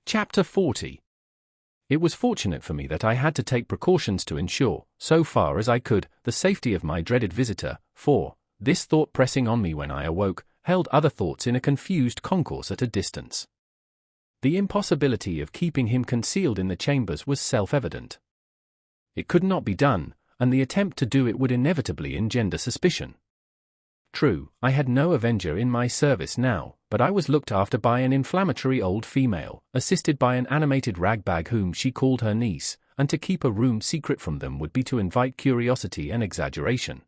Chapter 40. It was fortunate for me that I had to take precautions to ensure, so far as I could, the safety of my dreaded visitor, for, this thought pressing on me when I awoke, held other thoughts in a confused concourse at a distance. The impossibility of keeping him concealed in the chambers was self-evident. It could not be done, and the attempt to do it would inevitably engender suspicion. True, I had no avenger in my service now, but I was looked after by an inflammatory old female, assisted by an animated ragbag whom she called her niece, and to keep a room secret from them would be to invite curiosity and exaggeration.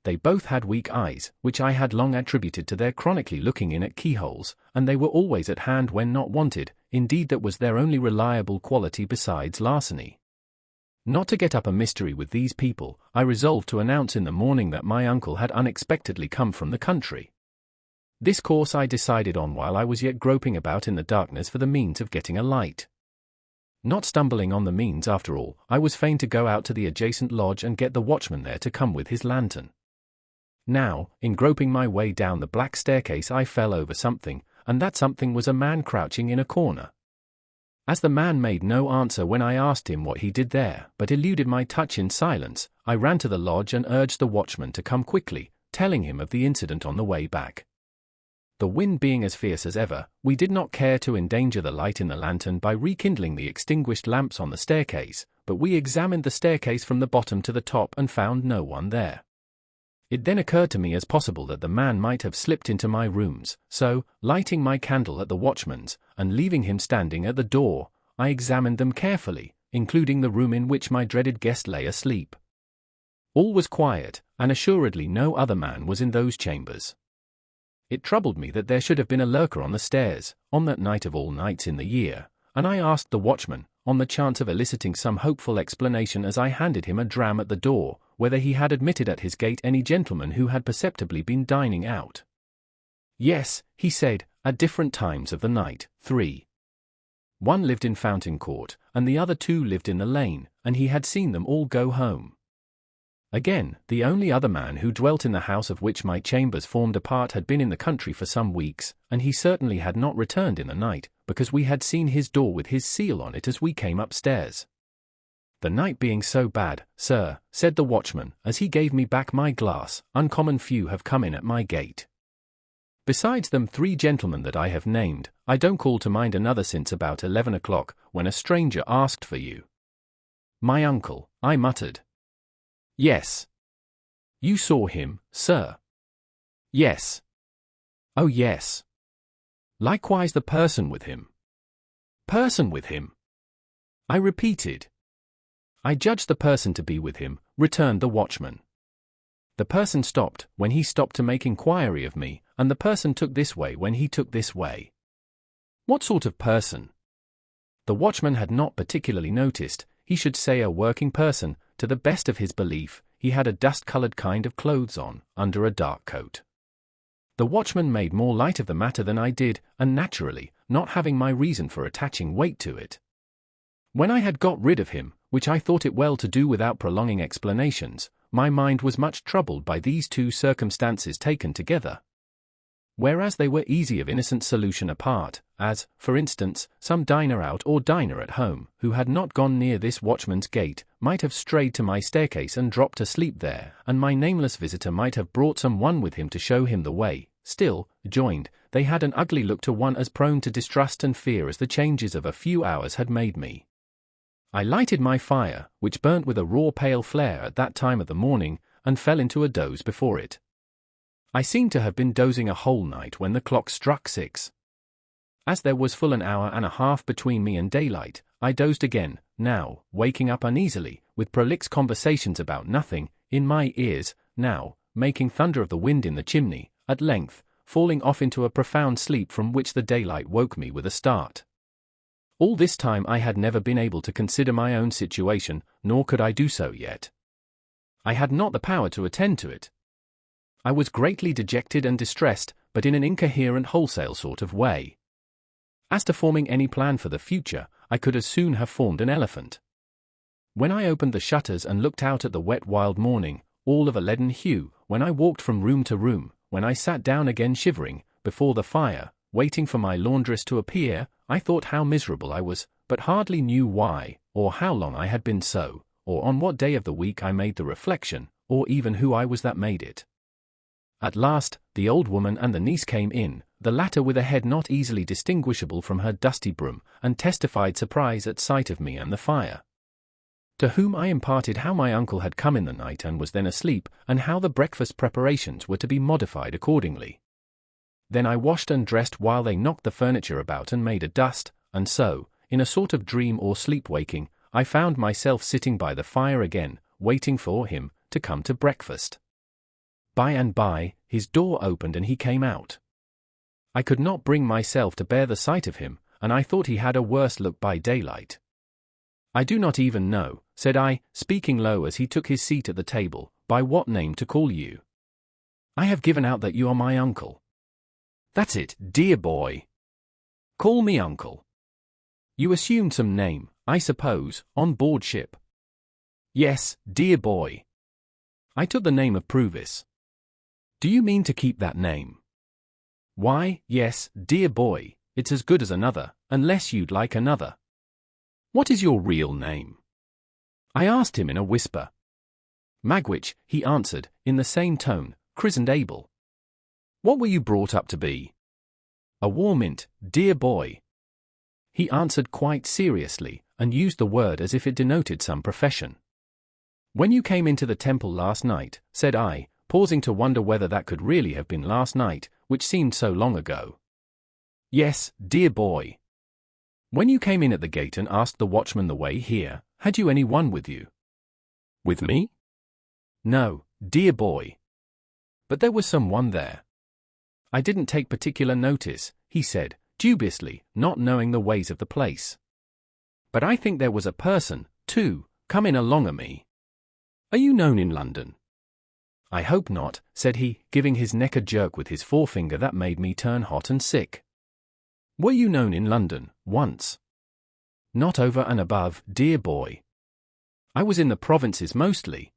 They both had weak eyes, which I had long attributed to their chronically looking in at keyholes, and they were always at hand when not wanted. Indeed, that was their only reliable quality besides larceny. Not to get up a mystery with these people, I resolved to announce in the morning that my uncle had unexpectedly come from the country. This course I decided on while I was yet groping about in the darkness for the means of getting a light. Not stumbling on the means after all, I was fain to go out to the adjacent lodge and get the watchman there to come with his lantern. Now, in groping my way down the black staircase, I fell over something, and that something was a man crouching in a corner. As the man made no answer when I asked him what he did there, but eluded my touch in silence, I ran to the lodge and urged the watchman to come quickly, telling him of the incident on the way back. The wind being as fierce as ever, we did not care to endanger the light in the lantern by rekindling the extinguished lamps on the staircase, but we examined the staircase from the bottom to the top and found no one there. It then occurred to me as possible that the man might have slipped into my rooms, so, lighting my candle at the watchman's, and leaving him standing at the door, I examined them carefully, including the room in which my dreaded guest lay asleep. All was quiet, and assuredly no other man was in those chambers. It troubled me that there should have been a lurker on the stairs, on that night of all nights in the year, and I asked the watchman, on the chance of eliciting some hopeful explanation as I handed him a dram at the door, whether he had admitted at his gate any gentleman who had perceptibly been dining out. Yes, he said, at different times of the night, 3. One lived in Fountain Court, and the other 2 lived in the lane, and he had seen them all go home. Again, the only other man who dwelt in the house of which my chambers formed a part had been in the country for some weeks, and he certainly had not returned in the night, because we had seen his door with his seal on it as we came upstairs. The night being so bad, sir, said the watchman, as he gave me back my glass, uncommon few have come in at my gate. Besides them 3 gentlemen that I have named, I don't call to mind another since about 11 o'clock, when a stranger asked for you. My uncle, I muttered. Yes. You saw him, sir? Yes. Oh yes. Likewise the person with him. Person with him? I repeated. I judged the person to be with him, returned the watchman. The person stopped when he stopped to make inquiry of me, and the person took this way when he took this way. What sort of person? The watchman had not particularly noticed. He should say a working person. To the best of his belief, he had a dust-colored kind of clothes on, under a dark coat. The watchman made more light of the matter than I did, and naturally, not having my reason for attaching weight to it. When I had got rid of him, which I thought it well to do without prolonging explanations, my mind was much troubled by these 2 circumstances taken together. Whereas they were easy of innocent solution apart, as, for instance, some diner out or diner at home, who had not gone near this watchman's gate, might have strayed to my staircase and dropped asleep there, and my nameless visitor might have brought some one with him to show him the way, still, joined, they had an ugly look to one as prone to distrust and fear as the changes of a few hours had made me. I lighted my fire, which burnt with a raw pale flare at that time of the morning, and fell into a doze before it. I seemed to have been dozing a whole night when the clock struck 6. As there was full an hour and a half between me and daylight, I dozed again, now, waking up uneasily, with prolix conversations about nothing, in my ears, now, making thunder of the wind in the chimney, at length, falling off into a profound sleep from which the daylight woke me with a start. All this time I had never been able to consider my own situation, nor could I do so yet. I had not the power to attend to it. I was greatly dejected and distressed, but in an incoherent wholesale sort of way. As to forming any plan for the future, I could as soon have formed an elephant. When I opened the shutters and looked out at the wet wild morning, all of a leaden hue, when I walked from room to room, when I sat down again shivering, before the fire, waiting for my laundress to appear, I thought how miserable I was, but hardly knew why, or how long I had been so, or on what day of the week I made the reflection, or even who I was that made it. At last, the old woman and the niece came in, the latter with a head not easily distinguishable from her dusty broom, and testified surprise at sight of me and the fire. To whom I imparted how my uncle had come in the night and was then asleep, and how the breakfast preparations were to be modified accordingly. Then I washed and dressed while they knocked the furniture about and made a dust, and so, in a sort of dream or sleep-waking, I found myself sitting by the fire again, waiting for him to come to breakfast. By and by, his door opened and he came out. I could not bring myself to bear the sight of him, and I thought he had a worse look by daylight. I do not even know, said I, speaking low as he took his seat at the table, by what name to call you. I have given out that you are my uncle. That's it, dear boy. Call me uncle. You assumed some name, I suppose, on board ship. Yes, dear boy. I took the name of Pruvis. Do you mean to keep that name? Why, yes, dear boy, it's as good as another, unless you'd like another. What is your real name? I asked him in a whisper. Magwitch, he answered, in the same tone, christened Abel. What were you brought up to be? A warmint, dear boy. He answered quite seriously, and used the word as if it denoted some profession. When you came into the temple last night, said I, pausing to wonder whether that could really have been last night, which seemed so long ago. Yes, dear boy. When you came in at the gate and asked the watchman the way here, had you any one with you? With me? No, dear boy. But there was some one there. I didn't take particular notice, he said, dubiously, not knowing the ways of the place. But I think there was a person, too, come in along o' me. Are you known in London? I hope not, said he, giving his neck a jerk with his forefinger that made me turn hot and sick. Were you known in London, once? Not over and above, dear boy. I was in the provinces mostly.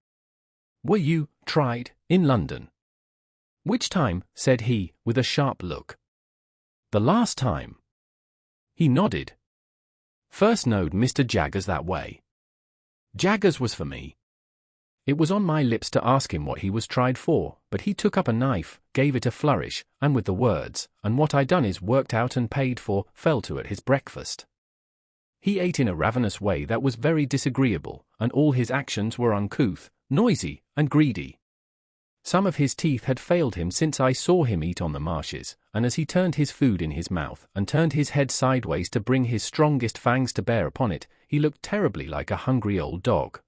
Were you tried in London? Which time? Said he, with a sharp look. The last time. He nodded. First knowed Mr. Jaggers that way. Jaggers was for me. It was on my lips to ask him what he was tried for, but he took up a knife, gave it a flourish, and with the words, and what I done is worked out and paid for, fell to at his breakfast. He ate in a ravenous way that was very disagreeable, and all his actions were uncouth, noisy, and greedy. Some of his teeth had failed him since I saw him eat on the marshes, and as he turned his food in his mouth, and turned his head sideways to bring his strongest fangs to bear upon it, he looked terribly like a hungry old dog.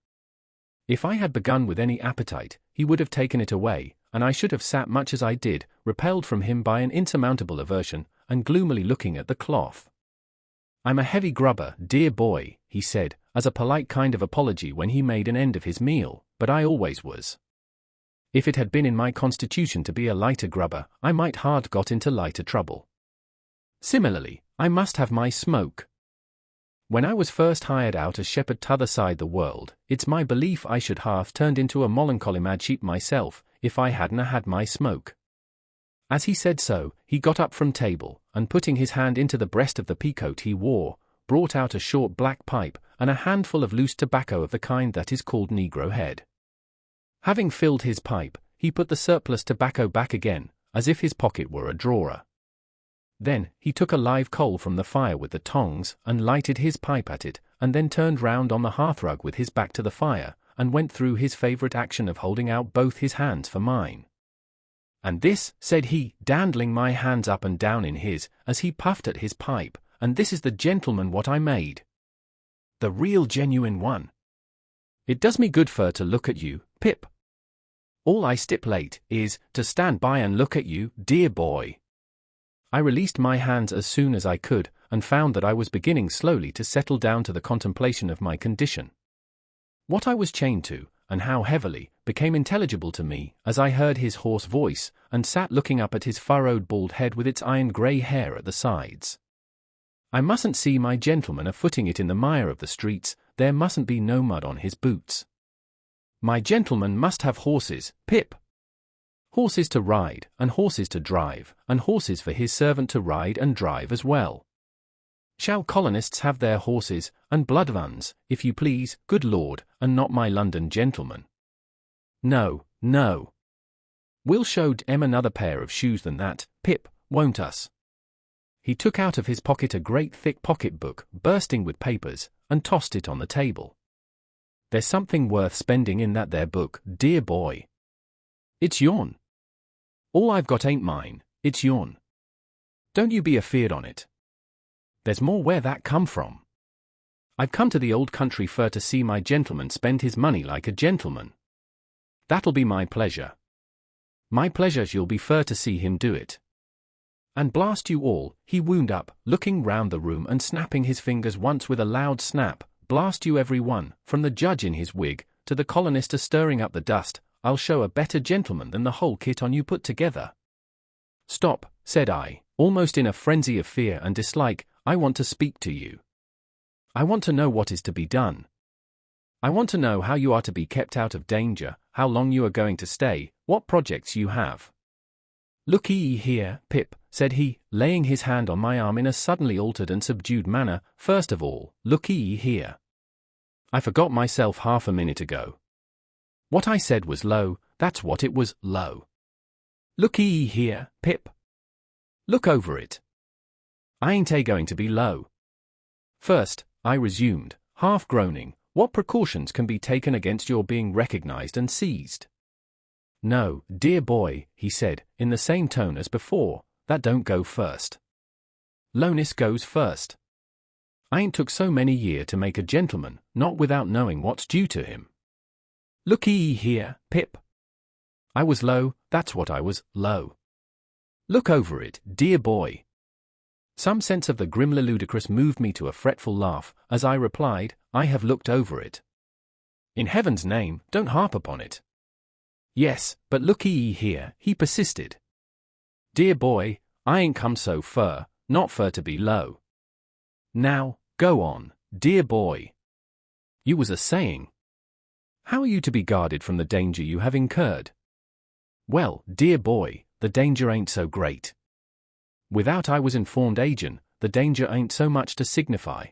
If I had begun with any appetite, he would have taken it away, and I should have sat much as I did, repelled from him by an insurmountable aversion, and gloomily looking at the cloth. I'm a heavy grubber, dear boy, he said, as a polite kind of apology when he made an end of his meal, but I always was. If it had been in my constitution to be a lighter grubber, I might hard got into lighter trouble. Similarly, I must have my smoke. When I was first hired out as shepherd t'other side the world, it's my belief I should half turned into a melancholy mad sheep myself, if I hadn't had my smoke. As he said so, he got up from table, and putting his hand into the breast of the peacoat he wore, brought out a short black pipe, and a handful of loose tobacco of the kind that is called negro head. Having filled his pipe, he put the surplus tobacco back again, as if his pocket were a drawer. Then, he took a live coal from the fire with the tongs, and lighted his pipe at it, and then turned round on the hearthrug with his back to the fire, and went through his favourite action of holding out both his hands for mine. And this, said he, dandling my hands up and down in his, as he puffed at his pipe, and this is the gentleman what I made. The real genuine one. It does me good fur to look at you, Pip. All I stipulate is, to stand by and look at you, dear boy. I released my hands as soon as I could, and found that I was beginning slowly to settle down to the contemplation of my condition. What I was chained to, and how heavily, became intelligible to me, as I heard his hoarse voice, and sat looking up at his furrowed bald head with its iron-grey hair at the sides. I mustn't see my gentleman a-footing it in the mire of the streets, there mustn't be no mud on his boots. My gentleman must have horses, Pip. Horses to ride, and horses to drive, and horses for his servant to ride and drive as well. Shall colonists have their horses, and blood runs, if you please, good Lord, and not my London gentlemen? No, no. We'll show Em another pair of shoes than that, Pip, won't us? He took out of his pocket a great thick pocket-book, bursting with papers, and tossed it on the table. There's something worth spending in that there book, dear boy. It's yourn. All I've got ain't mine, it's yourn. Don't you be afeard on it. There's more where that come from. I've come to the old country fur to see my gentleman spend his money like a gentleman. That'll be my pleasure. My pleasure's you'll be fur to see him do it. And blast you all, he wound up, looking round the room and snapping his fingers once with a loud snap, blast you every one, from the judge in his wig, to the colonist a stirring up the dust, I'll show a better gentleman than the whole kit on you put together. Stop, said I, almost in a frenzy of fear and dislike, I want to speak to you. I want to know what is to be done. I want to know how you are to be kept out of danger, how long you are going to stay, what projects you have. Look-ye here, Pip, said he, laying his hand on my arm in a suddenly altered and subdued manner, first of all, look-ye here. I forgot myself half a minute ago. What I said was low, that's what it was, low. Look-ye here, Pip. Look over it. I ain't going to be low. First, I resumed, half groaning, what precautions can be taken against your being recognized and seized? No, dear boy, he said, in the same tone as before, that don't go first. Lowness goes first. I ain't took so many year to make a gentleman, not without knowing what's due to him. Look-ye here, Pip. I was low, that's what I was, low. Look over it, dear boy. Some sense of the grimly ludicrous moved me to a fretful laugh, as I replied, I have looked over it. In heaven's name, don't harp upon it. Yes, but look-ye here, he persisted. Dear boy, I ain't come so fur, not fur to be low. Now, go on, dear boy. You was a-saying. How are you to be guarded from the danger you have incurred? Well, dear boy, the danger ain't so great. Without I was informed agent, the danger ain't so much to signify.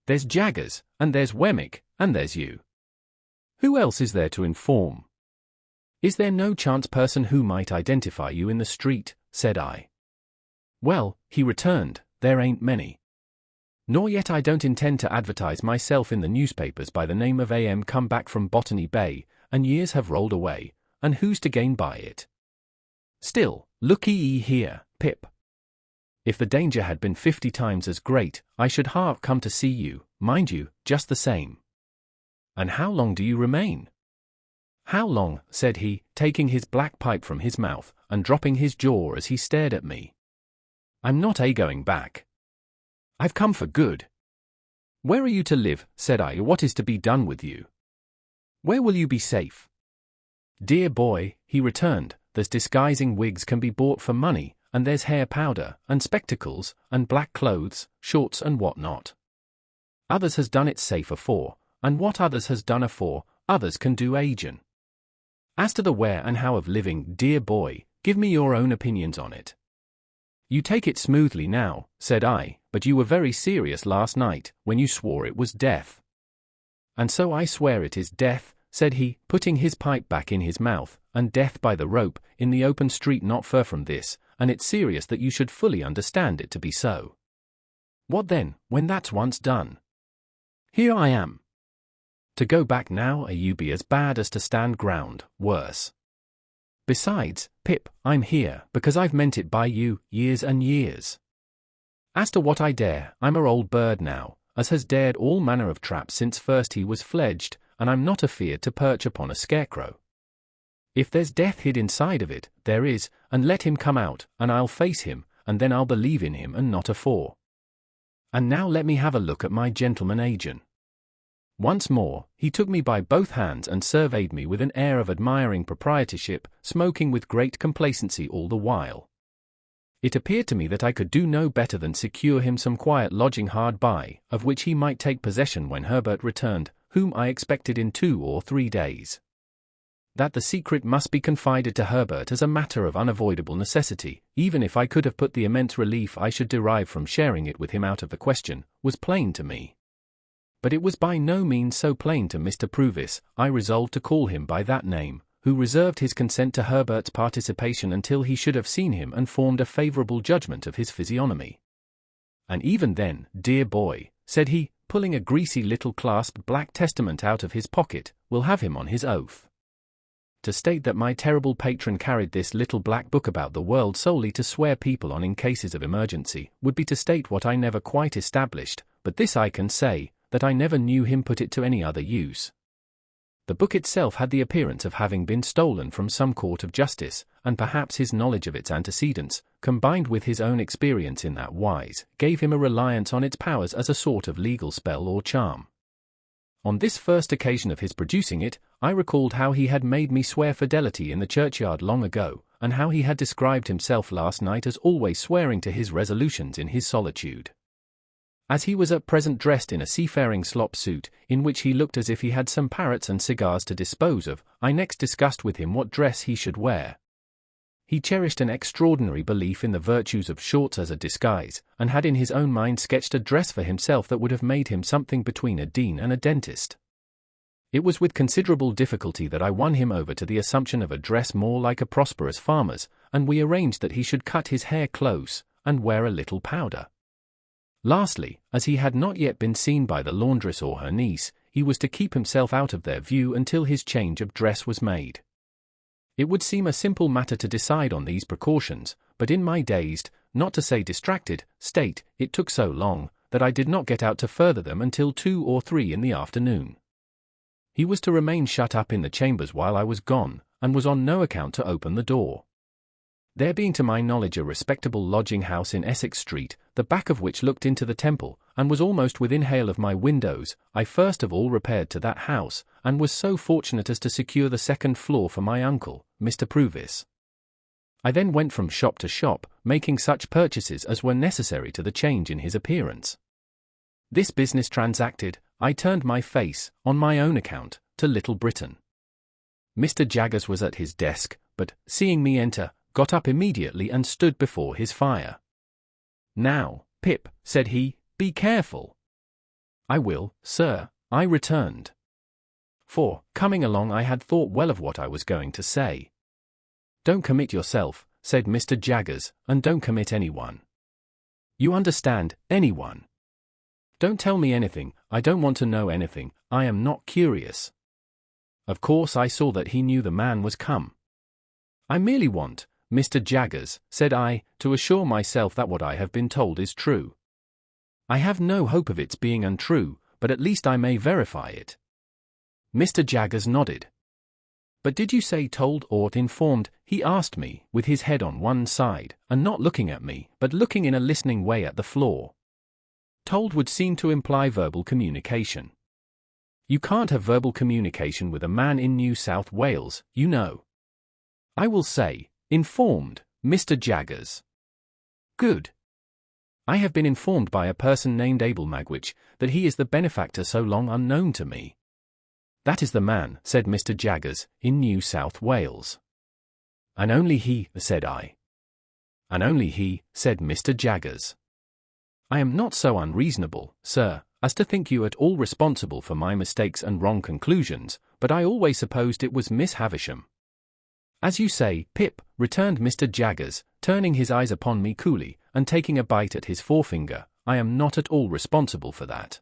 There's Jaggers, and there's Wemmick, and there's you. Who else is there to inform? Is there no chance person who might identify you in the street? Said I. Well, he returned, there ain't many. Nor yet I don't intend to advertise myself in the newspapers by the name of A.M. come back from Botany Bay, and years have rolled away, and who's to gain by it? Still, look-ye here, Pip. If the danger had been 50 times as great, I should have come to see you, mind you, just the same. And how long do you remain? How long, said he, taking his black pipe from his mouth, and dropping his jaw as he stared at me. I'm not going back. I've come for good. Where are you to live, said I, what is to be done with you? Where will you be safe? Dear boy, he returned, there's disguising wigs can be bought for money, and there's hair powder, and spectacles, and black clothes, shorts and what not. Others has done it safe afore, and what others has done afore, others can do agin. As to the where and how of living, dear boy, give me your own opinions on it. You take it smoothly now, said I, but you were very serious last night, when you swore it was death. And so I swear it is death, said he, putting his pipe back in his mouth, and death by the rope, in the open street not far from this, and it's serious that you should fully understand it to be so. What then, when that's once done? Here I am. To go back now you be as bad as to stand ground, worse. Besides, Pip, I'm here, because I've meant it by you, years and years. As to what I dare, I'm a old bird now, as has dared all manner of traps since first he was fledged, and I'm not afeard to perch upon a scarecrow. If there's death hid inside of it, there is, and let him come out, and I'll face him, and then I'll believe in him and not afore. And now let me have a look at my gentleman agent. Once more, he took me by both hands and surveyed me with an air of admiring proprietorship, smoking with great complacency all the while. It appeared to me that I could do no better than secure him some quiet lodging hard by, of which he might take possession when Herbert returned, whom I expected in 2 or 3 days. that the secret must be confided to Herbert as a matter of unavoidable necessity, even if I could have put the immense relief I should derive from sharing it with him out of the question, was plain to me. But it was by no means so plain to Mr. Purvis. I resolved to call him by that name, who reserved his consent to Herbert's participation until he should have seen him and formed a favourable judgment of his physiognomy. And even then, dear boy, said he, pulling a greasy little clasped black testament out of his pocket, we'll have him on his oath. To state that my terrible patron carried this little black book about the world solely to swear people on in cases of emergency would be to state what I never quite established, but this I can say, that I never knew him put it to any other use. The book itself had the appearance of having been stolen from some court of justice, and perhaps his knowledge of its antecedents, combined with his own experience in that wise, gave him a reliance on its powers as a sort of legal spell or charm. On this first occasion of his producing it, I recalled how he had made me swear fidelity in the churchyard long ago, and how he had described himself last night as always swearing to his resolutions in his solitude. As he was at present dressed in a seafaring slop suit, in which he looked as if he had some parrots and cigars to dispose of, I next discussed with him what dress he should wear. He cherished an extraordinary belief in the virtues of shorts as a disguise, and had in his own mind sketched a dress for himself that would have made him something between a dean and a dentist. It was with considerable difficulty that I won him over to the assumption of a dress more like a prosperous farmer's, and we arranged that he should cut his hair close, and wear a little powder. Lastly, as he had not yet been seen by the laundress or her niece, he was to keep himself out of their view until his change of dress was made. It would seem a simple matter to decide on these precautions, but in my dazed, not to say distracted, state, it took so long, that I did not get out to further them until 2 or 3 in the afternoon. He was to remain shut up in the chambers while I was gone, and was on no account to open the door. There being to my knowledge a respectable lodging-house in Essex Street, the back of which looked into the Temple, and was almost within hail of my windows, I first of all repaired to that house, and was so fortunate as to secure the second floor for my uncle, Mr. Purvis. I then went from shop to shop, making such purchases as were necessary to the change in his appearance. This business transacted, I turned my face, on my own account, to Little Britain. Mr. Jaggers was at his desk, but, seeing me enter, got up immediately and stood before his fire. "Now, Pip," said he, "be careful." "I will, sir," I returned. For, coming along, I had thought well of what I was going to say. "Don't commit yourself," said Mr. Jaggers, "and don't commit anyone. You understand, anyone. Don't tell me anything, I don't want to know anything, I am not curious." Of course I saw that he knew the man was come. "I merely want, Mr. Jaggers," said I, "to assure myself that what I have been told is true. I have no hope of its being untrue, but at least I may verify it." Mr. Jaggers nodded. "But did you say told or informed?" he asked me, with his head on one side, and not looking at me, but looking in a listening way at the floor. Told would seem to imply verbal communication. You can't have verbal communication with a man in New South Wales, you know. I will say, informed, Mr. Jaggers. Good. I have been informed by a person named Abel Magwitch that he is the benefactor so long unknown to me. That is the man, said Mr. Jaggers, in New South Wales. And only he, said I. And only he, said Mr. Jaggers. I am not so unreasonable, sir, as to think you at all responsible for my mistakes and wrong conclusions, but I always supposed it was Miss Havisham. As you say, Pip, returned Mr. Jaggers, turning his eyes upon me coolly, and taking a bite at his forefinger, I am not at all responsible for that.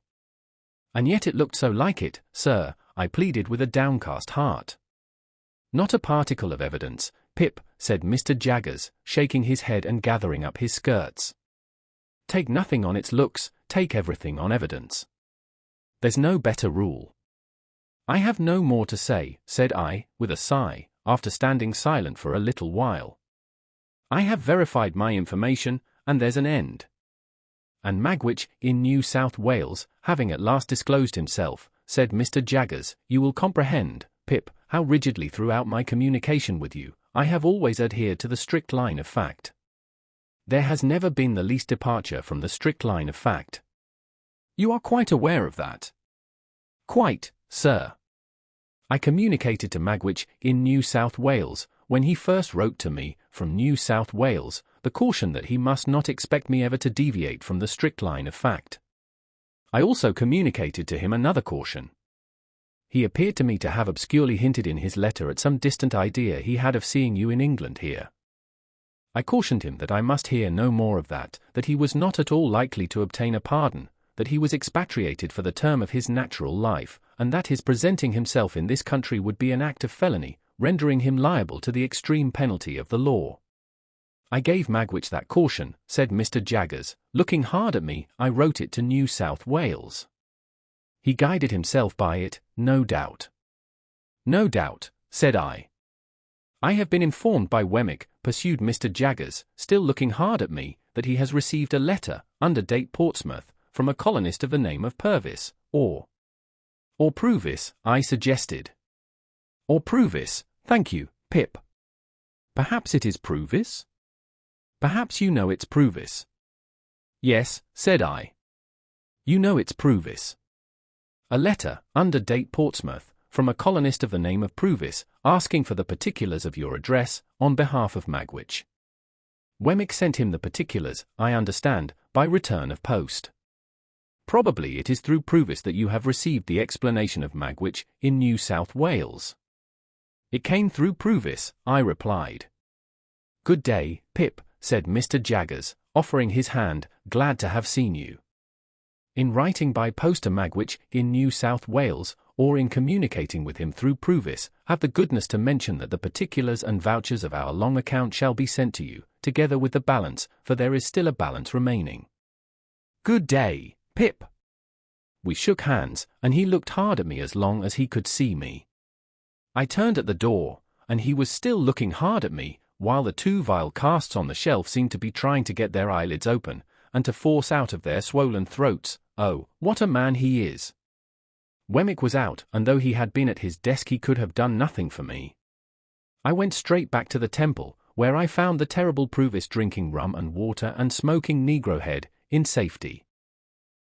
And yet it looked so like it, sir, I pleaded with a downcast heart. Not a particle of evidence, Pip, said Mr. Jaggers, shaking his head and gathering up his skirts. Take nothing on its looks, take everything on evidence. There's no better rule. I have no more to say, said I, with a sigh, after standing silent for a little while. I have verified my information, and there's an end. And Magwitch, in New South Wales, having at last disclosed himself, said Mr. Jaggers, you will comprehend, Pip, how rigidly throughout my communication with you, I have always adhered to the strict line of fact. There has never been the least departure from the strict line of fact. You are quite aware of that? Quite, sir. I communicated to Magwitch in New South Wales, when he first wrote to me from New South Wales, the caution that he must not expect me ever to deviate from the strict line of fact. I also communicated to him another caution. He appeared to me to have obscurely hinted in his letter at some distant idea he had of seeing you in England here. I cautioned him that I must hear no more of that he was not at all likely to obtain a pardon, that he was expatriated for the term of his natural life, and that his presenting himself in this country would be an act of felony, rendering him liable to the extreme penalty of the law. I gave Magwitch that caution, said Mr. Jaggers, looking hard at me. I wrote it to New South Wales. He guided himself by it, no doubt. No doubt, said I. I have been informed by Wemmick, pursued Mr. Jaggers, still looking hard at me, that he has received a letter, under date Portsmouth, from a colonist of the name of Purvis, or Pruvis, I suggested. Or Pruvis, thank you, Pip. Perhaps it is Pruvis? Perhaps you know it's Pruvis. Yes, said I. You know it's Pruvis. A letter, under date Portsmouth, from a colonist of the name of Pruvis, asking for the particulars of your address, on behalf of Magwitch. Wemmick sent him the particulars, I understand, by return of post. Probably it is through Pruvis that you have received the explanation of Magwitch in New South Wales. It came through Pruvis, I replied. Good day, Pip, said Mr. Jaggers, offering his hand, glad to have seen you. In writing by post to Magwitch in New South Wales, or in communicating with him through Pruvis, have the goodness to mention that the particulars and vouchers of our long account shall be sent to you, together with the balance, for there is still a balance remaining. Good day, Pip. We shook hands, and he looked hard at me as long as he could see me. I turned at the door, and he was still looking hard at me, while the two vile casts on the shelf seemed to be trying to get their eyelids open, and to force out of their swollen throats. Oh, what a man he is! Wemmick was out, and though he had been at his desk he could have done nothing for me. I went straight back to the Temple, where I found the terrible Pruvis drinking rum and water and smoking Negro head, in safety.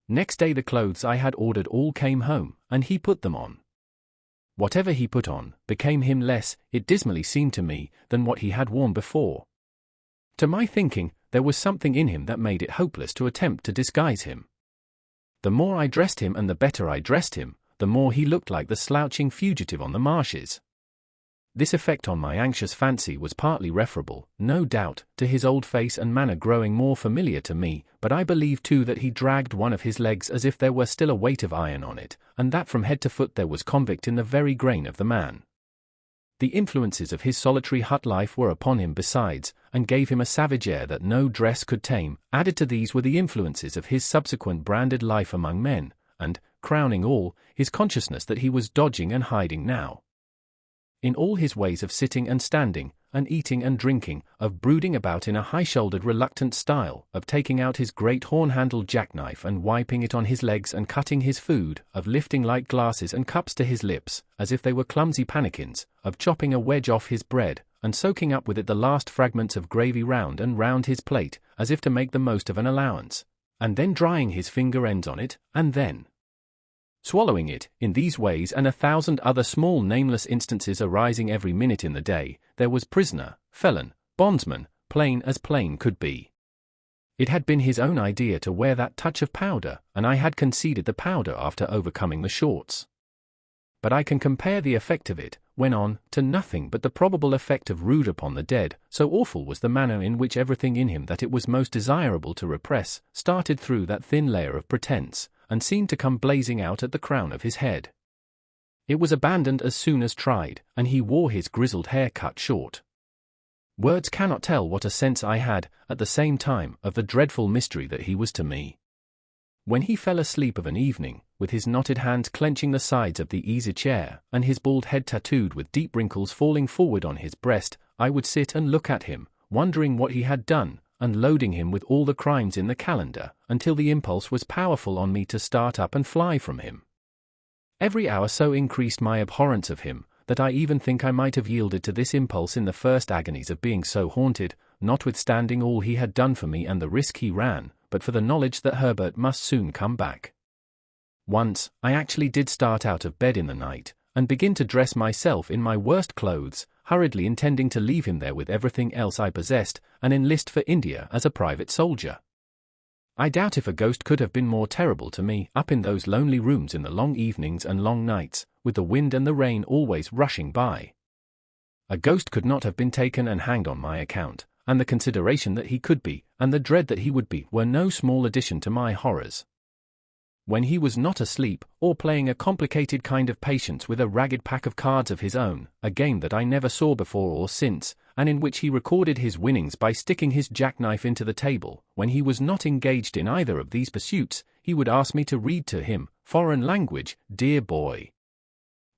Next day the clothes I had ordered all came home, and he put them on. Whatever he put on, became him less, it dismally seemed to me, than what he had worn before. To my thinking, there was something in him that made it hopeless to attempt to disguise him. The more I dressed him and the better I dressed him, the more he looked like the slouching fugitive on the marshes. This effect on my anxious fancy was partly referable, no doubt, to his old face and manner growing more familiar to me, but I believe too that he dragged one of his legs as if there were still a weight of iron on it, and that from head to foot there was convict in the very grain of the man. The influences of his solitary hut life were upon him besides, and gave him a savage air that no dress could tame. Added to these were the influences of his subsequent branded life among men, and, crowning all, his consciousness that he was dodging and hiding now. In all his ways of sitting and standing, and eating and drinking, of brooding about in a high-shouldered reluctant style, of taking out his great horn-handled jackknife and wiping it on his legs and cutting his food, of lifting light glasses and cups to his lips, as if they were clumsy pannikins, of chopping a wedge off his bread, and soaking up with it the last fragments of gravy round and round his plate, as if to make the most of an allowance, and then drying his finger ends on it, and then swallowing it. In these ways and 1,000 other small nameless instances arising every minute in the day, there was prisoner, felon, bondsman, plain as plain could be. It had been his own idea to wear that touch of powder, and I had conceded the powder after overcoming the shorts. But I can compare the effect of it, when on, to nothing but the probable effect of rude upon the dead, so awful was the manner in which everything in him that it was most desirable to repress, started through that thin layer of pretense, and seemed to come blazing out at the crown of his head. It was abandoned as soon as tried, and he wore his grizzled hair cut short. Words cannot tell what a sense I had, at the same time, of the dreadful mystery that he was to me. When he fell asleep of an evening, with his knotted hands clenching the sides of the easy-chair, and his bald head tattooed with deep wrinkles falling forward on his breast, I would sit and look at him, wondering what he had done, and loading him with all the crimes in the calendar, until the impulse was powerful on me to start up and fly from him. Every hour so increased my abhorrence of him, that I even think I might have yielded to this impulse in the first agonies of being so haunted, notwithstanding all he had done for me and the risk he ran, but for the knowledge that Herbert must soon come back. Once, I actually did start out of bed in the night, and begin to dress myself in my worst clothes, hurriedly intending to leave him there with everything else I possessed, and enlist for India as a private soldier. I doubt if a ghost could have been more terrible to me, up in those lonely rooms in the long evenings and long nights, with the wind and the rain always rushing by. A ghost could not have been taken and hanged on my account, and the consideration that he could be, and the dread that he would be, were no small addition to my horrors. When he was not asleep, or playing a complicated kind of patience with a ragged pack of cards of his own, a game that I never saw before or since, and in which he recorded his winnings by sticking his jackknife into the table, when he was not engaged in either of these pursuits, he would ask me to read to him, foreign language, dear boy.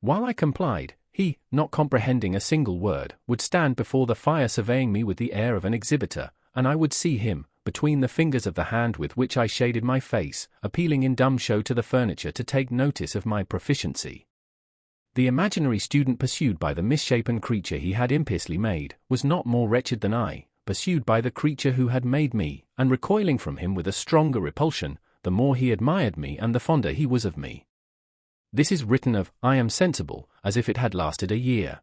While I complied, he, not comprehending a single word, would stand before the fire surveying me with the air of an exhibitor, and I would see him, between the fingers of the hand with which I shaded my face, appealing in dumb show to the furniture to take notice of my proficiency. The imaginary student pursued by the misshapen creature he had impiously made, was not more wretched than I, pursued by the creature who had made me, and recoiling from him with a stronger repulsion, the more he admired me and the fonder he was of me. This is written of, I am sensible, as if it had lasted a year.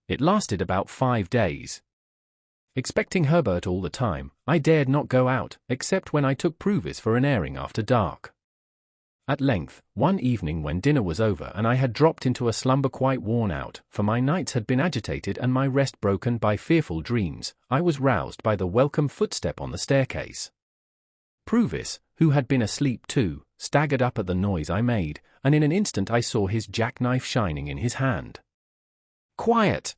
It lasted about 5 days. Expecting Herbert all the time, I dared not go out, except when I took Pruvis for an airing after dark. At length, one evening when dinner was over and I had dropped into a slumber quite worn out, for my nights had been agitated and my rest broken by fearful dreams, I was roused by the welcome footstep on the staircase. Pruvis, who had been asleep too, staggered up at the noise I made, and in an instant I saw his jackknife shining in his hand. "Quiet!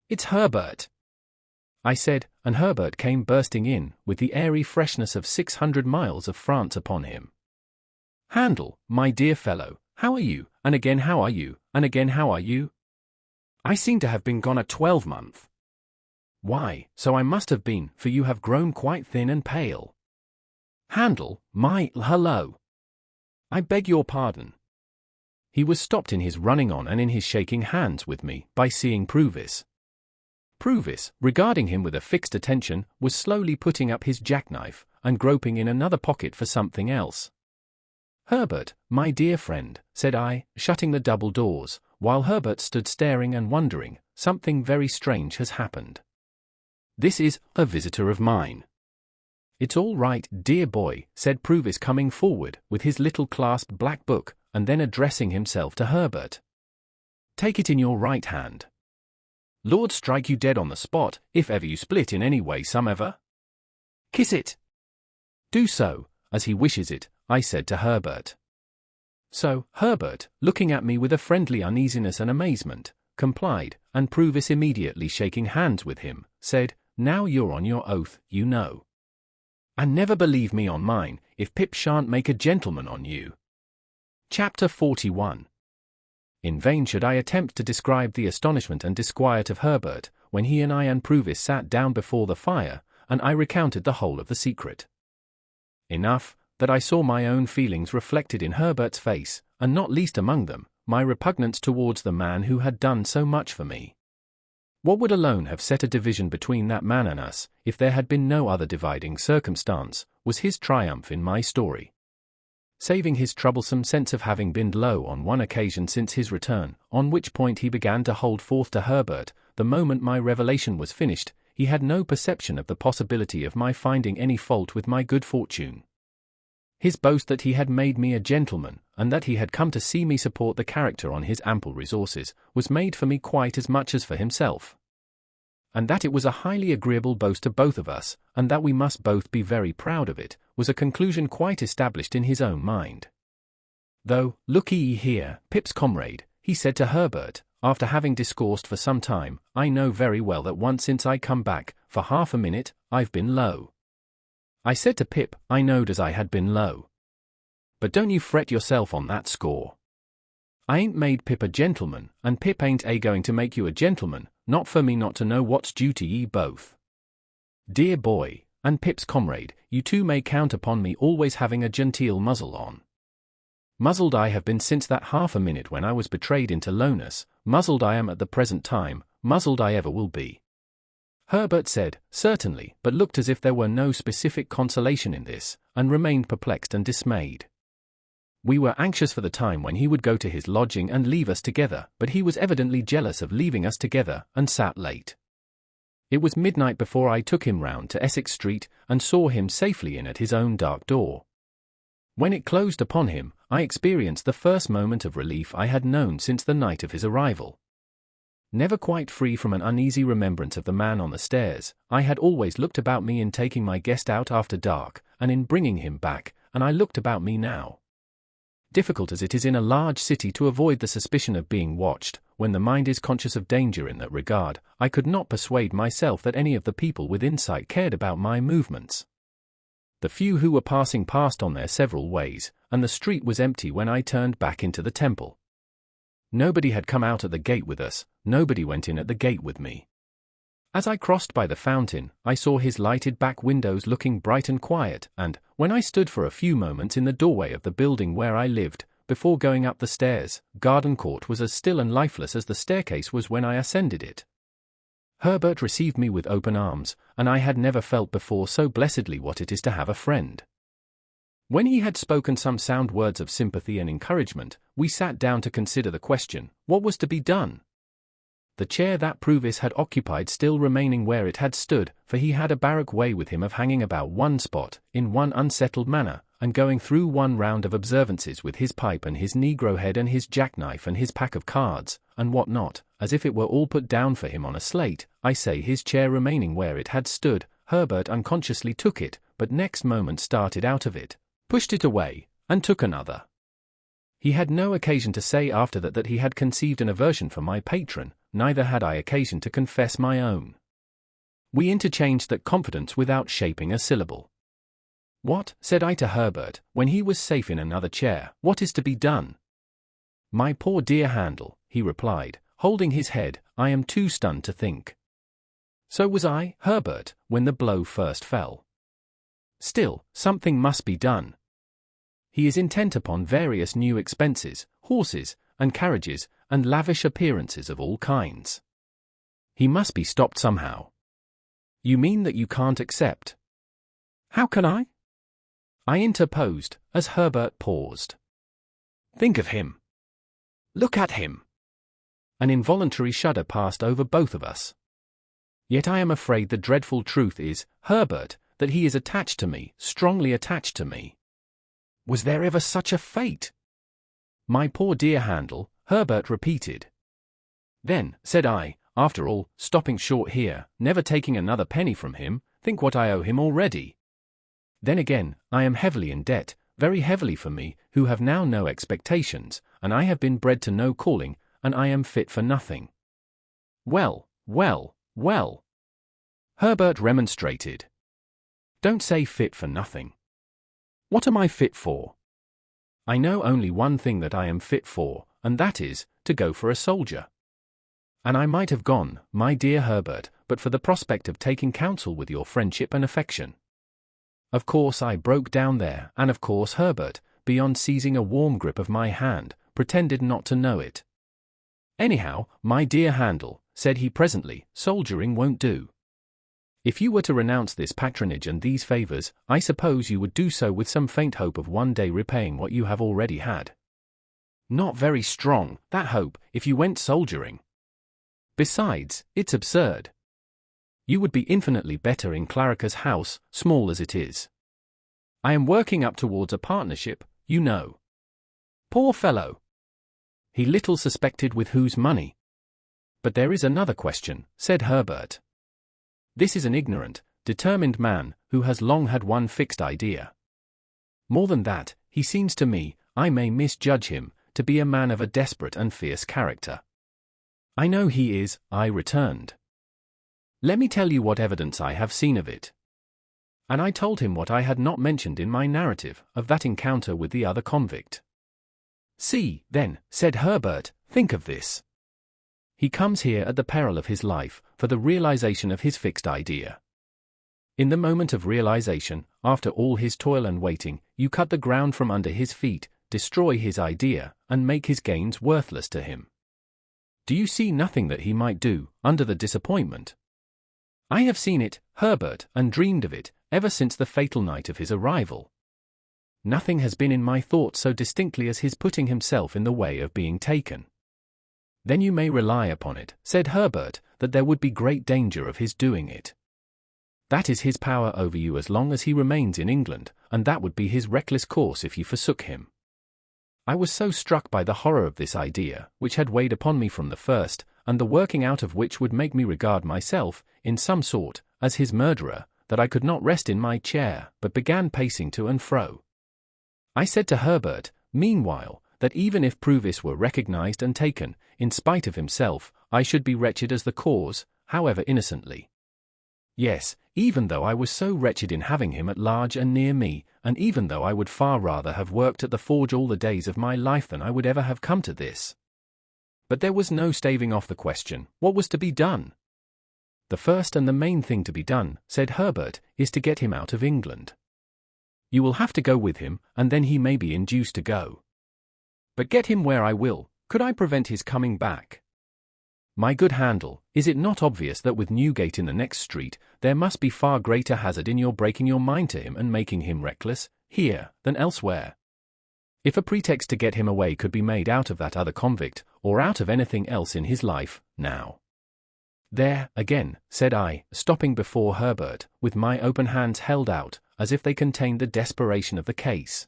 It's Herbert!" I said, and Herbert came bursting in, with the airy freshness of 600 miles of France upon him. "Handel, my dear fellow, how are you? And again how are you? And again how are you? I seem to have been gone a 12-month. Why, so I must have been, for you have grown quite thin and pale. Handel, my hello. I beg your pardon." He was stopped in his running on and in his shaking hands with me, by seeing Pruvis. Pruvis, regarding him with a fixed attention, was slowly putting up his jackknife, and groping in another pocket for something else. "Herbert, my dear friend," said I, shutting the double doors, while Herbert stood staring and wondering, "something very strange has happened. This is a visitor of mine." "It's all right, dear boy," said Pruvis coming forward, with his little clasped black book, and then addressing himself to Herbert. "Take it in your right hand. Lord strike you dead on the spot, if ever you split in any way somever. Kiss it." "Do so, as he wishes it," I said to Herbert. So, Herbert, looking at me with a friendly uneasiness and amazement, complied, and Pruvis immediately shaking hands with him, said, "Now you're on your oath, you know. And never believe me on mine, if Pip shan't make a gentleman on you." Chapter 41. In vain should I attempt to describe the astonishment and disquiet of Herbert, when he and I and Pruvis sat down before the fire, and I recounted the whole of the secret. Enough, that I saw my own feelings reflected in Herbert's face, and not least among them, my repugnance towards the man who had done so much for me. What would alone have set a division between that man and us, if there had been no other dividing circumstance, was his triumph in my story. Saving his troublesome sense of having been low on one occasion since his return, on which point he began to hold forth to Herbert, the moment my revelation was finished, he had no perception of the possibility of my finding any fault with my good fortune. His boast that he had made me a gentleman, and that he had come to see me support the character on his ample resources, was made for me quite as much as for himself. And that it was a highly agreeable boast to both of us, and that we must both be very proud of it, was a conclusion quite established in his own mind. "Though, look ye here, Pip's comrade," he said to Herbert, after having discoursed for some time, "I know very well that once since I come back, for half a minute, I've been low." I said to Pip, I knowed as I had been low. "But don't you fret yourself on that score. I ain't made Pip a gentleman, and Pip ain't going to make you a gentleman, not for me not to know what's due to ye both. Dear boy, and Pip's comrade, you two may count upon me always having a genteel muzzle on. Muzzled I have been since that half a minute when I was betrayed into lowness, muzzled I am at the present time, muzzled I ever will be." Herbert said, "Certainly," but looked as if there were no specific consolation in this, and remained perplexed and dismayed. We were anxious for the time when he would go to his lodging and leave us together, but he was evidently jealous of leaving us together and sat late. It was midnight before I took him round to Essex Street and saw him safely in at his own dark door. When it closed upon him, I experienced the first moment of relief I had known since the night of his arrival. Never quite free from an uneasy remembrance of the man on the stairs, I had always looked about me in taking my guest out after dark, and in bringing him back, and I looked about me now. Difficult as it is in a large city to avoid the suspicion of being watched, when the mind is conscious of danger in that regard, I could not persuade myself that any of the people within sight cared about my movements. The few who were passing passed on their several ways, and the street was empty when I turned back into the temple. Nobody had come out at the gate with us, nobody went in at the gate with me. As I crossed by the fountain, I saw his lighted back windows looking bright and quiet, and, when I stood for a few moments in the doorway of the building where I lived, before going up the stairs, Garden Court was as still and lifeless as the staircase was when I ascended it. Herbert received me with open arms, and I had never felt before so blessedly what it is to have a friend. When he had spoken some sound words of sympathy and encouragement, we sat down to consider the question, what was to be done? The chair that Provis had occupied still remaining where it had stood, for he had a barrack way with him of hanging about one spot, in one unsettled manner, and going through one round of observances with his pipe and his negro head and his jackknife and his pack of cards, and what not, as if it were all put down for him on a slate. I say his chair remaining where it had stood, Herbert unconsciously took it, but next moment started out of it, pushed it away, and took another. He had no occasion to say after that he had conceived an aversion for my patron, neither had I occasion to confess my own. We interchanged that confidence without shaping a syllable. "What," said I to Herbert, when he was safe in another chair, "what is to be done?" "My poor dear Handel," he replied, holding his head, "I am too stunned to think." So was I, Herbert, when the blow first fell. Still, something must be done. He is intent upon various new expenses, horses, and carriages, and lavish appearances of all kinds. He must be stopped somehow. "You mean that you can't accept?" "How can I?" I interposed, as Herbert paused. "Think of him. Look at him." An involuntary shudder passed over both of us. Yet I am afraid the dreadful truth is, Herbert, that he is attached to me, strongly attached to me. Was there ever such a fate? "My poor dear Handel," Herbert repeated. "Then," said I, "after all, stopping short here, never taking another penny from him, think what I owe him already. Then again, I am heavily in debt, very heavily for me, who have now no expectations, and I have been bred to no calling, and I am fit for nothing." "Well, well, well," Herbert remonstrated. "Don't say fit for nothing. What am I fit for? I know only one thing that I am fit for, and that is, to go for a soldier. And I might have gone, my dear Herbert, but for the prospect of taking counsel with your friendship and affection. Of course I broke down there, and of course Herbert, beyond seizing a warm grip of my hand, pretended not to know it. Anyhow, my dear Handel, said he presently, soldiering won't do. If you were to renounce this patronage and these favors, I suppose you would do so with some faint hope of one day repaying what you have already had. Not very strong, that hope, if you went soldiering. Besides, it's absurd. You would be infinitely better in Claricas house, small as it is. I am working up towards a partnership, you know. Poor fellow! He little suspected with whose money. But there is another question, said Herbert. This is an ignorant, determined man, who has long had one fixed idea. More than that, he seems to me, I may misjudge him, to be a man of a desperate and fierce character. I know he is, I returned. Let me tell you what evidence I have seen of it. And I told him what I had not mentioned in my narrative, of that encounter with the other convict. See, then, said Herbert, think of this. He comes here at the peril of his life, for the realization of his fixed idea. In the moment of realization, after all his toil and waiting, you cut the ground from under his feet, destroy his idea, and make his gains worthless to him. Do you see nothing that he might do, under the disappointment? I have seen it, Herbert, and dreamed of it, ever since the fatal night of his arrival. Nothing has been in my thoughts so distinctly as his putting himself in the way of being taken. Then you may rely upon it, said Herbert, that there would be great danger of his doing it. That is his power over you as long as he remains in England, and that would be his reckless course if you forsook him. I was so struck by the horror of this idea, which had weighed upon me from the first, and the working out of which would make me regard myself, in some sort, as his murderer, that I could not rest in my chair, but began pacing to and fro. I said to Herbert, meanwhile, that even if Purvis were recognized and taken, in spite of himself, I should be wretched as the cause, however innocently. Yes, even though I was so wretched in having him at large and near me, and even though I would far rather have worked at the forge all the days of my life than I would ever have come to this. But there was no staving off the question. What was to be done? The first and the main thing to be done, said Herbert, is to get him out of England. You will have to go with him, and then he may be induced to go. But get him where I will, could I prevent his coming back? My good Handel, is it not obvious that with Newgate in the next street, there must be far greater hazard in your breaking your mind to him and making him reckless, here, than elsewhere? If a pretext to get him away could be made out of that other convict, or out of anything else in his life, now. There, again, said I, stopping before Herbert, with my open hands held out, as if they contained the desperation of the case.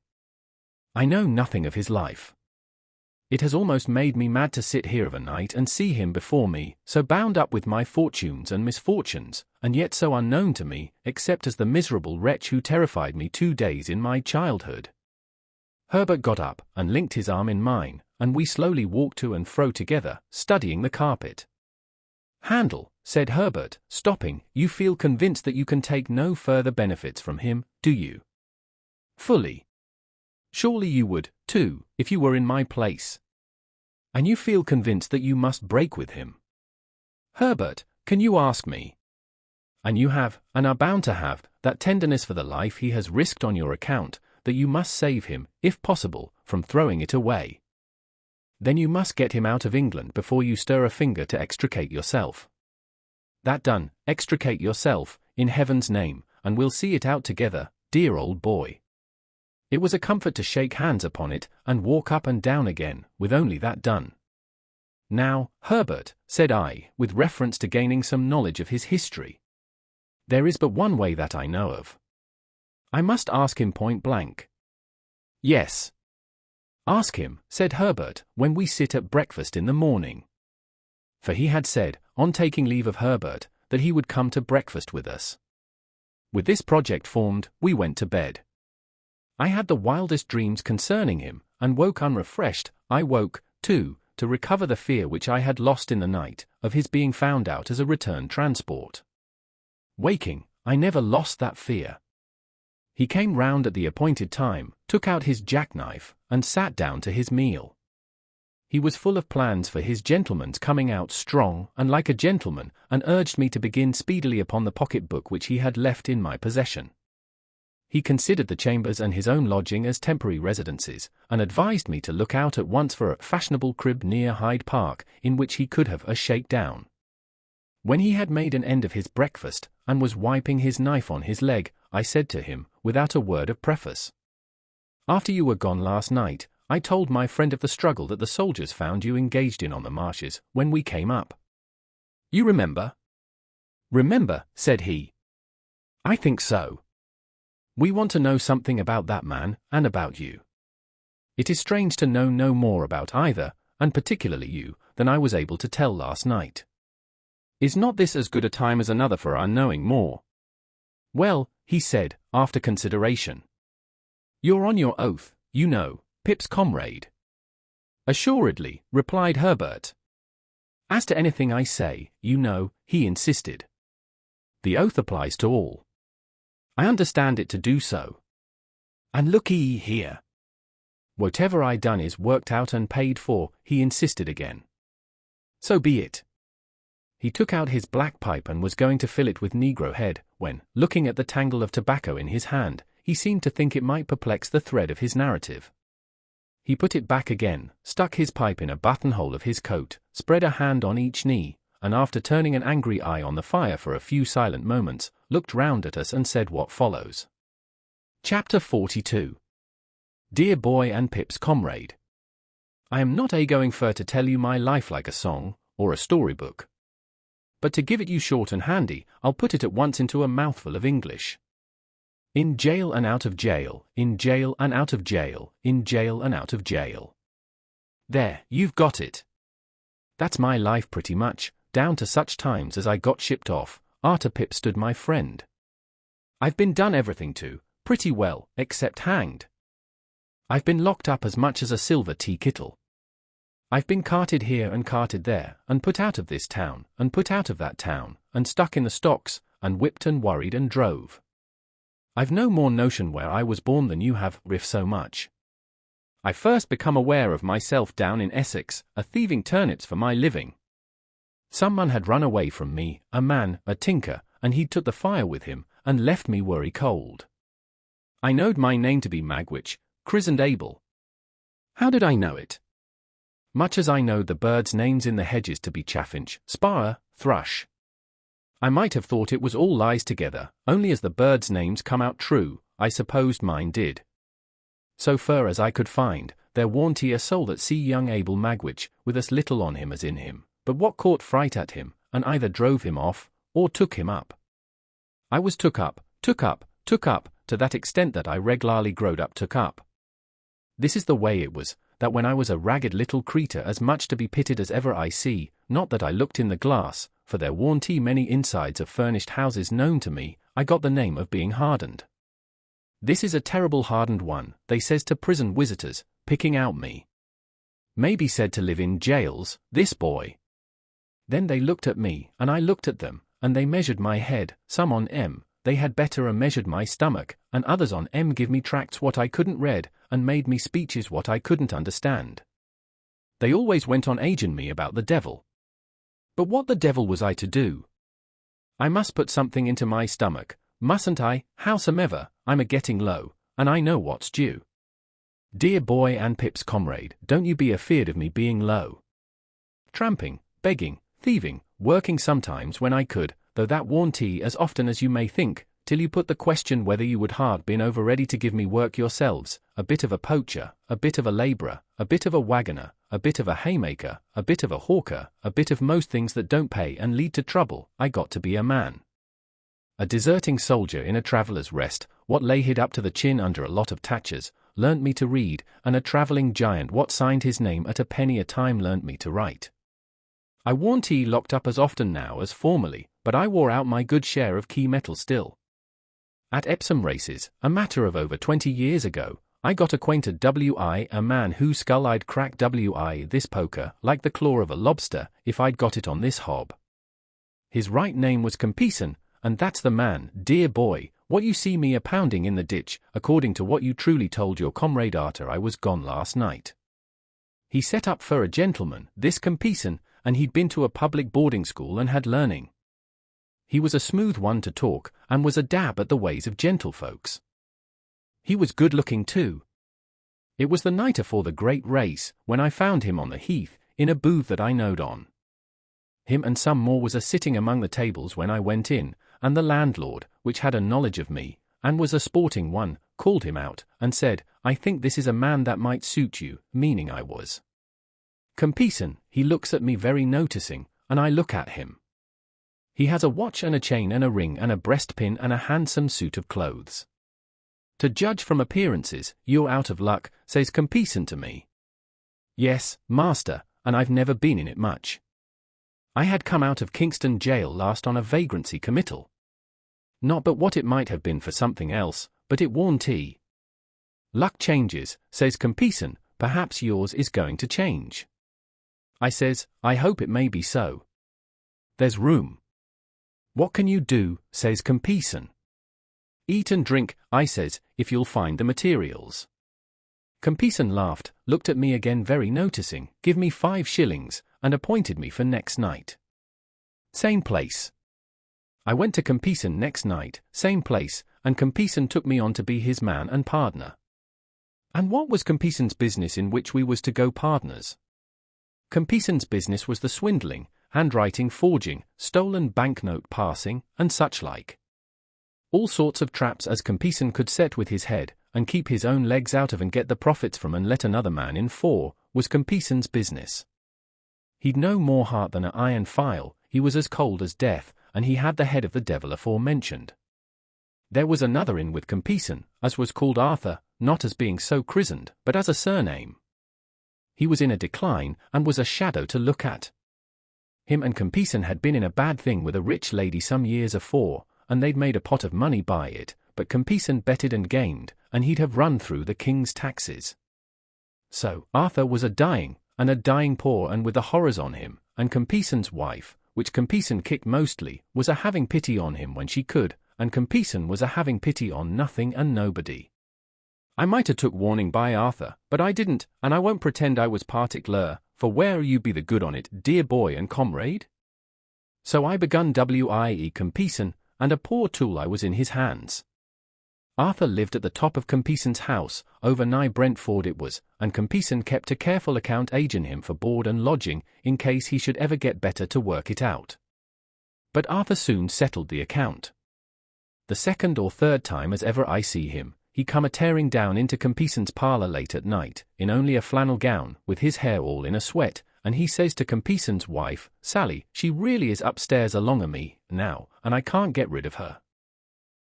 I know nothing of his life. It has almost made me mad to sit here of a night and see him before me, so bound up with my fortunes and misfortunes, and yet so unknown to me, except as the miserable wretch who terrified me 2 days in my childhood. Herbert got up and linked his arm in mine, and we slowly walked to and fro together, studying the carpet. Handel, said Herbert, stopping, you feel convinced that you can take no further benefits from him, do you? Fully. Surely you would, too, if you were in my place. And you feel convinced that you must break with him. Herbert, can you ask me? And you have, and are bound to have, that tenderness for the life he has risked on your account, that you must save him, if possible, from throwing it away. Then you must get him out of England before you stir a finger to extricate yourself. That done, extricate yourself, in heaven's name, and we'll see it out together, dear old boy. It was a comfort to shake hands upon it, and walk up and down again, with only that done. Now, Herbert, said I, with reference to gaining some knowledge of his history. There is but one way that I know of. I must ask him point blank. Yes. Ask him, said Herbert, when we sit at breakfast in the morning. For he had said, on taking leave of Herbert, that he would come to breakfast with us. With this project formed, we went to bed. I had the wildest dreams concerning him, and woke unrefreshed. I woke, too, to recover the fear which I had lost in the night, of his being found out as a return transport. Waking, I never lost that fear. He came round at the appointed time, took out his jackknife, and sat down to his meal. He was full of plans for his gentleman's coming out strong and like a gentleman, and urged me to begin speedily upon the pocket-book which he had left in my possession. He considered the chambers and his own lodging as temporary residences, and advised me to look out at once for a fashionable crib near Hyde Park, in which he could have a shake-down. When he had made an end of his breakfast, and was wiping his knife on his leg, I said to him, without a word of preface, "After you were gone last night, I told my friend of the struggle that the soldiers found you engaged in on the marshes, when we came up. You remember?" "Remember," said he. "I think so. We want to know something about that man, and about you. It is strange to know no more about either, and particularly you, than I was able to tell last night. Is not this as good a time as another for our knowing more?" "Well," he said, after consideration. "You're on your oath, you know, Pip's comrade." "Assuredly," replied Herbert. "As to anything I say, you know," he insisted. "The oath applies to all." "I understand it to do so." "And look-ye here. Whatever I done is worked out and paid for," he insisted again. "So be it." He took out his black pipe and was going to fill it with negro head, when, looking at the tangle of tobacco in his hand, he seemed to think it might perplex the thread of his narrative. He put it back again, stuck his pipe in a buttonhole of his coat, spread a hand on each knee, and after turning an angry eye on the fire for a few silent moments, looked round at us and said what follows. Chapter 42. Dear boy and Pip's comrade. I am not going for to tell you my life like a song, or a storybook. But to give it you short and handy, I'll put it at once into a mouthful of English. In jail and out of jail, in jail and out of jail, in jail and out of jail. There, you've got it. That's my life pretty much, down to such times as I got shipped off, arter Pip stood my friend. I've been done everything to, pretty well, except hanged. I've been locked up as much as a silver tea kettle. I've been carted here and carted there, and put out of this town, and put out of that town, and stuck in the stocks, and whipped and worried and drove. I've no more notion where I was born than you have, if so much. I first become aware of myself down in Essex, a thieving turnips for my living. Some man had run away from me, a man, a tinker, and he'd took the fire with him, and left me worry cold. I knowed my name to be Magwitch, christened Abel. How did I know it? Much as I knowed the birds' names in the hedges to be chaffinch, sparrow, thrush. I might have thought it was all lies together, only as the birds' names come out true, I supposed mine did. So far as I could find, there warn't he a soul that see young Abel Magwitch, with as little on him as in him, but what caught fright at him, and either drove him off, or took him up. I was took up, to that extent that I regularly growed up took up. This is the way it was, that when I was a ragged little creetur as much to be pitied as ever I see, not that I looked in the glass, for there warn't many insides of furnished houses known to me, I got the name of being hardened. This is a terrible hardened one, they says to prison visitors, picking out me. May be said to live in jails, this boy. Then they looked at me, and I looked at them, and they measured my head, some on they had better measured my stomach, and others on give me tracts what I couldn't read, and made me speeches what I couldn't understand. They always went on aging me about the devil. But what the devil was I to do? I must put something into my stomach, mustn't I? Howsomever, I'm a-getting low, and I know what's due. Dear boy and Pip's comrade, don't you be afeard of me being low. Tramping, begging, thieving, working sometimes when I could, though that warn't as often as you may think, till you put the question whether you would hard been over ready to give me work yourselves, a bit of a poacher, a bit of a labourer, a bit of a waggoner, a bit of a haymaker, a bit of a hawker, a bit of most things that don't pay and lead to trouble, I got to be a man. A deserting soldier in a traveller's rest, what lay hid up to the chin under a lot of tatchers, learnt me to read, and a travelling giant what signed his name at a penny a time learnt me to write. I warn't locked up as often now as formerly, but I wore out my good share of key metal still. At Epsom races, a matter of over 20 years ago, I got acquainted W.I. a man whose skull I'd crack W.I. this poker, like the claw of a lobster, if I'd got it on this hob. His right name was Compeyson, and that's the man, dear boy, what you see me a-pounding in the ditch, according to what you truly told your comrade arter I was gone last night. He set up for a gentleman, this Compeyson, and he'd been to a public boarding school and had learning. He was a smooth one to talk, and was a dab at the ways of gentlefolks. He was good-looking too. It was the night afore the great race, when I found him on the heath, in a booth that I knowed on. Him and some more was a-sitting among the tables when I went in, and the landlord, which had a knowledge of me, and was a sporting one, called him out, and said, I think this is a man that might suit you, meaning I was. Compeyson, he looks at me very noticing, and I look at him. He has a watch and a chain and a ring and a breastpin and a handsome suit of clothes. To judge from appearances, you're out of luck, says Compeyson to me. Yes, master, and I've never been in it much. I had come out of Kingston jail last on a vagrancy committal. Not but what it might have been for something else, but it warn't he. Luck changes, says Compeyson, perhaps yours is going to change. I says, I hope it may be so. There's room. What can you do, says Compeyson. Eat and drink, I says, if you'll find the materials. Compeyson laughed, looked at me again very noticing, give me 5 shillings, and appointed me for next night. Same place. I went to Compeyson next night, same place, and Compeyson took me on to be his man and partner. And what was Compeyson's business in which we was to go partners? Compeyson's business was the swindling, handwriting forging, stolen banknote passing, and such like. All sorts of traps as Compeyson could set with his head, and keep his own legs out of and get the profits from and let another man in for, was Compeyson's business. He'd no more heart than an iron file, he was as cold as death, and he had the head of the devil aforementioned. There was another in with Compeyson, as was called Arthur, not as being so christened, but as a surname. He was in a decline, and was a shadow to look at. Him and Compeyson had been in a bad thing with a rich lady some years afore, and they'd made a pot of money by it, but Compeyson betted and gained, and he'd have run through the king's taxes. So, Arthur was a-dying poor and with the horrors on him, and Compeyson's wife, which Compeyson kicked mostly, was a-having pity on him when she could, and Compeyson was a-having pity on nothing and nobody. I might have took warning by Arthur, but I didn't, and I won't pretend I was particular, for where you be the good on it, dear boy and comrade? So I begun wie Compeyson, and a poor tool I was in his hands. Arthur lived at the top of Compeyson's house, over nigh Brentford it was, and Compeyson kept a careful account aging him for board and lodging, in case he should ever get better to work it out. But Arthur soon settled the account. The second or third time as ever I see him, he come a-tearing down into Compeyson's parlour late at night, in only a flannel gown, with his hair all in a sweat, and he says to Compeyson's wife, Sally, she really is upstairs along o' me, now, and I can't get rid of her.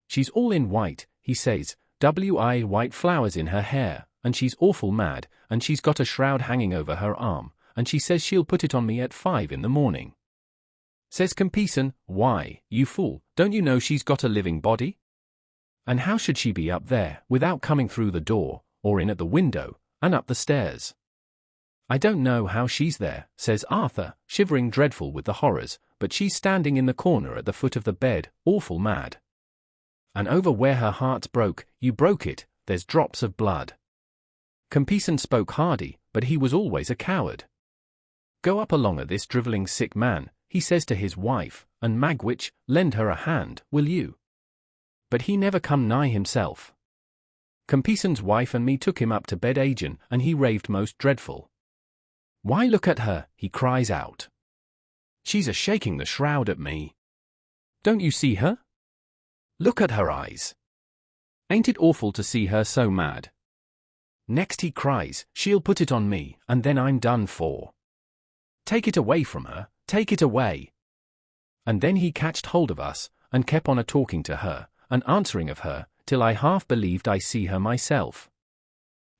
She's all in white, he says, white flowers in her hair, and she's awful mad, and she's got a shroud hanging over her arm, and she says she'll put it on me at 5 in the morning. Says Compeyson, why, you fool, don't you know she's got a living body? And how should she be up there, without coming through the door, or in at the window, and up the stairs? I don't know how she's there, says Arthur, shivering dreadful with the horrors, but she's standing in the corner at the foot of the bed, awful mad. And over where her heart's broke, you broke it, there's drops of blood. Compeyson spoke hardy, but he was always a coward. Go up along o' this drivelling sick man, he says to his wife, and Magwitch, lend her a hand, will you? But he never come nigh himself. Compeyson's wife and me took him up to bed agin, and he raved most dreadful. Why look at her, he cries out. She's a-shaking the shroud at me. Don't you see her? Look at her eyes. Ain't it awful to see her so mad? Next he cries, she'll put it on me, and then I'm done for. Take it away from her, take it away. And then he catched hold of us, and kept on a-talking to her, and answering of her, till I half believed I see her myself.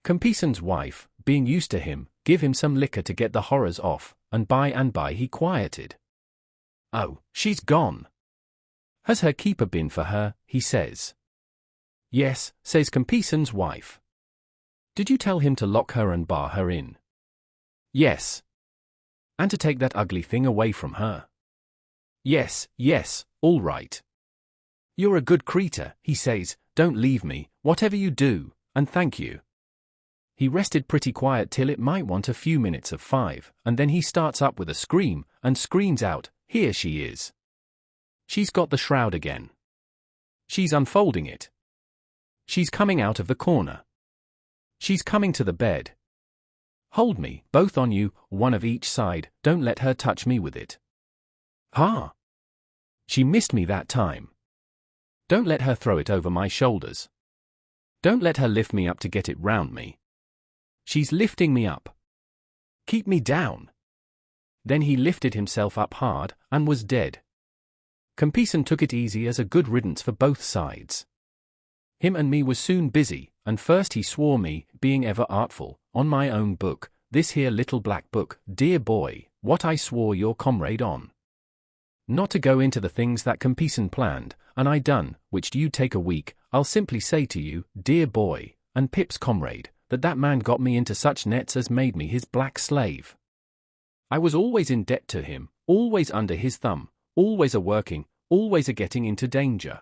Compeyson's wife, being used to him, give him some liquor to get the horrors off, and by he quieted. Oh, she's gone. Has her keeper been for her, he says. Yes, says Compeyson's wife. Did you tell him to lock her and bar her in? Yes. And to take that ugly thing away from her? Yes, all right. You're a good creature, he says, don't leave me, whatever you do, and thank you. He rested pretty quiet till it might want a few minutes of 5, and then he starts up with a scream, and screams out, here she is. She's got the shroud again. She's unfolding it. She's coming out of the corner. She's coming to the bed. Hold me, both on you, one of each side, don't let her touch me with it. Ha! She missed me that time. Don't let her throw it over my shoulders. Don't let her lift me up to get it round me. She's lifting me up. Keep me down. Then he lifted himself up hard, and was dead. Compeyson took it easy as a good riddance for both sides. Him and me was soon busy, and first he swore me, being ever artful, on my own book, this here little black book, dear boy, what I swore your comrade on. Not to go into the things that Compeyson planned, and I done, which do you take a week, I'll simply say to you, dear boy, and Pip's comrade, that man got me into such nets as made me his black slave. I was always in debt to him, always under his thumb, always a-working, always a-getting into danger.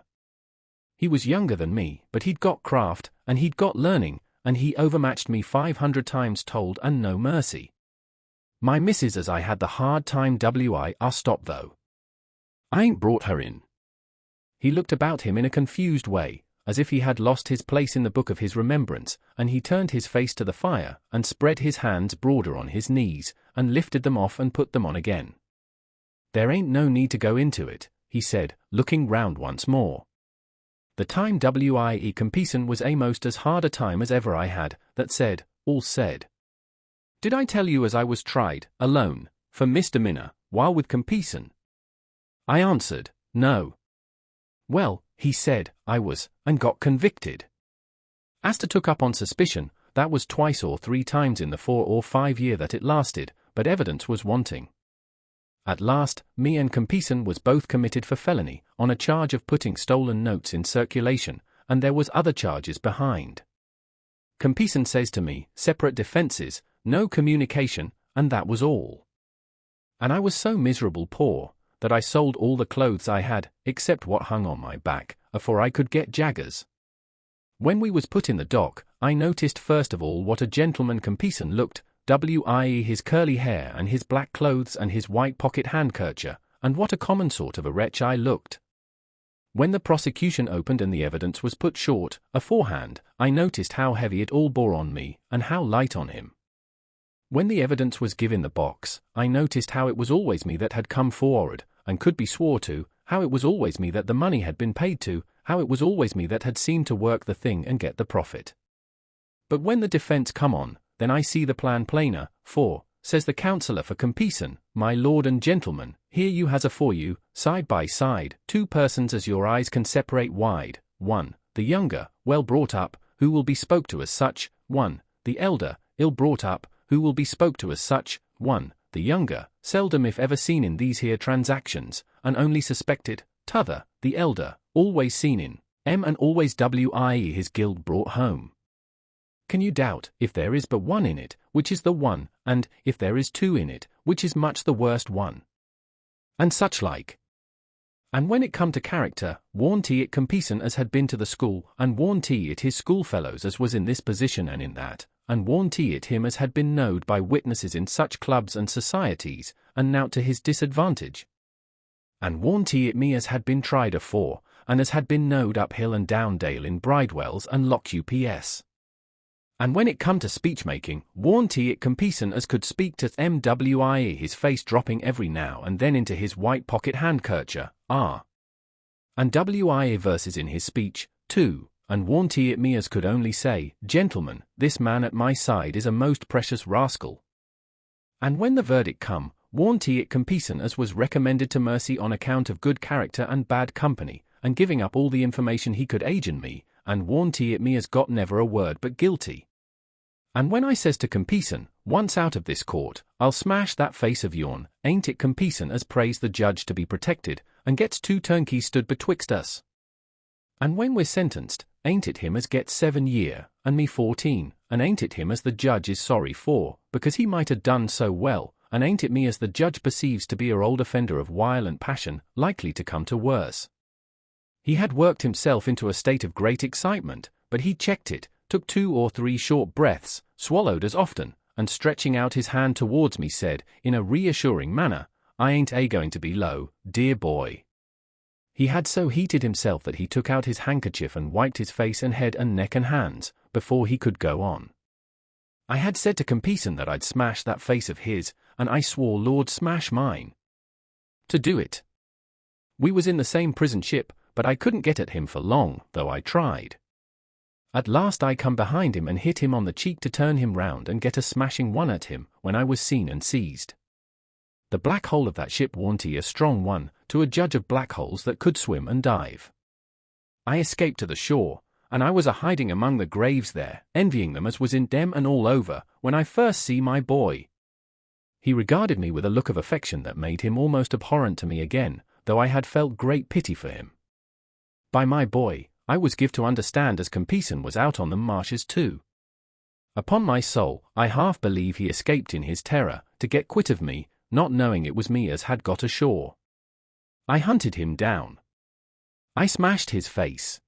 He was younger than me, but he'd got craft, and he'd got learning, and he overmatched me 500 times told and no mercy. My missus as I had the hard time stop though. I ain't brought her in. He looked about him in a confused way, as if he had lost his place in the book of his remembrance, and he turned his face to the fire, and spread his hands broader on his knees, and lifted them off and put them on again. There ain't no need to go into it, he said, looking round once more. The time wie compisen was a'most as hard a time as ever I had, that said, all said. Did I tell you as I was tried, alone, for misdemeanor, while with compisen? I answered, no. Well, he said, I was, and got convicted. As to took up on suspicion, that was 2 or 3 times in the 4 or 5 year that it lasted, but evidence was wanting. At last, me and compisen was both committed for felony, on a charge of putting stolen notes in circulation, and there was other charges behind. Compisen says to me, separate defences, no communication, and that was all. And I was so miserable poor, that I sold all the clothes I had, except what hung on my back, afore I could get jaggers. When we was put in the dock, I noticed first of all what a gentleman compisen looked, i.e. his curly hair and his black clothes and his white pocket handkercher, and what a common sort of a wretch I looked. When the prosecution opened and the evidence was put short, aforehand, I noticed how heavy it all bore on me, and how light on him. When the evidence was given in the box, I noticed how it was always me that had come forward, and could be swore to, how it was always me that the money had been paid to, how it was always me that had seemed to work the thing and get the profit. But when the defence come on, then I see the plan plainer, for, says the counsellor for compisen, my lord and gentlemen, here you has afore you, side by side, 2 persons as your eyes can separate wide, 1, the younger, well brought up, who will be spoke to as such, 1, the elder, ill brought up, who will be spoke to as such, 1, the younger, seldom if ever seen in these here transactions, and only suspected, t'other, the elder, always seen in, and always wie his guild brought home. Can you doubt, if there is but 1 in it, which is the one, and, if there is 2 in it, which is much the worst one? And such like. And when it come to character, warn't it compisen as had been to the school, and warn't it his schoolfellows as was in this position and in that, and warn't it him as had been knowed by witnesses in such clubs and societies, and now to his disadvantage? And warn't it me as had been tried afore, and as had been knowed up hill and down dale in Bridewells and Lock UPS? And when it come to speech-making, warn't it compisen as could speak to MWIE his face dropping every now and then into his white pocket handkercher, and WIA verses in his speech, too, and warn't it me as could only say, gentlemen, this man at my side is a most precious rascal. And when the verdict come, warn't it compisen as was recommended to mercy on account of good character and bad company, and giving up all the information he could agent me, and warn't it me as got never a word but guilty. And when I says to compisen, once out of this court, I'll smash that face of yourn, ain't it compisen as prays the judge to be protected, and gets 2 turnkeys stood betwixt us? And when we're sentenced, ain't it him as gets 7 year, and me 14, and ain't it him as the judge is sorry for, because he might have done so well, and ain't it me as the judge perceives to be a old offender of violent passion, likely to come to worse? He had worked himself into a state of great excitement, but he checked it, took 2 or 3 short breaths, swallowed as often, and stretching out his hand towards me said, in a reassuring manner, I ain't going to be low, dear boy. He had so heated himself that he took out his handkerchief and wiped his face and head and neck and hands, before he could go on. I had said to compisen that I'd smash that face of his, and I swore Lord smash mine. To do it. We was in the same prison ship, but I couldn't get at him for long, though I tried. At last I come behind him and hit him on the cheek to turn him round and get a smashing one at him, when I was seen and seized. The black hole of that ship warn't a strong one, to a judge of black holes that could swim and dive. I escaped to the shore, and I was a-hiding among the graves there, envying them as was in dem and all over, when I first see my boy. He regarded me with a look of affection that made him almost abhorrent to me again, though I had felt great pity for him. By my boy, I was give to understand as compisen was out on them marshes too. Upon my soul, I half believe he escaped in his terror, to get quit of me, not knowing it was me as had got ashore. I hunted him down. I smashed his face.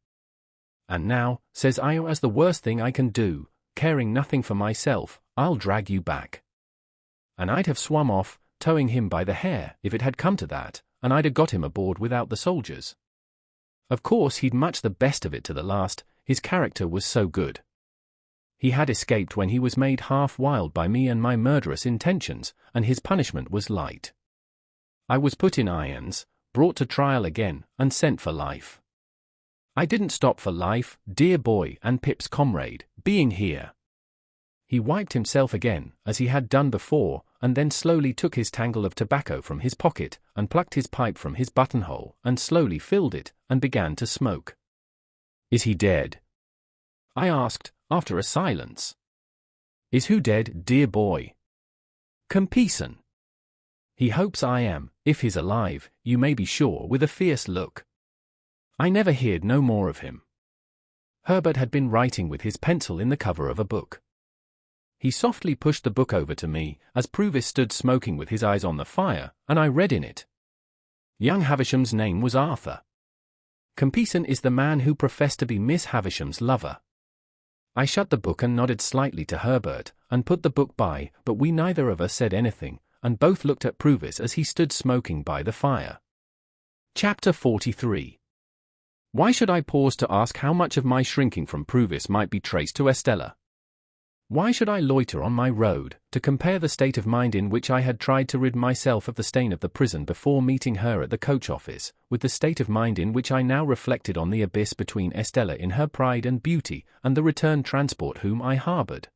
And now, says I, as the worst thing I can do, caring nothing for myself, I'll drag you back. And I'd have swum off, towing him by the hair, if it had come to that, and I'd have got him aboard without the soldiers. Of course he'd much the best of it to the last, his character was so good. He had escaped when he was made half wild by me and my murderous intentions, and his punishment was light. I was put in irons, brought to trial again, and sent for life. I didn't stop for life, dear boy and Pip's comrade, being here. He wiped himself again, as he had done before, and then slowly took his tangle of tobacco from his pocket, and plucked his pipe from his buttonhole, and slowly filled it, and began to smoke. Is he dead? I asked, after a silence. Is who dead, dear boy? Compeyson. He hopes I am, if he's alive, you may be sure, with a fierce look. I never heard no more of him. Herbert had been writing with his pencil in the cover of a book. He softly pushed the book over to me, as Pruvis stood smoking with his eyes on the fire, and I read in it. Young Havisham's name was Arthur. Compeyson is the man who professed to be Miss Havisham's lover. I shut the book and nodded slightly to Herbert, and put the book by, but we neither of us said anything, and both looked at Pruvis as he stood smoking by the fire. Chapter 43. Why should I pause to ask how much of my shrinking from Pruvis might be traced to Estella? Why should I loiter on my road, to compare the state of mind in which I had tried to rid myself of the stain of the prison before meeting her at the coach office, with the state of mind in which I now reflected on the abyss between Estella in her pride and beauty, and the return transport whom I harboured?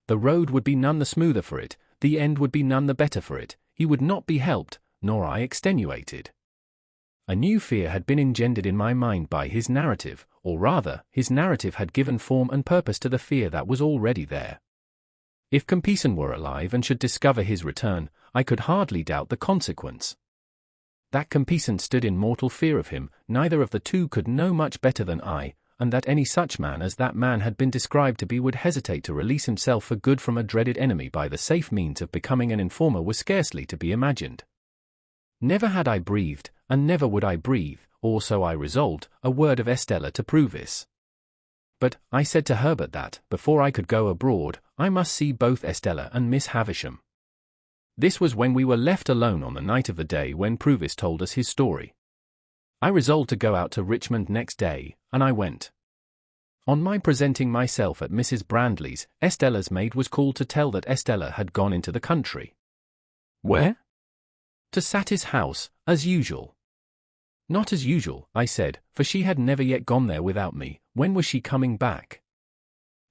The road would be none the smoother for it, the end would be none the better for it, he would not be helped, nor I extenuated. A new fear had been engendered in my mind by his narrative, or rather, his narrative had given form and purpose to the fear that was already there. If Compeyson were alive and should discover his return, I could hardly doubt the consequence. That Compeyson stood in mortal fear of him, neither of the two could know much better than I, and that any such man as that man had been described to be would hesitate to release himself for good from a dreaded enemy by the safe means of becoming an informer was scarcely to be imagined. Never had I breathed, and never would I breathe, or so I resolved, a word of Estella to Pruvis. But I said to Herbert that, before I could go abroad, I must see both Estella and Miss Havisham. This was when we were left alone on the night of the day when Pruvis told us his story. I resolved to go out to Richmond next day, and I went. On my presenting myself at Mrs. Brandley's, Estella's maid was called to tell that Estella had gone into the country. Where? To Saty's house, as usual. Not as usual, I said, for she had never yet gone there without me. When was she coming back?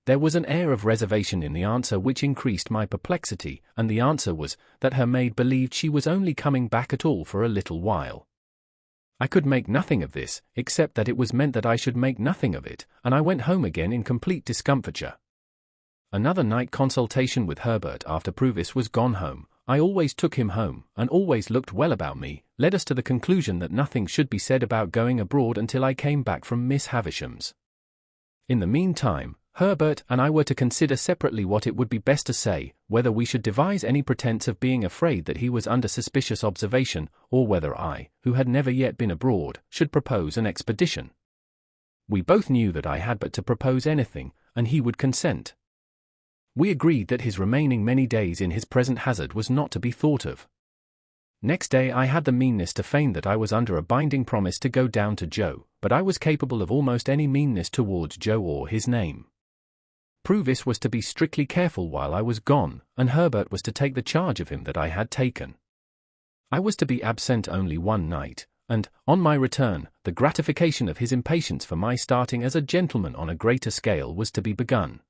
There was an air of reservation in the answer which increased my perplexity, and the answer was, that her maid believed she was only coming back at all for a little while. I could make nothing of this, except that it was meant that I should make nothing of it, and I went home again in complete discomfiture. Another night consultation with Herbert after Pruvis was gone home, I always took him home, and always looked well about me, led us to the conclusion that nothing should be said about going abroad until I came back from Miss Havisham's. In the meantime, Herbert and I were to consider separately what it would be best to say, whether we should devise any pretence of being afraid that he was under suspicious observation, or whether I, who had never yet been abroad, should propose an expedition. We both knew that I had but to propose anything, and he would consent. We agreed that his remaining many days in his present hazard was not to be thought of. Next day I had the meanness to feign that I was under a binding promise to go down to Joe, but I was capable of almost any meanness towards Joe or his name. Pruvis was to be strictly careful while I was gone, and Herbert was to take the charge of him that I had taken. I was to be absent only one night, and, on my return, the gratification of his impatience for my starting as a gentleman on a greater scale was to be begun.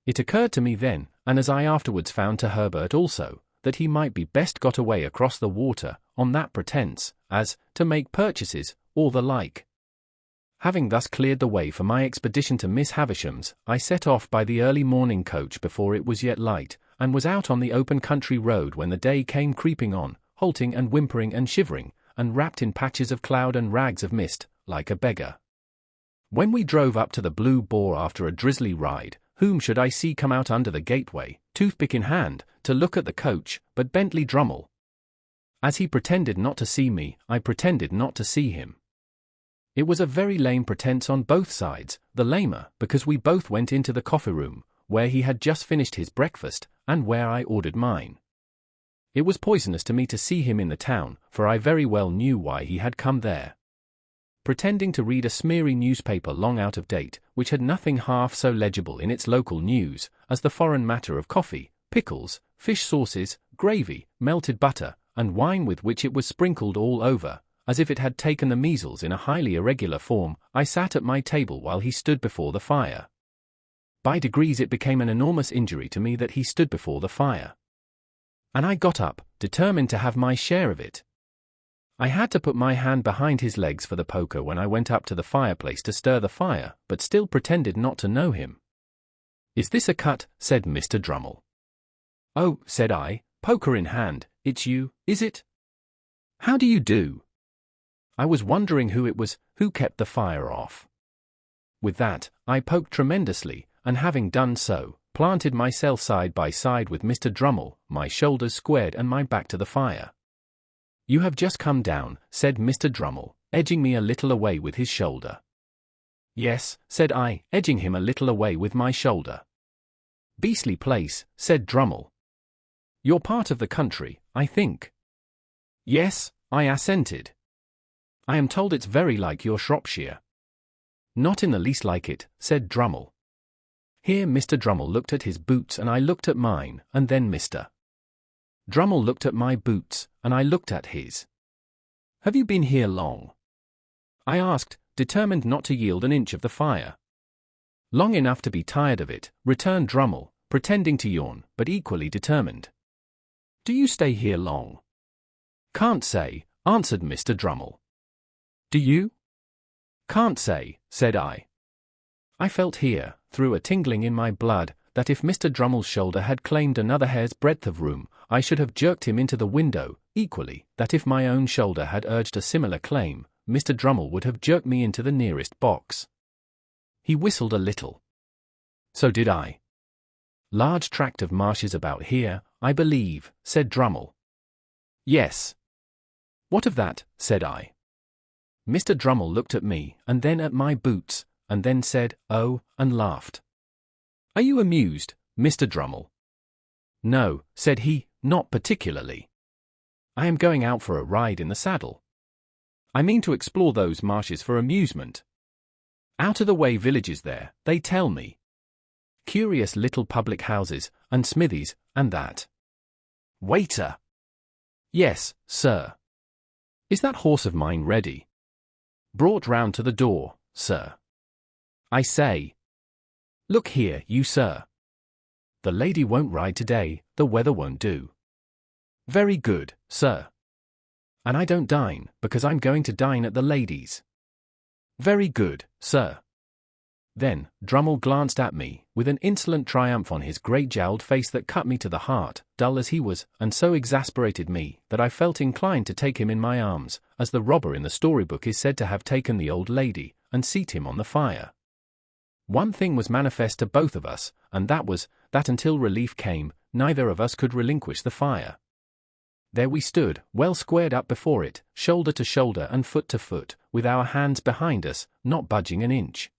It occurred to me then, and as I afterwards found to Herbert also, that he might be best got away across the water, on that pretence, as, to make purchases, or the like. Having thus cleared the way for my expedition to Miss Havisham's, I set off by the early morning coach before it was yet light, and was out on the open country road when the day came creeping on, halting and whimpering and shivering, and wrapped in patches of cloud and rags of mist, like a beggar. When we drove up to the Blue Boar after a drizzly ride, whom should I see come out under the gateway, toothpick in hand, to look at the coach, but Bentley Drummle. As he pretended not to see me, I pretended not to see him. It was a very lame pretence on both sides, the lamer, because we both went into the coffee-room, where he had just finished his breakfast, and where I ordered mine. It was poisonous to me to see him in the town, for I very well knew why he had come there. Pretending to read a smeary newspaper long out of date, which had nothing half so legible in its local news, as the foreign matter of coffee, pickles, fish sauces, gravy, melted butter, and wine with which it was sprinkled all over, as if it had taken the measles in a highly irregular form, I sat at my table while he stood before the fire. By degrees it became an enormous injury to me that he stood before the fire. And I got up, determined to have my share of it. I had to put my hand behind his legs for the poker when I went up to the fireplace to stir the fire, but still pretended not to know him. "Is this a cut?" said Mr. Drummle. "Oh," said I, poker in hand, "it's you, is it? How do you do?" I was wondering who it was who kept the fire off. With that, I poked tremendously, and having done so, planted myself side by side with Mr. Drummle, my shoulders squared and my back to the fire. "You have just come down," said Mr. Drummle, edging me a little away with his shoulder. "Yes," said I, edging him a little away with my shoulder. "Beastly place," said Drummle. "You're part of the country, I think." "Yes," I assented. "I am told it's very like your Shropshire." "Not in the least like it," said Drummle. Here Mr. Drummle looked at his boots and I looked at mine, and then Mr. Drummle looked at my boots, and I looked at his. "Have you been here long?" I asked, determined not to yield an inch of the fire. "Long enough to be tired of it," returned Drummle, pretending to yawn, but equally determined. "Do you stay here long?" "Can't say," answered Mr. Drummle. "Do you?" "Can't say," said I. I felt here, through a tingling in my blood, that if Mr. Drummle's shoulder had claimed another hair's breadth of room, I should have jerked him into the window, equally, that if my own shoulder had urged a similar claim, Mr. Drummle would have jerked me into the nearest box. He whistled a little. So did I. "Large tract of marshes about here, I believe," said Drummle. "Yes." "What of that?" said I. Mr. Drummle looked at me, and then at my boots, and then said, "Oh," and laughed. "Are you amused, Mr. Drummle?" "No," said he, "not particularly. I am going out for a ride in the saddle. I mean to explore those marshes for amusement. Out-of-the-way villages there, they tell me. Curious little public houses, and smithies, and that. Waiter!" "Yes, sir." "Is that horse of mine ready?" "Brought round to the door, sir." "I say." "Look here, you sir. The lady won't ride today, the weather won't do." "Very good, sir." "And I don't dine, because I'm going to dine at the lady's." "Very good, sir." Then, Drummle glanced at me, with an insolent triumph on his great jowled face that cut me to the heart, dull as he was, and so exasperated me, that I felt inclined to take him in my arms, as the robber in the storybook is said to have taken the old lady, and seat him on the fire. One thing was manifest to both of us, and that was, that until relief came, neither of us could relinquish the fire. There we stood, well squared up before it, shoulder to shoulder and foot to foot, with our hands behind us, not budging an inch.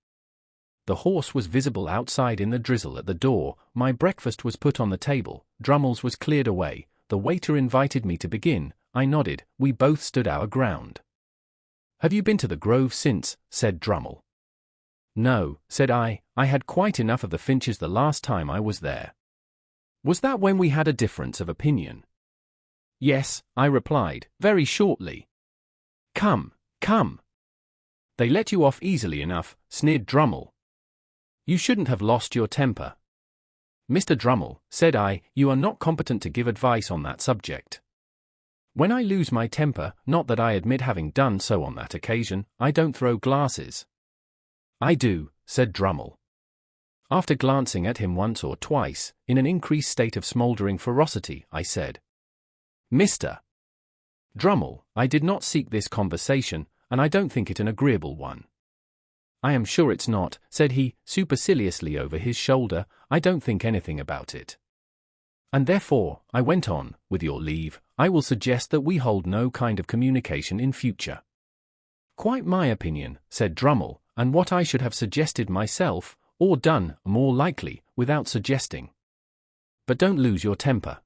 The horse was visible outside in the drizzle at the door, my breakfast was put on the table, Drummle's was cleared away, the waiter invited me to begin, I nodded, we both stood our ground. "Have you been to the Grove since?" said Drummle. "No," said I had quite enough of the Finches the last time I was there." "Was that when we had a difference of opinion?" "Yes," I replied, very shortly. Come. "They let you off easily enough," sneered Drummle. "You shouldn't have lost your temper." "Mr. Drummle," said I, "you are not competent to give advice on that subject. When I lose my temper, not that I admit having done so on that occasion, I don't throw glasses." "I do," said Drummle. After glancing at him once or twice, in an increased state of smouldering ferocity, I said, "Mr. Drummle, I did not seek this conversation, and I don't think it an agreeable one." "I am sure it's not," said he, superciliously over his shoulder, "I don't think anything about it. And therefore," I went on, "with your leave, I will suggest that we hold no kind of communication in future." "Quite my opinion," said Drummle, "and what I should have suggested myself, or done, more likely, without suggesting. But don't lose your temper.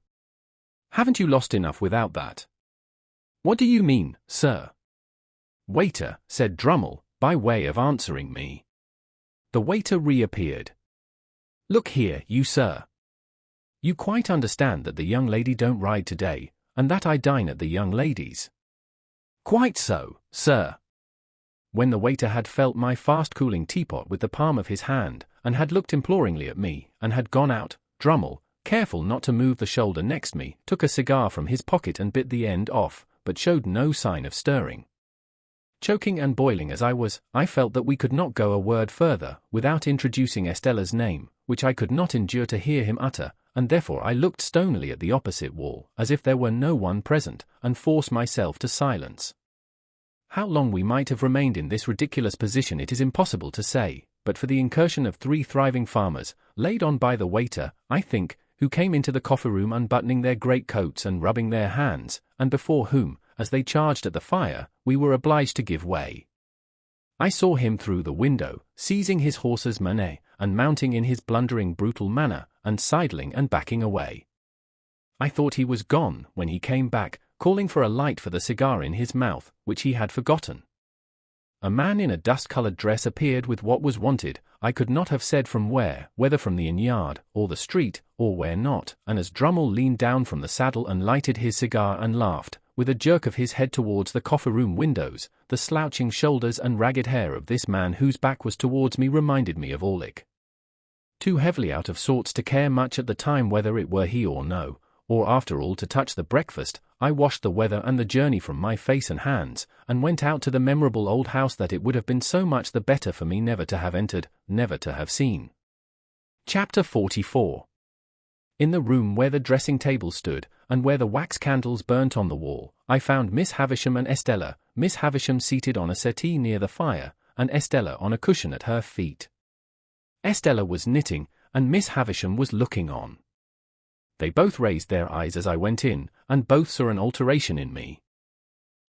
Haven't you lost enough without that?" "What do you mean, sir?" "Waiter," said Drummle, by way of answering me. The waiter reappeared. "Look here, you sir. You quite understand that the young lady don't ride today, and that I dine at the young lady's?" "Quite so, sir." When the waiter had felt my fast-cooling teapot with the palm of his hand, and had looked imploringly at me, and had gone out, Drummle, careful not to move the shoulder next me, took a cigar from his pocket and bit the end off, but showed no sign of stirring. Choking and boiling as I was, I felt that we could not go a word further without introducing Estella's name, which I could not endure to hear him utter, and therefore I looked stonily at the opposite wall, as if there were no one present, and forced myself to silence. How long we might have remained in this ridiculous position it is impossible to say, but for the incursion of 3 thriving farmers, laid on by the waiter, I think, who came into the coffee-room unbuttoning their great-coats and rubbing their hands, and before whom, as they charged at the fire, we were obliged to give way. I saw him through the window, seizing his horse's manet, and mounting in his blundering brutal manner, and sidling and backing away. I thought he was gone, when he came back, calling for a light for the cigar in his mouth, which he had forgotten. A man in a dust-coloured dress appeared with what was wanted, I could not have said from where, whether from the inn-yard, or the street, or where not, and as Drummle leaned down from the saddle and lighted his cigar and laughed, with a jerk of his head towards the coffee-room windows, the slouching shoulders and ragged hair of this man whose back was towards me reminded me of Orlick. Too heavily out of sorts to care much at the time whether it were he or no, or after all to touch the breakfast, I washed the weather and the journey from my face and hands, and went out to the memorable old house that it would have been so much the better for me never to have entered, never to have seen. Chapter 44. In the room where the dressing-table stood, and where the wax candles burnt on the wall, I found Miss Havisham and Estella, Miss Havisham seated on a settee near the fire, and Estella on a cushion at her feet. Estella was knitting, and Miss Havisham was looking on. They both raised their eyes as I went in, and both saw an alteration in me.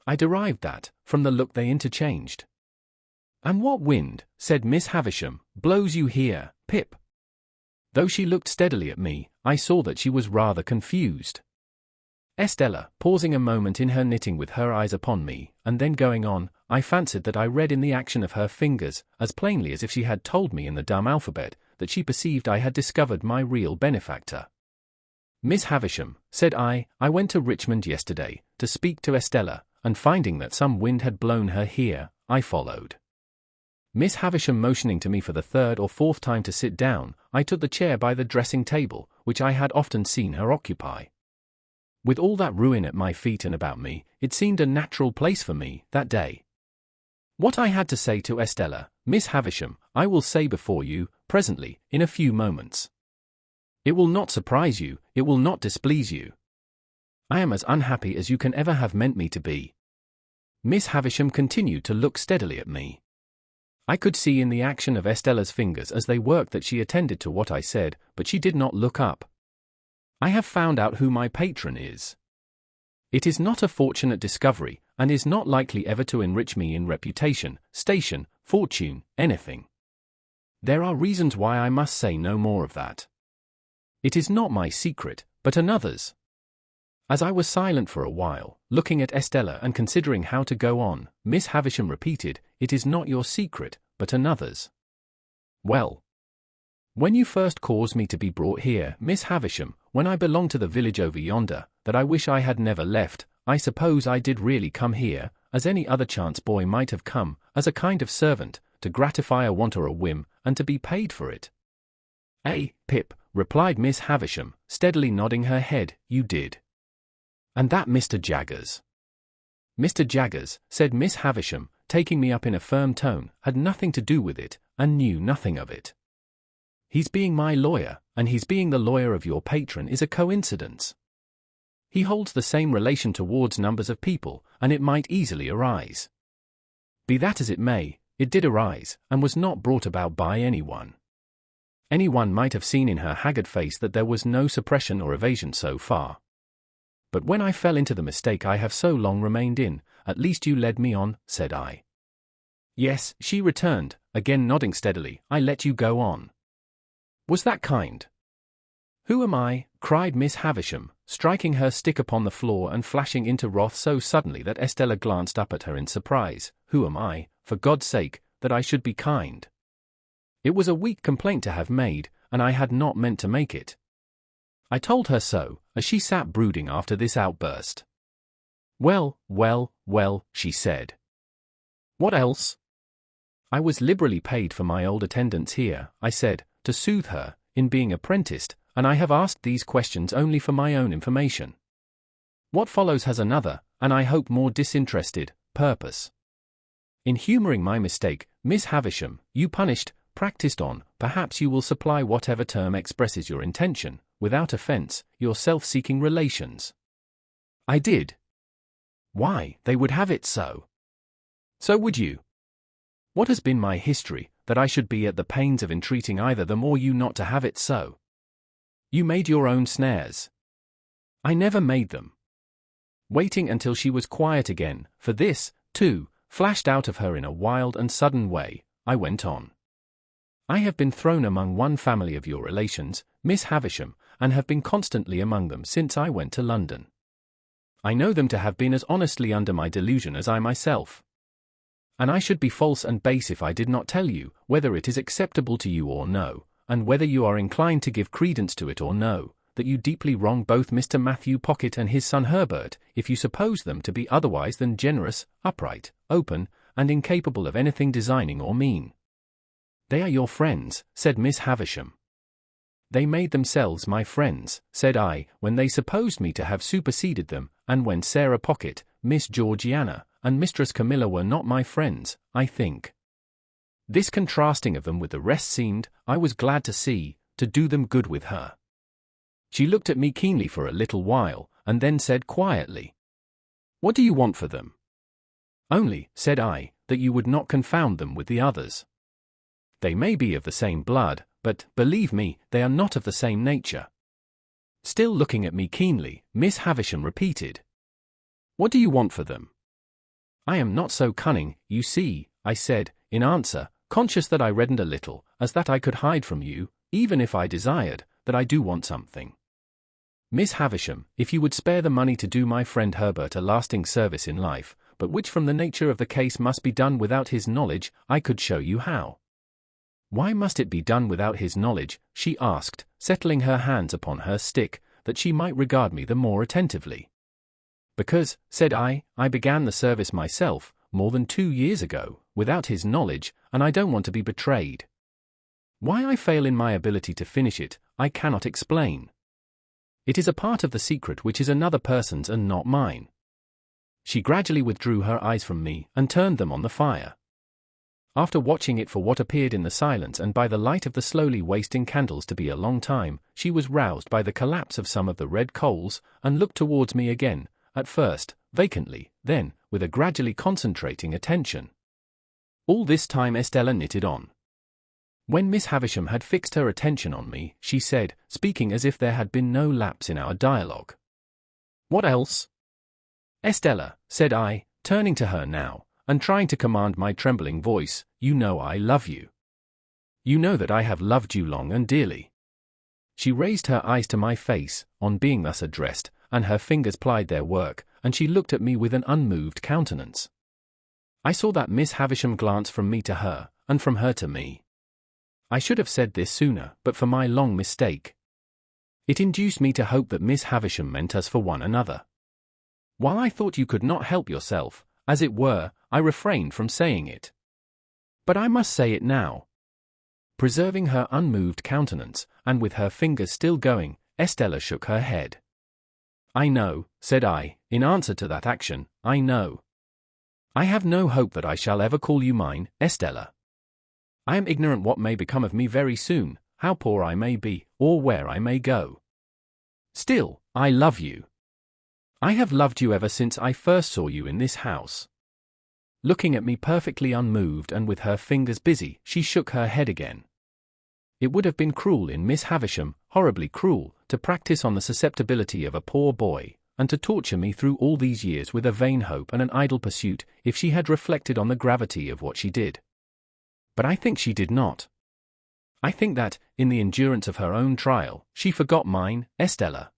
I derived that, from the look they interchanged. "And what wind," said Miss Havisham, "blows you here, Pip?" Though she looked steadily at me, I saw that she was rather confused. Estella, pausing a moment in her knitting with her eyes upon me, and then going on, I fancied that I read in the action of her fingers, as plainly as if she had told me in the dumb alphabet, that she perceived I had discovered my real benefactor. "Miss Havisham," said I went to Richmond yesterday, to speak to Estella, and finding that some wind had blown her here, I followed. Miss Havisham motioning to me for the 3rd or 4th time to sit down, I took the chair by the dressing-table, which I had often seen her occupy. With all that ruin at my feet and about me, it seemed a natural place for me, that day. What I had to say to Estella, Miss Havisham, I will say before you, presently, in a few moments. It will not surprise you, it will not displease you. I am as unhappy as you can ever have meant me to be. Miss Havisham continued to look steadily at me. I could see in the action of Estella's fingers as they worked that she attended to what I said, but she did not look up. I have found out who my patron is. It is not a fortunate discovery, and is not likely ever to enrich me in reputation, station, fortune, anything. There are reasons why I must say no more of that. It is not my secret, but another's. As I was silent for a while, looking at Estella and considering how to go on, Miss Havisham repeated, "It is not your secret, but another's." "Well, when you first caused me to be brought here, Miss Havisham, when I belonged to the village over yonder, that I wish I had never left, I suppose I did really come here, as any other chance boy might have come, as a kind of servant, to gratify a want or a whim, and to be paid for it." Pip," replied Miss Havisham, steadily nodding her head, "you did." "And that Mr. Jaggers?" "Mr. Jaggers," said Miss Havisham, taking me up in a firm tone, "had nothing to do with it, and knew nothing of it. He's being my lawyer, and he's being the lawyer of your patron is a coincidence. He holds the same relation towards numbers of people, and it might easily arise. Be that as it may, it did arise, and was not brought about by anyone. Anyone might have seen in her haggard face that there was no suppression or evasion so far. But when I fell into the mistake I have so long remained in, at least you led me on," said I. "Yes," she returned, again nodding steadily, "I let you go on." "Was that kind?" "Who am I?" cried Miss Havisham, striking her stick upon the floor and flashing into wrath so suddenly that Estella glanced up at her in surprise. "Who am I, for God's sake, that I should be kind? It was a weak complaint to have made, and I had not meant to make it." I told her so, as she sat brooding after this outburst. Well, well, well, she said. What else? I was liberally paid for my old attendance here, I said, to soothe her, in being apprenticed, and I have asked these questions only for my own information. What follows has another, and I hope more disinterested, purpose. In humouring my mistake, Miss Havisham, you punished, practised on, perhaps you will supply whatever term expresses your intention, without offence, your self-seeking relations. I did. Why, they would have it so. So would you. What has been my history, that I should be at the pains of entreating either them or you not to have it so? You made your own snares. I never made them. Waiting until she was quiet again, for this, too, flashed out of her in a wild and sudden way, I went on. I have been thrown among one family of your relations, Miss Havisham, and have been constantly among them since I went to London. I know them to have been as honestly under my delusion as I myself. And I should be false and base if I did not tell you, whether it is acceptable to you or no, and whether you are inclined to give credence to it or no, that you deeply wrong both Mr. Matthew Pocket and his son Herbert, if you suppose them to be otherwise than generous, upright, open, and incapable of anything designing or mean. They are your friends, said Miss Havisham. They made themselves my friends, said I, when they supposed me to have superseded them, and when Sarah Pocket, Miss Georgiana, and Mistress Camilla were not my friends, I think. This contrasting of them with the rest seemed, I was glad to see, to do them good with her. She looked at me keenly for a little while, and then said quietly, What do you want for them? Only, said I, that you would not confound them with the others. They may be of the same blood, but, believe me, they are not of the same nature. Still looking at me keenly, Miss Havisham repeated, What do you want for them? I am not so cunning, you see, I said, in answer, conscious that I reddened a little, as that I could hide from you, even if I desired, that I do want something. Miss Havisham, if you would spare the money to do my friend Herbert a lasting service in life, but which from the nature of the case must be done without his knowledge, I could show you how. Why must it be done without his knowledge? She asked, settling her hands upon her stick, that she might regard me the more attentively. Because, said I began the service myself, more than 2 years ago, without his knowledge, and I don't want to be betrayed. Why I fail in my ability to finish it, I cannot explain. It is a part of the secret which is another person's and not mine. She gradually withdrew her eyes from me, and turned them on the fire. After watching it for what appeared in the silence and by the light of the slowly wasting candles to be a long time, she was roused by the collapse of some of the red coals, and looked towards me again, at first, vacantly, then, with a gradually concentrating attention. All this time Estella knitted on. When Miss Havisham had fixed her attention on me, she said, speaking as if there had been no lapse in our dialogue, What else? Estella, said I, turning to her now, and trying to command my trembling voice, you know I love you. You know that I have loved you long and dearly. She raised her eyes to my face, on being thus addressed, and her fingers plied their work, and she looked at me with an unmoved countenance. I saw that Miss Havisham glance from me to her, and from her to me. I should have said this sooner, but for my long mistake. It induced me to hope that Miss Havisham meant us for one another. While I thought you could not help yourself, as it were, I refrained from saying it. But I must say it now. Preserving her unmoved countenance, and with her fingers still going, Estella shook her head. I know, said I, in answer to that action, I know. I have no hope that I shall ever call you mine, Estella. I am ignorant what may become of me very soon, how poor I may be, or where I may go. Still, I love you. I have loved you ever since I first saw you in this house. Looking at me perfectly unmoved and with her fingers busy, she shook her head again. It would have been cruel in Miss Havisham, horribly cruel, to practice on the susceptibility of a poor boy, and to torture me through all these years with a vain hope and an idle pursuit, if she had reflected on the gravity of what she did. But I think she did not. I think that, in the endurance of her own trial, she forgot mine, Estella.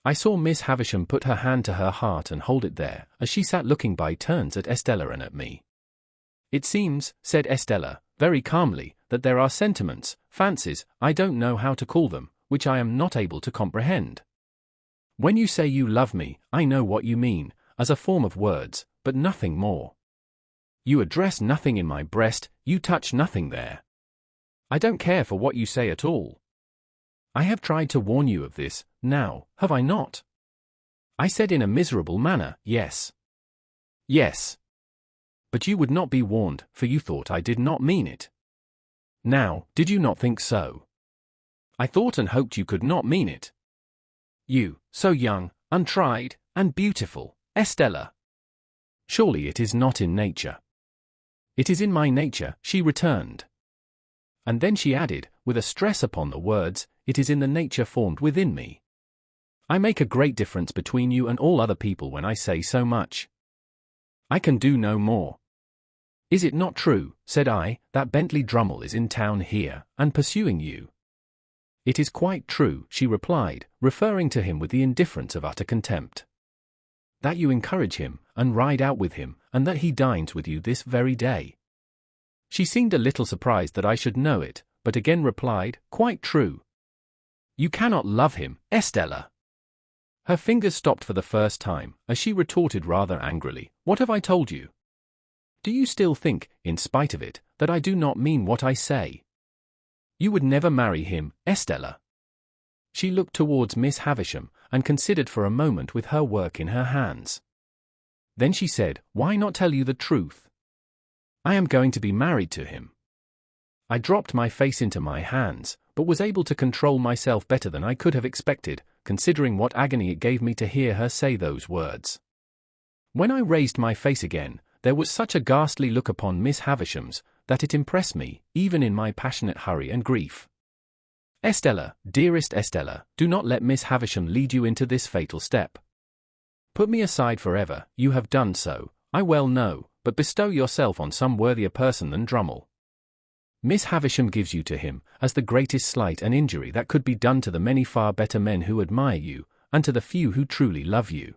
I saw Miss Havisham put her hand to her heart and hold it there, as she sat looking by turns at Estella and at me. It seems, said Estella, very calmly, that there are sentiments, fancies, I don't know how to call them, which I am not able to comprehend. When you say you love me, I know what you mean, as a form of words, but nothing more. You address nothing in my breast, you touch nothing there. I don't care for what you say at all. I have tried to warn you of this, now, have I not? I said in a miserable manner, yes. Yes. But you would not be warned, for you thought I did not mean it. Now, did you not think so? I thought and hoped you could not mean it. You, so young, untried, and beautiful, Estella. Surely it is not in nature. It is in my nature, she returned. And then she added, with a stress upon the words, it is in the nature formed within me. I make a great difference between you and all other people when I say so much. I can do no more. Is it not true, said I, that Bentley Drummle is in town here, and pursuing you? It is quite true, she replied, referring to him with the indifference of utter contempt. That you encourage him, and ride out with him, and that he dines with you this very day. She seemed a little surprised that I should know it, but again replied, quite true. You cannot love him, Estella. Her fingers stopped for the first time, as she retorted rather angrily, what have I told you? Do you still think, in spite of it, that I do not mean what I say? You would never marry him, Estella. She looked towards Miss Havisham, and considered for a moment with her work in her hands. Then she said, why not tell you the truth? I am going to be married to him. I dropped my face into my hands, but was able to control myself better than I could have expected, considering what agony it gave me to hear her say those words. When I raised my face again, there was such a ghastly look upon Miss Havisham's, that it impressed me, even in my passionate hurry and grief. Estella, dearest Estella, do not let Miss Havisham lead you into this fatal step. Put me aside forever, you have done so, I well know, but bestow yourself on some worthier person than Drummle. Miss Havisham gives you to him, as the greatest slight and injury that could be done to the many far better men who admire you, and to the few who truly love you.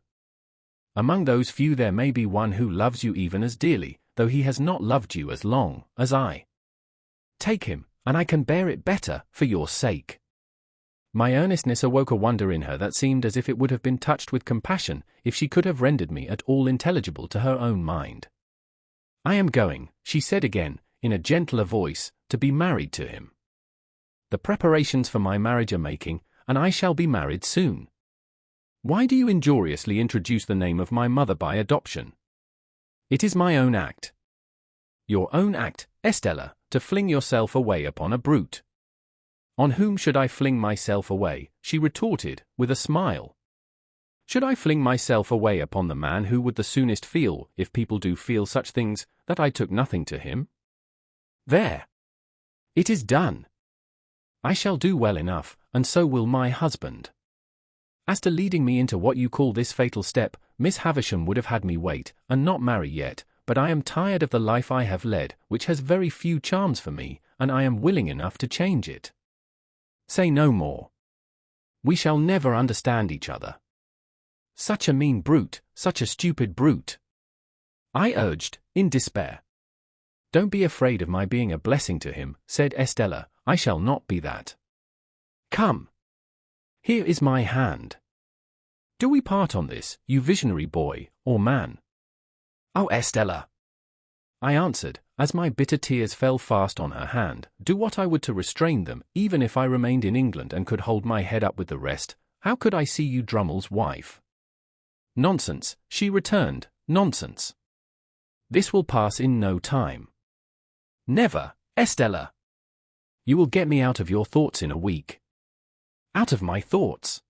Among those few there may be one who loves you even as dearly, though he has not loved you as long as I. Take him, and I can bear it better, for your sake. My earnestness awoke a wonder in her that seemed as if it would have been touched with compassion, if she could have rendered me at all intelligible to her own mind. I am going, she said again, in a gentler voice, to be married to him. The preparations for my marriage are making, and I shall be married soon. Why do you injuriously introduce the name of my mother by adoption? It is my own act. Your own act, Estella, to fling yourself away upon a brute. On whom should I fling myself away? She retorted, with a smile. Should I fling myself away upon the man who would the soonest feel, if people do feel such things, that I took nothing to him? There. It is done. I shall do well enough, and so will my husband. As to leading me into what you call this fatal step, Miss Havisham would have had me wait, and not marry yet, but I am tired of the life I have led, which has very few charms for me, and I am willing enough to change it. Say no more. We shall never understand each other. Such a mean brute, such a stupid brute. I urged, in despair. Don't be afraid of my being a blessing to him, said Estella, I shall not be that. Come. Here is my hand. Do we part on this, you visionary boy, or man? Oh, Estella! I answered, as my bitter tears fell fast on her hand, do what I would to restrain them, even if I remained in England and could hold my head up with the rest, how could I see you Drummle's wife? Nonsense, she returned, nonsense. This will pass in no time. Never, Estella. You will get me out of your thoughts in a week. Out of my thoughts?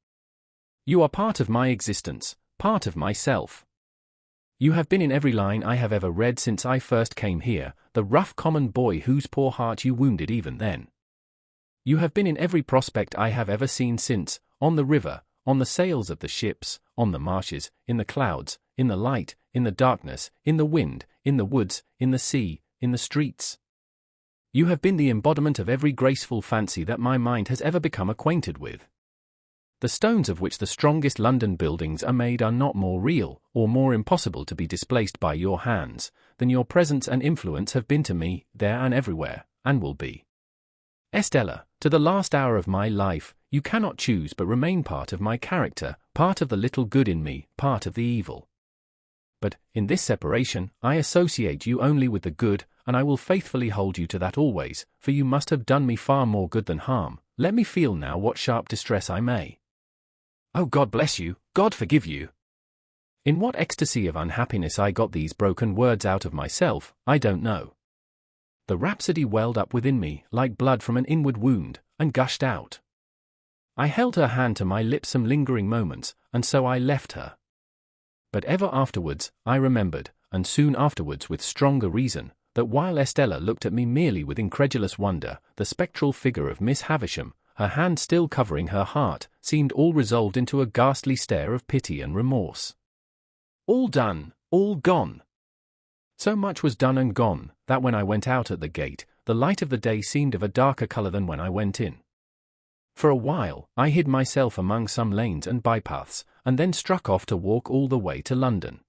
You are part of my existence, part of myself. You have been in every line I have ever read since I first came here, the rough common boy whose poor heart you wounded even then. You have been in every prospect I have ever seen since, on the river, on the sails of the ships, on the marshes, in the clouds, in the light, in the darkness, in the wind, in the woods, in the sea, in the streets. You have been the embodiment of every graceful fancy that my mind has ever become acquainted with. The stones of which the strongest London buildings are made are not more real, or more impossible to be displaced by your hands, than your presence and influence have been to me, there and everywhere, and will be. Estella, to the last hour of my life, you cannot choose but remain part of my character, part of the little good in me, part of the evil. But, in this separation, I associate you only with the good, and I will faithfully hold you to that always, for you must have done me far more good than harm. Let me feel now what sharp distress I may. Oh, God bless you, God forgive you. In what ecstasy of unhappiness I got these broken words out of myself, I don't know. The rhapsody welled up within me, like blood from an inward wound, and gushed out. I held her hand to my lips some lingering moments, and so I left her. But ever afterwards, I remembered, and soon afterwards with stronger reason, that while Estella looked at me merely with incredulous wonder, the spectral figure of Miss Havisham, her hand still covering her heart, seemed all resolved into a ghastly stare of pity and remorse. All done, all gone. So much was done and gone, that when I went out at the gate, the light of the day seemed of a darker colour than when I went in. For a while, I hid myself among some lanes and bypaths, and then struck off to walk all the way to London.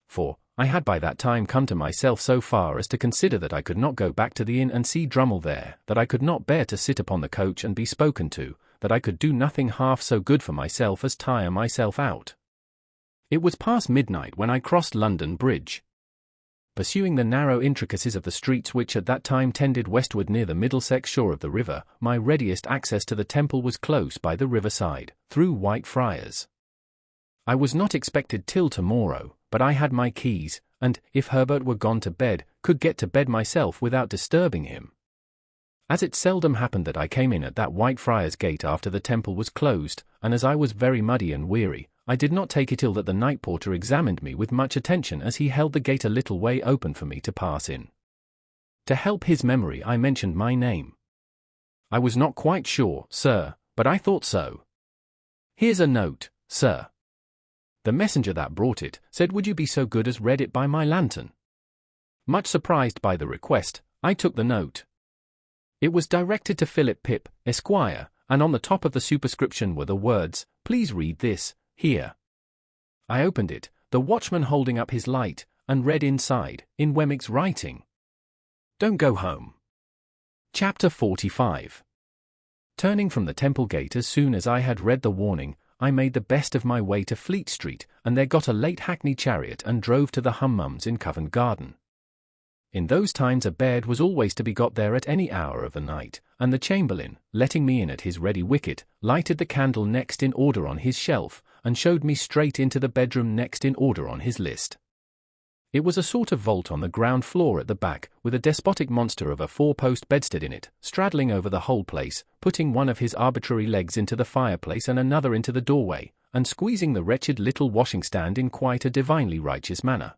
For, I had by that time come to myself so far as to consider that I could not go back to the inn and see Drummle there, that I could not bear to sit upon the coach and be spoken to, that I could do nothing half so good for myself as tire myself out. It was past midnight when I crossed London Bridge. Pursuing the narrow intricacies of the streets which at that time tended westward near the Middlesex shore of the river, my readiest access to the Temple was close by the riverside, through Whitefriars. I was not expected till tomorrow, but I had my keys, and, if Herbert were gone to bed, could get to bed myself without disturbing him. As it seldom happened that I came in at that Whitefriars gate after the Temple was closed, and as I was very muddy and weary, I did not take it ill that the night porter examined me with much attention as he held the gate a little way open for me to pass in. To help his memory I mentioned my name. I was not quite sure, sir, but I thought so. Here's a note, sir. The messenger that brought it said would you be so good as read it by my lantern. Much surprised by the request, I took the note. It was directed to Philip Pip, Esquire, and on the top of the superscription were the words, "Please read this, here." I opened it, the watchman holding up his light, and read inside, in Wemmick's writing. Don't go home. Chapter 45. Turning from the Temple Gate as soon as I had read the warning, I made the best of my way to Fleet Street, and there got a late hackney chariot and drove to the Hummums in Covent Garden. In those times a bed was always to be got there at any hour of the night, and the chamberlain, letting me in at his ready wicket, lighted the candle next in order on his shelf, and showed me straight into the bedroom next in order on his list. It was a sort of vault on the ground floor at the back, with a despotic monster of a four-post bedstead in it, straddling over the whole place, putting one of his arbitrary legs into the fireplace and another into the doorway, and squeezing the wretched little washing-stand in quite a divinely righteous manner.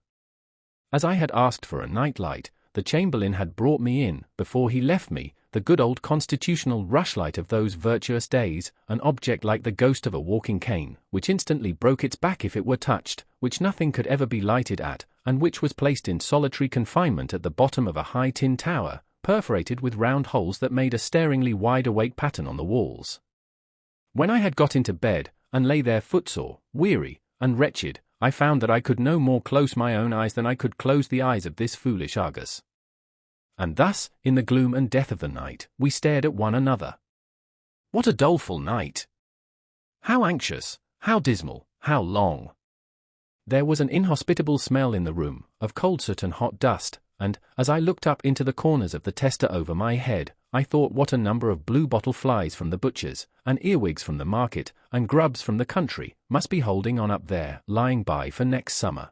As I had asked for a night-light, the chamberlain had brought me in, before he left me, the good old constitutional rushlight of those virtuous days, an object like the ghost of a walking cane, which instantly broke its back if it were touched, which nothing could ever be lighted at, and which was placed in solitary confinement at the bottom of a high tin tower, perforated with round holes that made a staringly wide-awake pattern on the walls. When I had got into bed, and lay there footsore, weary, and wretched, I found that I could no more close my own eyes than I could close the eyes of this foolish Argus. And thus, in the gloom and death of the night, we stared at one another. What a doleful night! How anxious, how dismal, how long! There was an inhospitable smell in the room, of cold soot and hot dust, and, as I looked up into the corners of the tester over my head, I thought what a number of blue-bottle flies from the butcher's, and earwigs from the market, and grubs from the country, must be holding on up there, lying by for next summer.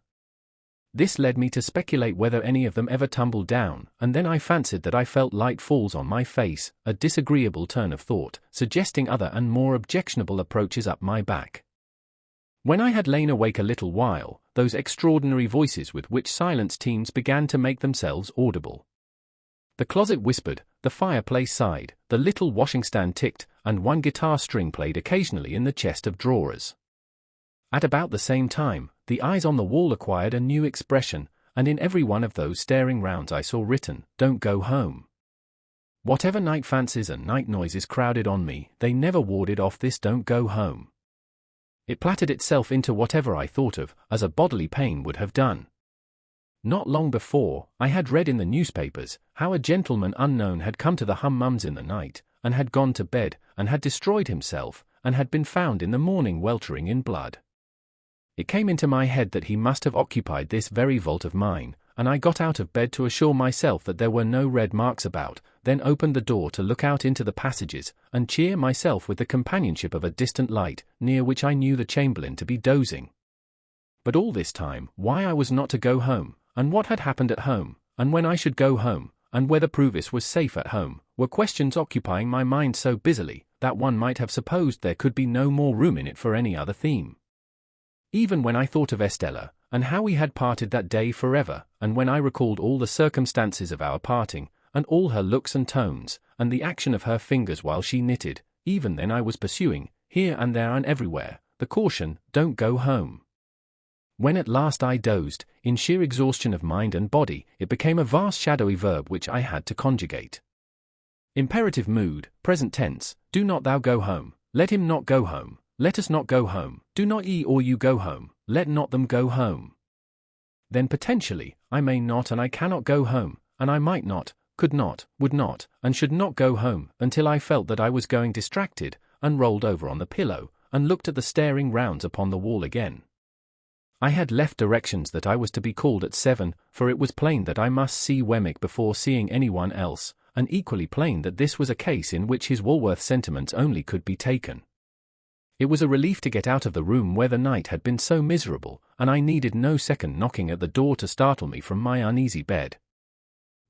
This led me to speculate whether any of them ever tumbled down, and then I fancied that I felt light falls on my face, a disagreeable turn of thought, suggesting other and more objectionable approaches up my back. When I had lain awake a little while, those extraordinary voices with which silence teems began to make themselves audible. The closet whispered, the fireplace sighed, the little washing-stand ticked, and one guitar string played occasionally in the chest of drawers. At about the same time, the eyes on the wall acquired a new expression, and in every one of those staring rounds I saw written, "Don't go home." Whatever night fancies and night noises crowded on me, they never warded off this "Don't go home." It plaited itself into whatever I thought of, as a bodily pain would have done. Not long before, I had read in the newspapers, how a gentleman unknown had come to the Hummums in the night, and had gone to bed, and had destroyed himself, and had been found in the morning weltering in blood. It came into my head that he must have occupied this very vault of mine, and I got out of bed to assure myself that there were no red marks about, then opened the door to look out into the passages, and cheer myself with the companionship of a distant light, near which I knew the chamberlain to be dozing. But all this time, why I was not to go home, and what had happened at home, and when I should go home, and whether Provis was safe at home, were questions occupying my mind so busily, that one might have supposed there could be no more room in it for any other theme. Even when I thought of Estella, and how we had parted that day forever, and when I recalled all the circumstances of our parting, and all her looks and tones, and the action of her fingers while she knitted, even then I was pursuing, here and there and everywhere, the caution, "Don't go home." When at last I dozed, in sheer exhaustion of mind and body, it became a vast shadowy verb which I had to conjugate. Imperative mood, present tense, do not thou go home, let him not go home, let us not go home, do not ye or you go home, let not them go home. Then potentially, I may not and I cannot go home, and I might not, could not, would not, and should not go home, until I felt that I was going distracted, and rolled over on the pillow, and looked at the staring rounds upon the wall again. I had left directions that I was to be called at 7, for it was plain that I must see Wemmick before seeing anyone else, and equally plain that this was a case in which his Walworth sentiments only could be taken. It was a relief to get out of the room where the night had been so miserable, and I needed no second knocking at the door to startle me from my uneasy bed.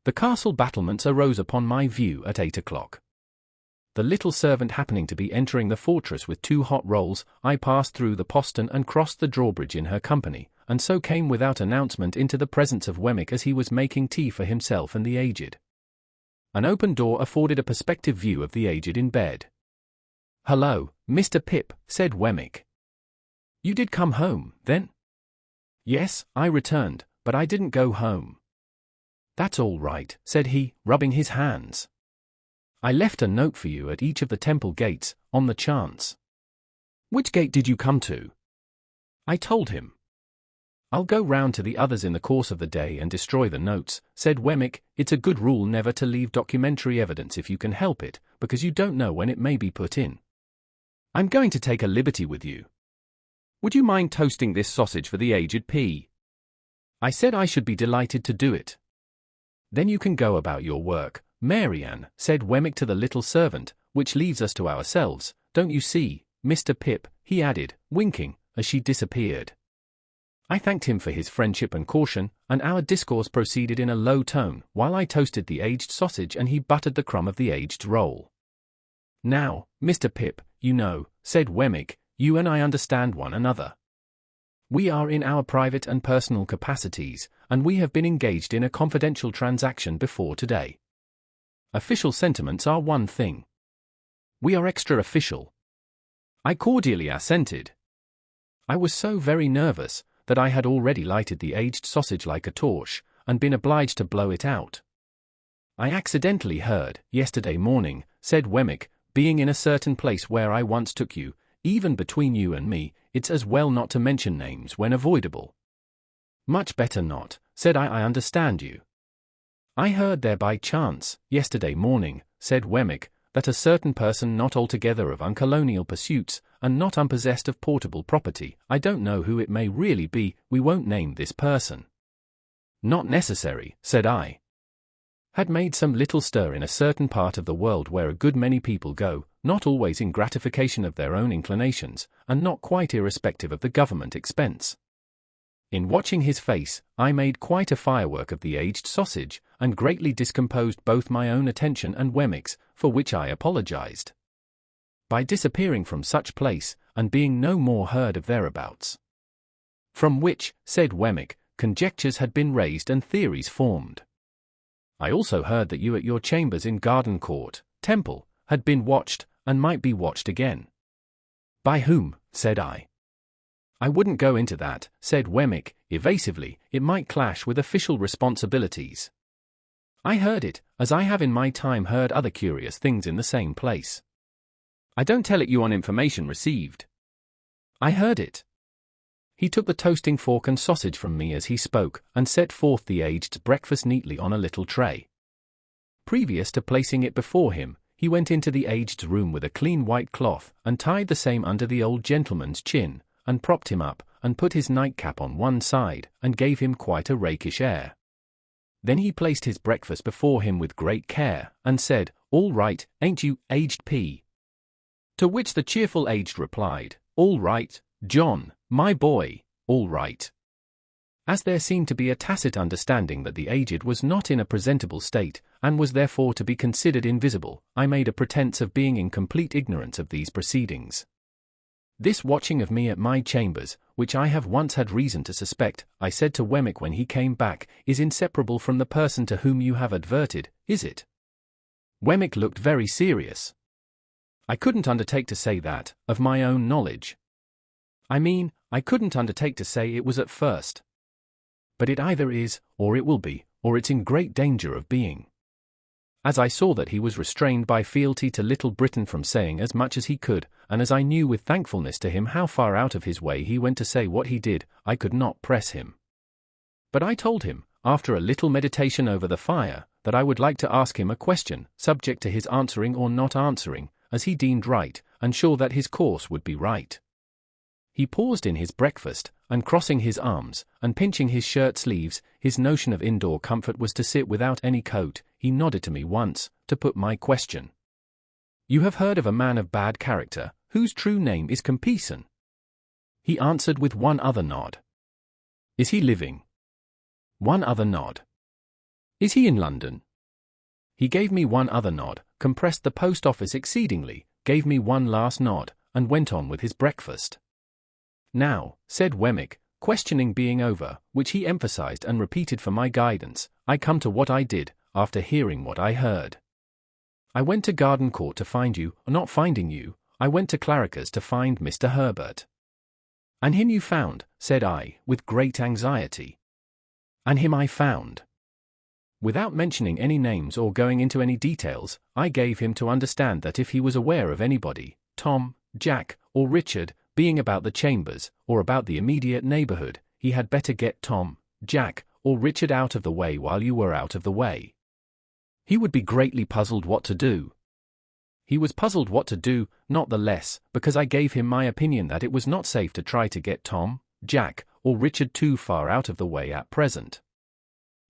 The castle battlements arose upon my view at 8 o'clock. The little servant happening to be entering the fortress with 2 hot rolls, I passed through the postern and crossed the drawbridge in her company, and so came without announcement into the presence of Wemmick as he was making tea for himself and the aged. An open door afforded a perspective view of the aged in bed. "Hullo, Mr. Pip," said Wemmick. "You did come home, then?" "Yes," I returned, "but I didn't go home." "That's all right," said he, rubbing his hands. "I left a note for you at each of the temple gates, on the chance." "Which gate did you come to?" I told him. "I'll go round to the others in the course of the day and destroy the notes," said Wemmick. "It's a good rule never to leave documentary evidence if you can help it, because you don't know when it may be put in. I'm going to take a liberty with you. Would you mind toasting this sausage for the aged P?" I said I should be delighted to do it. "Then you can go about your work, Mary Ann," said Wemmick to the little servant, "which leaves us to ourselves, don't you see, Mr. Pip," he added, winking, as she disappeared. I thanked him for his friendship and caution, and our discourse proceeded in a low tone, while I toasted the aged sausage and he buttered the crumb of the aged roll. "Now, Mr. Pip, you know," said Wemmick, "you and I understand one another. We are in our private and personal capacities, and we have been engaged in a confidential transaction before today. Official sentiments are one thing. We are extra-official." I cordially assented. I was so very nervous that I had already lighted the aged sausage like a torch, and been obliged to blow it out. "I accidentally heard, yesterday morning," said Wemmick, "being in a certain place where I once took you, even between you and me, it's as well not to mention names when avoidable." "Much better not," said I understand you." "I heard there by chance, yesterday morning," said Wemmick, "that a certain person not altogether of uncolonial pursuits, and not unpossessed of portable property, I don't know who it may really be, we won't name this person." "Not necessary," said I. "Had made some little stir in a certain part of the world where a good many people go, not always in gratification of their own inclinations, and not quite irrespective of the government expense." In watching his face, I made quite a firework of the aged sausage, and greatly discomposed both my own attention and Wemmick's, for which I apologized. By disappearing from such place, and being no more heard of thereabouts. From which, said Wemmick, conjectures had been raised and theories formed. I also heard that you at your chambers in Garden Court, Temple, had been watched, and might be watched again. "By whom?" said I. "I wouldn't go into that," said Wemmick, evasively, "it might clash with official responsibilities. I heard it, as I have in my time heard other curious things in the same place. I don't tell it you on information received. I heard it." He took the toasting fork and sausage from me as he spoke, and set forth the aged's breakfast neatly on a little tray. Previous to placing it before him, he went into the aged's room with a clean white cloth, and tied the same under the old gentleman's chin, and propped him up, and put his nightcap on one side, and gave him quite a rakish air. Then he placed his breakfast before him with great care, and said, "All right, ain't you, aged P?" To which the cheerful aged replied, "All right, John, my boy, all right." As there seemed to be a tacit understanding that the aged was not in a presentable state, and was therefore to be considered invisible, I made a pretence of being in complete ignorance of these proceedings. "This watching of me at my chambers, which I have once had reason to suspect," I said to Wemmick when he came back, "is inseparable from the person to whom you have adverted, is it?" Wemmick looked very serious. "I couldn't undertake to say that, of my own knowledge. I mean, I couldn't undertake to say it was at first. But it either is, or it will be, or it's in great danger of being." As I saw that he was restrained by fealty to Little Britain from saying as much as he could, and as I knew with thankfulness to him how far out of his way he went to say what he did, I could not press him. But I told him, after a little meditation over the fire, that I would like to ask him a question, subject to his answering or not answering, as he deemed right, and sure that his course would be right. He paused in his breakfast, and crossing his arms, and pinching his shirt sleeves, his notion of indoor comfort was to sit without any coat. He nodded to me once, to put my question. "You have heard of a man of bad character, whose true name is Compeyson?" He answered with one other nod. "Is he living?" One other nod. "Is he in London?" He gave me one other nod, compressed the post office exceedingly, gave me one last nod, and went on with his breakfast. "Now," said Wemmick, questioning being over, which he emphasized and repeated for my guidance, "I come to what I did, after hearing what I heard. I went to Garden Court to find you, or not finding you, I went to Clarriker's to find Mr. Herbert." "And him you found," said I, with great anxiety. "And him I found." Without mentioning any names or going into any details, I gave him to understand that if he was aware of anybody, Tom, Jack, or Richard, being about the chambers, or about the immediate neighborhood, he had better get Tom, Jack, or Richard out of the way while you were out of the way. He would be greatly puzzled what to do. He was puzzled what to do, not the less, because I gave him my opinion that it was not safe to try to get Tom, Jack, or Richard too far out of the way at present.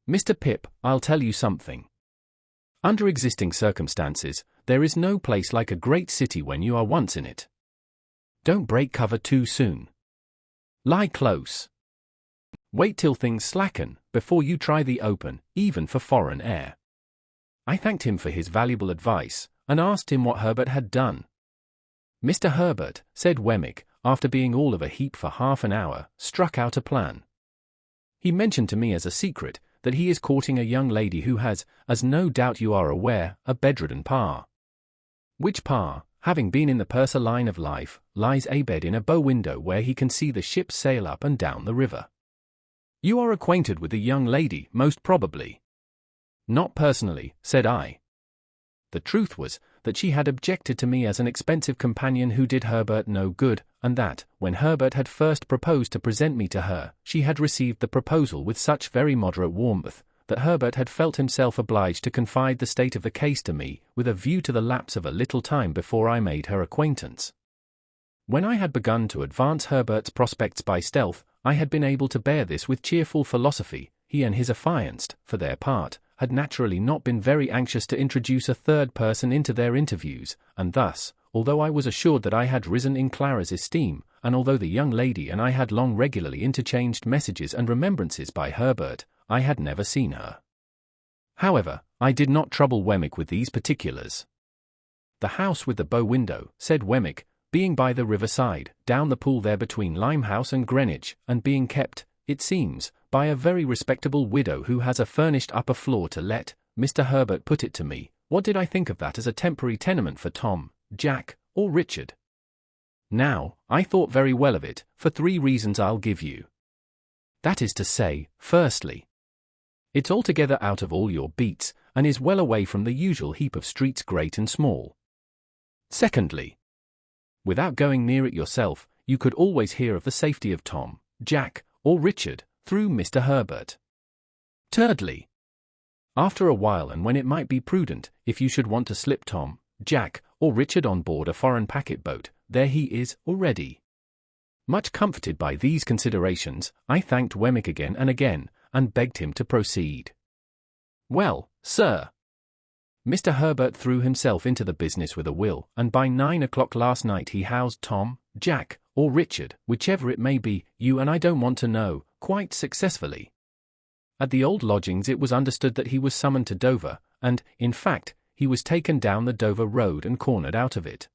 "Mr. Pip, I'll tell you something. Under existing circumstances, there is no place like a great city when you are once in it. Don't break cover too soon. Lie close. Wait till things slacken, before you try the open, even for foreign air." I thanked him for his valuable advice, and asked him what Herbert had done. "Mr. Herbert," said Wemmick, after being all of a heap for half an hour, struck out a plan. "He mentioned to me as a secret, that he is courting a young lady who has, as no doubt you are aware, a bedridden pa. Which pa, having been in the purser line of life, lies abed in a bow window where he can see the ships sail up and down the river. You are acquainted with the young lady, most probably." "Not personally," said I. The truth was, that she had objected to me as an expensive companion who did Herbert no good, and that, when Herbert had first proposed to present me to her, she had received the proposal with such very moderate warmth, that Herbert had felt himself obliged to confide the state of the case to me, with a view to the lapse of a little time before I made her acquaintance. When I had begun to advance Herbert's prospects by stealth, I had been able to bear this with cheerful philosophy. He and his affianced, for their part, had naturally not been very anxious to introduce a third person into their interviews, and thus, although I was assured that I had risen in Clara's esteem, and although the young lady and I had long regularly interchanged messages and remembrances by Herbert, I had never seen her. However, I did not trouble Wemmick with these particulars. "The house with the bow window," said Wemmick, "being by the riverside, down the pool there between Limehouse and Greenwich, and being kept, it seems, by a very respectable widow who has a furnished upper floor to let, Mr. Herbert put it to me, what did I think of that as a temporary tenement for Tom, Jack, or Richard? Now, I thought very well of it, for 3 reasons I'll give you. That is to say, firstly, it's altogether out of all your beats, and is well away from the usual heap of streets great and small. Secondly, without going near it yourself, you could always hear of the safety of Tom, Jack, or Richard, through Mr. Herbert. Thirdly, after a while and when it might be prudent, if you should want to slip Tom, Jack, or Richard on board a foreign packet boat, there he is already. Much comforted by these considerations, I thanked Wemmick again and again, and begged him to proceed. Well, sir, Mr. Herbert threw himself into the business with a will, and by 9 o'clock last night he housed Tom, Jack, or Richard, whichever it may be, you and I don't want to know, quite successfully. At the old lodgings it was understood that he was summoned to Dover, and, in fact, he was taken down the Dover road and cornered out of it.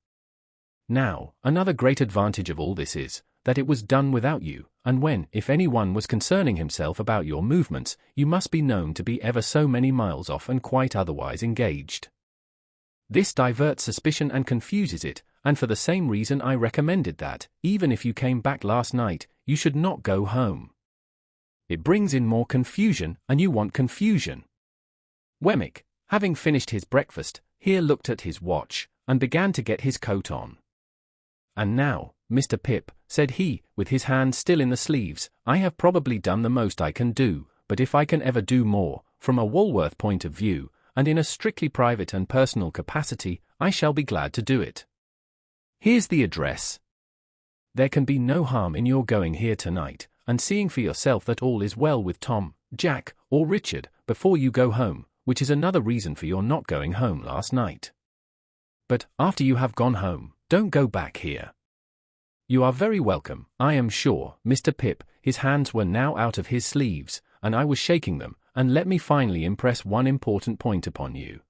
Now, another great advantage of all this is, that it was done without you, and when, if any one was concerning himself about your movements, you must be known to be ever so many miles off and quite otherwise engaged. This diverts suspicion and confuses it, and for the same reason I recommended that, even if you came back last night, you should not go home. It brings in more confusion, and you want confusion. Wemmick, having finished his breakfast, here looked at his watch, and began to get his coat on. And now, Mr. Pip, said he, with his hands still in the sleeves, I have probably done the most I can do, but if I can ever do more, from a Walworth point of view, and in a strictly private and personal capacity, I shall be glad to do it. Here's the address. There can be no harm in your going here tonight, and seeing for yourself that all is well with Tom, Jack, or Richard, before you go home, which is another reason for your not going home last night. But, after you have gone home, don't go back here. You are very welcome, I am sure, Mr. Pip. His hands were now out of his sleeves, and I was shaking them, and let me finally impress one important point upon you.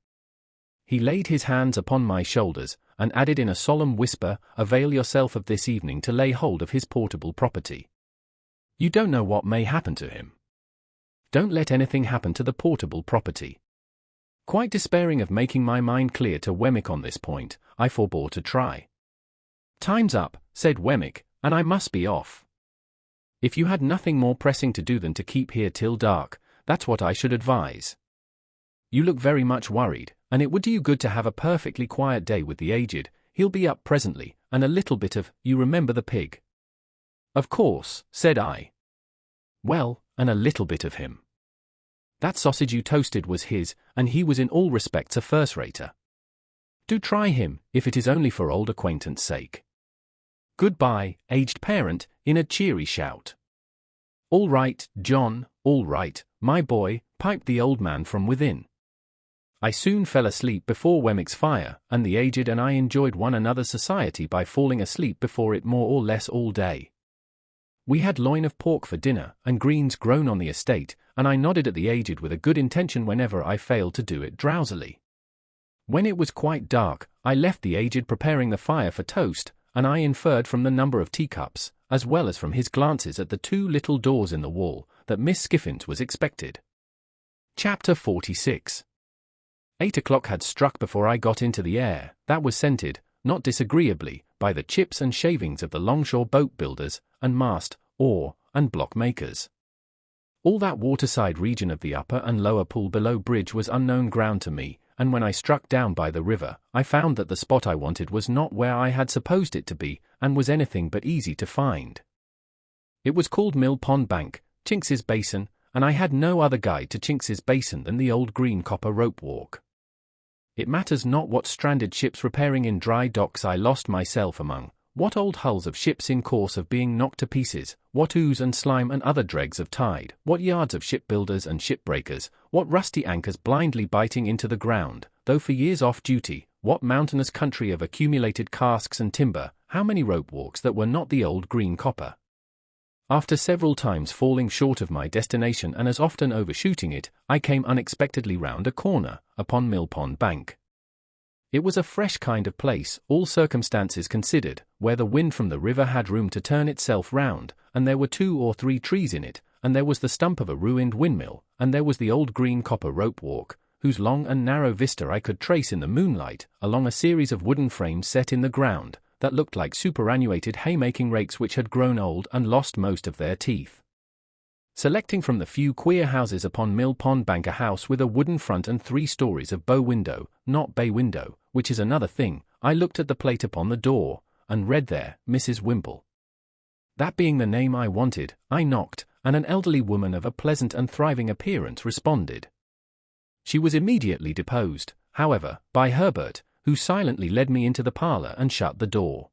He laid his hands upon my shoulders, and added in a solemn whisper, avail yourself of this evening to lay hold of his portable property. You don't know what may happen to him. Don't let anything happen to the portable property. Quite despairing of making my mind clear to Wemmick on this point, I forbore to try. Time's up, said Wemmick, and I must be off. If you had nothing more pressing to do than to keep here till dark, that's what I should advise. You look very much worried, and it would do you good to have a perfectly quiet day with the aged. He'll be up presently, and a little bit of, you remember the pig. Of course, said I. Well, and a little bit of him. That sausage you toasted was his, and he was in all respects a first-rater. Do try him, if it is only for old acquaintance' sake. Goodbye, aged parent, in a cheery shout. All right, John, all right, my boy, piped the old man from within. I soon fell asleep before Wemmick's fire, and the aged and I enjoyed one another's society by falling asleep before it more or less all day. We had loin of pork for dinner, and greens grown on the estate, and I nodded at the aged with a good intention whenever I failed to do it drowsily. When it was quite dark, I left the aged preparing the fire for toast, and I inferred from the number of teacups, as well as from his glances at the two little doors in the wall, that Miss Skiffins was expected. Chapter 46. 8 o'clock had struck before I got into the air, that was scented, not disagreeably, by the chips and shavings of the longshore boat builders, and mast, oar, and block makers. All that waterside region of the upper and lower pool below bridge was unknown ground to me, and when I struck down by the river, I found that the spot I wanted was not where I had supposed it to be, and was anything but easy to find. It was called Mill Pond Bank, Chinks's Basin, and I had no other guide to Chinks's Basin than the old green copper rope walk. It matters not what stranded ships repairing in dry docks I lost myself among, what old hulls of ships in course of being knocked to pieces, what ooze and slime and other dregs of tide, what yards of shipbuilders and shipbreakers, what rusty anchors blindly biting into the ground, though for years off duty, what mountainous country of accumulated casks and timber, how many rope walks that were not the old green copper. After several times falling short of my destination and as often overshooting it, I came unexpectedly round a corner, upon Mill Pond Bank. It was a fresh kind of place, all circumstances considered, where the wind from the river had room to turn itself round, and there were 2 or 3 trees in it, and there was the stump of a ruined windmill, and there was the old green copper rope walk, whose long and narrow vista I could trace in the moonlight, along a series of wooden frames set in the ground, that looked like superannuated haymaking rakes which had grown old and lost most of their teeth. Selecting from the few queer houses upon Mill Pond Bank a house with a wooden front and 3 stories of bow window, not bay window, which is another thing, I looked at the plate upon the door, and read there, Mrs. Wimple. That being the name I wanted, I knocked, and an elderly woman of a pleasant and thriving appearance responded. She was immediately deposed, however, by Herbert, who silently led me into the parlour and shut the door.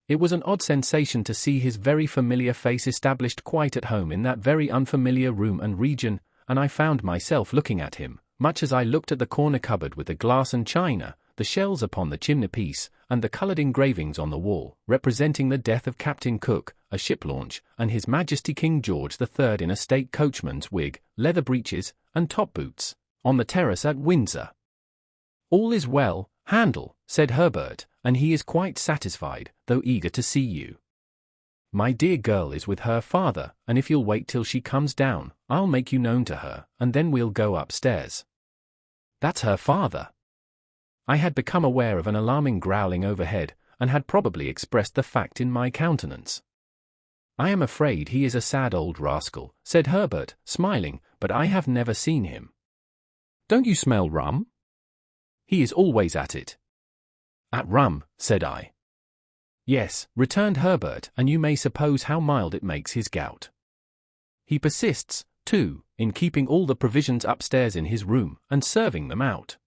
It was an odd sensation to see his very familiar face established quite at home in that very unfamiliar room and region, and I found myself looking at him, much as I looked at the corner cupboard with the glass and china, the shells upon the chimney-piece, and the coloured engravings on the wall, representing the death of Captain Cook, a ship launch, and His Majesty King George III in a state coachman's wig, leather breeches, and top boots, on the terrace at Windsor. "All is well, Handel," said Herbert, "and he is quite satisfied, though eager to see you. My dear girl is with her father, and if you'll wait till she comes down, I'll make you known to her, and then we'll go upstairs." "That's her father." I had become aware of an alarming growling overhead, and had probably expressed the fact in my countenance. "I am afraid he is a sad old rascal," said Herbert, smiling, "but I have never seen him." "Don't you smell rum?" "He is always at it." "At rum," said I. "Yes," returned Herbert, "and you may suppose how mild it makes his gout. He persists, too, in keeping all the provisions upstairs in his room, and serving them out.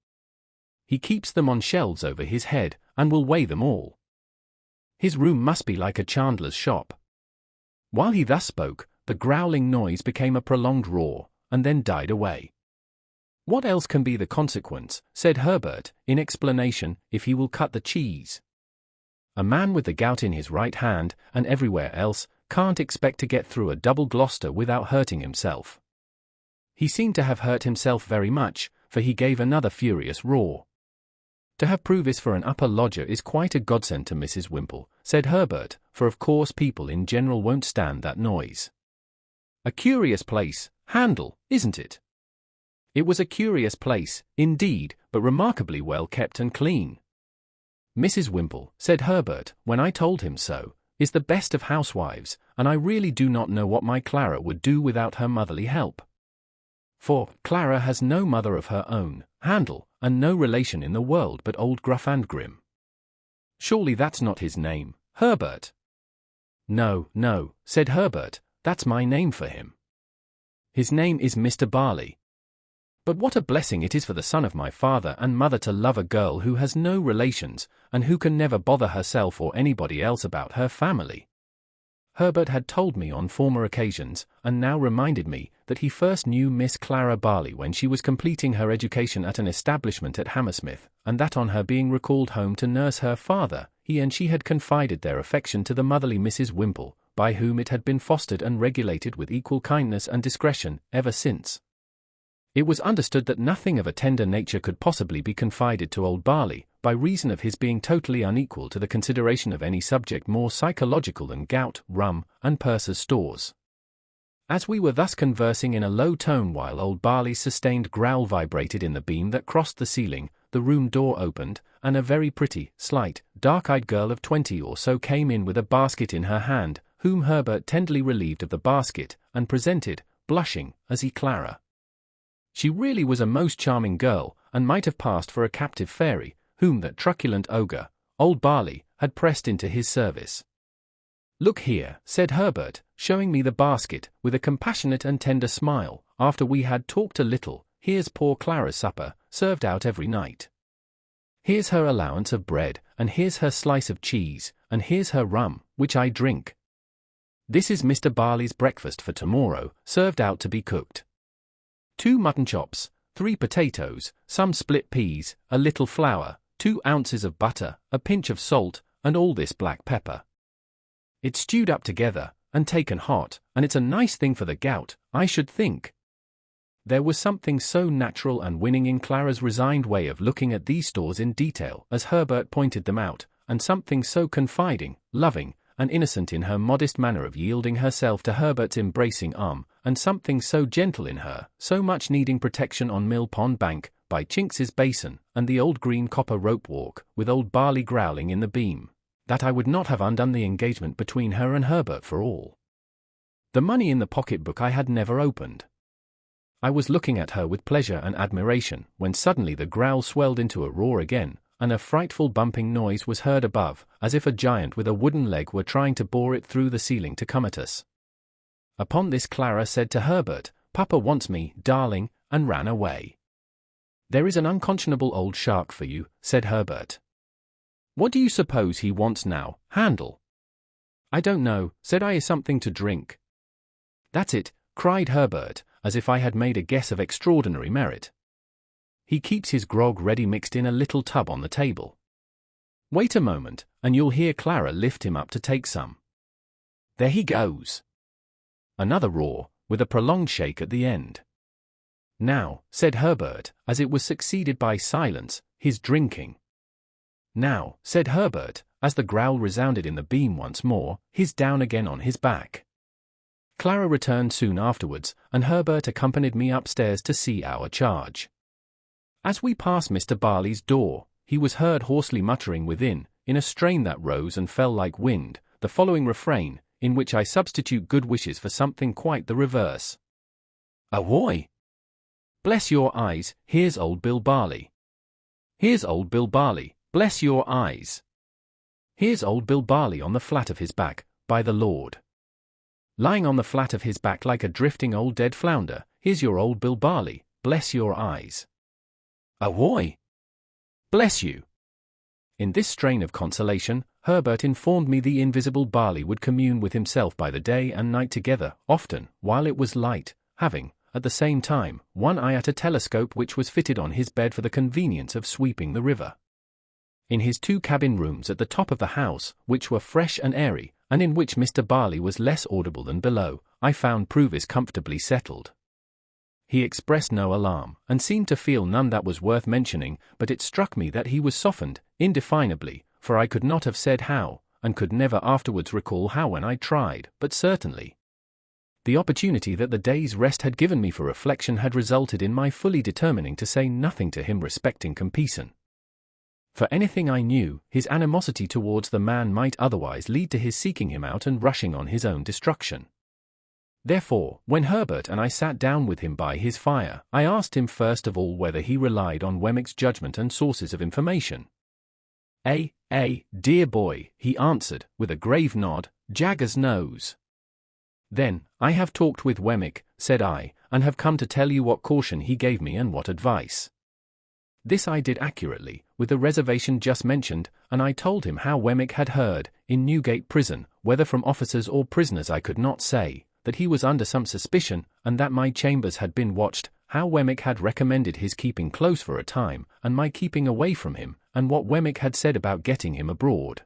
He keeps them on shelves over his head, and will weigh them all. His room must be like a chandler's shop." While he thus spoke, the growling noise became a prolonged roar, and then died away. "What else can be the consequence," said Herbert, in explanation, "if he will cut the cheese? A man with the gout in his right hand, and everywhere else, can't expect to get through a double Gloucester without hurting himself." He seemed to have hurt himself very much, for he gave another furious roar. "To have Provis for an upper lodger is quite a godsend to Mrs. Wimple," said Herbert, "for of course people in general won't stand that noise. A curious place, Handel, isn't it?" It was a curious place, indeed, but remarkably well kept and clean. "Mrs. Wimple," said Herbert, when I told him so, "is the best of housewives, and I really do not know what my Clara would do without her motherly help. For Clara has no mother of her own, Handel, and no relation in the world but old Gruff and Grim." "Surely that's not his name, Herbert?" No, said Herbert, "that's my name for him. His name is Mr. Barley. But what a blessing it is for the son of my father and mother to love a girl who has no relations, and who can never bother herself or anybody else about her family." Herbert had told me on former occasions, and now reminded me, that he first knew Miss Clara Barley when she was completing her education at an establishment at Hammersmith, and that on her being recalled home to nurse her father, he and she had confided their affection to the motherly Mrs. Wimple, by whom it had been fostered and regulated with equal kindness and discretion, ever since. It was understood that nothing of a tender nature could possibly be confided to old Barley, by reason of his being totally unequal to the consideration of any subject more psychological than gout, rum, and purser's stores. As we were thus conversing in a low tone while old Barley's sustained growl vibrated in the beam that crossed the ceiling, the room door opened, and a very pretty, slight, dark-eyed girl of 20 or so came in with a basket in her hand, whom Herbert tenderly relieved of the basket, and presented, blushing, as he Clara. She really was a most charming girl, and might have passed for a captive fairy, whom that truculent ogre, old Barley, had pressed into his service. "Look here," said Herbert, showing me the basket, with a compassionate and tender smile, after we had talked a little, "here's poor Clara's supper, served out every night. Here's her allowance of bread, and here's her slice of cheese, and here's her rum, which I drink. This is Mr. Barley's breakfast for tomorrow, served out to be cooked. 2 mutton chops, 3 potatoes, some split peas, a little flour, 2 ounces of butter, a pinch of salt, and all this black pepper. It's stewed up together, and taken hot, and it's a nice thing for the gout, I should think." There was something so natural and winning in Clara's resigned way of looking at these stores in detail as Herbert pointed them out, and something so confiding, loving, and innocent in her modest manner of yielding herself to Herbert's embracing arm, and something so gentle in her, so much needing protection on Mill Pond Bank, by Chinks's Basin, and the old green copper rope walk, with old Barley growling in the beam, that I would not have undone the engagement between her and Herbert for all. The money in the pocket-book I had never opened. I was looking at her with pleasure and admiration, when suddenly the growl swelled into a roar again, and a frightful bumping noise was heard above, as if a giant with a wooden leg were trying to bore it through the ceiling to come at us. Upon this Clara said to Herbert, "Papa wants me, darling," and ran away. "There is an unconscionable old shark for you," said Herbert. "What do you suppose he wants now, Handel?" I don't know, said I. Is something to drink? That's it, cried Herbert, as if I had made a guess of extraordinary merit. He keeps his grog ready mixed in a little tub on the table. Wait a moment, and you'll hear Clara lift him up to take some. There he goes. Another roar, with a prolonged shake at the end. Now, said Herbert, as it was succeeded by silence, his drinking. Now, said Herbert, as the growl resounded in the beam once more, his down again on his back. Clara returned soon afterwards, and Herbert accompanied me upstairs to see our charge. As we passed Mr. Barley's door, he was heard hoarsely muttering within, in a strain that rose and fell like wind, the following refrain, in which I substitute good wishes for something quite the reverse. Ahoy! Bless your eyes, here's old Bill Barley. Here's old Bill Barley, bless your eyes. Here's old Bill Barley on the flat of his back, by the Lord. Lying on the flat of his back like a drifting old dead flounder, here's your old Bill Barley, bless your eyes. Ahoy! Bless you. In this strain of consolation, Herbert informed me the invisible Barley would commune with himself by the day and night together, often, while it was light, having, at the same time, one eye at a telescope which was fitted on his bed for the convenience of sweeping the river. In his 2 cabin rooms at the top of the house, which were fresh and airy, and in which Mr. Barley was less audible than below, I found Pruvis comfortably settled. He expressed no alarm, and seemed to feel none that was worth mentioning, but it struck me that he was softened, indefinably, for I could not have said how, and could never afterwards recall how when I tried, but certainly. The opportunity that the day's rest had given me for reflection had resulted in my fully determining to say nothing to him respecting Compeyson. For anything I knew, his animosity towards the man might otherwise lead to his seeking him out and rushing on his own destruction. Therefore, when Herbert and I sat down with him by his fire, I asked him first of all whether he relied on Wemmick's judgment and sources of information. Dear boy, he answered, with a grave nod, Jaggers knows. Then, I have talked with Wemmick, said I, and have come to tell you what caution he gave me and what advice. This I did accurately, with the reservation just mentioned, and I told him how Wemmick had heard, in Newgate prison, whether from officers or prisoners I could not say, that he was under some suspicion, and that my chambers had been watched, how Wemmick had recommended his keeping close for a time, and my keeping away from him, and what Wemmick had said about getting him abroad.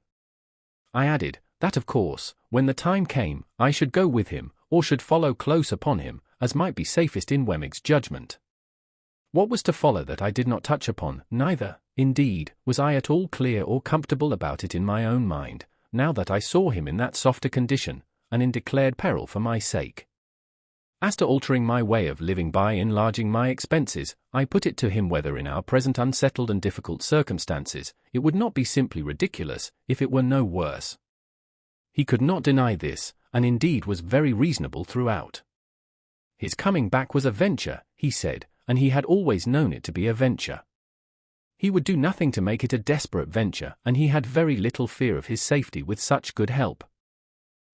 I added, that of course, when the time came, I should go with him, or should follow close upon him, as might be safest in Wemmick's judgment. What was to follow that I did not touch upon, neither, indeed, was I at all clear or comfortable about it in my own mind, now that I saw him in that softer condition, and in declared peril for my sake. As to altering my way of living by enlarging my expenses, I put it to him whether in our present unsettled and difficult circumstances, it would not be simply ridiculous, if it were no worse. He could not deny this, and indeed was very reasonable throughout. His coming back was a venture, he said, and he had always known it to be a venture. He would do nothing to make it a desperate venture, and he had very little fear of his safety with such good help.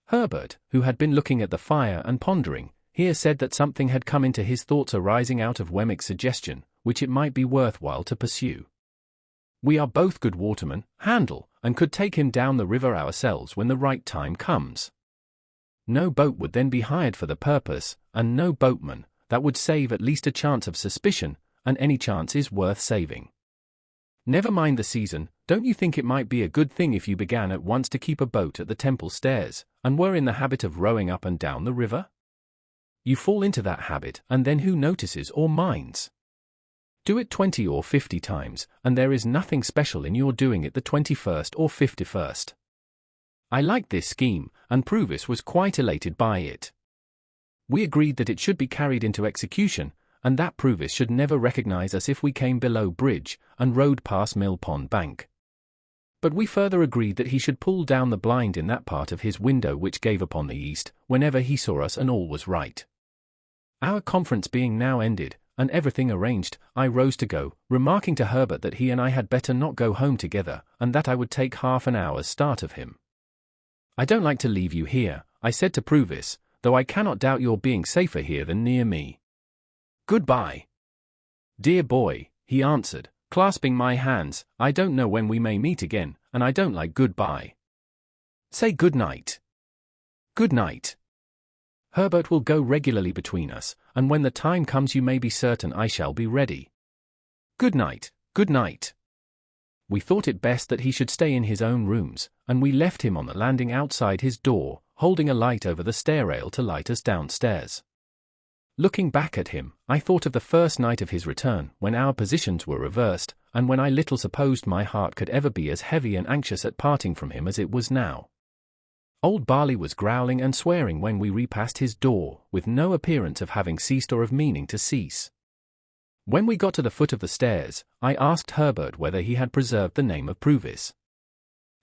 Herbert, who had been looking at the fire and pondering, here said that something had come into his thoughts arising out of Wemmick's suggestion, which it might be worth while to pursue. We are both good watermen, Handel, and could take him down the river ourselves when the right time comes. No boat would then be hired for the purpose, and no boatman. That would save at least a chance of suspicion, and any chance is worth saving. Never mind the season, don't you think it might be a good thing if you began at once to keep a boat at the Temple Stairs, and were in the habit of rowing up and down the river? You fall into that habit, and then who notices or minds? Do it 20 or 50 times, and there is nothing special in your doing it the 21st or 51st. I liked this scheme, and Pruvis was quite elated by it. We agreed that it should be carried into execution, and that Pruvis should never recognize us if we came below bridge, and rowed past Mill Pond Bank. But we further agreed that he should pull down the blind in that part of his window which gave upon the east, whenever he saw us, and all was right. Our conference being now ended, and everything arranged, I rose to go, remarking to Herbert that he and I had better not go home together, and that I would take half an hour's start of him. I don't like to leave you here, I said to Pruvis, though I cannot doubt your being safer here than near me. Goodbye. Dear boy, he answered, clasping my hands, I don't know when we may meet again, and I don't like goodbye. Say good night. Good night. Herbert will go regularly between us, and when the time comes you may be certain I shall be ready. Good night, good night. We thought it best that he should stay in his own rooms, and we left him on the landing outside his door, holding a light over the stair rail to light us downstairs. Looking back at him, I thought of the first night of his return, when our positions were reversed, and when I little supposed my heart could ever be as heavy and anxious at parting from him as it was now. Old Barley was growling and swearing when we repassed his door, with no appearance of having ceased or of meaning to cease. When we got to the foot of the stairs, I asked Herbert whether he had preserved the name of Pruvis.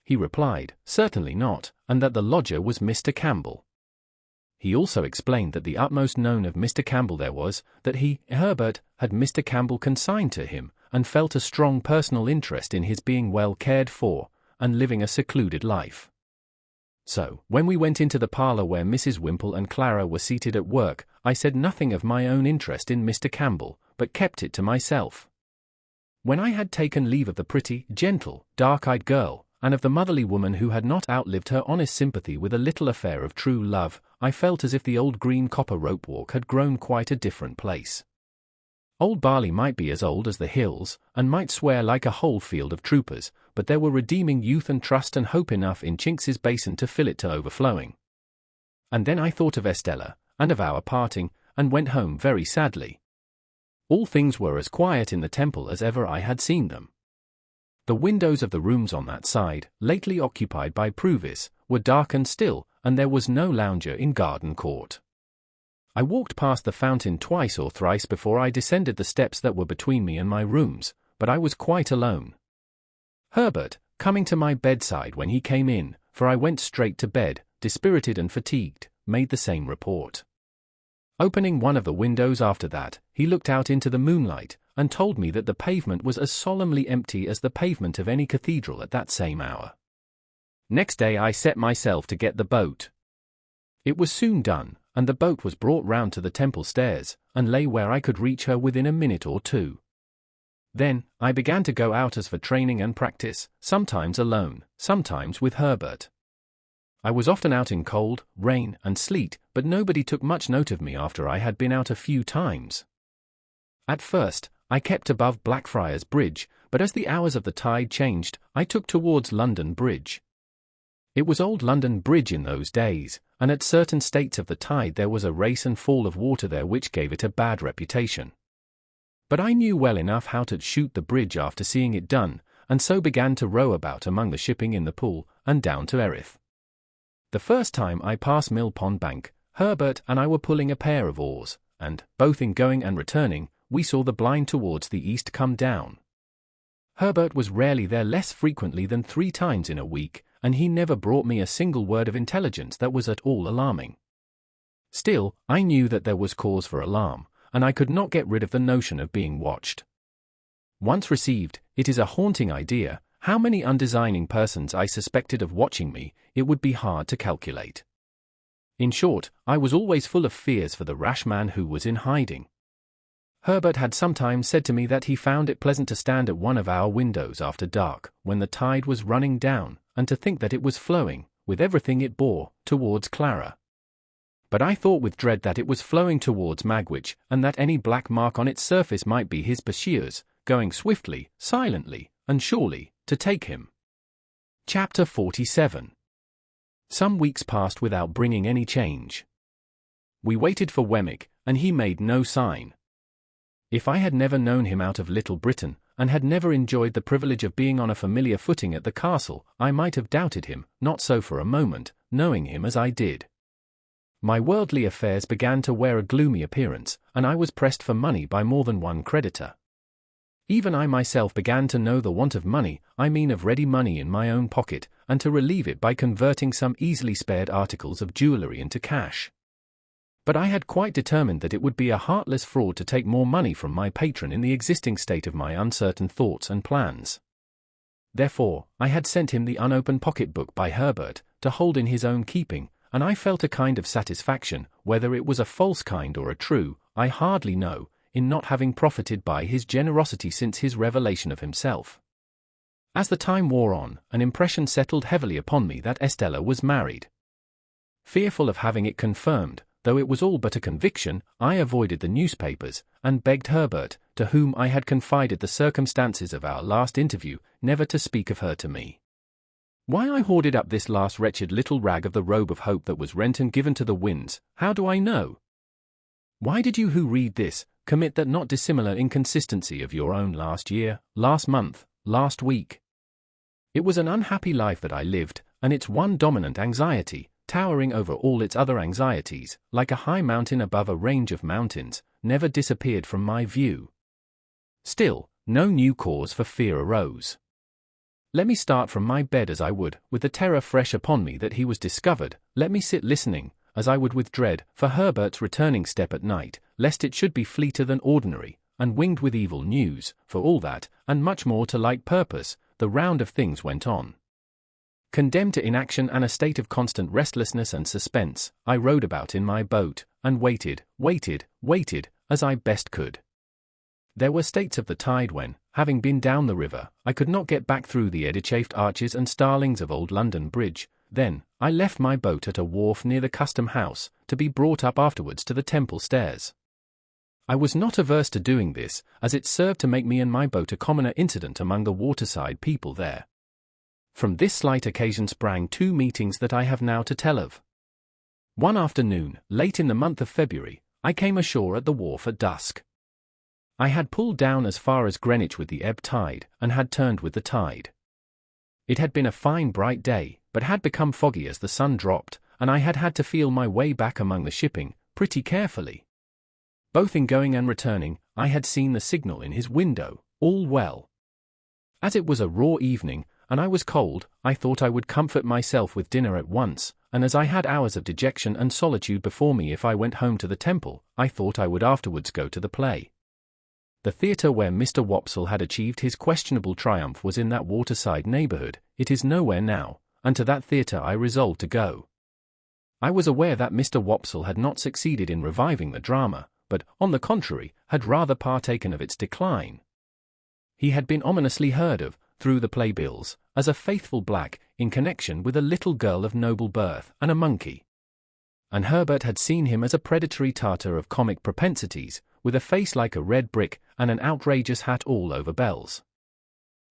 He replied, certainly not, and that the lodger was Mr. Campbell. He also explained that the utmost known of Mr. Campbell there was, that he, Herbert, had Mr. Campbell consigned to him, and felt a strong personal interest in his being well cared for, and living a secluded life. So, when we went into the parlour where Mrs. Wimple and Clara were seated at work, I said nothing of my own interest in Mr. Campbell, but kept it to myself. When I had taken leave of the pretty, gentle, dark-eyed girl, and of the motherly woman who had not outlived her honest sympathy with a little affair of true love, I felt as if the old green copper rope walk had grown quite a different place. Old Barley might be as old as the hills, and might swear like a whole field of troopers, but there were redeeming youth and trust and hope enough in Chinks's basin to fill it to overflowing. And then I thought of Estella, and of our parting, and went home very sadly. All things were as quiet in the Temple as ever I had seen them. The windows of the rooms on that side, lately occupied by Pruvis, were dark and still, and there was no lounger in Garden Court. I walked past the fountain twice or thrice before I descended the steps that were between me and my rooms, but I was quite alone. Herbert, coming to my bedside when he came in, for I went straight to bed, dispirited and fatigued, made the same report. Opening one of the windows after that, he looked out into the moonlight, and told me that the pavement was as solemnly empty as the pavement of any cathedral at that same hour. Next day I set myself to get the boat. It was soon done, and the boat was brought round to the Temple stairs, and lay where I could reach her within a minute or two. Then, I began to go out as for training and practice, sometimes alone, sometimes with Herbert. I was often out in cold, rain, and sleet, but nobody took much note of me after I had been out a few times. At first, I kept above Blackfriars Bridge, but as the hours of the tide changed, I took towards London Bridge. It was old London Bridge in those days, and at certain states of the tide there was a race and fall of water there which gave it a bad reputation. But I knew well enough how to shoot the bridge after seeing it done, and so began to row about among the shipping in the Pool, and down to Erith. The first time I passed Mill Pond Bank, Herbert and I were pulling a pair of oars, and, both in going and returning, we saw the blind towards the east come down. Herbert was rarely there less frequently than 3 times in a week, and he never brought me a single word of intelligence that was at all alarming. Still, I knew that there was cause for alarm, and I could not get rid of the notion of being watched. Once received, it is a haunting idea. How many undesigning persons I suspected of watching me, it would be hard to calculate. In short, I was always full of fears for the rash man who was in hiding. Herbert had sometimes said to me that he found it pleasant to stand at one of our windows after dark, when the tide was running down, and to think that it was flowing, with everything it bore, towards Clara. But I thought with dread that it was flowing towards Magwitch, and that any black mark on its surface might be his pursuers, going swiftly, silently, and surely, to take him. Chapter 47. Some weeks passed without bringing any change. We waited for Wemmick, and he made no sign. If I had never known him out of Little Britain, and had never enjoyed the privilege of being on a familiar footing at the castle, I might have doubted him, not so for a moment, knowing him as I did. My worldly affairs began to wear a gloomy appearance, and I was pressed for money by more than one creditor. Even I myself began to know the want of money, I mean of ready money in my own pocket, and to relieve it by converting some easily spared articles of jewellery into cash. But I had quite determined that it would be a heartless fraud to take more money from my patron in the existing state of my uncertain thoughts and plans. Therefore, I had sent him the unopened pocket-book by Herbert, to hold in his own keeping, and I felt a kind of satisfaction, whether it was a false kind or a true, I hardly know, in not having profited by his generosity since his revelation of himself. As the time wore on, an impression settled heavily upon me that Estella was married. Fearful of having it confirmed, though it was all but a conviction, I avoided the newspapers, and begged Herbert, to whom I had confided the circumstances of our last interview, never to speak of her to me. Why I hoarded up this last wretched little rag of the robe of hope that was rent and given to the winds, how do I know? Why did you who read this commit that not dissimilar inconsistency of your own last year, last month, last week? It was an unhappy life that I lived, and its one dominant anxiety, towering over all its other anxieties, like a high mountain above a range of mountains, never disappeared from my view. Still, no new cause for fear arose. Let me start from my bed as I would, with the terror fresh upon me that he was discovered, let me sit listening, as I would with dread, for Herbert's returning step at night, lest it should be fleeter than ordinary, and winged with evil news, for all that, and much more to like purpose, the round of things went on. Condemned to inaction and a state of constant restlessness and suspense, I rowed about in my boat, and waited, as I best could. There were states of the tide when, having been down the river, I could not get back through the eddy-chafed arches and starlings of old London Bridge. Then, I left my boat at a wharf near the Custom House, to be brought up afterwards to the Temple Stairs. I was not averse to doing this, as it served to make me and my boat a commoner incident among the waterside people there. From this slight occasion sprang two meetings that I have now to tell of. One afternoon, late in the month of February, I came ashore at the wharf at dusk. I had pulled down as far as Greenwich with the ebb tide, and had turned with the tide. It had been a fine bright day, but had become foggy as the sun dropped, and I had had to feel my way back among the shipping, pretty carefully. Both in going and returning, I had seen the signal in his window, all well. As it was a raw evening, and I was cold, I thought I would comfort myself with dinner at once, and as I had hours of dejection and solitude before me if I went home to the Temple, I thought I would afterwards go to the play. The theatre where Mr. Wopsle had achieved his questionable triumph was in that waterside neighbourhood. It is nowhere now, and to that theatre I resolved to go. I was aware that Mr. Wopsle had not succeeded in reviving the drama, but, on the contrary, had rather partaken of its decline. He had been ominously heard of, through the playbills, as a faithful black, in connection with a little girl of noble birth and a monkey. And Herbert had seen him as a predatory Tartar of comic propensities, with a face like a red brick, and an outrageous hat all over bells.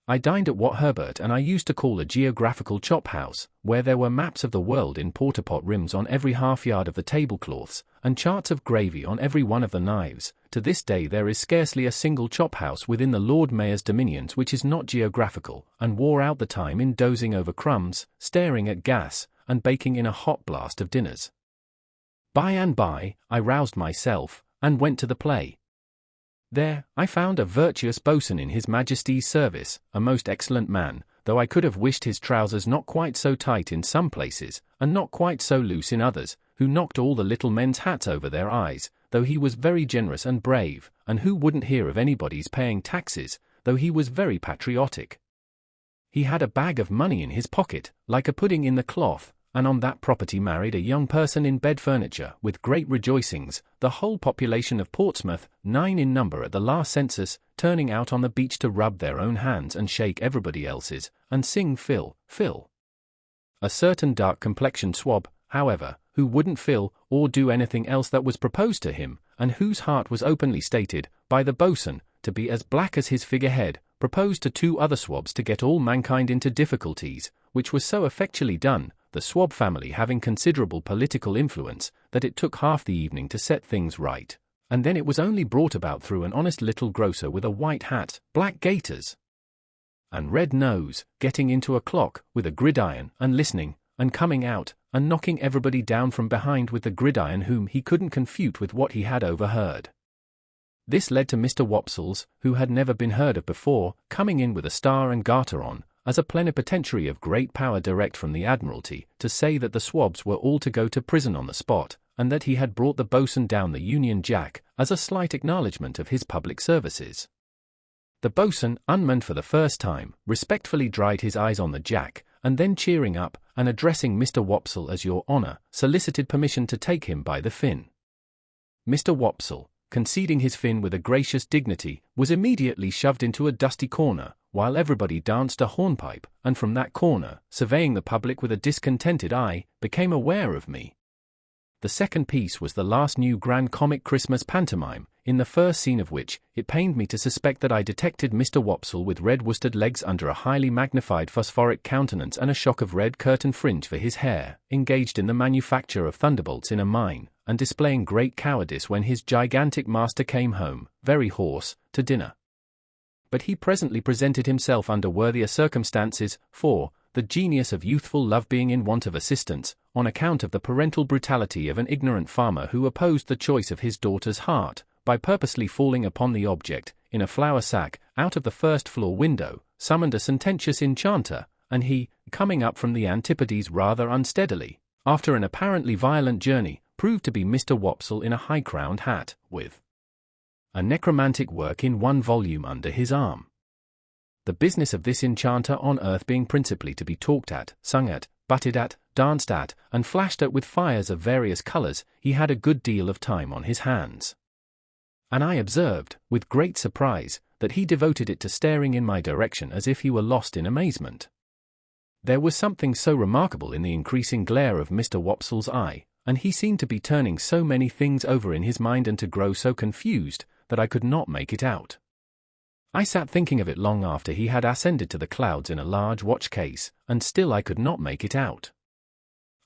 I dined at what Herbert and I used to call a geographical chop house, where there were maps of the world in porter-pot rims on every half-yard of the tablecloths, and charts of gravy on every one of the knives. To this day there is scarcely a single chop house within the Lord Mayor's dominions which is not geographical, and wore out the time in dozing over crumbs, staring at gas, and baking in a hot blast of dinners. By and by, I roused myself, and went to the play. There, I found a virtuous boatswain in His Majesty's service, a most excellent man, though I could have wished his trousers not quite so tight in some places, and not quite so loose in others, who knocked all the little men's hats over their eyes, though he was very generous and brave, and who wouldn't hear of anybody's paying taxes, though he was very patriotic. He had a bag of money in his pocket, like a pudding in the cloth, and on that property married a young person in bed furniture, with great rejoicings, the whole population of Portsmouth, 9 in number at the last census, turning out on the beach to rub their own hands and shake everybody else's, and sing Phil, Phil. A certain dark-complexioned swab, however, who wouldn't fill, or do anything else that was proposed to him, and whose heart was openly stated, by the boatswain, to be as black as his figurehead, proposed to 2 other swabs to get all mankind into difficulties, which was so effectually done, the Swab family having considerable political influence, that it took half the evening to set things right, and then it was only brought about through an honest little grocer with a white hat, black gaiters, and red nose, getting into a clock, with a gridiron, and listening, and coming out, and knocking everybody down from behind with the gridiron whom he couldn't confute with what he had overheard. This led to Mr. Wopsle's, who had never been heard of before, coming in with a star and garter on, as a plenipotentiary of great power direct from the Admiralty, to say that the swabs were all to go to prison on the spot, and that he had brought the boatswain down the Union Jack, as a slight acknowledgment of his public services. The boatswain, unmanned for the first time, respectfully dried his eyes on the Jack, and then cheering up, and addressing Mr. Wopsle as Your Honour, solicited permission to take him by the fin. Mr. Wopsle, conceding his fin with a gracious dignity, was immediately shoved into a dusty corner, while everybody danced a hornpipe, and from that corner, surveying the public with a discontented eye, became aware of me. The second piece was the last new grand comic Christmas pantomime, in the first scene of which, it pained me to suspect that I detected Mr. Wopsle with red worsted legs under a highly magnified phosphoric countenance and a shock of red curtain fringe for his hair, engaged in the manufacture of thunderbolts in a mine, and displaying great cowardice when his gigantic master came home, very hoarse, to dinner. But he presently presented himself under worthier circumstances, for, the genius of youthful love being in want of assistance, on account of the parental brutality of an ignorant farmer who opposed the choice of his daughter's heart, by purposely falling upon the object, in a flour sack, out of the first-floor window, summoned a sententious enchanter, and he, coming up from the antipodes rather unsteadily, after an apparently violent journey, proved to be Mr. Wopsle in a high-crowned hat, with a necromantic work in one volume under his arm. The business of this enchanter on earth being principally to be talked at, sung at, butted at, danced at, and flashed at with fires of various colours, he had a good deal of time on his hands. And I observed, with great surprise, that he devoted it to staring in my direction as if he were lost in amazement. There was something so remarkable in the increasing glare of Mr. Wopsle's eye, and he seemed to be turning so many things over in his mind and to grow so confused, that I could not make it out. I sat thinking of it long after he had ascended to the clouds in a large watch case, and still I could not make it out.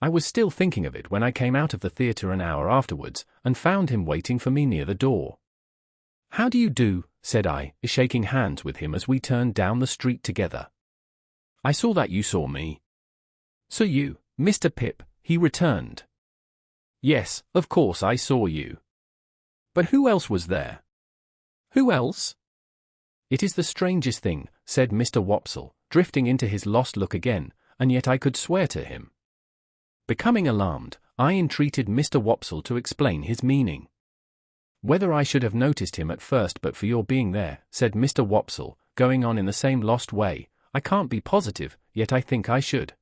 I was still thinking of it when I came out of the theatre an hour afterwards, and found him waiting for me near the door. "How do you do?" said I, shaking hands with him as we turned down the street together. "I saw that you saw me." "So you, Mr. Pip," he returned. "Yes, of course I saw you. But who else was there?" "Who else?" "It is the strangest thing," said Mr. Wopsle, drifting into his lost look again, and yet I could swear to him. Becoming alarmed, I entreated Mr. Wopsle to explain his meaning. "Whether I should have noticed him at first but for your being there," said Mr. Wopsle, going on in the same lost way, "I can't be positive, yet I think I should."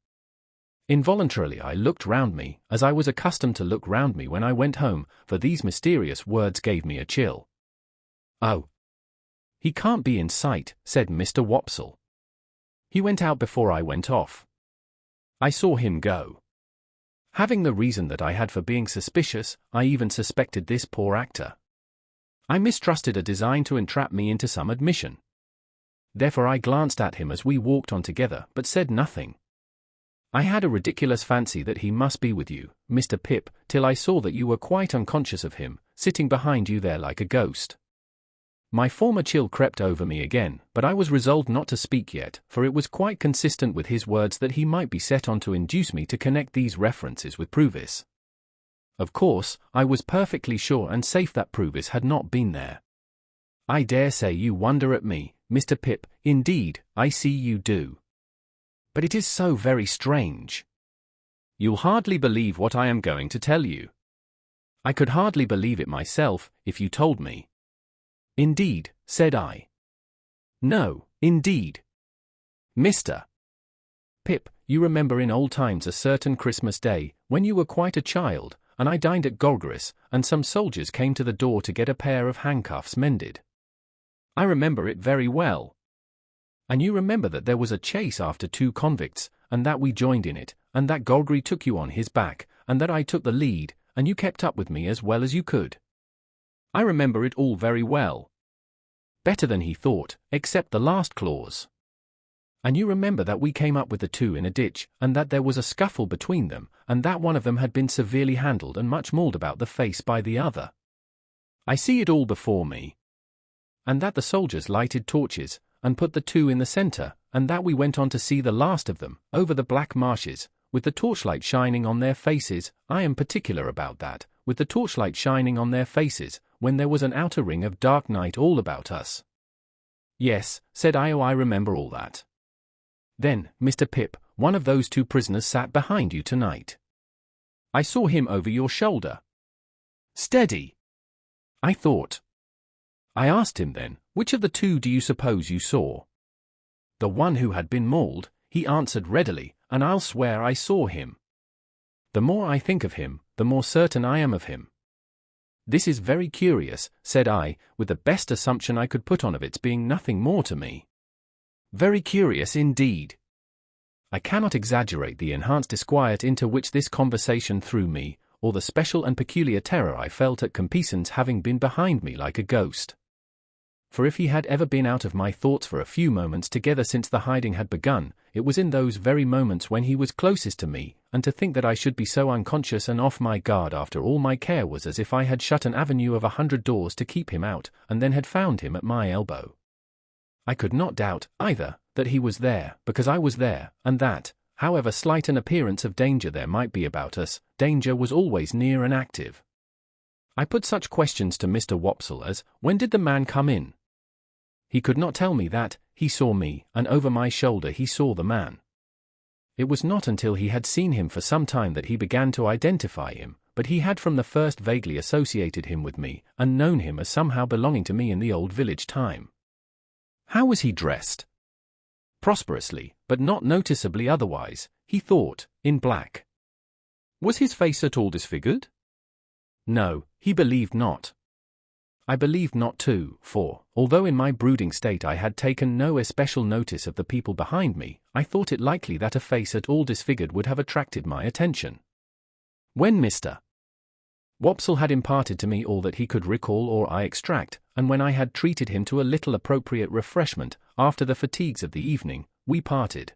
Involuntarily I looked round me, as I was accustomed to look round me when I went home, for these mysterious words gave me a chill. "Oh, he can't be in sight," said Mr. Wopsle. "He went out before I went off. I saw him go." Having the reason that I had for being suspicious, I even suspected this poor actor. I mistrusted a design to entrap me into some admission. Therefore I glanced at him as we walked on together, but said nothing. I had a ridiculous fancy that he must be with you, Mr. Pip, till I saw that you were quite unconscious of him, sitting behind you there like a ghost. My former chill crept over me again, but I was resolved not to speak yet, for it was quite consistent with his words that he might be set on to induce me to connect these references with Pruvis. Of course, I was perfectly sure and safe that Pruvis had not been there. "I dare say you wonder at me, Mr. Pip, indeed, I see you do. But it is so very strange. You'll hardly believe what I am going to tell you. I could hardly believe it myself, if you told me." "Indeed," said I. "No, indeed. Mr. Pip, you remember in old times a certain Christmas day, when you were quite a child, and I dined at Golgoris, and some soldiers came to the door to get a pair of handcuffs mended. I remember it very well. And you remember that there was a chase after 2 convicts, and that we joined in it, and that Golgory took you on his back, and that I took the lead, and you kept up with me as well as you could. I remember it all very well. Better than he thought, except the last clause. And you remember that we came up with the 2 in a ditch, and that there was a scuffle between them, and that one of them had been severely handled and much mauled about the face by the other. I see it all before me. And that the soldiers lighted torches, and put the 2 in the centre, and that we went on to see the last of them, over the black marshes, with the torchlight shining on their faces. I am particular about that, with the torchlight shining on their faces, when there was an outer ring of dark night all about us." "Yes," said I, "oh, I remember all that. Then, Mr. Pip, one of those 2 prisoners sat behind you tonight. I saw him over your shoulder. Steady, I thought. I asked him then, which of the 2 do you suppose you saw? The one who had been mauled, he answered readily, and I'll swear I saw him. The more I think of him, the more certain I am of him. This is very curious, said I, with the best assumption I could put on of its being nothing more to me. Very curious indeed. I cannot exaggerate the enhanced disquiet into which this conversation threw me, or the special and peculiar terror I felt at Compeyson's having been behind me like a ghost. For if he had ever been out of my thoughts for a few moments together since the hiding had begun, it was in those very moments when he was closest to me, and to think that I should be so unconscious and off my guard after all my care was as if I had shut an avenue of 100 doors to keep him out, and then had found him at my elbow. I could not doubt, either, that he was there, because I was there, and that, however slight an appearance of danger there might be about us, danger was always near and active. I put such questions to Mr. Wopsle as, when did the man come in? He could not tell me that. He saw me, and over my shoulder he saw the man. It was not until he had seen him for some time that he began to identify him, but he had from the first vaguely associated him with me, and known him as somehow belonging to me in the old village time. How was he dressed? Prosperously, but not noticeably otherwise, he thought, in black. Was his face at all disfigured? No, he believed not. I believed not too, for, although in my brooding state I had taken no especial notice of the people behind me, I thought it likely that a face at all disfigured would have attracted my attention. When Mr. Wopsle had imparted to me all that he could recall or I extract, and when I had treated him to a little appropriate refreshment, after the fatigues of the evening, we parted.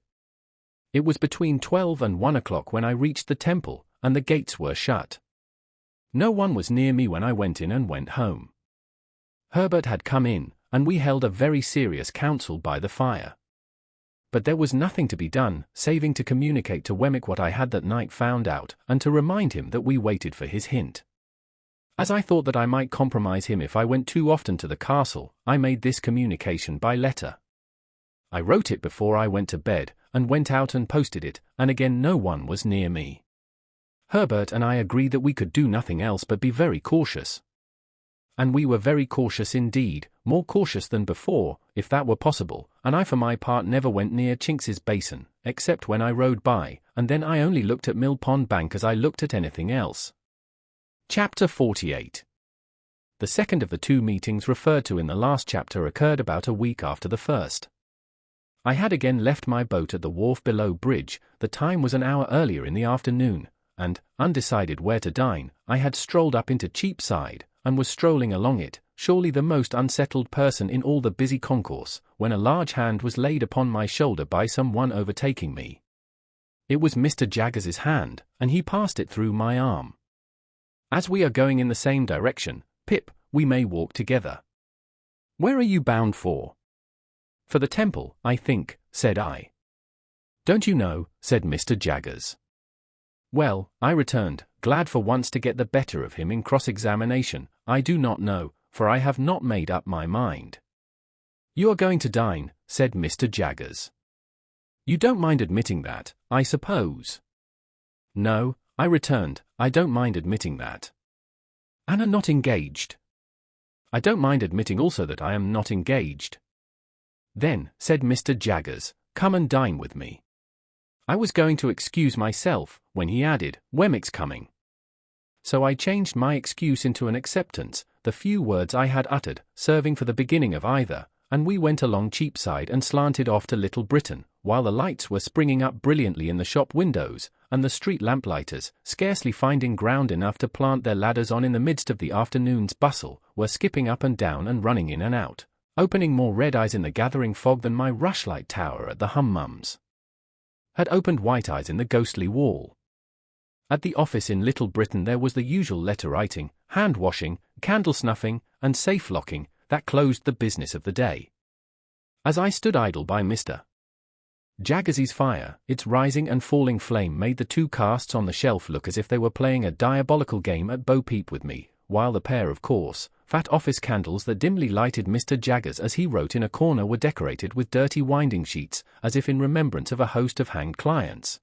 It was between 12 and 1 o'clock when I reached the temple, and the gates were shut. No one was near me when I went in and went home. Herbert had come in, and we held a very serious council by the fire. But there was nothing to be done, saving to communicate to Wemmick what I had that night found out, and to remind him that we waited for his hint. As I thought that I might compromise him if I went too often to the castle, I made this communication by letter. I wrote it before I went to bed, and went out and posted it, and again no one was near me. Herbert and I agreed that we could do nothing else but be very cautious. And we were very cautious indeed, more cautious than before, if that were possible, and I for my part never went near Chinks's basin, except when I rode by, and then I only looked at Mill Pond Bank as I looked at anything else. Chapter 48. The second of the two meetings referred to in the last chapter occurred about a week after the first. I had again left my boat at the wharf below bridge, the time was an hour earlier in the afternoon, and, undecided where to dine, I had strolled up into Cheapside, and was strolling along it, surely the most unsettled person in all the busy concourse, when a large hand was laid upon my shoulder by some one overtaking me. It was Mr. Jaggers's hand, and he passed it through my arm. As we are going in the same direction, Pip, we may walk together. Where are you bound for? For the temple, I think, said I. Don't you know, said Mr. Jaggers. Well, I returned, glad for once to get the better of him in cross-examination, I do not know, for I have not made up my mind. You are going to dine, said Mr. Jaggers. You don't mind admitting that, I suppose? No, I returned, I don't mind admitting that. And are not engaged? I don't mind admitting also that I am not engaged. Then, said Mr. Jaggers, come and dine with me. I was going to excuse myself, when he added, Wemmick's coming. So I changed my excuse into an acceptance, the few words I had uttered, serving for the beginning of either, and we went along Cheapside and slanted off to Little Britain, while the lights were springing up brilliantly in the shop windows, and the street lamplighters, scarcely finding ground enough to plant their ladders on in the midst of the afternoon's bustle, were skipping up and down and running in and out, opening more red eyes in the gathering fog than my rushlight tower at the Hummums had opened white eyes in the ghostly wall. At the office in Little Britain there was the usual letter-writing, hand-washing, candle-snuffing, and safe-locking, that closed the business of the day. As I stood idle by Mr. Jaggers's fire, its rising and falling flame made the two casts on the shelf look as if they were playing a diabolical game at bo-peep with me, while the pair of coarse, fat office candles that dimly lighted Mr. Jaggers as he wrote in a corner were decorated with dirty winding sheets, as if in remembrance of a host of hanged clients.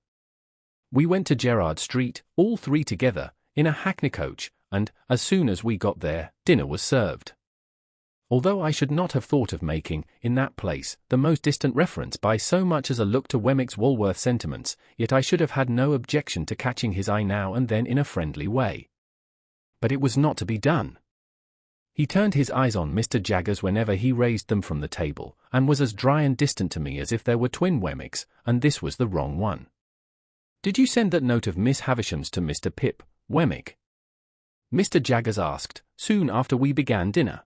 We went to Gerrard Street, all three together, in a hackney coach, and, as soon as we got there, dinner was served. Although I should not have thought of making, in that place, the most distant reference by so much as a look to Wemmick's Walworth sentiments, yet I should have had no objection to catching his eye now and then in a friendly way. But it was not to be done. He turned his eyes on Mr. Jaggers whenever he raised them from the table, and was as dry and distant to me as if there were twin Wemmicks, and this was the wrong one. Did you send that note of Miss Havisham's to Mr. Pip? Wemmick?" Mr. Jaggers asked, soon after we began dinner.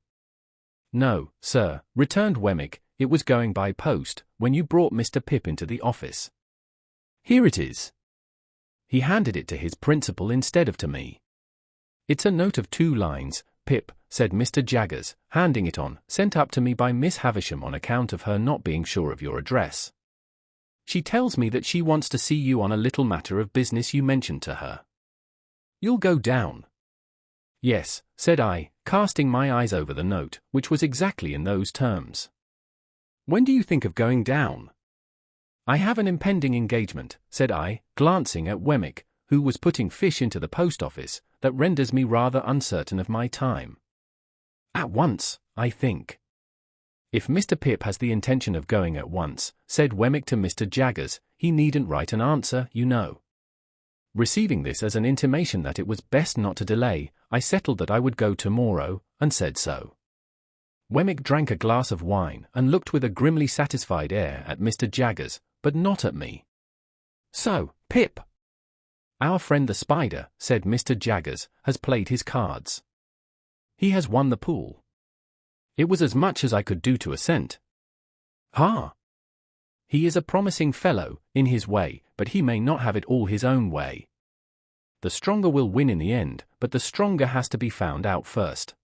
"No, sir," returned Wemmick, "it was going by post, when you brought Mr. Pip into the office. Here it is." He handed it to his principal instead of to me. "It's a note of 2 lines, Pip," said Mr. Jaggers, handing it on, "sent up to me by Miss Havisham on account of her not being sure of your address. She tells me that she wants to see you on a little matter of business you mentioned to her. You'll go down?" "Yes," said I, casting my eyes over the note, which was exactly in those terms. "When do you think of going down?" "I have an impending engagement," said I, glancing at Wemmick, who was putting fish into the post office, "that renders me rather uncertain of my time. At once, I think." "If Mr. Pip has the intention of going at once," said Wemmick to Mr. Jaggers, "he needn't write an answer, you know." Receiving this as an intimation that it was best not to delay, I settled that I would go tomorrow, and said so. Wemmick drank a glass of wine and looked with a grimly satisfied air at Mr. Jaggers, but not at me. "So, Pip." "Our friend the Spider," said Mr. Jaggers, "has played his cards. He has won the pool." It was as much as I could do to assent. "Ha! He is a promising fellow, in his way, but he may not have it all his own way. The stronger will win in the end, but the stronger has to be found out first.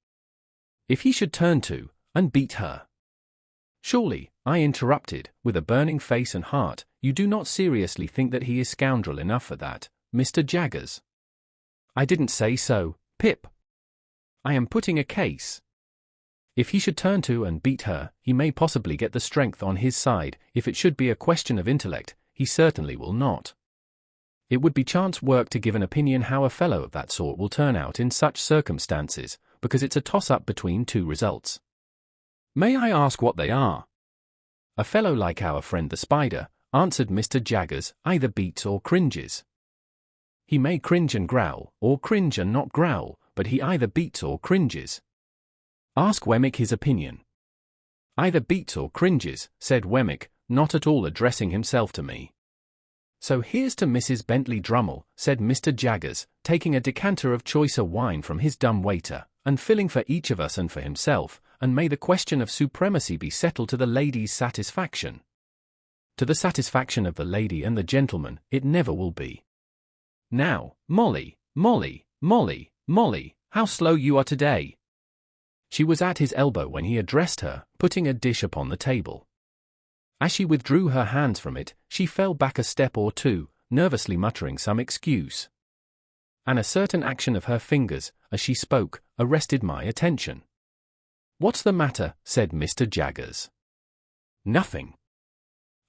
If he should turn to, and beat her." "Surely," I interrupted, with a burning face and heart, "you do not seriously think that he is scoundrel enough for that, Mr. Jaggers?" "I didn't say so, Pip. I am putting a case. If he should turn to and beat her, he may possibly get the strength on his side. If it should be a question of intellect, he certainly will not. It would be chance work to give an opinion how a fellow of that sort will turn out in such circumstances, because it's a toss-up between 2 results. May I ask what they are?" "A fellow like our friend the Spider," answered Mr. Jaggers, "either beats or cringes. He may cringe and growl, or cringe and not growl, but he either beats or cringes. Ask Wemmick his opinion." "Either beats or cringes," said Wemmick, not at all addressing himself to me. "So here's to Mrs. Bentley Drummle," said Mr. Jaggers, taking a decanter of choicer wine from his dumb waiter, and filling for each of us and for himself, "and may the question of supremacy be settled to the lady's satisfaction. To the satisfaction of the lady and the gentleman, it never will be. Now, Molly, Molly, Molly, Molly, how slow you are today." She was at his elbow when he addressed her, putting a dish upon the table. As she withdrew her hands from it, she fell back a step or 2, nervously muttering some excuse. And a certain action of her fingers, as she spoke, arrested my attention. "What's the matter?" said Mr. Jaggers. "Nothing.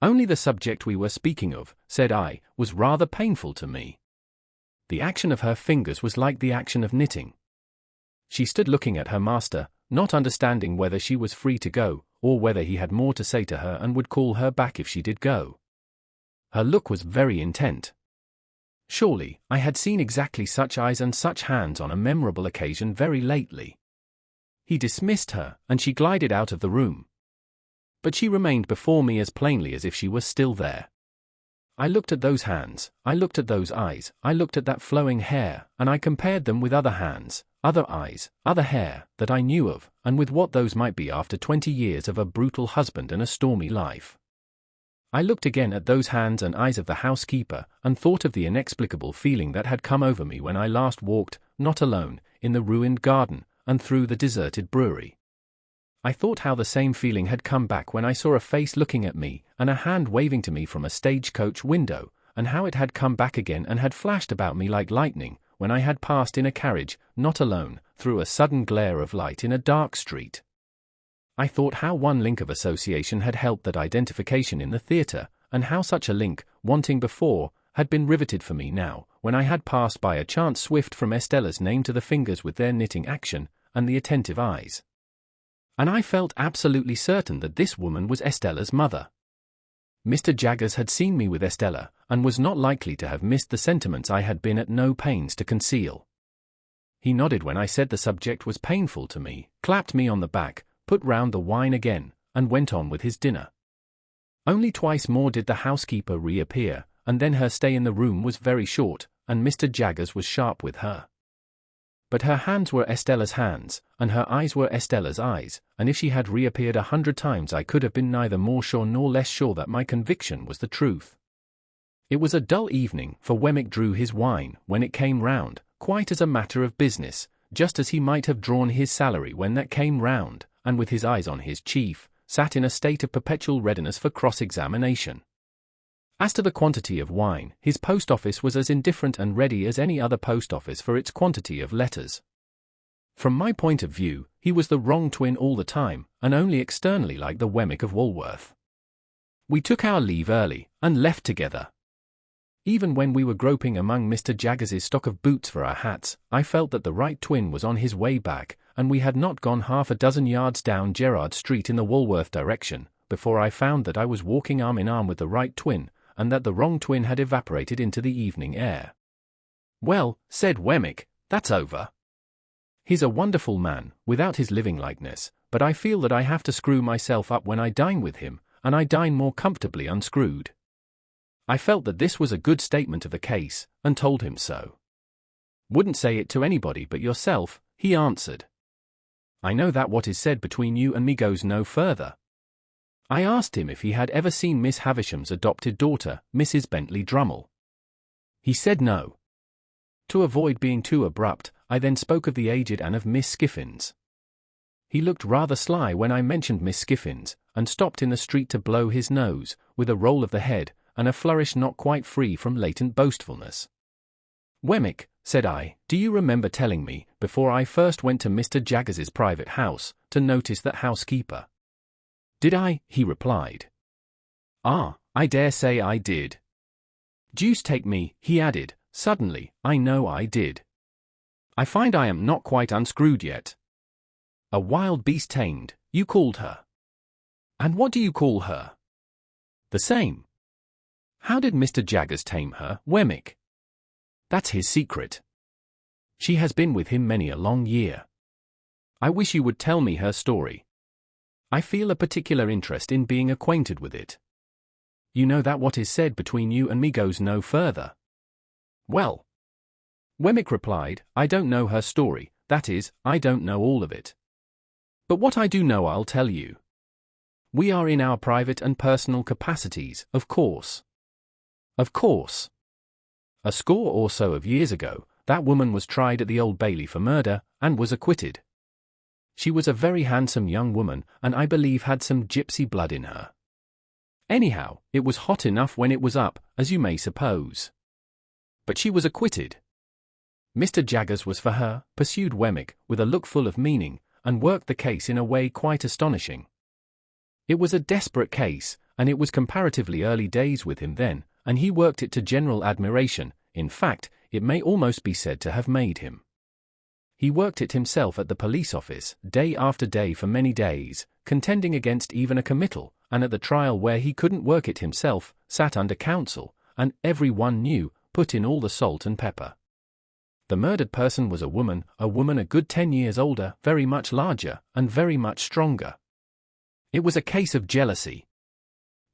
Only the subject we were speaking of," said I, "was rather painful to me." The action of her fingers was like the action of knitting. She stood looking at her master, not understanding whether she was free to go, or whether he had more to say to her and would call her back if she did go. Her look was very intent. Surely, I had seen exactly such eyes and such hands on a memorable occasion very lately. He dismissed her, and she glided out of the room. But she remained before me as plainly as if she was still there. I looked at those hands, I looked at those eyes, I looked at that flowing hair, and I compared them with other hands, other eyes, other hair, that I knew of, and with what those might be after 20 years of a brutal husband and a stormy life. I looked again at those hands and eyes of the housekeeper, and thought of the inexplicable feeling that had come over me when I last walked, not alone, in the ruined garden, and through the deserted brewery. I thought how the same feeling had come back when I saw a face looking at me, and a hand waving to me from a stagecoach window, and how it had come back again and had flashed about me like lightning, when I had passed in a carriage, not alone, through a sudden glare of light in a dark street. I thought how one link of association had helped that identification in the theatre, and how such a link, wanting before, had been riveted for me now, when I had passed by a chance swift from Estella's name to the fingers with their knitting action, and the attentive eyes. And I felt absolutely certain that this woman was Estella's mother. Mr. Jaggers had seen me with Estella, and was not likely to have missed the sentiments I had been at no pains to conceal. He nodded when I said the subject was painful to me, clapped me on the back, put round the wine again, and went on with his dinner. Only twice more did the housekeeper reappear, and then her stay in the room was very short, and Mr. Jaggers was sharp with her. But her hands were Estella's hands, and her eyes were Estella's eyes, and if she had reappeared 100 times I could have been neither more sure nor less sure that my conviction was the truth. It was a dull evening, for Wemmick drew his wine, when it came round, quite as a matter of business, just as he might have drawn his salary when that came round, and with his eyes on his chief, sat in a state of perpetual readiness for cross-examination. As to the quantity of wine, his post office was as indifferent and ready as any other post office for its quantity of letters. From my point of view, he was the wrong twin all the time, and only externally like the Wemmick of Walworth. We took our leave early, and left together. Even when we were groping among Mr. Jaggers's stock of boots for our hats, I felt that the right twin was on his way back, and we had not gone half a dozen yards down Gerrard Street in the Walworth direction, before I found that I was walking arm in arm with the right twin, and that the wrong twin had evaporated into the evening air. "Well," said Wemmick, "that's over. He's a wonderful man, without his living likeness, but I feel that I have to screw myself up when I dine with him, and I dine more comfortably unscrewed." I felt that this was a good statement of the case, and told him so. "Wouldn't say it to anybody but yourself," he answered. "I know that what is said between you and me goes no further." I asked him if he had ever seen Miss Havisham's adopted daughter, Mrs. Bentley Drummle. He said no. To avoid being too abrupt, I then spoke of the aged and of Miss Skiffins. He looked rather sly when I mentioned Miss Skiffins, and stopped in the street to blow his nose, with a roll of the head, and a flourish not quite free from latent boastfulness. "Wemmick," said I, "do you remember telling me, before I first went to Mr. Jaggers's private house, to notice that housekeeper?" "Did I?" he replied. "Ah, I dare say I did. Deuce take me," he added, suddenly, "I know I did. I find I am not quite unscrewed yet. A wild beast tamed, you called her. And what do you call her?" "The same." "How did Mr. Jaggers tame her, Wemmick?" "That's his secret. She has been with him many a long year. I wish you would tell me her story. I feel a particular interest in being acquainted with it. You know that what is said between you and me goes no further." "Well," Wemmick replied, "I don't know her story, that is, I don't know all of it. But what I do know I'll tell you. We are in our private and personal capacities, of course. Of course. A score or so of years ago, that woman was tried at the Old Bailey for murder, and was acquitted. She was a very handsome young woman, and I believe had some gypsy blood in her. Anyhow, it was hot enough when it was up, as you may suppose. But she was acquitted. Mr. Jaggers was for her," pursued Wemmick, with a look full of meaning, and worked the case in a way quite astonishing. "It was a desperate case, and it was comparatively early days with him then, and he worked it to general admiration. In fact, it may almost be said to have made him. He worked it himself at the police office, day after day for many days, contending against even a committal, and at the trial where he couldn't work it himself, sat under counsel, and every one knew, put in all the salt and pepper. The murdered person was a woman a good 10 years older, very much larger, and very much stronger. It was a case of jealousy.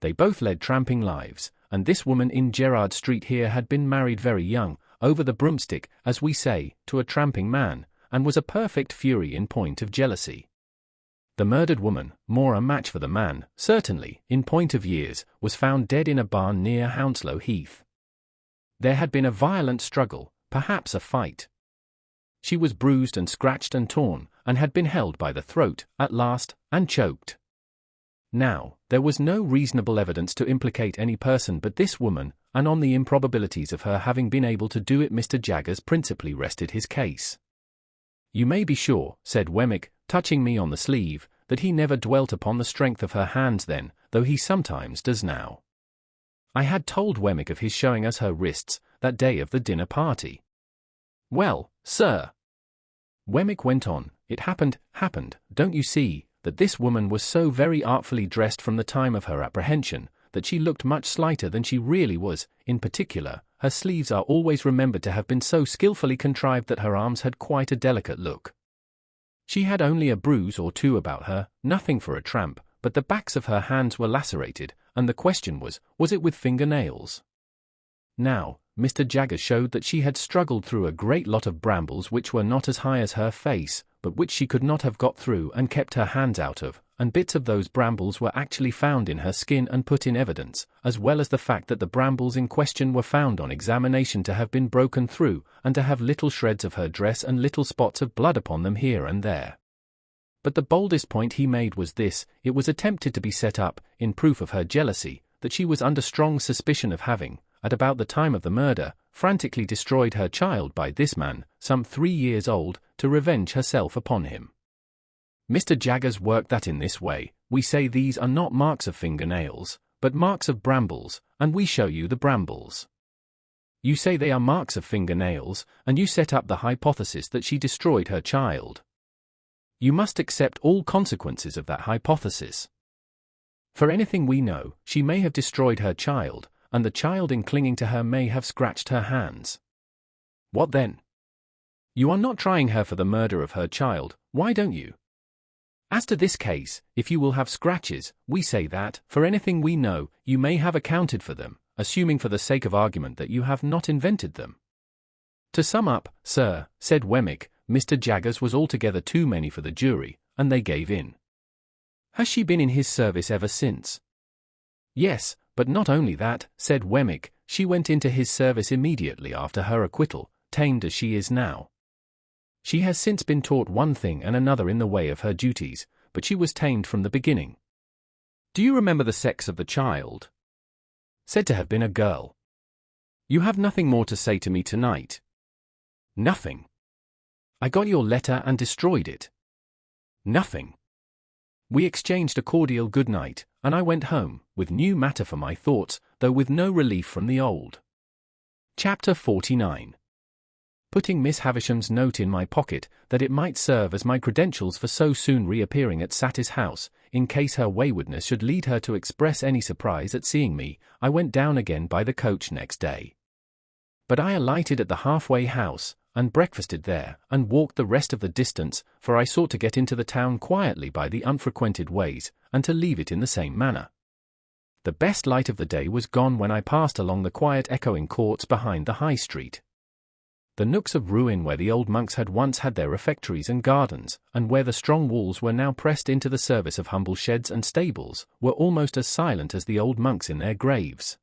They both led tramping lives, and this woman in Gerrard Street here had been married very young, over the broomstick, as we say, to a tramping man, and was a perfect fury in point of jealousy. The murdered woman, more a match for the man, certainly, in point of years, was found dead in a barn near Hounslow Heath. There had been a violent struggle, perhaps a fight. She was bruised and scratched and torn, and had been held by the throat, at last, and choked. Now, there was no reasonable evidence to implicate any person but this woman, and on the improbabilities of her having been able to do it Mr. Jaggers principally rested his case. You may be sure, said Wemmick, touching me on the sleeve, that he never dwelt upon the strength of her hands then, though he sometimes does now. I had told Wemmick of his showing us her wrists, that day of the dinner party. Well, sir, Wemmick went on, it happened, don't you see, that this woman was so very artfully dressed from the time of her apprehension, that she looked much slighter than she really was. In particular, her sleeves are always remembered to have been so skilfully contrived that her arms had quite a delicate look. She had only a bruise or two about her, nothing for a tramp, but the backs of her hands were lacerated, and the question was it with fingernails? Now, Mr. Jaggers showed that she had struggled through a great lot of brambles which were not as high as her face, but which she could not have got through and kept her hands out of, and bits of those brambles were actually found in her skin and put in evidence, as well as the fact that the brambles in question were found on examination to have been broken through, and to have little shreds of her dress and little spots of blood upon them here and there. But the boldest point he made was this: it was attempted to be set up, in proof of her jealousy, that she was under strong suspicion of having, at about the time of the murder, frantically destroyed her child by this man, some 3 years old, to revenge herself upon him. Mr. Jaggers worked that in this way: we say these are not marks of fingernails, but marks of brambles, and we show you the brambles. You say they are marks of fingernails, and you set up the hypothesis that she destroyed her child. You must accept all consequences of that hypothesis. For anything we know, she may have destroyed her child, and the child in clinging to her may have scratched her hands. What then? You are not trying her for the murder of her child, why don't you? As to this case, if you will have scratches, we say that, for anything we know, you may have accounted for them, assuming for the sake of argument that you have not invented them. To sum up, sir, said Wemmick, Mr. Jaggers was altogether too many for the jury, and they gave in. Has she been in his service ever since? Yes, but not only that, said Wemmick, she went into his service immediately after her acquittal, tamed as she is now. She has since been taught one thing and another in the way of her duties, but she was tamed from the beginning. Do you remember the sex of the child? Said to have been a girl. You have nothing more to say to me tonight. Nothing. I got your letter and destroyed it. Nothing. We exchanged a cordial good night, and I went home, with new matter for my thoughts, though with no relief from the old. Chapter 49. Putting Miss Havisham's note in my pocket, that it might serve as my credentials for so soon reappearing at Satis House, in case her waywardness should lead her to express any surprise at seeing me, I went down again by the coach next day. But I alighted at the halfway house, and breakfasted there, and walked the rest of the distance, for I sought to get into the town quietly by the unfrequented ways, and to leave it in the same manner. The best light of the day was gone when I passed along the quiet echoing courts behind the High Street. The nooks of ruin where the old monks had once had their refectories and gardens, and where the strong walls were now pressed into the service of humble sheds and stables, were almost as silent as the old monks in their graves.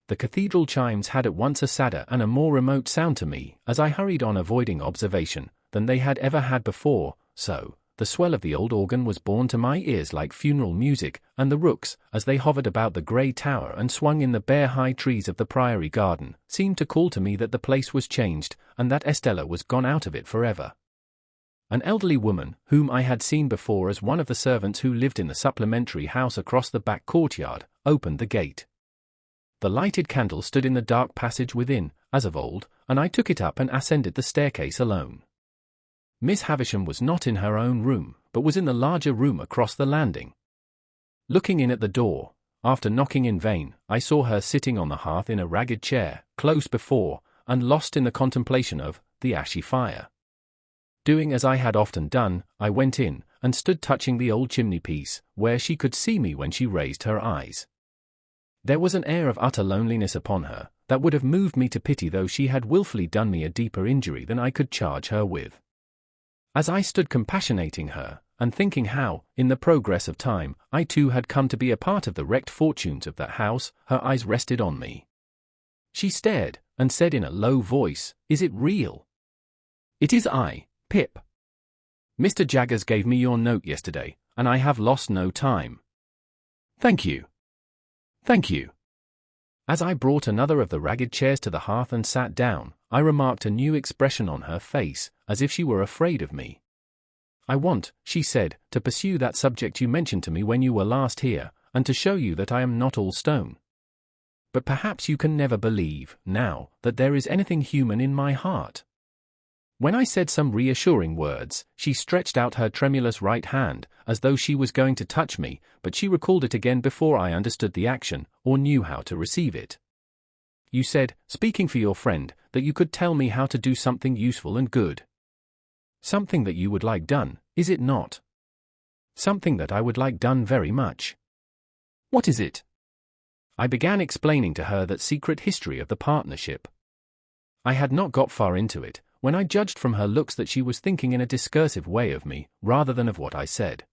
The cathedral chimes had at once a sadder and a more remote sound to me, as I hurried on avoiding observation, than they had ever had before, so the swell of the old organ was borne to my ears like funeral music, and the rooks, as they hovered about the grey tower and swung in the bare high trees of the priory garden, seemed to call to me that the place was changed, and that Estella was gone out of it forever. An elderly woman, whom I had seen before as one of the servants who lived in the supplementary house across the back courtyard, opened the gate. The lighted candle stood in the dark passage within, as of old, and I took it up and ascended the staircase alone. Miss Havisham was not in her own room, but was in the larger room across the landing. Looking in at the door, after knocking in vain, I saw her sitting on the hearth in a ragged chair, close before, and lost in the contemplation of, the ashy fire. Doing as I had often done, I went in, and stood touching the old chimney-piece, where she could see me when she raised her eyes. There was an air of utter loneliness upon her, that would have moved me to pity though she had wilfully done me a deeper injury than I could charge her with. As I stood compassionating her, and thinking how, in the progress of time, I too had come to be a part of the wrecked fortunes of that house, her eyes rested on me. She stared, and said in a low voice, "Is it real?" "It is I, Pip. Mr. Jaggers gave me your note yesterday, and I have lost no time." "Thank you. Thank you." As I brought another of the ragged chairs to the hearth and sat down, I remarked a new expression on her face, as if she were afraid of me. "I want," she said, "to pursue that subject you mentioned to me when you were last here, and to show you that I am not all stone. But perhaps you can never believe, now, that there is anything human in my heart." When I said some reassuring words, she stretched out her tremulous right hand, as though she was going to touch me, but she recalled it again before I understood the action, or knew how to receive it. "You said, speaking for your friend, that you could tell me how to do something useful and good. Something that you would like done, is it not?" "Something that I would like done very much." "What is it?" I began explaining to her that secret history of the partnership. I had not got far into it, when I judged from her looks that she was thinking in a discursive way of me, rather than of what I said.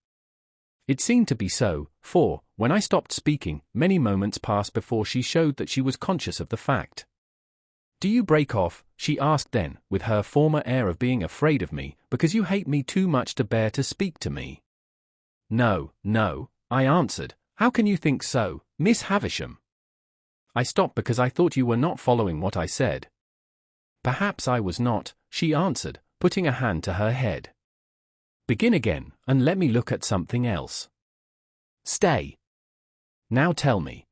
It seemed to be so, for, when I stopped speaking, many moments passed before she showed that she was conscious of the fact. "Do you break off," she asked then, with her former air of being afraid of me, "because you hate me too much to bear to speak to me?" "No, no," I answered. "How can you think so, Miss Havisham?" "I stopped because I thought you were not following what I said." "Perhaps I was not," she answered, putting a hand to her head. "Begin again, and let me look at something else." "Stay. Now tell me."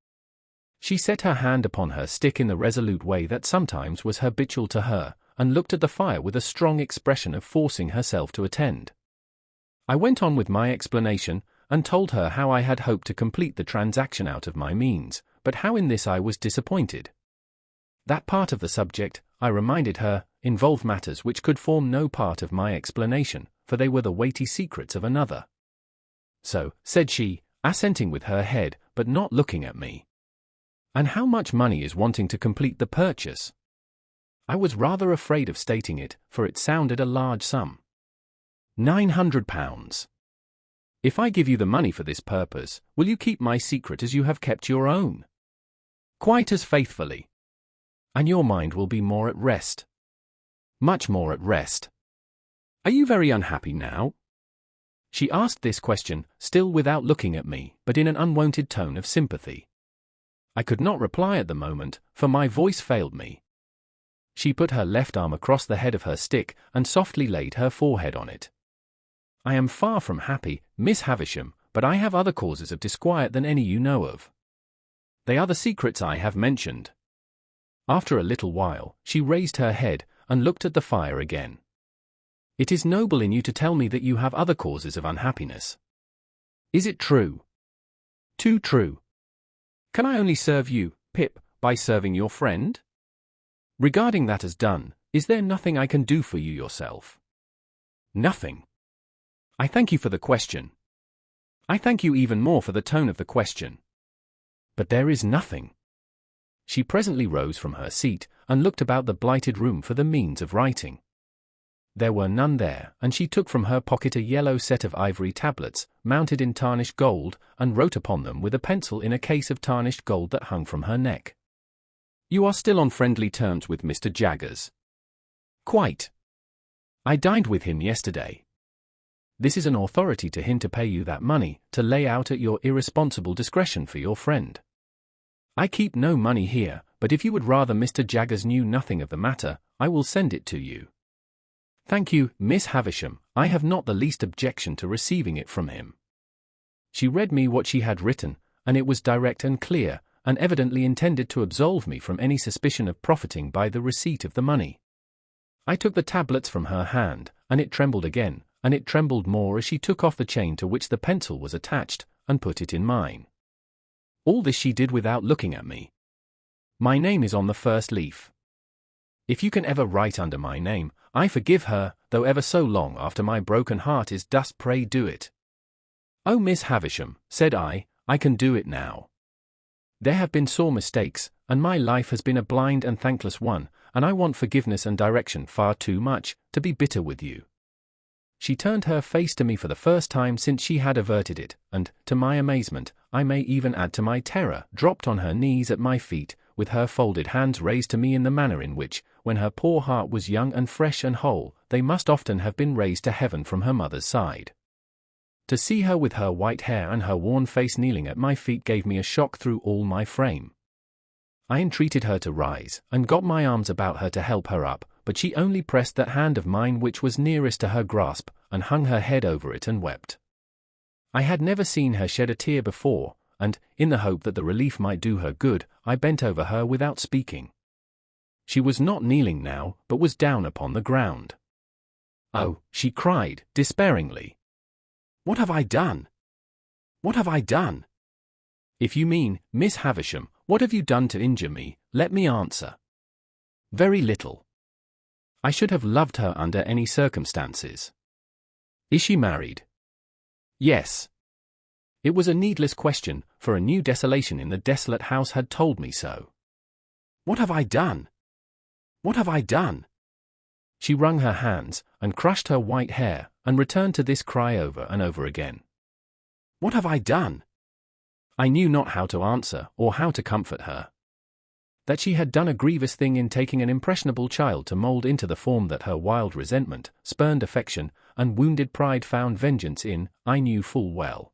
She set her hand upon her stick in the resolute way that sometimes was habitual to her, and looked at the fire with a strong expression of forcing herself to attend. I went on with my explanation, and told her how I had hoped to complete the transaction out of my means, but how in this I was disappointed. That part of the subject, I reminded her, involved matters which could form no part of my explanation, for they were the weighty secrets of another. "So," said she, assenting with her head, but not looking at me. "And how much money is wanting to complete the purchase?" I was rather afraid of stating it, for it sounded a large sum. £900. "If I give you the money for this purpose, will you keep my secret as you have kept your own?" "Quite as faithfully." "And your mind will be more at rest?" "Much more at rest." "Are you very unhappy now?" She asked this question, still without looking at me, but in an unwonted tone of sympathy. I could not reply at the moment, for my voice failed me. She put her left arm across the head of her stick, and softly laid her forehead on it. "I am far from happy, Miss Havisham, but I have other causes of disquiet than any you know of. They are the secrets I have mentioned." After a little while, she raised her head, and looked at the fire again. "It is noble in you to tell me that you have other causes of unhappiness. Is it true?" "Too true." "Can I only serve you, Pip, by serving your friend? Regarding that as done, is there nothing I can do for you yourself?" "Nothing." "I thank you for the question. I thank you even more for the tone of the question. But there is nothing." She presently rose from her seat, and looked about the blighted room for the means of writing. There were none there, and she took from her pocket a yellow set of ivory tablets, mounted in tarnished gold, and wrote upon them with a pencil in a case of tarnished gold that hung from her neck. "You are still on friendly terms with Mr. Jaggers?" "Quite. I dined with him yesterday. This is an authority to him to pay you that money, to lay out at your irresponsible discretion for your friend. I keep no money here, but if you would rather Mr. Jaggers knew nothing of the matter, I will send it to you." "Thank you, Miss Havisham, I have not the least objection to receiving it from him." She read me what she had written, and it was direct and clear, and evidently intended to absolve me from any suspicion of profiting by the receipt of the money. I took the tablets from her hand, and it trembled again, and it trembled more as she took off the chain to which the pencil was attached, and put it in mine. All this she did without looking at me. My name is on the first leaf. If you can ever write under my name, I forgive her, though ever so long after my broken heart is dust, pray do it. "Oh, Miss Havisham," said I can do it now. There have been sore mistakes, and my life has been a blind and thankless one, and I want forgiveness and direction far too much, to be bitter with you." She turned her face to me for the first time since she had averted it, and, to my amazement, I may even add to my terror, dropped on her knees at my feet, with her folded hands raised to me in the manner in which, when her poor heart was young and fresh and whole, they must often have been raised to heaven from her mother's side. To see her with her white hair and her worn face kneeling at my feet gave me a shock through all my frame. I entreated her to rise, and got my arms about her to help her up, but she only pressed that hand of mine which was nearest to her grasp, and hung her head over it and wept. I had never seen her shed a tear before, and, in the hope that the relief might do her good, I bent over her without speaking. She was not kneeling now, but was down upon the ground. "Oh," she cried, despairingly. "What have I done? What have I done?" "If you mean, Miss Havisham, what have you done to injure me, let me answer. Very little. I should have loved her under any circumstances." "Is she married?" "Yes." It was a needless question, for a new desolation in the desolate house had told me so. What have I done? What have I done? She wrung her hands, and crushed her white hair, and returned to this cry over and over again. What have I done? I knew not how to answer, or how to comfort her. That she had done a grievous thing in taking an impressionable child to mold into the form that her wild resentment, spurned affection, and wounded pride found vengeance in, I knew full well.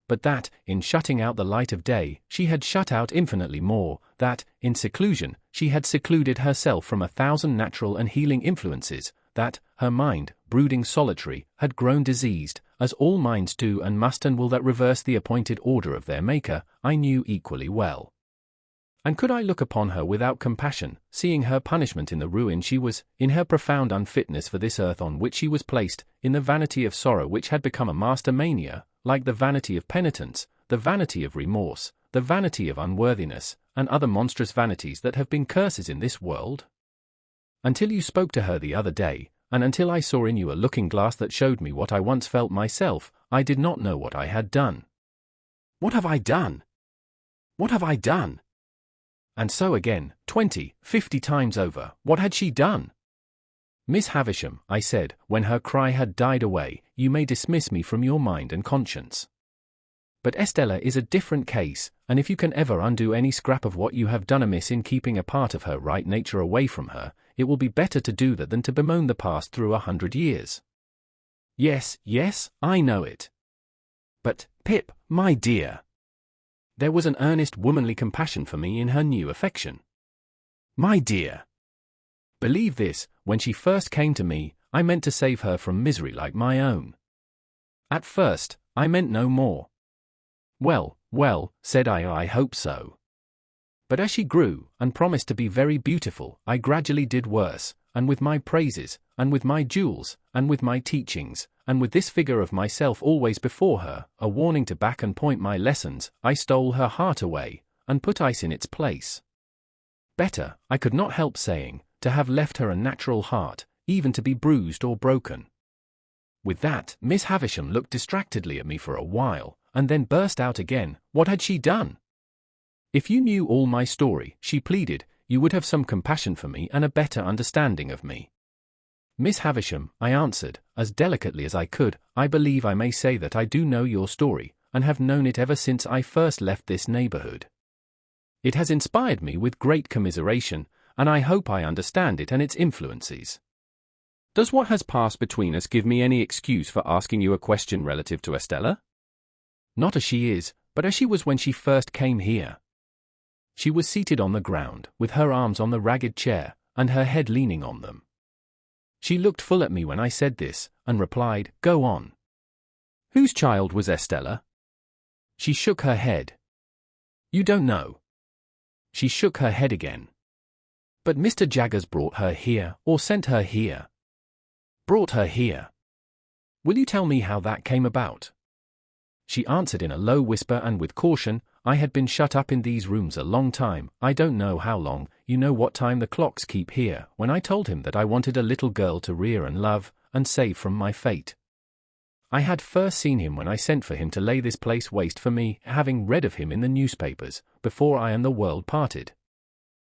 But that, in shutting out the light of day, she had shut out infinitely more, that, in seclusion, she had secluded herself from 1,000 natural and healing influences, that, her mind, brooding solitary, had grown diseased, as all minds do and must and will that reverse the appointed order of their Maker, I knew equally well. And could I look upon her without compassion, seeing her punishment in the ruin she was, in her profound unfitness for this earth on which she was placed, in the vanity of sorrow which had become a master mania, like the vanity of penitence, the vanity of remorse, the vanity of unworthiness, and other monstrous vanities that have been curses in this world? Until you spoke to her the other day, and until I saw in you a looking-glass that showed me what I once felt myself, I did not know what I had done. What have I done? What have I done? And so again, 20, 50 times over, what had she done? Miss Havisham, I said, when her cry had died away, you may dismiss me from your mind and conscience. But Estella is a different case, and if you can ever undo any scrap of what you have done amiss in keeping a part of her right nature away from her, it will be better to do that than to bemoan the past through 100 years. Yes, yes, I know it. But, Pip, my dear. There was an earnest womanly compassion for me in her new affection. My dear. Believe this, when she first came to me, I meant to save her from misery like my own. At first, I meant no more. Well, well, said I hope so. But as she grew, and promised to be very beautiful, I gradually did worse, and with my praises, and with my jewels, and with my teachings, and with this figure of myself always before her, a warning to back and point my lessons, I stole her heart away, and put ice in its place. Better, I could not help saying, to have left her a natural heart, even to be bruised or broken. With that, Miss Havisham looked distractedly at me for a while, and then burst out again, what had she done? If you knew all my story, she pleaded, you would have some compassion for me and a better understanding of me. Miss Havisham, I answered, as delicately as I could, I believe I may say that I do know your story, and have known it ever since I first left this neighborhood. It has inspired me with great commiseration, and I hope I understand it and its influences. Does what has passed between us give me any excuse for asking you a question relative to Estella? Not as she is, but as she was when she first came here. She was seated on the ground, with her arms on the ragged chair, and her head leaning on them. She looked full at me when I said this, and replied, Go on. Whose child was Estella? She shook her head. You don't know. She shook her head again. But Mr. Jaggers brought her here, or sent her here. Brought her here. Will you tell me how that came about? She answered in a low whisper and with caution, I had been shut up in these rooms a long time, I don't know how long, you know what time the clocks keep here, when I told him that I wanted a little girl to rear and love, and save from my fate. I had first seen him when I sent for him to lay this place waste for me, having read of him in the newspapers, before I and the world parted.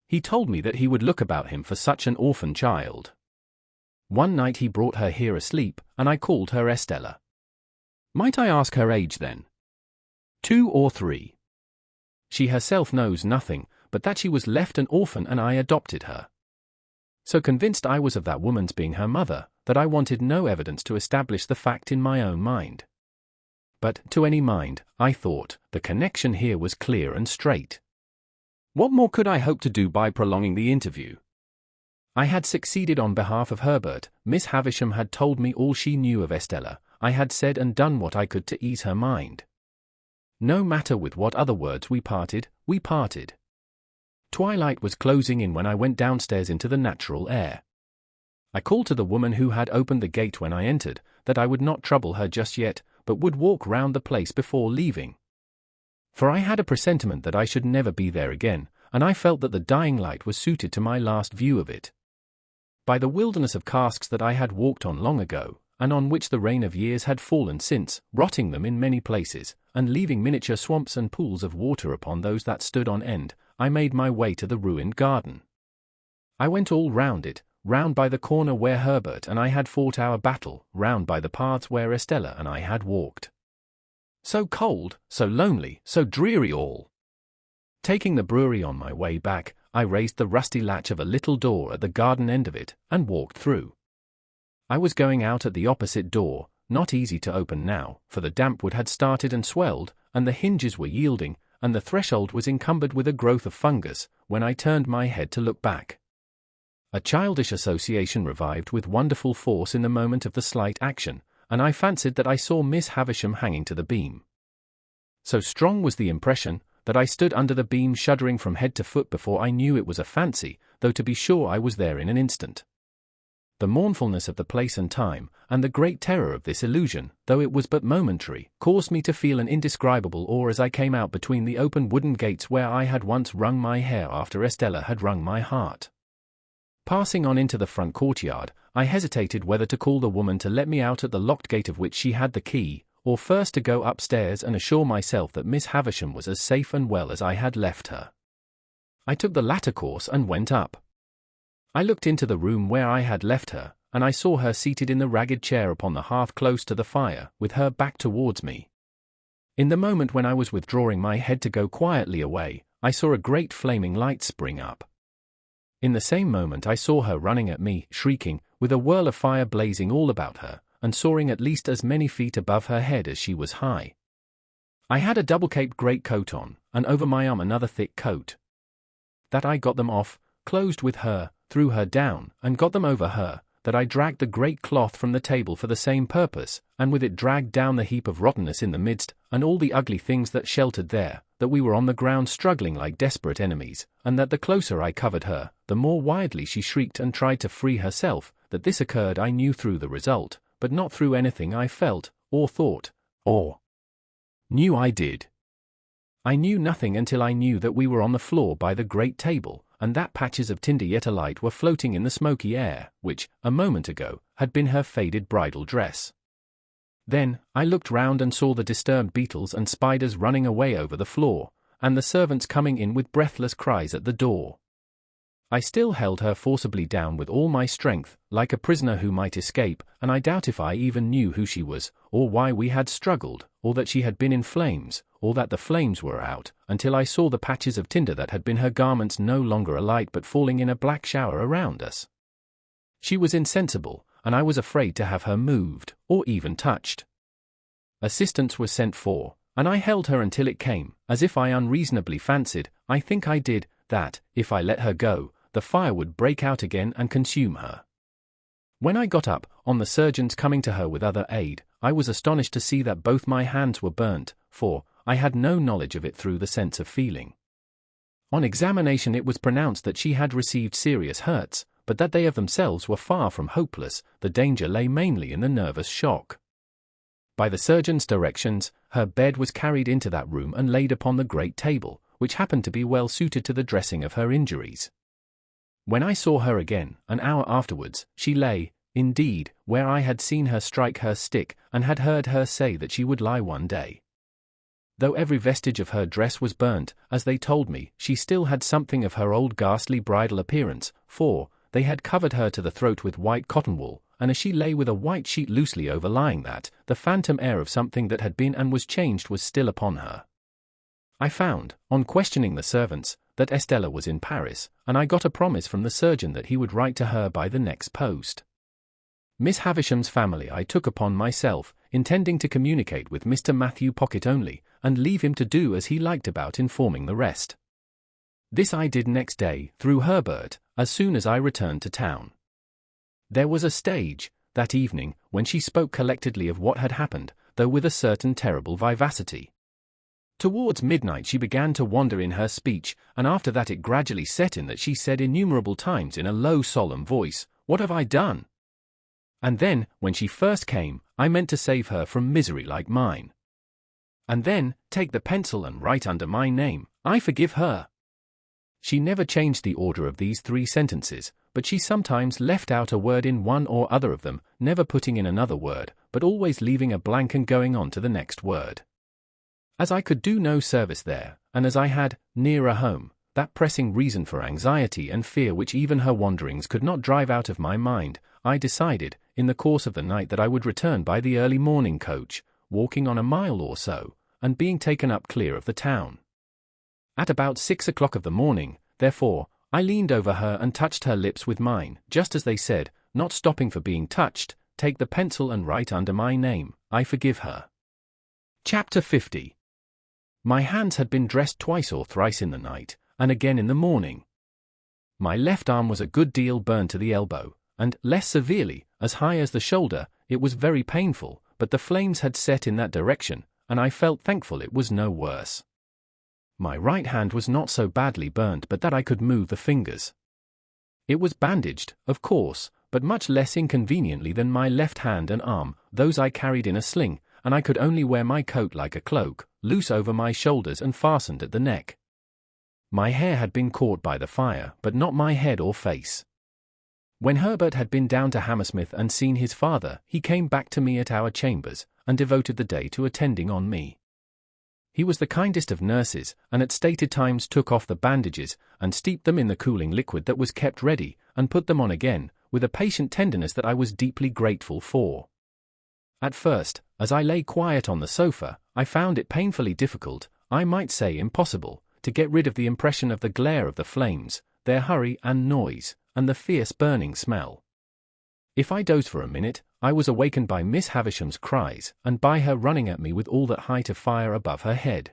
He told me that he would look about him for such an orphan child. One night he brought her here asleep, and I called her Estella. Might I ask her age then? 2 or 3. She herself knows nothing, but that she was left an orphan and I adopted her. So convinced I was of that woman's being her mother, that I wanted no evidence to establish the fact in my own mind. But, to any mind, I thought, the connection here was clear and straight. What more could I hope to do by prolonging the interview? I had succeeded on behalf of Herbert, Miss Havisham had told me all she knew of Estella, I had said and done what I could to ease her mind. No matter with what other words we parted, we parted. Twilight was closing in when I went downstairs into the natural air. I called to the woman who had opened the gate when I entered, that I would not trouble her just yet, but would walk round the place before leaving. For I had a presentiment that I should never be there again, and I felt that the dying light was suited to my last view of it. By the wilderness of casks that I had walked on long ago, and on which the rain of years had fallen since, rotting them in many places, and leaving miniature swamps and pools of water upon those that stood on end, I made my way to the ruined garden. I went all round it, round by the corner where Herbert and I had fought our battle, round by the paths where Estella and I had walked. So cold, so lonely, so dreary all. Taking the brewery on my way back, I raised the rusty latch of a little door at the garden end of it, and walked through. I was going out at the opposite door, not easy to open now, for the damp wood had started and swelled, and the hinges were yielding, and the threshold was encumbered with a growth of fungus, when I turned my head to look back. A childish association revived with wonderful force in the moment of the slight action, and I fancied that I saw Miss Havisham hanging to the beam. So strong was the impression, that I stood under the beam shuddering from head to foot before I knew it was a fancy, though to be sure I was there in an instant. The mournfulness of the place and time, and the great terror of this illusion, though it was but momentary, caused me to feel an indescribable awe as I came out between the open wooden gates where I had once wrung my hair after Estella had wrung my heart. Passing on into the front courtyard, I hesitated whether to call the woman to let me out at the locked gate of which she had the key, or first to go upstairs and assure myself that Miss Havisham was as safe and well as I had left her. I took the latter course and went up. I looked into the room where I had left her, and I saw her seated in the ragged chair upon the hearth close to the fire, with her back towards me. In the moment when I was withdrawing my head to go quietly away, I saw a great flaming light spring up. In the same moment I saw her running at me, shrieking, with a whirl of fire blazing all about her, and soaring at least as many feet above her head as she was high. I had a double-caped great-coat on, and over my arm another thick coat. That I got them off, closed with her, threw her down, and got them over her, that I dragged the great cloth from the table for the same purpose, and with it dragged down the heap of rottenness in the midst, and all the ugly things that sheltered there, that we were on the ground struggling like desperate enemies, and that the closer I covered her, the more wildly she shrieked and tried to free herself. That this occurred I knew through the result, but not through anything I felt, or thought, or knew I did. I knew nothing until I knew that we were on the floor by the great table, and that patches of tinder yet alight were floating in the smoky air, which, a moment ago, had been her faded bridal dress. Then, I looked round and saw the disturbed beetles and spiders running away over the floor, and the servants coming in with breathless cries at the door. I still held her forcibly down with all my strength, like a prisoner who might escape, and I doubt if I even knew who she was, or why we had struggled, or that she had been in flames, or that the flames were out, until I saw the patches of tinder that had been her garments no longer alight but falling in a black shower around us. She was insensible, and I was afraid to have her moved, or even touched. Assistance was sent for, and I held her until it came, as if I unreasonably fancied, I think I did, that, if I let her go, the fire would break out again and consume her. When I got up, on the surgeon's coming to her with other aid, I was astonished to see that both my hands were burnt, for I had no knowledge of it through the sense of feeling. On examination it was pronounced that she had received serious hurts, but that they of themselves were far from hopeless. The danger lay mainly in the nervous shock. By the surgeon's directions, her bed was carried into that room and laid upon the great table, which happened to be well suited to the dressing of her injuries. When I saw her again, an hour afterwards, she lay, indeed, where I had seen her strike her stick, and had heard her say that she would lie one day. Though every vestige of her dress was burnt, as they told me, she still had something of her old ghastly bridal appearance, for they had covered her to the throat with white cotton wool, and as she lay with a white sheet loosely overlying that, the phantom air of something that had been and was changed was still upon her. I found, on questioning the servants, that Estella was in Paris, and I got a promise from the surgeon that he would write to her by the next post. Miss Havisham's family I took upon myself, intending to communicate with Mr. Matthew Pocket only, and leave him to do as he liked about informing the rest. This I did next day, through Herbert, as soon as I returned to town. There was a stage, that evening, when she spoke collectedly of what had happened, though with a certain terrible vivacity. Towards midnight she began to wander in her speech, and after that it gradually set in that she said innumerable times in a low solemn voice, "What have I done?" And then, when she first came, I meant to save her from misery like mine. And then, take the pencil and write under my name, "I forgive her." She never changed the order of these 3 sentences, but she sometimes left out a word in one or other of them, never putting in another word, but always leaving a blank and going on to the next word. As I could do no service there, and as I had, nearer home, that pressing reason for anxiety and fear which even her wanderings could not drive out of my mind, I decided, in the course of the night, that I would return by the early morning coach, walking on a mile or so, and being taken up clear of the town. At about 6 o'clock of the morning, therefore, I leaned over her and touched her lips with mine, just as they said, not stopping for being touched, "Take the pencil and write under my name, I forgive her." Chapter 50. My hands had been dressed twice or thrice in the night, and again in the morning. My left arm was a good deal burned to the elbow, and, less severely, as high as the shoulder. It was very painful, but the flames had set in that direction, and I felt thankful it was no worse. My right hand was not so badly burned but that I could move the fingers. It was bandaged, of course, but much less inconveniently than my left hand and arm. Those I carried in a sling, and I could only wear my coat like a cloak, loose over my shoulders and fastened at the neck. My hair had been caught by the fire, but not my head or face. When Herbert had been down to Hammersmith and seen his father, he came back to me at our chambers, and devoted the day to attending on me. He was the kindest of nurses, and at stated times took off the bandages, and steeped them in the cooling liquid that was kept ready, and put them on again, with a patient tenderness that I was deeply grateful for. At first, as I lay quiet on the sofa, I found it painfully difficult, I might say impossible, to get rid of the impression of the glare of the flames, their hurry and noise, and the fierce burning smell. If I dozed for a minute, I was awakened by Miss Havisham's cries, and by her running at me with all that height of fire above her head.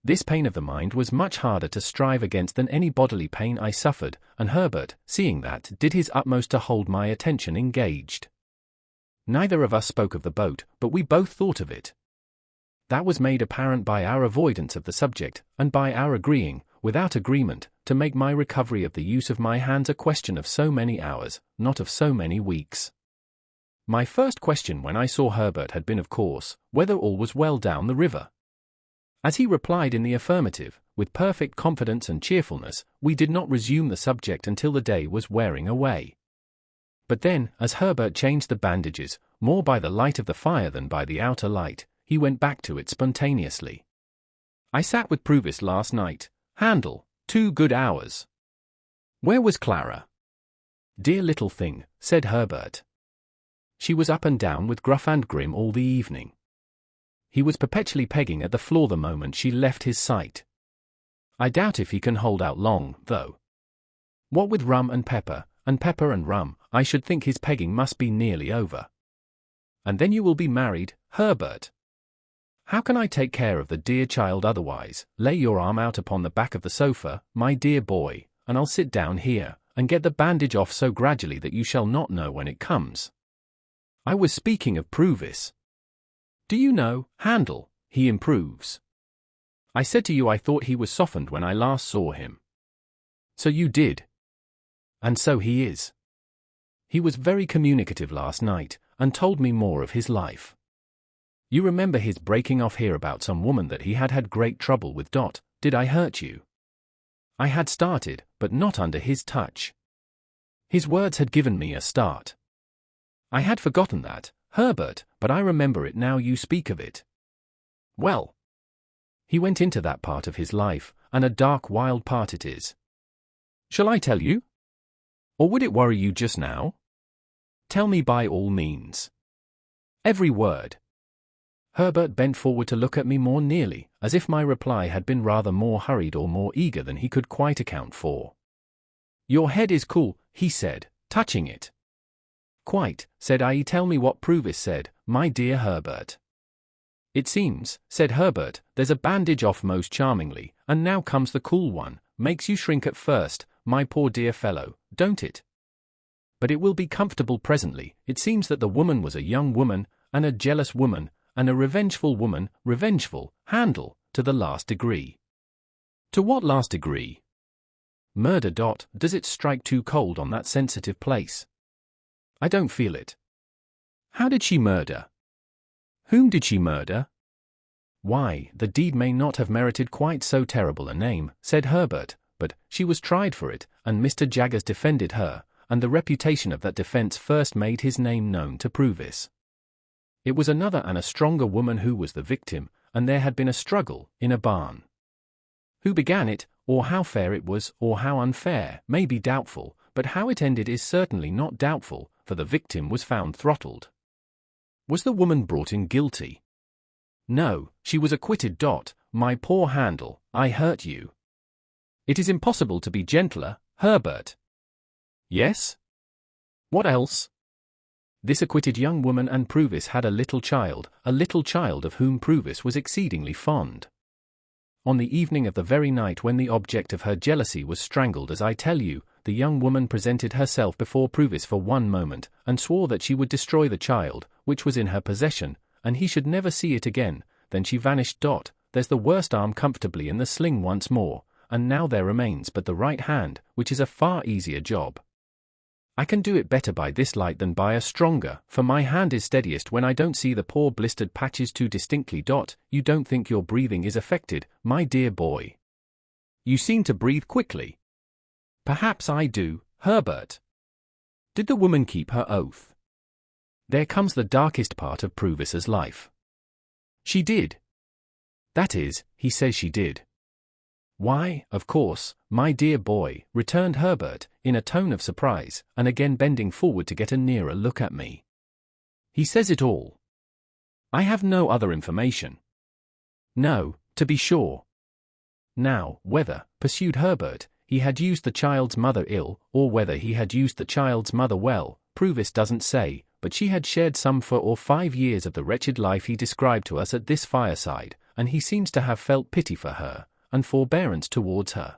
This pain of the mind was much harder to strive against than any bodily pain I suffered, and Herbert, seeing that, did his utmost to hold my attention engaged. Neither of us spoke of the boat, but we both thought of it. That was made apparent by our avoidance of the subject, and by our agreeing, without agreement, to make my recovery of the use of my hands a question of so many hours, not of so many weeks. My first question when I saw Herbert had been, of course, whether all was well down the river. As he replied in the affirmative, with perfect confidence and cheerfulness, we did not resume the subject until the day was wearing away. But then, as Herbert changed the bandages, more by the light of the fire than by the outer light, he went back to it spontaneously. "I sat with Pruvis last night, Handel, 2 good hours." "Where was Clara?" "Dear little thing," said Herbert. "She was up and down with Gruff and Grim all the evening. He was perpetually pegging at the floor the moment she left his sight. I doubt if he can hold out long, though. What with rum and pepper and rum, I should think his pegging must be nearly over. And then you will be married, Herbert. How can I take care of the dear child otherwise? Lay your arm out upon the back of the sofa, my dear boy, and I'll sit down here, and get the bandage off so gradually that you shall not know when it comes. I was speaking of Pruvis. Do you know, Handel, he improves. I said to you I thought he was softened when I last saw him. So you did. And so he is. He was very communicative last night, and told me more of his life. You remember his breaking off here about some woman that he had had great trouble with. Did I hurt you? I had started, but not under his touch. His words had given me a start. I had forgotten that, Herbert, but I remember it now you speak of it. Well, he went into that part of his life, and a dark, wild part it is. Shall I tell you? Or would it worry you just now? Tell me by all means. Every word. Herbert bent forward to look at me more nearly, as if my reply had been rather more hurried or more eager than he could quite account for. Your head is cool, he said, touching it. Quite, said I. Tell me what Pruvis said, my dear Herbert. It seems, said Herbert, there's a bandage off most charmingly, and now comes the cool one, makes you shrink at first, my poor dear fellow, don't it? But it will be comfortable presently. It seems that the woman was a young woman, and a jealous woman, and a revengeful woman, revengeful, Handel, to the last degree. To what last degree? Murder. Does it strike too cold on that sensitive place? I don't feel it. How did she murder? Whom did she murder? Why, the deed may not have merited quite so terrible a name, said Herbert, but she was tried for it, and Mr. Jaggers defended her, and the reputation of that defense first made his name known to Pruvis. It was another and a stronger woman who was the victim, and there had been a struggle in a barn. Who began it, or how fair it was, or how unfair, may be doubtful, but how it ended is certainly not doubtful, for the victim was found throttled. Was the woman brought in guilty? No, she was acquitted. My poor Handel, I hurt you. It is impossible to be gentler, Herbert. Yes? What else? This acquitted young woman and Pruvis had a little child of whom Pruvis was exceedingly fond. On the evening of the very night when the object of her jealousy was strangled, as I tell you, the young woman presented herself before Pruvis for one moment, and swore that she would destroy the child, which was in her possession, and he should never see it again. Then she vanished. There's the worst arm comfortably in the sling once more, and now there remains but the right hand, which is a far easier job. I can do it better by this light than by a stronger, for my hand is steadiest when I don't see the poor blistered patches too distinctly. You don't think your breathing is affected, my dear boy? You seem to breathe quickly. Perhaps I do, Herbert. Did the woman keep her oath? There comes the darkest part of Pruvis's life. She did. That is, he says she did. Why, of course, my dear boy, returned Herbert, in a tone of surprise, and again bending forward to get a nearer look at me. He says it all. I have no other information. No, to be sure. Now, whether, pursued Herbert, he had used the child's mother ill, or whether he had used the child's mother well, Pruvis doesn't say, but she had shared some 4 or 5 years of the wretched life he described to us at this fireside, and he seems to have felt pity for her, and forbearance towards her.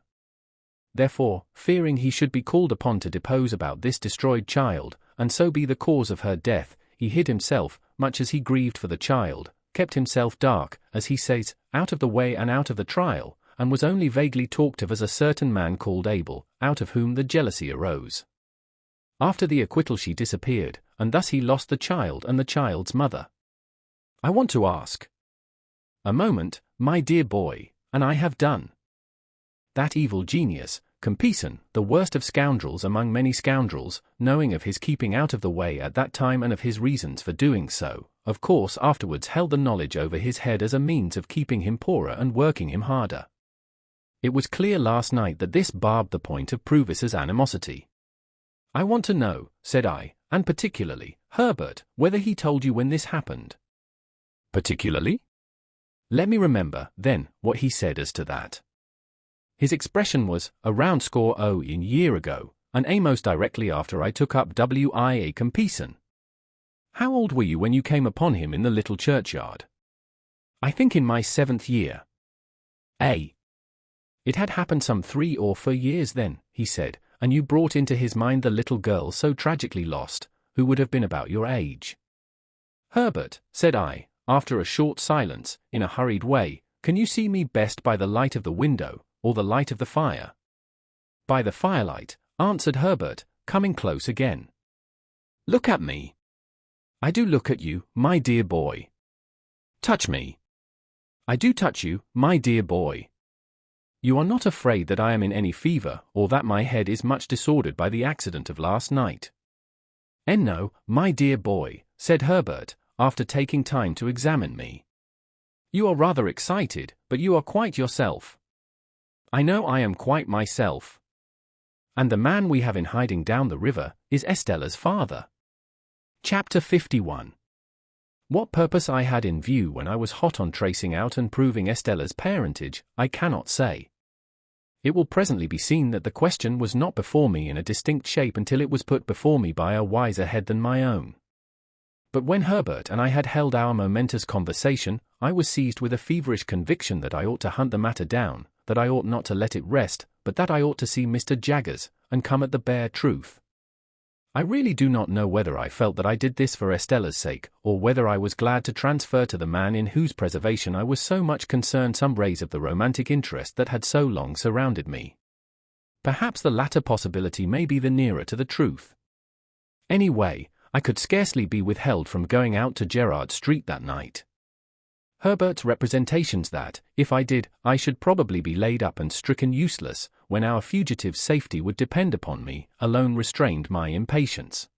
Therefore, fearing he should be called upon to depose about this destroyed child, and so be the cause of her death, he hid himself, much as he grieved for the child, kept himself dark, as he says, out of the way and out of the trial, and was only vaguely talked of as a certain man called Abel, out of whom the jealousy arose. After the acquittal she disappeared, and thus he lost the child and the child's mother. I want to ask. A moment, my dear boy, and I have done. That evil genius, Compeyson, the worst of scoundrels among many scoundrels, knowing of his keeping out of the way at that time and of his reasons for doing so, of course afterwards held the knowledge over his head as a means of keeping him poorer and working him harder. It was clear last night that this barbed the point of Pruvis's animosity. I want to know, said I, and particularly, Herbert, whether he told you when this happened. Particularly? Let me remember, then, what he said as to that. His expression was, a round score in year ago, and most directly after I took up Wia Compeyson. How old were you when you came upon him in the little churchyard? I think in my 7th year. It had happened some 3 or 4 years then, he said, and you brought into his mind the little girl so tragically lost, who would have been about your age. Herbert, said I, after a short silence, in a hurried way, can you see me best by the light of the window, or the light of the fire? By the firelight, answered Herbert, coming close again. Look at me. I do look at you, my dear boy. Touch me. I do touch you, my dear boy. You are not afraid that I am in any fever, or that my head is much disordered by the accident of last night? No, my dear boy, said Herbert, after taking time to examine me. You are rather excited, but you are quite yourself. I know I am quite myself. And the man we have in hiding down the river is Estella's father. Chapter 51. What purpose I had in view when I was hot on tracing out and proving Estella's parentage, I cannot say. It will presently be seen that the question was not before me in a distinct shape until it was put before me by a wiser head than my own. But when Herbert and I had held our momentous conversation, I was seized with a feverish conviction that I ought to hunt the matter down, that I ought not to let it rest, but that I ought to see Mr. Jaggers, and come at the bare truth. I really do not know whether I felt that I did this for Estella's sake, or whether I was glad to transfer to the man in whose preservation I was so much concerned some rays of the romantic interest that had so long surrounded me. Perhaps the latter possibility may be the nearer to the truth. Anyway, I could scarcely be withheld from going out to Gerrard Street that night. Herbert's representations that, if I did, I should probably be laid up and stricken useless, when our fugitive's safety would depend upon me, alone restrained my impatience.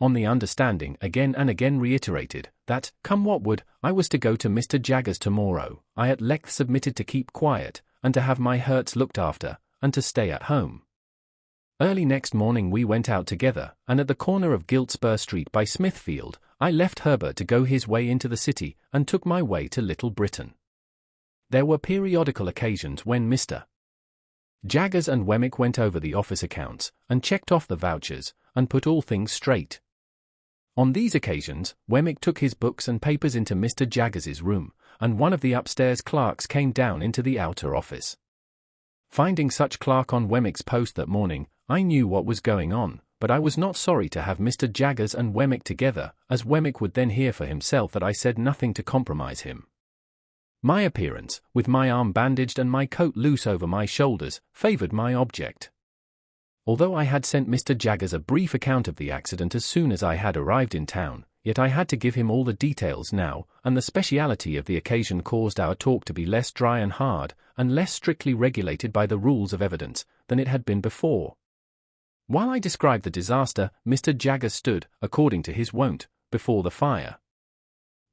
On the understanding, again and again reiterated, that, come what would, I was to go to Mr. Jaggers tomorrow, I at length submitted to keep quiet, and to have my hurts looked after, and to stay at home. Early next morning we went out together, and at the corner of Giltspur Street by Smithfield, I left Herbert to go his way into the city, and took my way to Little Britain. There were periodical occasions when Mr. Jaggers and Wemmick went over the office accounts, and checked off the vouchers, and put all things straight. On these occasions, Wemmick took his books and papers into Mr. Jaggers's room, and one of the upstairs clerks came down into the outer office. Finding such clerk on Wemmick's post that morning, I knew what was going on, but I was not sorry to have Mr. Jaggers and Wemmick together, as Wemmick would then hear for himself that I said nothing to compromise him. My appearance, with my arm bandaged and my coat loose over my shoulders, favoured my object. Although I had sent Mr. Jaggers a brief account of the accident as soon as I had arrived in town, yet I had to give him all the details now, and the speciality of the occasion caused our talk to be less dry and hard, and less strictly regulated by the rules of evidence, than it had been before. While I described the disaster, Mr. Jaggers stood, according to his wont, before the fire.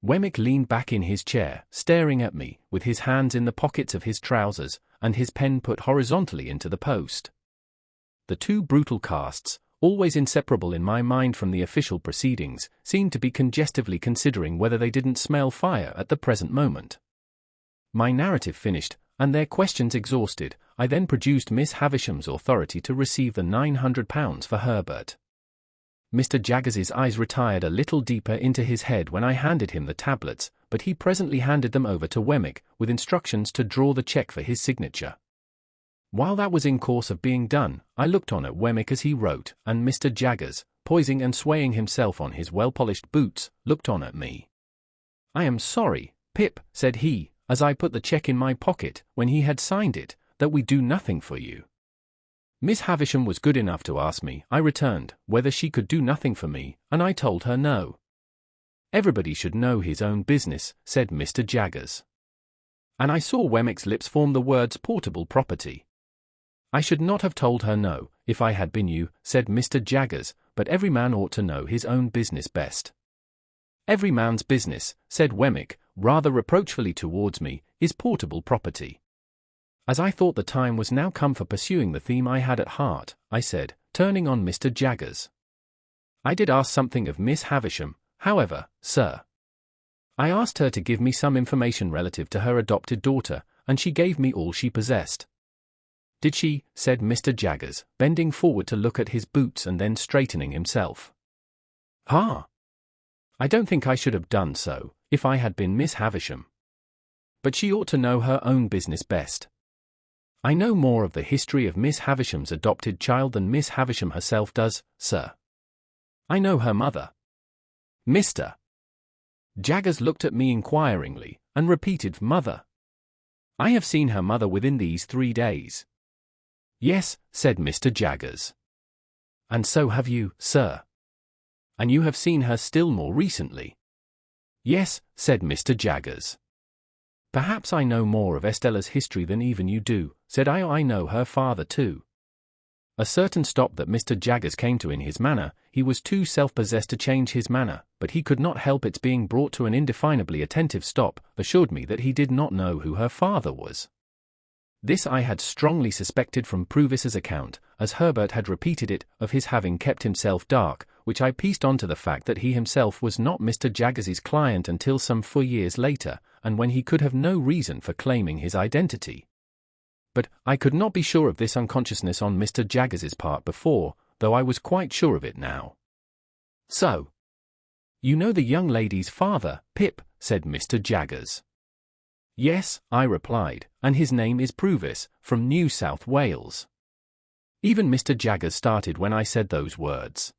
Wemmick leaned back in his chair, staring at me, with his hands in the pockets of his trousers, and his pen put horizontally into the post. The two brutal casts, always inseparable in my mind from the official proceedings, seemed to be congestively considering whether they didn't smell fire at the present moment. My narrative finished, and their questions exhausted, I then produced Miss Havisham's authority to receive the £900 for Herbert. Mr. Jaggers's eyes retired a little deeper into his head when I handed him the tablets, but he presently handed them over to Wemmick, with instructions to draw the cheque for his signature. While that was in course of being done, I looked on at Wemmick as he wrote, and Mr. Jaggers, poising and swaying himself on his well-polished boots, looked on at me. "I am sorry, Pip," said he, as I put the cheque in my pocket, when he had signed it, "that we do nothing for you." Miss Havisham was good enough to ask me, I returned, whether she could do nothing for me, and I told her no. "Everybody should know his own business," said Mr. Jaggers. And I saw Wemmick's lips form the words portable property. "I should not have told her no, if I had been you," said Mr. Jaggers, "but every man ought to know his own business best." "Every man's business," said Wemmick, rather reproachfully towards me, "is portable property." As I thought the time was now come for pursuing the theme I had at heart, I said, turning on Mr. Jaggers, "I did ask something of Miss Havisham, however, sir. I asked her to give me some information relative to her adopted daughter, and she gave me all she possessed." "Did she?" said Mr. Jaggers, bending forward to look at his boots and then straightening himself. "Ah! I don't think I should have done so, if I had been Miss Havisham. But she ought to know her own business best. I know more of the history of Miss Havisham's adopted child than Miss Havisham herself does, sir. I know her mother." Mr. Jaggers looked at me inquiringly, and repeated, "Mother? I have seen her mother within these 3 days." "Yes," said Mr. Jaggers. "And so have you, sir. And you have seen her still more recently." "Yes," said Mr. Jaggers. "Perhaps I know more of Estella's history than even you do," said I. "I know her father too." A certain stop that Mr. Jaggers came to in his manner, he was too self-possessed to change his manner, but he could not help its being brought to an indefinably attentive stop, assured me that he did not know who her father was. This I had strongly suspected from Pruvis's account, as Herbert had repeated it, of his having kept himself dark, which I pieced on to the fact that he himself was not Mr. Jaggers's client until some 4 years later, and when he could have no reason for claiming his identity. But I could not be sure of this unconsciousness on Mr. Jaggers's part before, though I was quite sure of it now. "So, you know the young lady's father, Pip," said Mr. Jaggers. "Yes," I replied, "and his name is Pruvis, from New South Wales." Even Mr. Jaggers started when I said those words.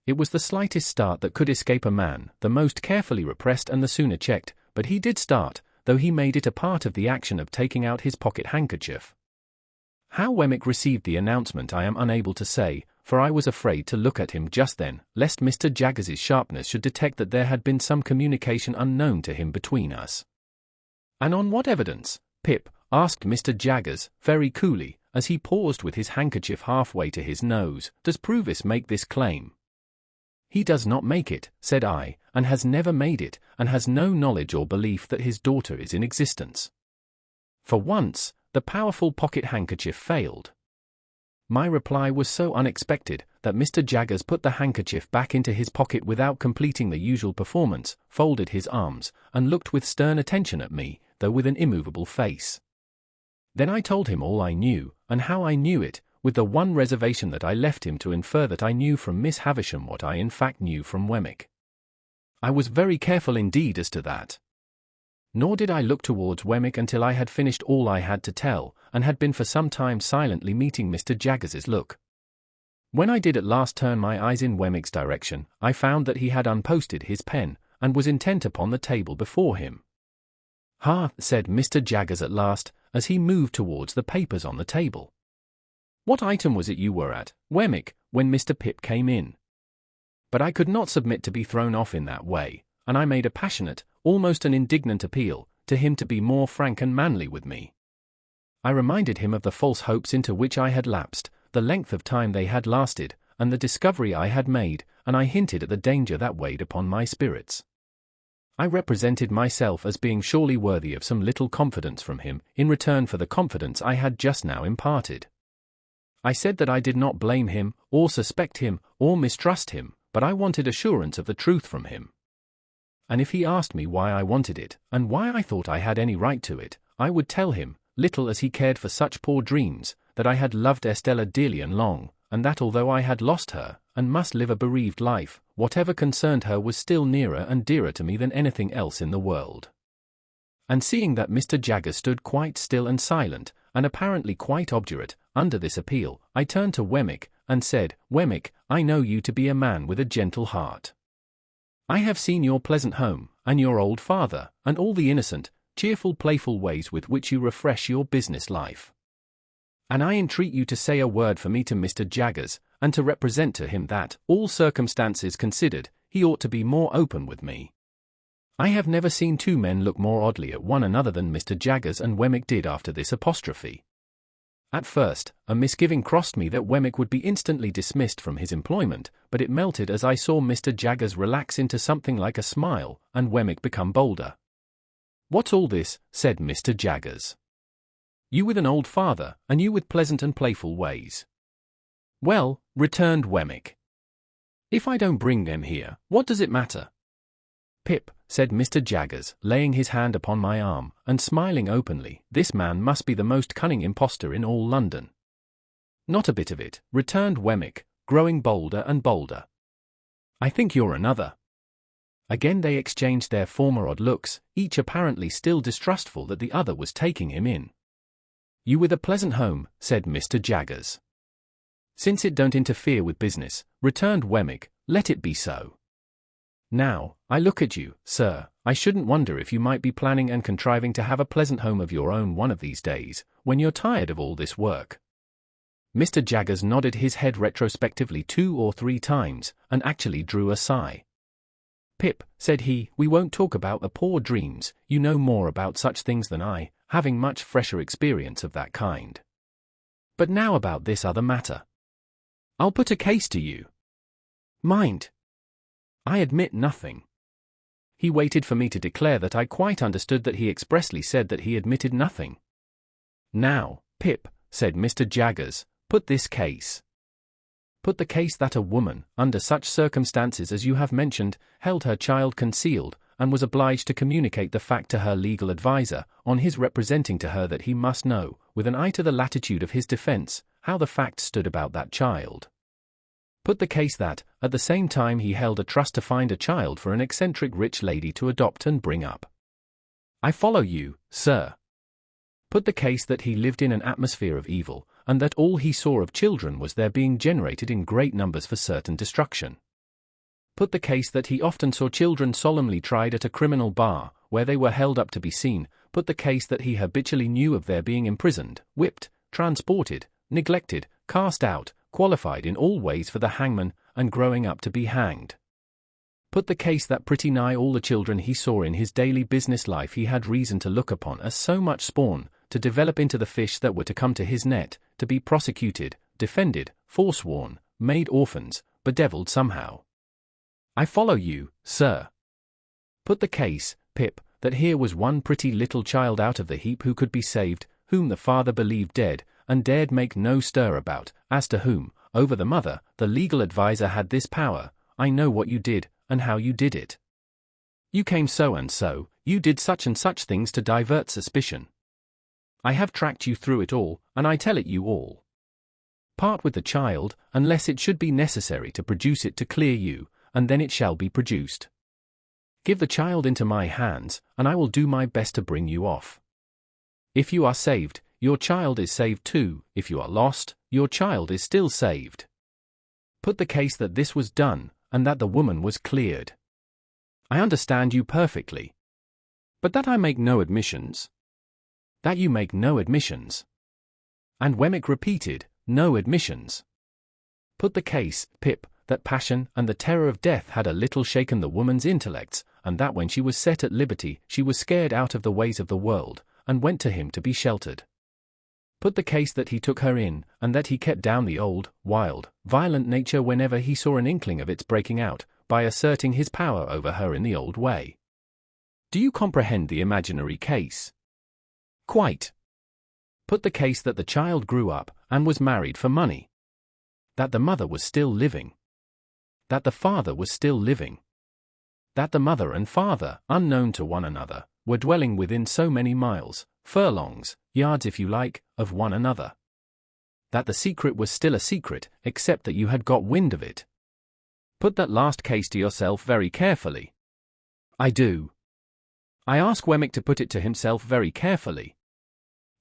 It was the slightest start that could escape a man, the most carefully repressed and the sooner checked, but he did start, though he made it a part of the action of taking out his pocket handkerchief. How Wemmick received the announcement I am unable to say, for I was afraid to look at him just then, lest Mr. Jaggers's sharpness should detect that there had been some communication unknown to him between us. "And on what evidence, Pip?" asked Mr. Jaggers, very coolly, as he paused with his handkerchief halfway to his nose. "Does Purvis make this claim?" "He does not make it," said I, "and has never made it, and has no knowledge or belief that his daughter is in existence." For once, the powerful pocket handkerchief failed. My reply was so unexpected that Mr. Jaggers put the handkerchief back into his pocket without completing the usual performance, folded his arms, and looked with stern attention at me, though with an immovable face. Then I told him all I knew, and how I knew it, with the one reservation that I left him to infer that I knew from Miss Havisham what I in fact knew from Wemmick. I was very careful indeed as to that. Nor did I look towards Wemmick until I had finished all I had to tell, and had been for some time silently meeting Mr. Jaggers's look. When I did at last turn my eyes in Wemmick's direction, I found that he had unposted his pen, and was intent upon the table before him. "Ha," said Mr. Jaggers at last, as he moved towards the papers on the table. "What item was it you were at, Wemmick, when Mr. Pip came in?" But I could not submit to be thrown off in that way, and I made a passionate, almost an indignant appeal, to him to be more frank and manly with me. I reminded him of the false hopes into which I had lapsed, the length of time they had lasted, and the discovery I had made, and I hinted at the danger that weighed upon my spirits. I represented myself as being surely worthy of some little confidence from him, in return for the confidence I had just now imparted. I said that I did not blame him, or suspect him, or mistrust him, but I wanted assurance of the truth from him. And if he asked me why I wanted it, and why I thought I had any right to it, I would tell him, little as he cared for such poor dreams, that I had loved Estella dearly and long, and that although I had lost her, and must live a bereaved life, whatever concerned her was still nearer and dearer to me than anything else in the world. And seeing that Mr. Jaggers stood quite still and silent, and apparently quite obdurate, under this appeal, I turned to Wemmick, and said, "Wemmick, I know you to be a man with a gentle heart. I have seen your pleasant home, and your old father, and all the innocent, cheerful, playful ways with which you refresh your business life. And I entreat you to say a word for me to Mr. Jaggers, and to represent to him that, all circumstances considered, he ought to be more open with me." I have never seen two men look more oddly at one another than Mr. Jaggers and Wemmick did after this apostrophe. At first, a misgiving crossed me that Wemmick would be instantly dismissed from his employment, but it melted as I saw Mr. Jaggers relax into something like a smile, and Wemmick become bolder. "What's all this?" said Mr. Jaggers. "You with an old father, and you with pleasant and playful ways." "Well," returned Wemmick, "if I don't bring them here, what does it matter?" "Pip," said Mr. Jaggers, laying his hand upon my arm, and smiling openly, "this man must be the most cunning impostor in all London." "Not a bit of it," returned Wemmick, growing bolder and bolder. "I think you're another." Again they exchanged their former odd looks, each apparently still distrustful that the other was taking him in. "You with a pleasant home," said Mr. Jaggers. "Since it don't interfere with business," returned Wemmick, "let it be so. Now, I look at you, sir, I shouldn't wonder if you might be planning and contriving to have a pleasant home of your own one of these days, when you're tired of all this work." Mr. Jaggers nodded his head retrospectively 2 or 3 times, and actually drew a sigh. "Pip," said he, "we won't talk about the poor dreams, you know more about such things than I, having much fresher experience of that kind. But now about this other matter. I'll put a case to you. Mind, I admit nothing." He waited for me to declare that I quite understood that he expressly said that he admitted nothing. "Now, Pip," said Mr. Jaggers, "put this case. Put the case that a woman, under such circumstances as you have mentioned, held her child concealed, and was obliged to communicate the fact to her legal adviser, on his representing to her that he must know, with an eye to the latitude of his defence, how the fact stood about that child. Put the case that, at the same time he held a trust to find a child for an eccentric rich lady to adopt and bring up. I follow you, sir. Put the case that he lived in an atmosphere of evil, and that all he saw of children was their being generated in great numbers for certain destruction. Put the case that he often saw children solemnly tried at a criminal bar, where they were held up to be seen. Put the case that he habitually knew of their being imprisoned, whipped, transported, neglected, cast out, qualified in all ways for the hangman, and growing up to be hanged. Put the case that pretty nigh all the children he saw in his daily business life he had reason to look upon as so much spawn, to develop into the fish that were to come to his net, to be prosecuted, defended, forsworn, made orphans, bedeviled somehow. I follow you, sir. Put the case, Pip, that here was one pretty little child out of the heap who could be saved, whom the father believed dead, and dared make no stir about, as to whom, over the mother, the legal adviser had this power. I know what you did, and how you did it. You came so and so, you did such and such things to divert suspicion. I have tracked you through it all, and I tell it you all. Part with the child, unless it should be necessary to produce it to clear you, and then it shall be produced. Give the child into my hands, and I will do my best to bring you off. If you are saved, your child is saved too. If you are lost, your child is still saved. Put the case that this was done, and that the woman was cleared. I understand you perfectly. But that I make no admissions. That you make no admissions. And Wemmick repeated, no admissions. Put the case, Pip, that passion and the terror of death had a little shaken the woman's intellects, and that when she was set at liberty she was scared out of the ways of the world, and went to him to be sheltered. Put the case that he took her in, and that he kept down the old, wild, violent nature whenever he saw an inkling of its breaking out, by asserting his power over her in the old way. Do you comprehend the imaginary case? Quite. Put the case that the child grew up, and was married for money. That the mother was still living. That the father was still living. That the mother and father, unknown to one another, were dwelling within so many miles, furlongs, yards if you like, of one another. That the secret was still a secret, except that you had got wind of it. Put that last case to yourself very carefully. I do. I ask Wemmick to put it to himself very carefully.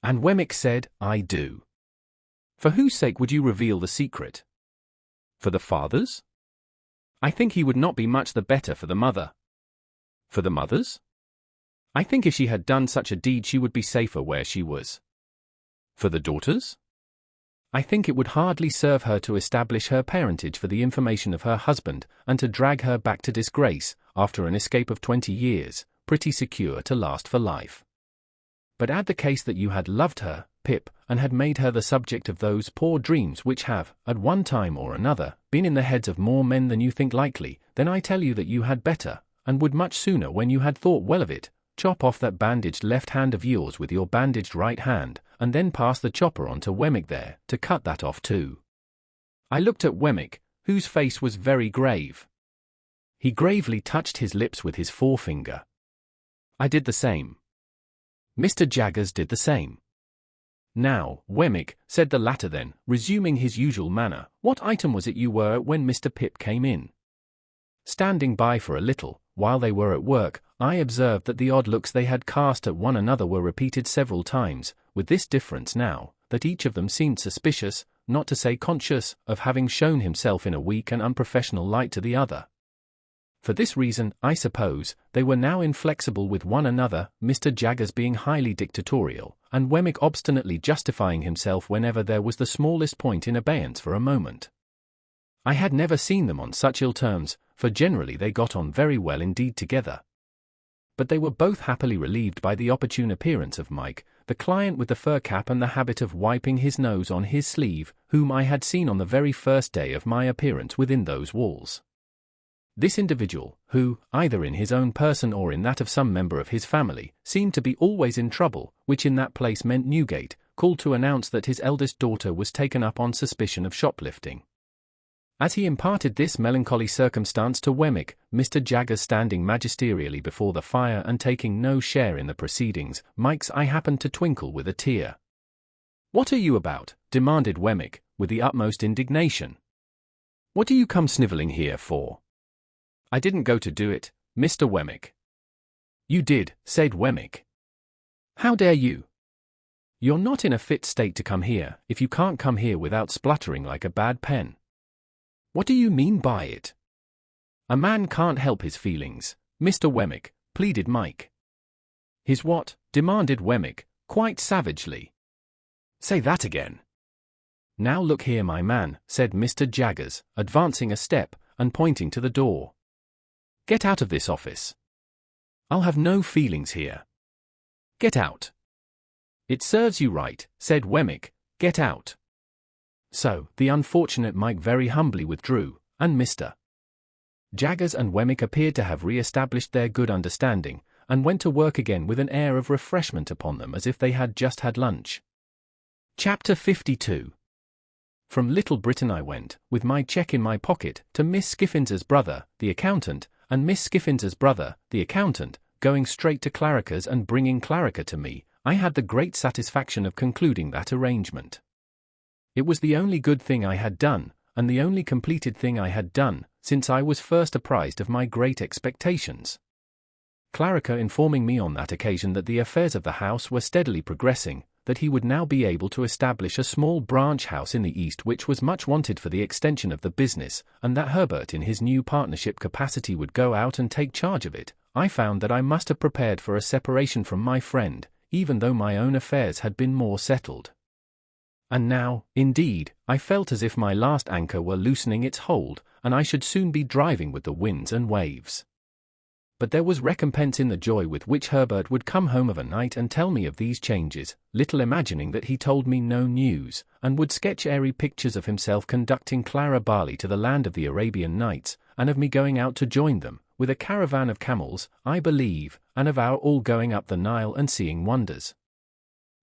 And Wemmick said, I do. For whose sake would you reveal the secret? For the father's? I think he would not be much the better for the mother. For the mother's? I think if she had done such a deed she would be safer where she was. For the daughter's? I think it would hardly serve her to establish her parentage for the information of her husband, and to drag her back to disgrace, after an escape of 20 years, pretty secure to last for life. But add the case that you had loved her, Pip, and had made her the subject of those poor dreams which have, at one time or another, been in the heads of more men than you think likely, then I tell you that you had better, and would much sooner when you had thought well of it, chop off that bandaged left hand of yours with your bandaged right hand, and then pass the chopper on to Wemmick there, to cut that off too. I looked at Wemmick, whose face was very grave. He gravely touched his lips with his forefinger. I did the same. Mr. Jaggers did the same. Now, Wemmick, said the latter then, resuming his usual manner, what item was it you were at when Mr. Pip came in? Standing by for a little, while they were at work, I observed that the odd looks they had cast at one another were repeated several times, with this difference now, that each of them seemed suspicious, not to say conscious, of having shown himself in a weak and unprofessional light to the other. For this reason, I suppose, they were now inflexible with one another, Mr. Jaggers being highly dictatorial, and Wemmick obstinately justifying himself whenever there was the smallest point in abeyance for a moment. I had never seen them on such ill terms, for generally they got on very well indeed together. But they were both happily relieved by the opportune appearance of Mike, the client with the fur cap and the habit of wiping his nose on his sleeve, whom I had seen on the very first day of my appearance within those walls. This individual, who, either in his own person or in that of some member of his family, seemed to be always in trouble, which in that place meant Newgate, called to announce that his eldest daughter was taken up on suspicion of shoplifting. As he imparted this melancholy circumstance to Wemmick, Mr. Jaggers standing magisterially before the fire and taking no share in the proceedings, Mike's eye happened to twinkle with a tear. "What are you about?" demanded Wemmick, with the utmost indignation. "What do you come snivelling here for?" "I didn't go to do it, Mr. Wemmick." "You did," said Wemmick. "How dare you? You're not in a fit state to come here, if you can't come here without spluttering like a bad pen." "What do you mean by it?" "A man can't help his feelings, Mr. Wemmick," pleaded Mike. "His what?" demanded Wemmick, quite savagely. "Say that again." "Now look here, my man," said Mr. Jaggers, advancing a step and pointing to the door. "Get out of this office. I'll have no feelings here. Get out." "It serves you right," said Wemmick. "Get out." So, the unfortunate Mike very humbly withdrew, and Mr. Jaggers and Wemmick appeared to have re-established their good understanding, and went to work again with an air of refreshment upon them as if they had just had lunch. Chapter 52. From Little Britain I went, with my cheque in my pocket, to Miss Skiffins's brother, the accountant, and Miss Skiffins's brother, the accountant, going straight to Clarrica's and bringing Clarrica to me. I had the great satisfaction of concluding that arrangement. It was the only good thing I had done, and the only completed thing I had done, since I was first apprised of my great expectations. Clarrica informing me on that occasion that the affairs of the house were steadily progressing, that he would now be able to establish a small branch house in the East which was much wanted for the extension of the business, and that Herbert in his new partnership capacity would go out and take charge of it, I found that I must have prepared for a separation from my friend, even though my own affairs had been more settled. And now, indeed, I felt as if my last anchor were loosening its hold, and I should soon be driving with the winds and waves. But there was recompense in the joy with which Herbert would come home of a night and tell me of these changes, little imagining that he told me no news, and would sketch airy pictures of himself conducting Clara Barley to the land of the Arabian Nights, and of me going out to join them, with a caravan of camels, I believe, and of our all going up the Nile and seeing wonders.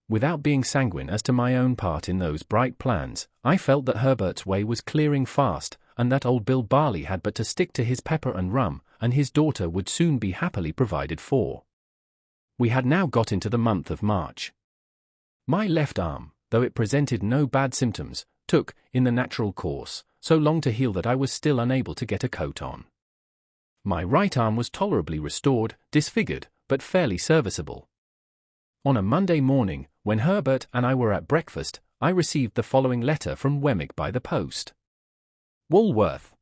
Without being sanguine as to my own part in those bright plans, I felt that Herbert's way was clearing fast, and that old Bill Barley had but to stick to his pepper and rum, and his daughter would soon be happily provided for. We had now got into the month of March. My left arm, though it presented no bad symptoms, took, in the natural course, so long to heal that I was still unable to get a coat on. My right arm was tolerably restored, disfigured, but fairly serviceable. On a Monday morning, when Herbert and I were at breakfast, I received the following letter from Wemmick by the post. Walworth.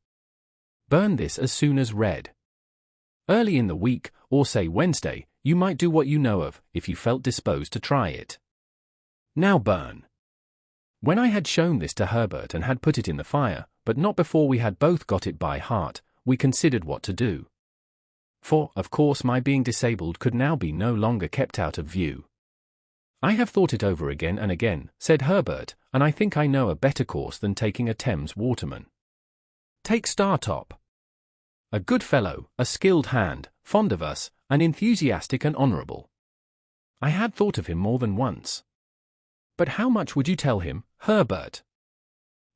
Burn this as soon as read. Early in the week, or say Wednesday, you might do what you know of, if you felt disposed to try it. Now burn. When I had shown this to Herbert and had put it in the fire, but not before we had both got it by heart, we considered what to do. For, of course, my being disabled could now be no longer kept out of view. I have thought it over again and again, said Herbert, and I think I know a better course than taking a Thames waterman. Take Startop. A good fellow, a skilled hand, fond of us, and enthusiastic and honourable. I had thought of him more than once. But how much would you tell him, Herbert?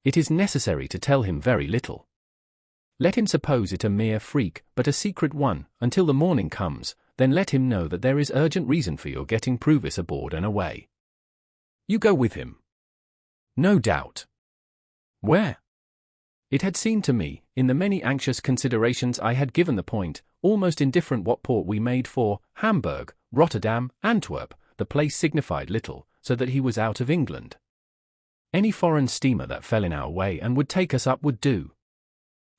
It is necessary to tell him very little. Let him suppose it a mere freak, but a secret one, until the morning comes, then let him know that there is urgent reason for your getting Pruvis aboard and away. You go with him. No doubt. Where? It had seemed to me, in the many anxious considerations I had given the point, almost indifferent what port we made for, Hamburg, Rotterdam, Antwerp, the place signified little, so that he was out of England. Any foreign steamer that fell in our way and would take us up would do.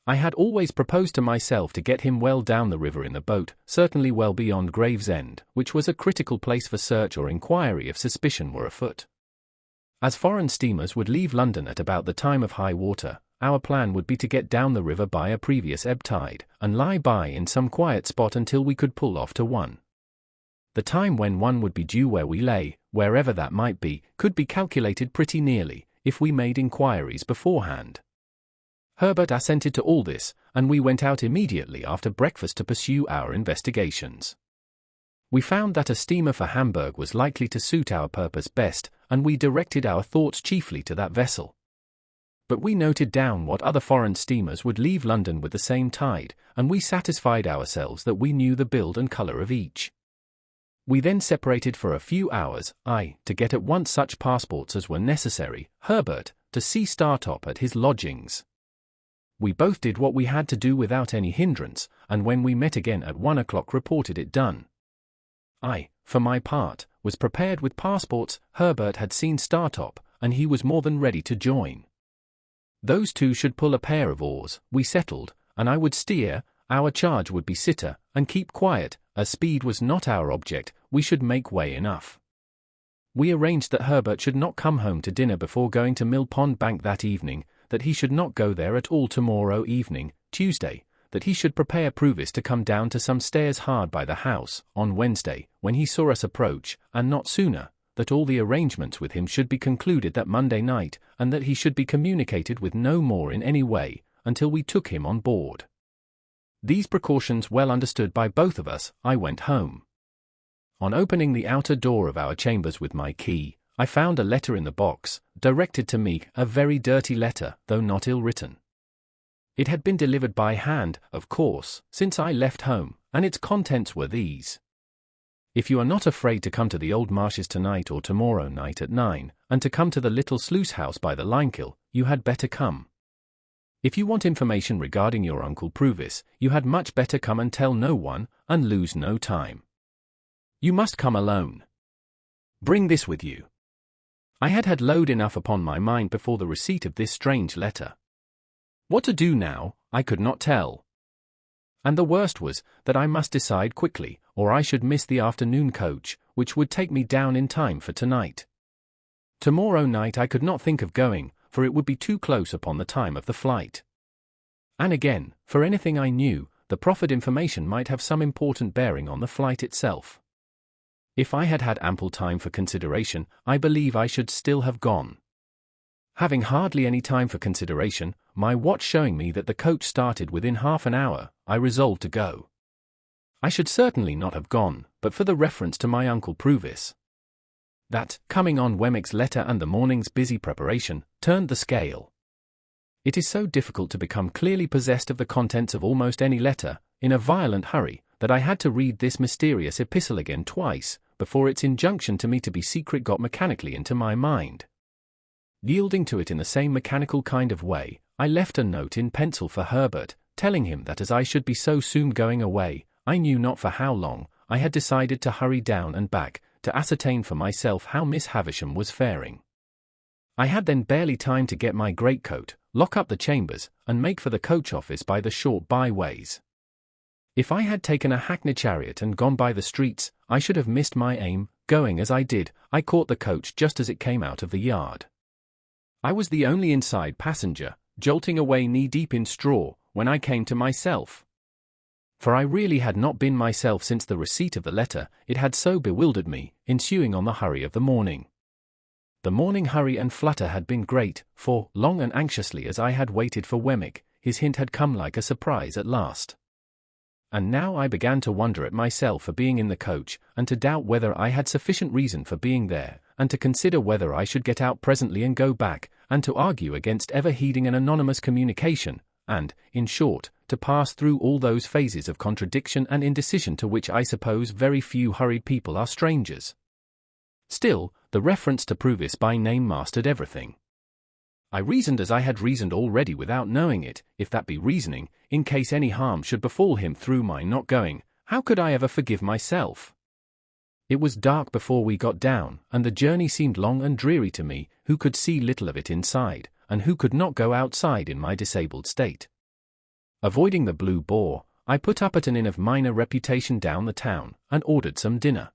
I had always proposed to myself to get him well down the river in the boat, certainly well beyond Gravesend, which was a critical place for search or inquiry if suspicion were afoot. As foreign steamers would leave London at about the time of high water, our plan would be to get down the river by a previous ebb tide, and lie by in some quiet spot until we could pull off to one. The time when one would be due where we lay, wherever that might be, could be calculated pretty nearly, if we made inquiries beforehand. Herbert assented to all this, and we went out immediately after breakfast to pursue our investigations. We found that a steamer for Hamburg was likely to suit our purpose best, and we directed our thoughts chiefly to that vessel. But we noted down what other foreign steamers would leave London with the same tide, and we satisfied ourselves that we knew the build and colour of each. We then separated for a few hours, I, to get at once such passports as were necessary, Herbert, to see Startop at his lodgings. We both did what we had to do without any hindrance, and when we met again at 1 o'clock reported it done. I, for my part, was prepared with passports, Herbert had seen Startop, and he was more than ready to join. Those two should pull a pair of oars, we settled, and I would steer, our charge would be sitter, and keep quiet, as speed was not our object, we should make way enough. We arranged that Herbert should not come home to dinner before going to Mill Pond Bank that evening, that he should not go there at all tomorrow evening, Tuesday, that he should prepare Pruvis to come down to some stairs hard by the house, on Wednesday, when he saw us approach, and not sooner, that all the arrangements with him should be concluded that Monday night, and that he should be communicated with no more in any way, until we took him on board. These precautions well understood by both of us, I went home. On opening the outer door of our chambers with my key, I found a letter in the box, directed to me, a very dirty letter, though not ill-written. It had been delivered by hand, of course, since I left home, and its contents were these. If you are not afraid to come to the Old Marshes tonight or tomorrow night at 9, and to come to the little sluice house by the Linekill, you had better come. If you want information regarding your Uncle Pruvis, you had much better come and tell no one, and lose no time. You must come alone. Bring this with you. I had had load enough upon my mind before the receipt of this strange letter. What to do now, I could not tell. And the worst was, that I must decide quickly, or I should miss the afternoon coach, which would take me down in time for tonight. Tomorrow night I could not think of going, for it would be too close upon the time of the flight. And again, for anything I knew, the proffered information might have some important bearing on the flight itself. If I had had ample time for consideration, I believe I should still have gone. Having hardly any time for consideration, my watch showing me that the coach started within half an hour, I resolved to go. I should certainly not have gone, but for the reference to my Uncle Pruvis. That, coming on Wemmick's letter and the morning's busy preparation, turned the scale. It is so difficult to become clearly possessed of the contents of almost any letter, in a violent hurry, that I had to read this mysterious epistle again twice, before its injunction to me to be secret got mechanically into my mind. Yielding to it in the same mechanical kind of way, I left a note in pencil for Herbert, telling him that as I should be so soon going away, I knew not for how long, I had decided to hurry down and back, to ascertain for myself how Miss Havisham was faring. I had then barely time to get my greatcoat, lock up the chambers, and make for the coach office by the short byways. If I had taken a hackney chariot and gone by the streets, I should have missed my aim. Going as I did, I caught the coach just as it came out of the yard. I was the only inside passenger, jolting away knee-deep in straw, when I came to myself. For I really had not been myself since the receipt of the letter, it had so bewildered me, ensuing on the hurry of the morning. The morning hurry and flutter had been great, for, long and anxiously as I had waited for Wemmick, his hint had come like a surprise at last. And now I began to wonder at myself for being in the coach, and to doubt whether I had sufficient reason for being there, and to consider whether I should get out presently and go back, and to argue against ever heeding an anonymous communication, and, in short, to pass through all those phases of contradiction and indecision to which I suppose very few hurried people are strangers. Still, the reference to Pruvis by name mastered everything. I reasoned as I had reasoned already without knowing it, if that be reasoning, in case any harm should befall him through my not going, how could I ever forgive myself? It was dark before we got down, and the journey seemed long and dreary to me, who could see little of it inside, and who could not go outside in my disabled state. Avoiding the Blue Boar, I put up at an inn of minor reputation down the town, and ordered some dinner.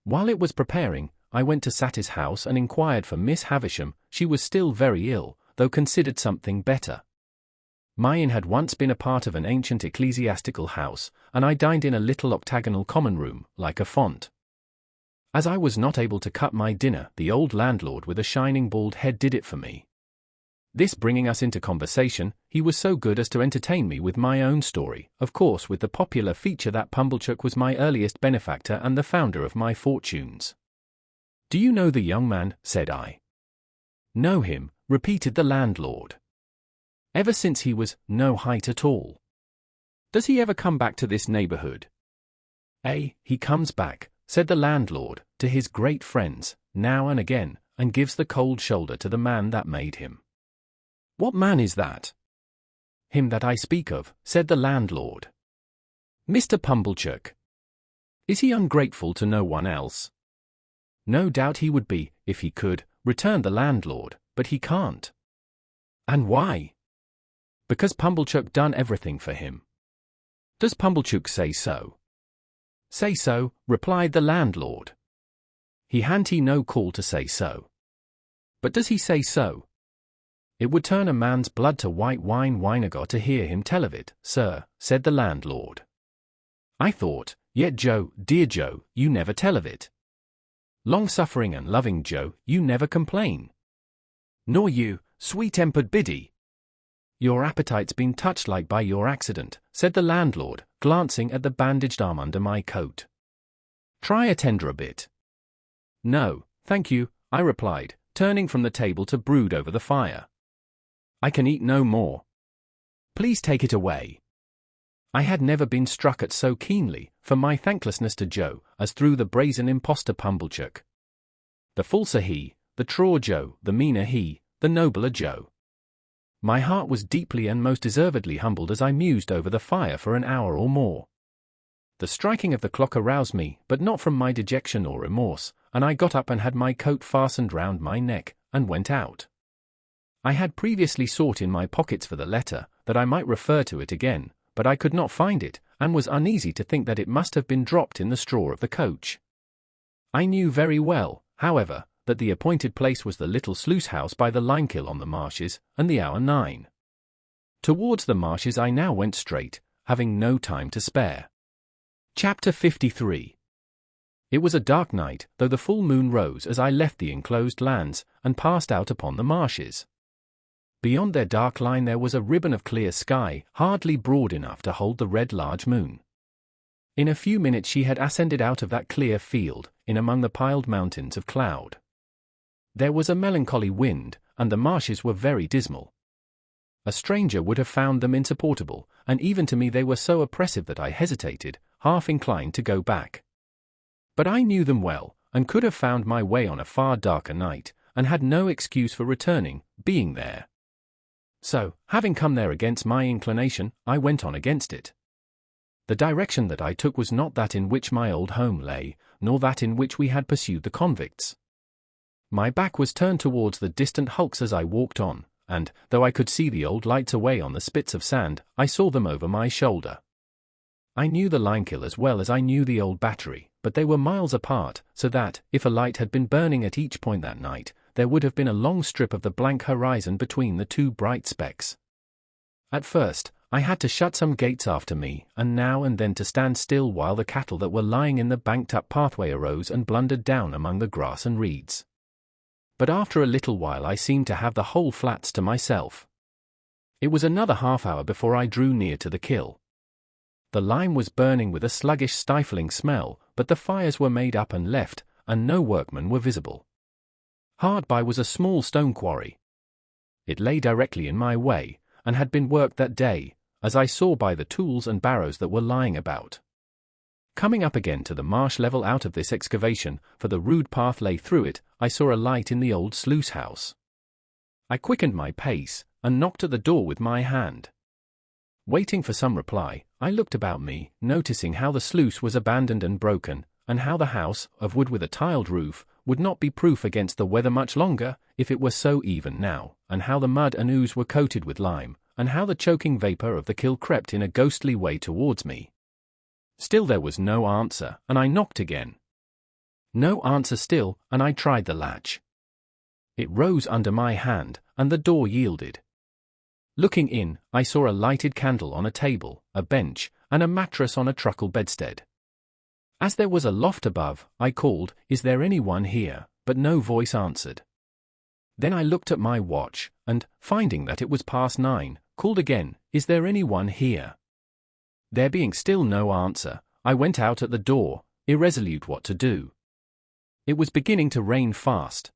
While it was preparing, I went to Saty's house and inquired for Miss Havisham. She was still very ill, though considered something better. My inn had once been a part of an ancient ecclesiastical house, and I dined in a little octagonal common room, like a font. As I was not able to cut my dinner, the old landlord with a shining bald head did it for me. This bringing us into conversation, he was so good as to entertain me with my own story, of course with the popular feature that Pumblechook was my earliest benefactor and the founder of my fortunes. "Do you know the young man?" said I. "Know him," repeated the landlord. "Ever since he was no height at all. Does he ever come back to this neighborhood?" He comes back," said the landlord, "to his great friends, now and again, and gives the cold shoulder to the man that made him." "What man is that?" "Him that I speak of," said the landlord. "Mr. Pumblechook." "Is he ungrateful to no one else?" "No doubt he would be, if he could," returned the landlord, "but he can't." "And why?" "Because Pumblechook done everything for him." "Does Pumblechook say so?" "Say so," replied the landlord. He han't no call to say so. But does he say so? It would turn a man's blood to white wine vinegar to hear him tell of it, sir, said the landlord. I thought, yet Joe, dear Joe, you never tell of it. Long-suffering and loving Joe, you never complain. Nor you, sweet-tempered biddy. Your appetite's been touched like by your accident, said the landlord, glancing at the bandaged arm under my coat. Try a tender a bit. No, thank you, I replied, turning from the table to brood over the fire. I can eat no more. Please take it away. I had never been struck at so keenly, for my thanklessness to Joe, as through the brazen impostor Pumblechook. The falser he, the truer Joe, the meaner he, the nobler Joe. My heart was deeply and most deservedly humbled as I mused over the fire for an hour or more. The striking of the clock aroused me, but not from my dejection or remorse, and I got up and had my coat fastened round my neck, and went out. I had previously sought in my pockets for the letter, that I might refer to it again, but I could not find it, and was uneasy to think that it must have been dropped in the straw of the coach. I knew very well, however, that the appointed place was the little sluice house by the Limekill on the marshes, and the hour 9. Towards the marshes I now went straight, having no time to spare. Chapter 53. It was a dark night, though the full moon rose as I left the enclosed lands, and passed out upon the marshes. Beyond their dark line there was a ribbon of clear sky, hardly broad enough to hold the red large moon. In a few minutes she had ascended out of that clear field, in among the piled mountains of cloud. There was a melancholy wind, and the marshes were very dismal. A stranger would have found them insupportable, and even to me they were so oppressive that I hesitated, half inclined to go back. But I knew them well, and could have found my way on a far darker night, and had no excuse for returning, being there. So, having come there against my inclination, I went on against it. The direction that I took was not that in which my old home lay, nor that in which we had pursued the convicts. My back was turned towards the distant hulks as I walked on, and, though I could see the old lights away on the spits of sand, I saw them over my shoulder. I knew the Limekill as well as I knew the old battery, but they were miles apart, so that, if a light had been burning at each point that night, there would have been a long strip of the blank horizon between the two bright specks. At first, I had to shut some gates after me, and now and then to stand still while the cattle that were lying in the banked-up pathway arose and blundered down among the grass and reeds. But after a little while I seemed to have the whole flats to myself. It was another half-hour before I drew near to the kill. The lime was burning with a sluggish, stifling smell, but the fires were made up and left, and no workmen were visible. Hard by was a small stone quarry. It lay directly in my way, and had been worked that day, as I saw by the tools and barrows that were lying about. Coming up again to the marsh level out of this excavation, for the rude path lay through it, I saw a light in the old sluice house. I quickened my pace, and knocked at the door with my hand. Waiting for some reply, I looked about me, noticing how the sluice was abandoned and broken, and how the house, of wood with a tiled roof, would not be proof against the weather much longer, if it were so even now, and how the mud and ooze were coated with lime, and how the choking vapour of the kill crept in a ghostly way towards me. Still there was no answer, and I knocked again. No answer still, and I tried the latch. It rose under my hand, and the door yielded. Looking in, I saw a lighted candle on a table, a bench, and a mattress on a truckle bedstead. As there was a loft above, I called, "Is there any one here?" but no voice answered. Then I looked at my watch, and, finding that it was past 9, called again, "Is there any one here?" There being still no answer, I went out at the door, irresolute what to do. It was beginning to rain fast.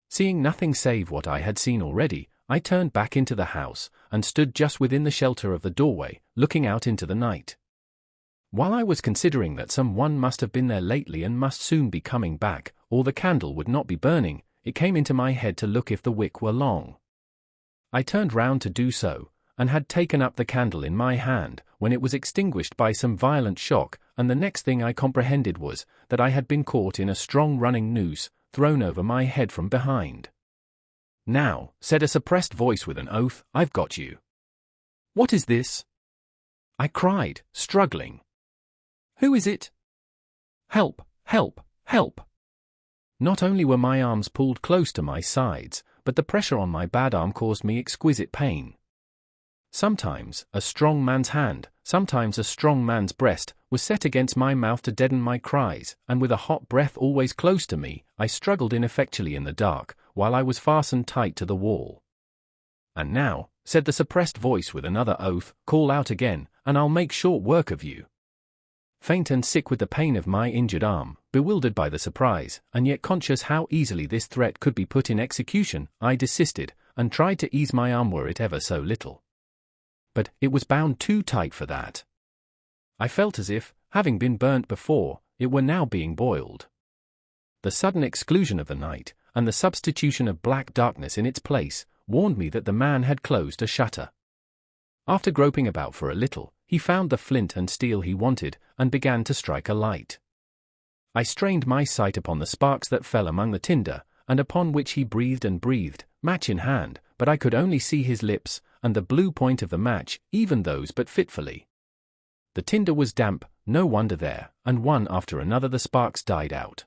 Seeing nothing save what I had seen already, I turned back into the house, and stood just within the shelter of the doorway, looking out into the night. While I was considering that some one must have been there lately and must soon be coming back, or the candle would not be burning, it came into my head to look if the wick were long. I turned round to do so, and had taken up the candle in my hand, when it was extinguished by some violent shock, and the next thing I comprehended was, that I had been caught in a strong running noose, thrown over my head from behind. "Now," said a suppressed voice with an oath, "I've got you." "What is this?" I cried, struggling. "Who is it? Help! Help! Help!" Not only were my arms pulled close to my sides, but the pressure on my bad arm caused me exquisite pain. Sometimes a strong man's hand, sometimes a strong man's breast, was set against my mouth to deaden my cries, and with a hot breath always close to me, I struggled ineffectually in the dark, while I was fastened tight to the wall. "And now," said the suppressed voice with another oath, "call out again, and I'll make short work of you." Faint and sick with the pain of my injured arm, bewildered by the surprise, and yet conscious how easily this threat could be put in execution, I desisted, and tried to ease my arm were it ever so little. But it was bound too tight for that. I felt as if, having been burnt before, it were now being boiled. The sudden exclusion of the night, and the substitution of black darkness in its place, warned me that the man had closed a shutter. After groping about for a little, he found the flint and steel he wanted, and began to strike a light. I strained my sight upon the sparks that fell among the tinder, and upon which he breathed and breathed, match in hand, but I could only see his lips, and the blue point of the match, even those but fitfully. The tinder was damp, no wonder there, and one after another the sparks died out.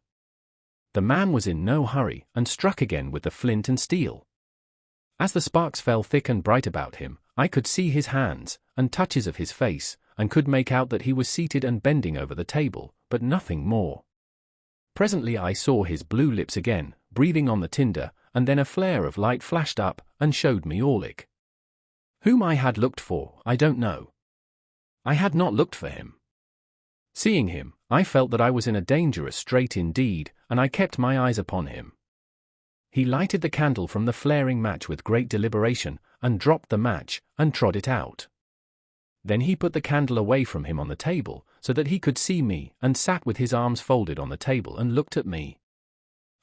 The man was in no hurry, and struck again with the flint and steel. As the sparks fell thick and bright about him, I could see his hands, and touches of his face, and could make out that he was seated and bending over the table, but nothing more. Presently I saw his blue lips again, breathing on the tinder, and then a flare of light flashed up, and showed me Orlick. Whom I had looked for, I don't know. I had not looked for him. Seeing him, I felt that I was in a dangerous strait indeed, and I kept my eyes upon him. He lighted the candle from the flaring match with great deliberation, and dropped the match, and trod it out. Then he put the candle away from him on the table, so that he could see me, and sat with his arms folded on the table and looked at me.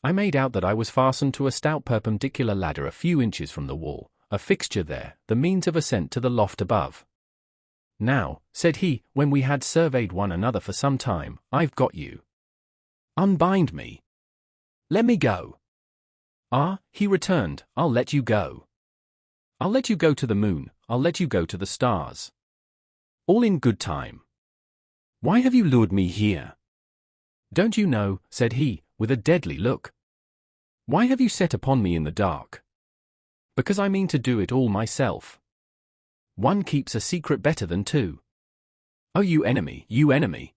I made out that I was fastened to a stout perpendicular ladder a few inches from the wall, a fixture there, the means of ascent to the loft above. "Now," said he, when we had surveyed one another for some time, "I've got you. Unbind me. Let me go." "Ah," he returned, "I'll let you go. I'll let you go to the moon, I'll let you go to the stars. All in good time. Why have you lured me here?" "Don't you know," said he, with a deadly look. "Why have you set upon me in the dark?" "Because I mean to do it all myself. One keeps a secret better than two." "Oh, you enemy, you enemy!"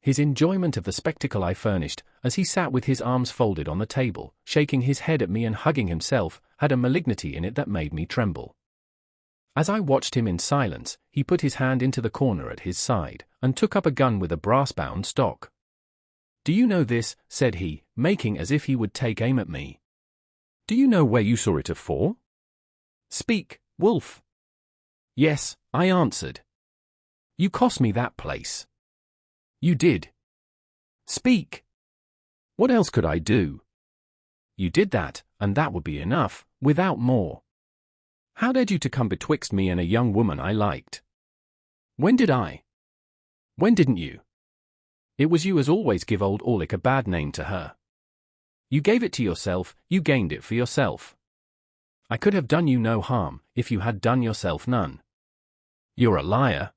His enjoyment of the spectacle I furnished, as he sat with his arms folded on the table, shaking his head at me and hugging himself, had a malignity in it that made me tremble. As I watched him in silence, he put his hand into the corner at his side, and took up a gun with a brass-bound stock. "Do you know this?" said he, making as if he would take aim at me. "Do you know where you saw it afore? Speak, wolf." "Yes," I answered. "You cost me that place." "You did." "Speak." "What else could I do?" "You did that, and that would be enough, without more. How dared you to come betwixt me and a young woman I liked?" "When did I?" "When didn't you? It was you as always give old Orlick a bad name to her. You gave it to yourself, you gained it for yourself. I could have done you no harm, if you had done yourself none. You're a liar.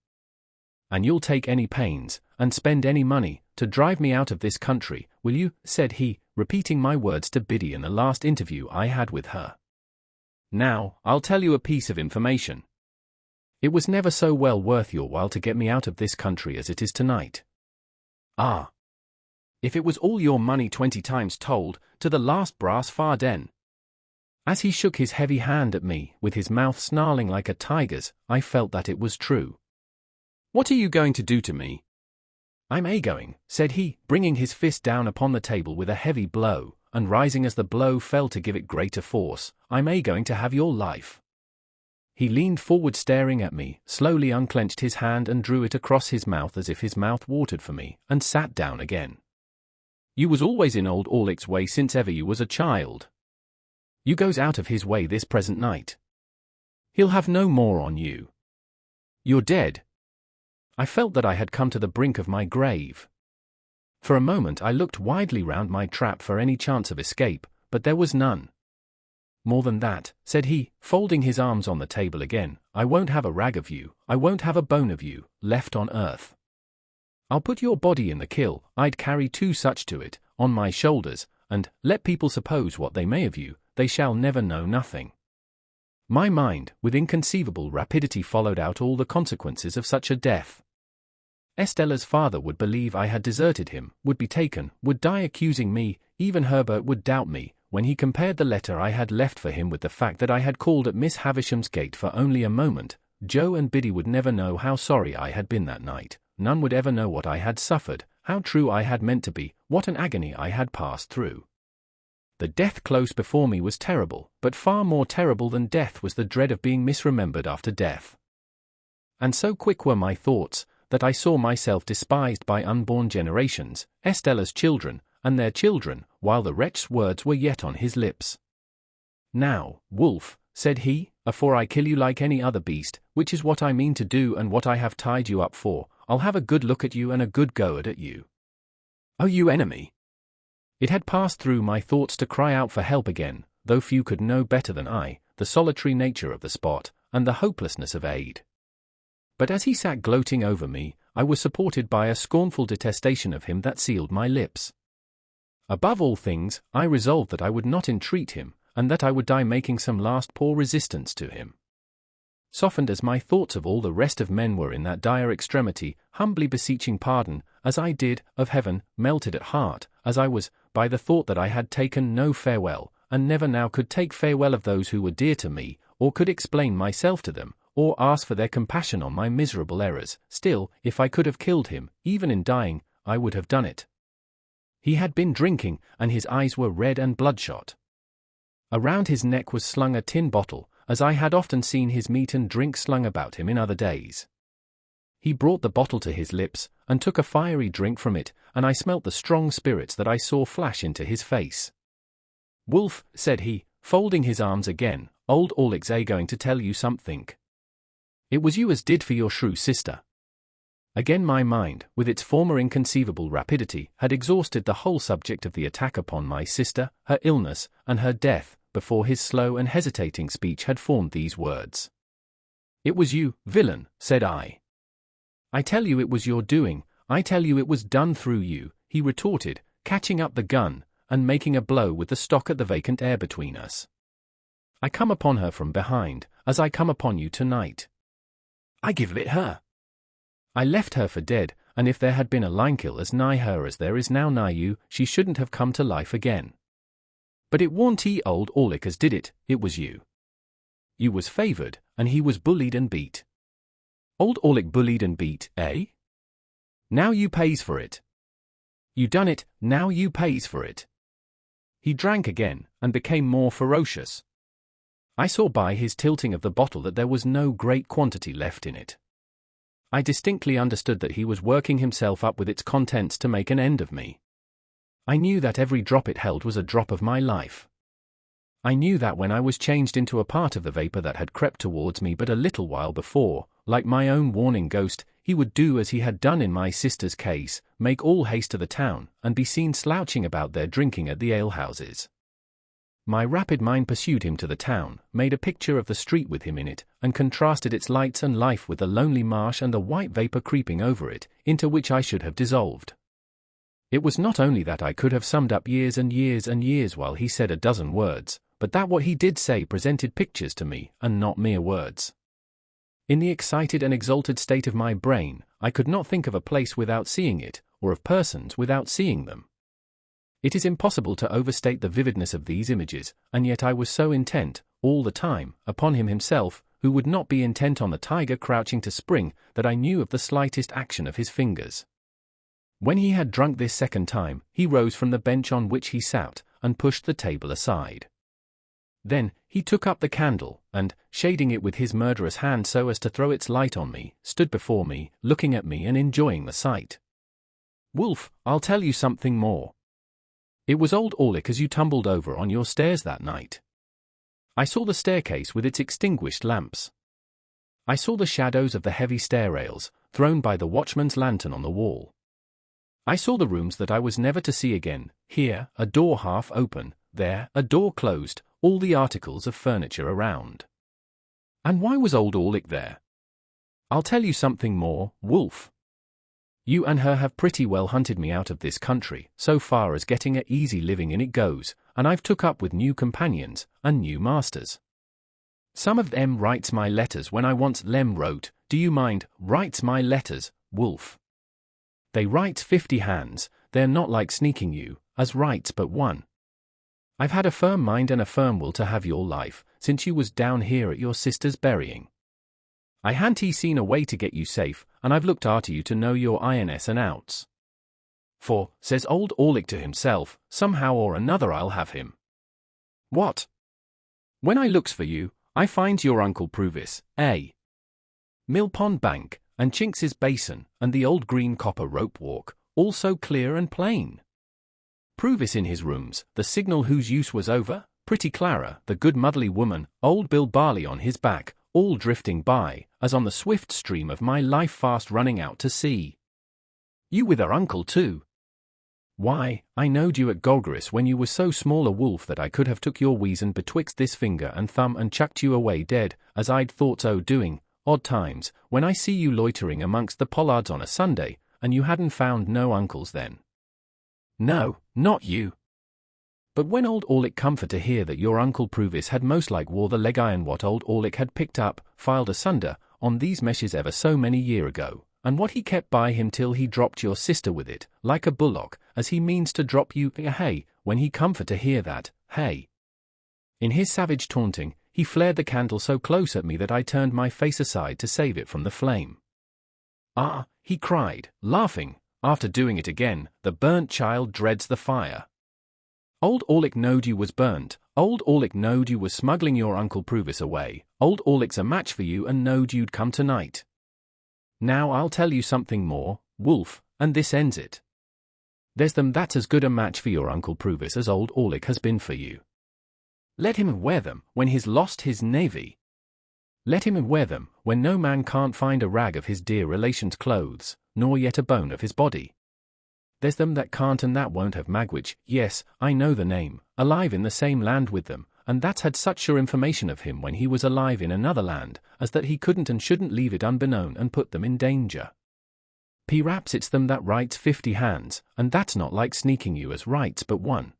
And you'll take any pains, and spend any money, to drive me out of this country, will you?" said he, repeating my words to Biddy in the last interview I had with her. "Now, I'll tell you a piece of information. It was never so well worth your while to get me out of this country as it is tonight. Ah! If it was all your money 20 times told, to the last brass farden." As he shook his heavy hand at me, with his mouth snarling like a tiger's, I felt that it was true. "What are you going to do to me?" "I'm a-going," said he, bringing his fist down upon the table with a heavy blow, and rising as the blow fell to give it greater force, "I'm a-going to have your life." He leaned forward staring at me, slowly unclenched his hand and drew it across his mouth as if his mouth watered for me, and sat down again. "You was always in old Orlick's way since ever you was a child. You goes out of his way this present night. He'll have no more on you. You're dead." I felt that I had come to the brink of my grave. For a moment I looked widely round my trap for any chance of escape, but there was none. "More than that," said he, folding his arms on the table again, "I won't have a rag of you, I won't have a bone of you, left on earth. I'll put your body in the kill, I'd carry 2 such to it, on my shoulders, and, let people suppose what they may of you, they shall never know nothing. My mind, with inconceivable rapidity, followed out all the consequences of such a death. Estella's father would believe I had deserted him, would be taken, would die accusing me, even Herbert would doubt me, when he compared the letter I had left for him with the fact that I had called at Miss Havisham's gate for only a moment. Joe and Biddy would never know how sorry I had been that night, none would ever know what I had suffered, how true I had meant to be, what an agony I had passed through. The death close before me was terrible, but far more terrible than death was the dread of being misremembered after death. And so quick were my thoughts, that I saw myself despised by unborn generations, Estella's children, and their children, while the wretch's words were yet on his lips. "Now, Wolf," said he, "afore I kill you like any other beast, which is what I mean to do and what I have tied you up for, I'll have a good look at you and a good go at you. Oh, you enemy!" It had passed through my thoughts to cry out for help again, though few could know better than I, the solitary nature of the spot, and the hopelessness of aid. But as he sat gloating over me, I was supported by a scornful detestation of him that sealed my lips. Above all things, I resolved that I would not entreat him, and that I would die making some last poor resistance to him. Softened as my thoughts of all the rest of men were in that dire extremity, humbly beseeching pardon, as I did, of heaven, melted at heart, as I was, by the thought that I had taken no farewell, and never now could take farewell of those who were dear to me, or could explain myself to them, or ask for their compassion on my miserable errors, still, if I could have killed him, even in dying, I would have done it. He had been drinking, and his eyes were red and bloodshot. Around his neck was slung a tin bottle, as I had often seen his meat and drink slung about him in other days. He brought the bottle to his lips, and took a fiery drink from it, and I smelt the strong spirits that I saw flash into his face. "Wolf," said he, folding his arms again, "old Orlick's going to tell you something. It was you as did for your shrew sister." Again my mind, with its former inconceivable rapidity, had exhausted the whole subject of the attack upon my sister, her illness, and her death, before his slow and hesitating speech had formed these words. "It was you, villain," said I. "I tell you it was your doing, I tell you it was done through you," he retorted, catching up the gun, and making a blow with the stock at the vacant air between us. "I come upon her from behind, as I come upon you tonight. I give it her. I left her for dead, and if there had been a linekill as nigh her as there is now nigh you, she shouldn't have come to life again. But it warn't he old Orlick as did it, it was you. You was favoured, and he was bullied and beat. Old Orlick bullied and beat, eh? Now you pays for it. You done it, now you pays for it." He drank again, and became more ferocious. I saw by his tilting of the bottle that there was no great quantity left in it. I distinctly understood that he was working himself up with its contents to make an end of me. I knew that every drop it held was a drop of my life. I knew that when I was changed into a part of the vapour that had crept towards me but a little while before, like my own warning ghost, he would do as he had done in my sister's case, make all haste to the town, and be seen slouching about there drinking at the alehouses. My rapid mind pursued him to the town, made a picture of the street with him in it, and contrasted its lights and life with the lonely marsh and the white vapour creeping over it, into which I should have dissolved. It was not only that I could have summed up years and years and years while he said a dozen words, but that what he did say presented pictures to me, and not mere words. In the excited and exalted state of my brain, I could not think of a place without seeing it, or of persons without seeing them. It is impossible to overstate the vividness of these images, and yet I was so intent, all the time, upon him himself, who would not be intent on the tiger crouching to spring, that I knew of the slightest action of his fingers. When he had drunk this second time, he rose from the bench on which he sat, and pushed the table aside. Then, he took up the candle, and, shading it with his murderous hand so as to throw its light on me, stood before me, looking at me and enjoying the sight. "Wolf, I'll tell you something more. It was old Orlick as you tumbled over on your stairs that night. I saw the staircase with its extinguished lamps. I saw the shadows of the heavy stair rails, thrown by the watchman's lantern on the wall. I saw the rooms that I was never to see again, here, a door half open, there, a door closed, all the articles of furniture around. And why was old Orlick there? I'll tell you something more, Wolf. You and her have pretty well hunted me out of this country, so far as getting a easy living in it goes, and I've took up with new companions, and new masters. Some of them writes my letters when I once lem wrote, do you mind, writes my letters, Wolf. They writes 50 hands, they're not like sneaking you, as writes but one. I've had a firm mind and a firm will to have your life, since you was down here at your sister's burying. I han't seen a way to get you safe, and I've looked arter you to know your ins and outs. For, says old Orlick to himself, somehow or another I'll have him. What? When I looks for you, I finds your Uncle Provis, Mill Pond Bank, and Chinks's Basin, and the old green copper rope walk, all so clear and plain. Provis in his rooms, the signal whose use was over, pretty Clara, the good motherly woman, old Bill Barley on his back, all drifting by, as on the swift stream of my life fast running out to sea. You with her uncle too. Why, I knowed you at Golgoris when you was so small a wolf that I could have took your weason betwixt this finger and thumb and chucked you away dead, as I'd thoughts o' doing, odd times, when I see you loitering amongst the pollards on a Sunday, and you hadn't found no uncles then. No, not you. But when old Orlick come for to hear that your Uncle Provis had most like wore the leg iron what old Orlick had picked up, filed asunder, on these meshes ever so many year ago, and what he kept by him till he dropped your sister with it, like a bullock, as he means to drop you, hey, when he come for to hear that, hey. In his savage taunting, he flared the candle so close at me that I turned my face aside to save it from the flame. Ah, he cried, laughing, after doing it again, the burnt child dreads the fire. Old Orlick knowed you was burnt, old Orlick knowed you was smuggling your Uncle Provis away, old Orlick's a match for you and knowed you'd come tonight. Now I'll tell you something more, Wolf, and this ends it. There's them that's as good a match for your Uncle Provis as old Orlick has been for you. Let him wear them when he's lost his navy. Let him wear them when no man can't find a rag of his dear relation's clothes, nor yet a bone of his body. There's them that can't and that won't have Magwitch, yes, I know the name, alive in the same land with them, and that's had such sure information of him when he was alive in another land, as that he couldn't and shouldn't leave it unbeknown and put them in danger. P-raps it's them that writes 50 hands, and that's not like sneaking you as writes but one.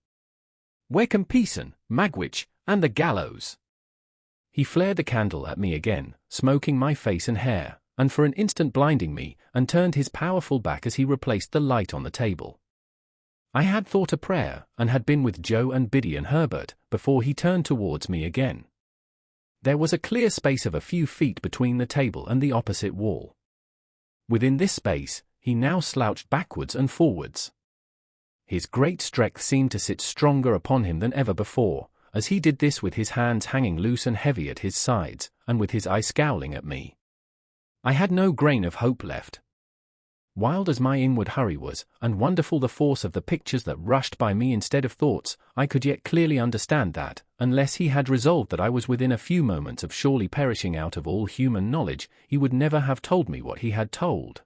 Weckham Peason, Magwitch, and the gallows. He flared the candle at me again, smoking my face and hair, and for an instant blinding me, and turned his powerful back as he replaced the light on the table. I had thought a prayer, and had been with Joe and Biddy and Herbert, before he turned towards me again. There was a clear space of a few feet between the table and the opposite wall. Within this space, he now slouched backwards and forwards. His great strength seemed to sit stronger upon him than ever before, as he did this with his hands hanging loose and heavy at his sides, and with his eye scowling at me. I had no grain of hope left. Wild as my inward hurry was, and wonderful the force of the pictures that rushed by me instead of thoughts, I could yet clearly understand that, unless he had resolved that I was within a few moments of surely perishing out of all human knowledge, he would never have told me what he had told.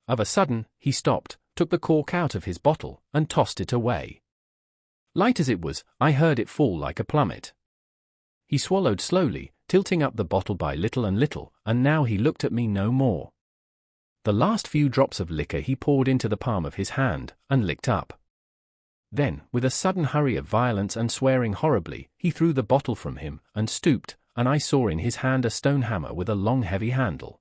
Of a sudden, he stopped, took the cork out of his bottle, and tossed it away. Light as it was, I heard it fall like a plummet. He swallowed slowly, tilting up the bottle by little and little, and now he looked at me no more. The last few drops of liquor he poured into the palm of his hand, and licked up. Then, with a sudden hurry of violence and swearing horribly, he threw the bottle from him, and stooped, and I saw in his hand a stone hammer with a long heavy handle.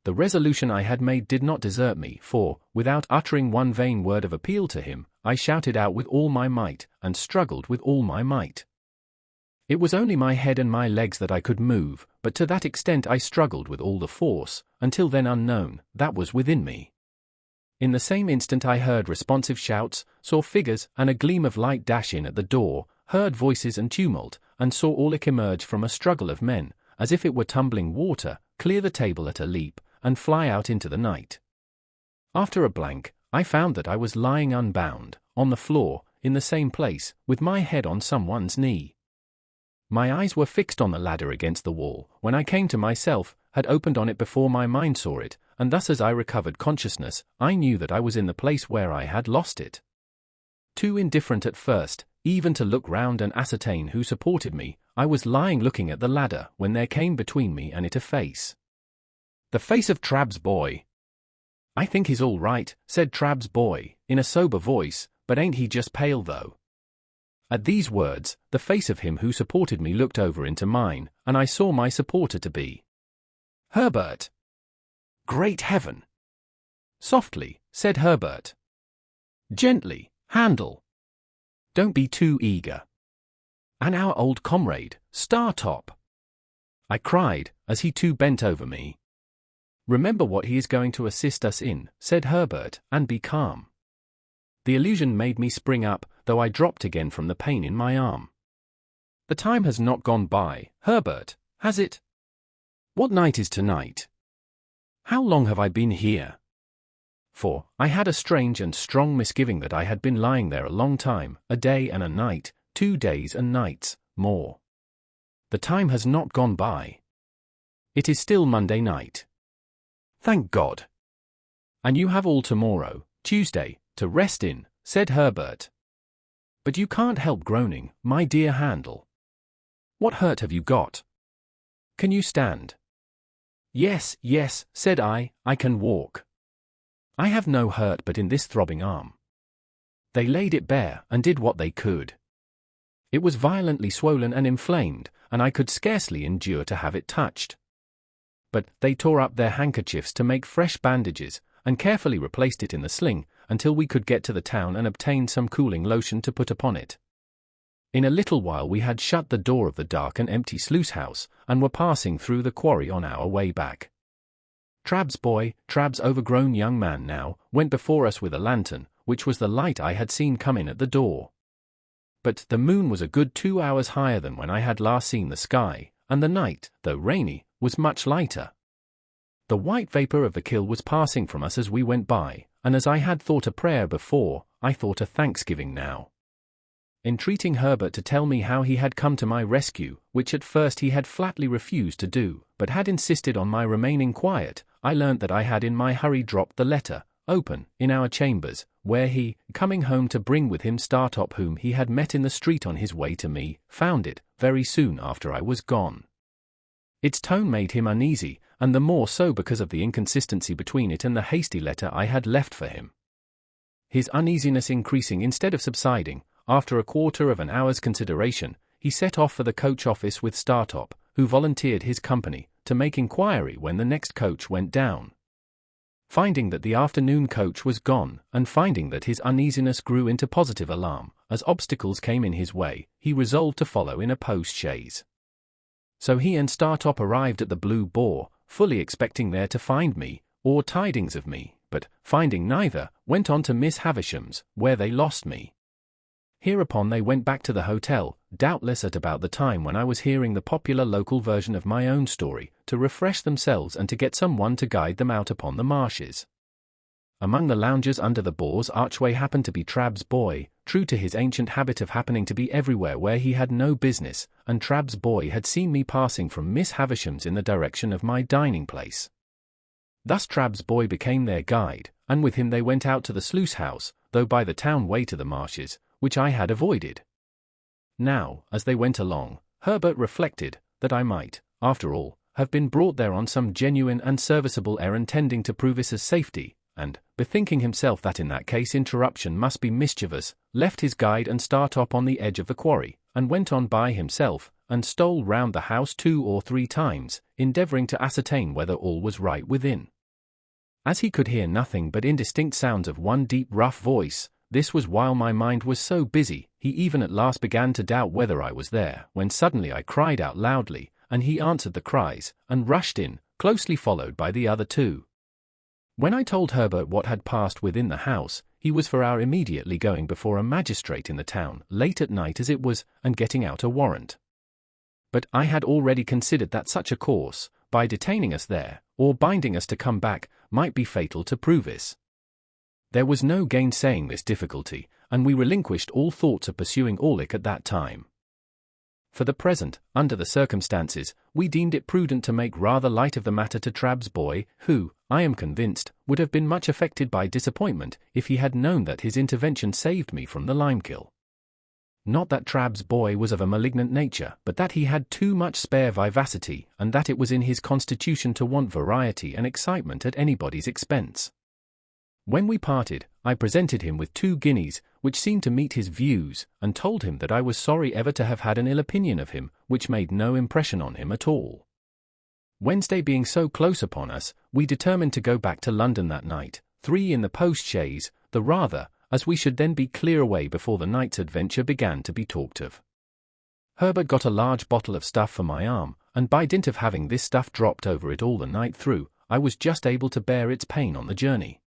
The resolution I had made did not desert me, for, without uttering one vain word of appeal to him, I shouted out with all my might, and struggled with all my might. It was only my head and my legs that I could move, but to that extent I struggled with all the force, until then unknown, that was within me. In the same instant I heard responsive shouts, saw figures and a gleam of light dash in at the door, heard voices and tumult, and saw Orlick emerge from a struggle of men, as if it were tumbling water, clear the table at a leap, and fly out into the night. After a blank, I found that I was lying unbound, on the floor, in the same place, with my head on someone's knee. My eyes were fixed on the ladder against the wall, when I came to myself, had opened on it before my mind saw it, and thus as I recovered consciousness, I knew that I was in the place where I had lost it. Too indifferent at first, even to look round and ascertain who supported me, I was lying looking at the ladder, when there came between me and it a face. The face of Trabb's boy. "I think he's all right," said Trabb's boy, in a sober voice, "but ain't he just pale though?" At these words, the face of him who supported me looked over into mine, and I saw my supporter to be Herbert. "Great heaven!" "Softly," said Herbert. "Gently, Handel. Don't be too eager. And our old comrade, Startop," I cried, as he too bent over me. "Remember what he is going to assist us in," said Herbert, "and be calm." The illusion made me spring up, though I dropped again from the pain in my arm. "The time has not gone by, Herbert, has it? What night is tonight? How long have I been here?" For I had a strange and strong misgiving that I had been lying there a long time, a day and a night, 2 days and nights, more. "The time has not gone by. It is still Monday night. Thank God. And you have all tomorrow, Tuesday, to rest in," said Herbert. "But you can't help groaning, my dear Handel. What hurt have you got? Can you stand?" "Yes, yes," said I can walk. I have no hurt but in this throbbing arm." They laid it bare, and did what they could. It was violently swollen and inflamed, and I could scarcely endure to have it touched. But they tore up their handkerchiefs to make fresh bandages, and carefully replaced it in the sling, until we could get to the town and obtain some cooling lotion to put upon it. In a little while we had shut the door of the dark and empty sluice house, and were passing through the quarry on our way back. Trabb's boy, Trabb's overgrown young man now, went before us with a lantern, which was the light I had seen come in at the door. But the moon was a good 2 hours higher than when I had last seen the sky, and the night, though rainy, was much lighter. The white vapour of the kill was passing from us as we went by, and as I had thought a prayer before, I thought a thanksgiving now. Entreating Herbert to tell me how he had come to my rescue, which at first he had flatly refused to do, but had insisted on my remaining quiet, I learnt that I had in my hurry dropped the letter, open, in our chambers, where he, coming home to bring with him Startop whom he had met in the street on his way to me, found it, very soon after I was gone. Its tone made him uneasy, and the more so because of the inconsistency between it and the hasty letter I had left for him. His uneasiness increasing instead of subsiding, after a quarter of an hour's consideration, he set off for the coach office with Startop, who volunteered his company, to make inquiry when the next coach went down. Finding that the afternoon coach was gone, and finding that his uneasiness grew into positive alarm, as obstacles came in his way, he resolved to follow in a post-chaise. So he and Startop arrived at the Blue Boar, fully expecting there to find me, or tidings of me, but, finding neither, went on to Miss Havisham's, where they lost me. Hereupon they went back to the hotel, doubtless at about the time when I was hearing the popular local version of my own story, to refresh themselves and to get some one to guide them out upon the marshes. Among the loungers under the Boar's archway happened to be Trabb's boy, true to his ancient habit of happening to be everywhere where he had no business, and Trabb's boy had seen me passing from Miss Havisham's in the direction of my dining place. Thus Trabb's boy became their guide, and with him they went out to the sluice house, though by the town way to the marshes, which I had avoided. Now, as they went along, Herbert reflected that I might, after all, have been brought there on some genuine and serviceable errand tending to Provis's safety, and, bethinking himself that in that case interruption must be mischievous, left his guide and Startop on the edge of the quarry, and went on by himself, and stole round the house 2 or 3 times, endeavouring to ascertain whether all was right within. As he could hear nothing but indistinct sounds of one deep rough voice, this was while my mind was so busy, he even at last began to doubt whether I was there, when suddenly I cried out loudly, and he answered the cries, and rushed in, closely followed by the other 2. When I told Herbert what had passed within the house, he was for our immediately going before a magistrate in the town, late at night as it was, and getting out a warrant. But I had already considered that such a course, by detaining us there, or binding us to come back, might be fatal to Provis. There was no gainsaying this difficulty, and we relinquished all thoughts of pursuing Orlick at that time. For the present, under the circumstances, we deemed it prudent to make rather light of the matter to Trabb's boy, who, I am convinced, would have been much affected by disappointment if he had known that his intervention saved me from the limekill. Not that Trabb's boy was of a malignant nature, but that he had too much spare vivacity, and that it was in his constitution to want variety and excitement at anybody's expense. When we parted, I presented him with 2 guineas, which seemed to meet his views, and told him that I was sorry ever to have had an ill opinion of him, which made no impression on him at all. Wednesday being so close upon us, we determined to go back to London that night, 3 in the post-chaise, the rather, as we should then be clear away before the night's adventure began to be talked of. Herbert got a large bottle of stuff for my arm, and by dint of having this stuff dropped over it all the night through, I was just able to bear its pain on the journey.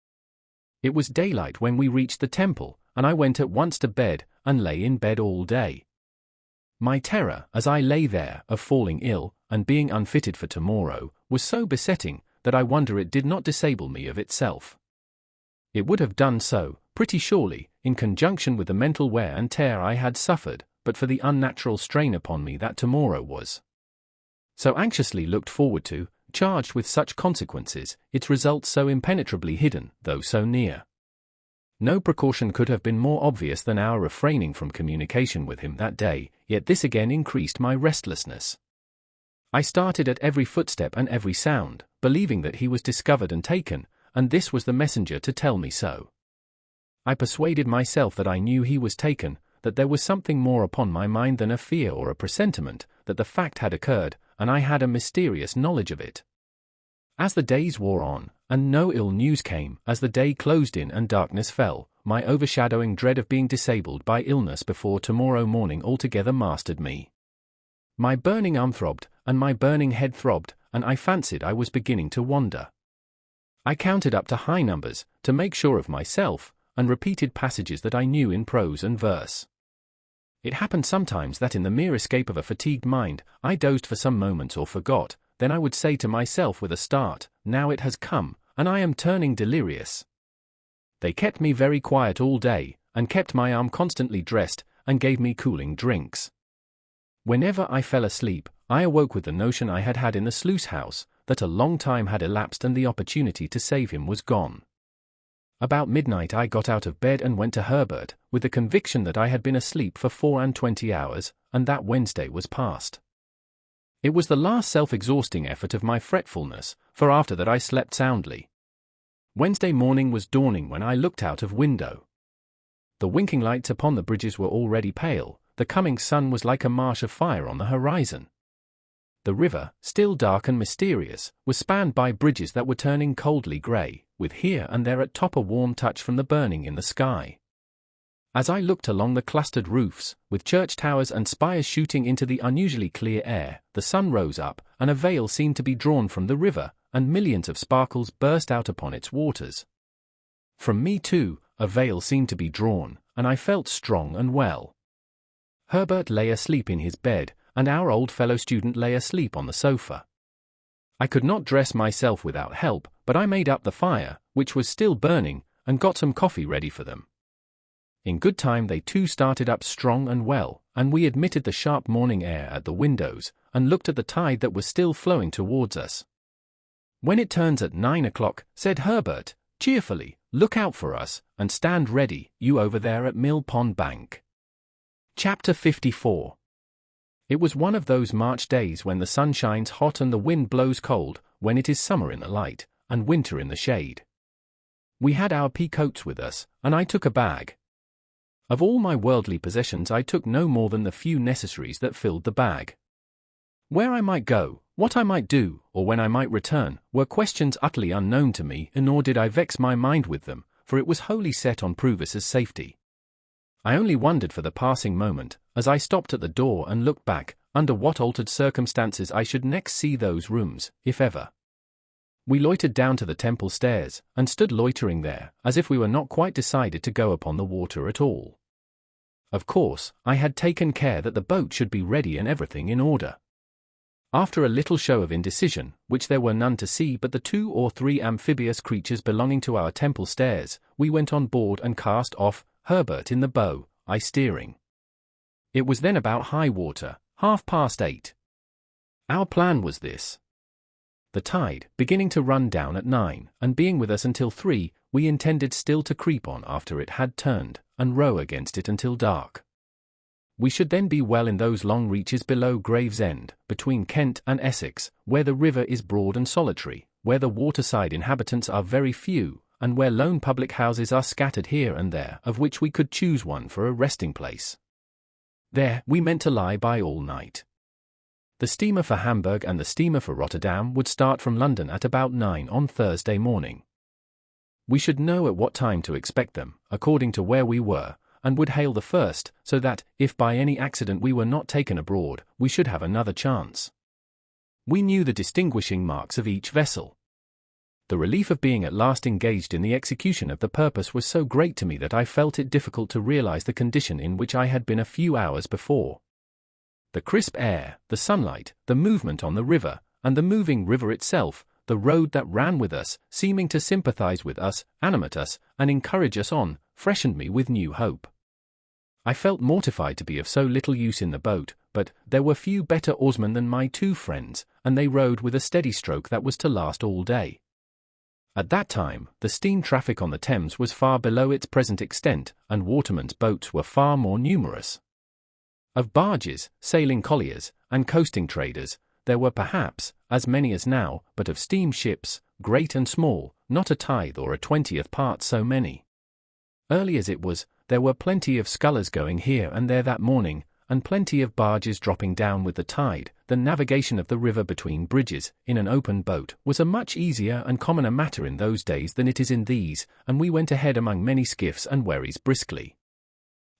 It was daylight when we reached the Temple, and I went at once to bed, and lay in bed all day. My terror, as I lay there, of falling ill, and being unfitted for tomorrow, was so besetting, that I wonder it did not disable me of itself. It would have done so, pretty surely, in conjunction with the mental wear and tear I had suffered, but for the unnatural strain upon me that tomorrow was so anxiously looked forward to, charged with such consequences, its results so impenetrably hidden, though so near. No precaution could have been more obvious than our refraining from communication with him that day, yet this again increased my restlessness. I started at every footstep and every sound, believing that he was discovered and taken, and this was the messenger to tell me so. I persuaded myself that I knew he was taken, that there was something more upon my mind than a fear or a presentiment, that the fact had occurred, and I had a mysterious knowledge of it. As the days wore on, and no ill news came, as the day closed in and darkness fell, my overshadowing dread of being disabled by illness before tomorrow morning altogether mastered me. My burning arm throbbed, and my burning head throbbed, and I fancied I was beginning to wander. I counted up to high numbers, to make sure of myself, and repeated passages that I knew in prose and verse. It happened sometimes that in the mere escape of a fatigued mind, I dozed for some moments or forgot, then I would say to myself with a start, now it has come, and I am turning delirious. They kept me very quiet all day, and kept my arm constantly dressed, and gave me cooling drinks. Whenever I fell asleep, I awoke with the notion I had had in the sluice house, that a long time had elapsed and the opportunity to save him was gone. About midnight I got out of bed and went to Herbert, with the conviction that I had been asleep for 24 hours, and that Wednesday was past. It was the last self-exhausting effort of my fretfulness, for after that I slept soundly. Wednesday morning was dawning when I looked out of window. The winking lights upon the bridges were already pale, the coming sun was like a marsh of fire on the horizon. The river, still dark and mysterious, was spanned by bridges that were turning coldly grey, with here and there at top a warm touch from the burning in the sky. As I looked along the clustered roofs, with church towers and spires shooting into the unusually clear air, the sun rose up, and a veil seemed to be drawn from the river, and millions of sparkles burst out upon its waters. From me too, a veil seemed to be drawn, and I felt strong and well. Herbert lay asleep in his bed, and our old fellow student lay asleep on the sofa. I could not dress myself without help, but I made up the fire, which was still burning, and got some coffee ready for them. In good time they too started up strong and well, and we admitted the sharp morning air at the windows, and looked at the tide that was still flowing towards us. When it turns at 9 o'clock, said Herbert, cheerfully, look out for us, and stand ready, you over there at Mill Pond Bank. Chapter 54. It was one of those March days when the sun shines hot and the wind blows cold, when it is summer in the light, and winter in the shade. We had our pea coats with us, and I took a bag. Of all my worldly possessions I took no more than the few necessaries that filled the bag. Where I might go, what I might do, or when I might return, were questions utterly unknown to me, nor did I vex my mind with them, for it was wholly set on Provis's safety. I only wondered for the passing moment, as I stopped at the door and looked back, under what altered circumstances I should next see those rooms, if ever. We loitered down to the Temple stairs, and stood loitering there, as if we were not quite decided to go upon the water at all. Of course, I had taken care that the boat should be ready and everything in order. After a little show of indecision, which there were none to see but the 2 or 3 amphibious creatures belonging to our Temple stairs, we went on board and cast off, Herbert in the bow, I steering. It was then about high water, 8:30. Our plan was this. The tide, beginning to run down at 9, and being with us until 3, we intended still to creep on after it had turned, and row against it until dark. We should then be well in those long reaches below Gravesend, between Kent and Essex, where the river is broad and solitary, where the waterside inhabitants are very few, and where lone public houses are scattered here and there, of which we could choose one for a resting place. There, we meant to lie by all night. The steamer for Hamburg and the steamer for Rotterdam would start from London at about 9 on Thursday morning. We should know at what time to expect them, according to where we were, and would hail the first, so that, if by any accident we were not taken abroad, we should have another chance. We knew the distinguishing marks of each vessel. The relief of being at last engaged in the execution of the purpose was so great to me that I felt it difficult to realize the condition in which I had been a few hours before. The crisp air, the sunlight, the movement on the river, and the moving river itself, the road that ran with us, seeming to sympathize with us, animate us, and encourage us on, freshened me with new hope. I felt mortified to be of so little use in the boat, but there were few better oarsmen than my two friends, and they rowed with a steady stroke that was to last all day. At that time, the steam traffic on the Thames was far below its present extent, and watermen's boats were far more numerous. Of barges, sailing colliers, and coasting traders, there were perhaps as many as now, but of steamships, great and small, not a tithe or a 20th part so many. Early as it was, there were plenty of scullers going here and there that morning, and plenty of barges dropping down with the tide. The navigation of the river between bridges, in an open boat, was a much easier and commoner matter in those days than it is in these, and we went ahead among many skiffs and wherries briskly.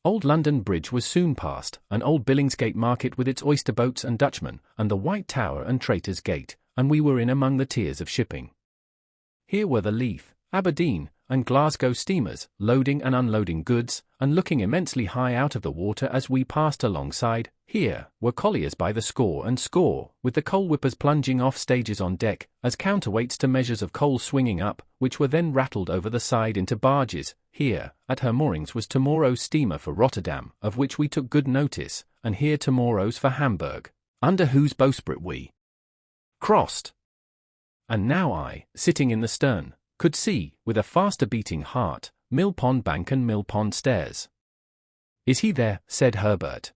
Old London Bridge was soon passed, and old Billingsgate Market with its oyster boats and Dutchmen, and the White Tower and Traitor's Gate, and we were in among the tiers of shipping. Here were the Leith, Aberdeen, and Glasgow steamers, loading and unloading goods, and looking immensely high out of the water as we passed alongside. Here were colliers by the score and score, with the coal whippers plunging off stages on deck, as counterweights to measures of coal swinging up, which were then rattled over the side into barges. Here, at her moorings was tomorrow's steamer for Rotterdam, of which we took good notice, and here tomorrow's for Hamburg, under whose bowsprit we crossed. And now I, sitting in the stern, could see, with a faster beating heart, Mill Pond Bank and Mill Pond Stairs. "Is he there?" said Herbert.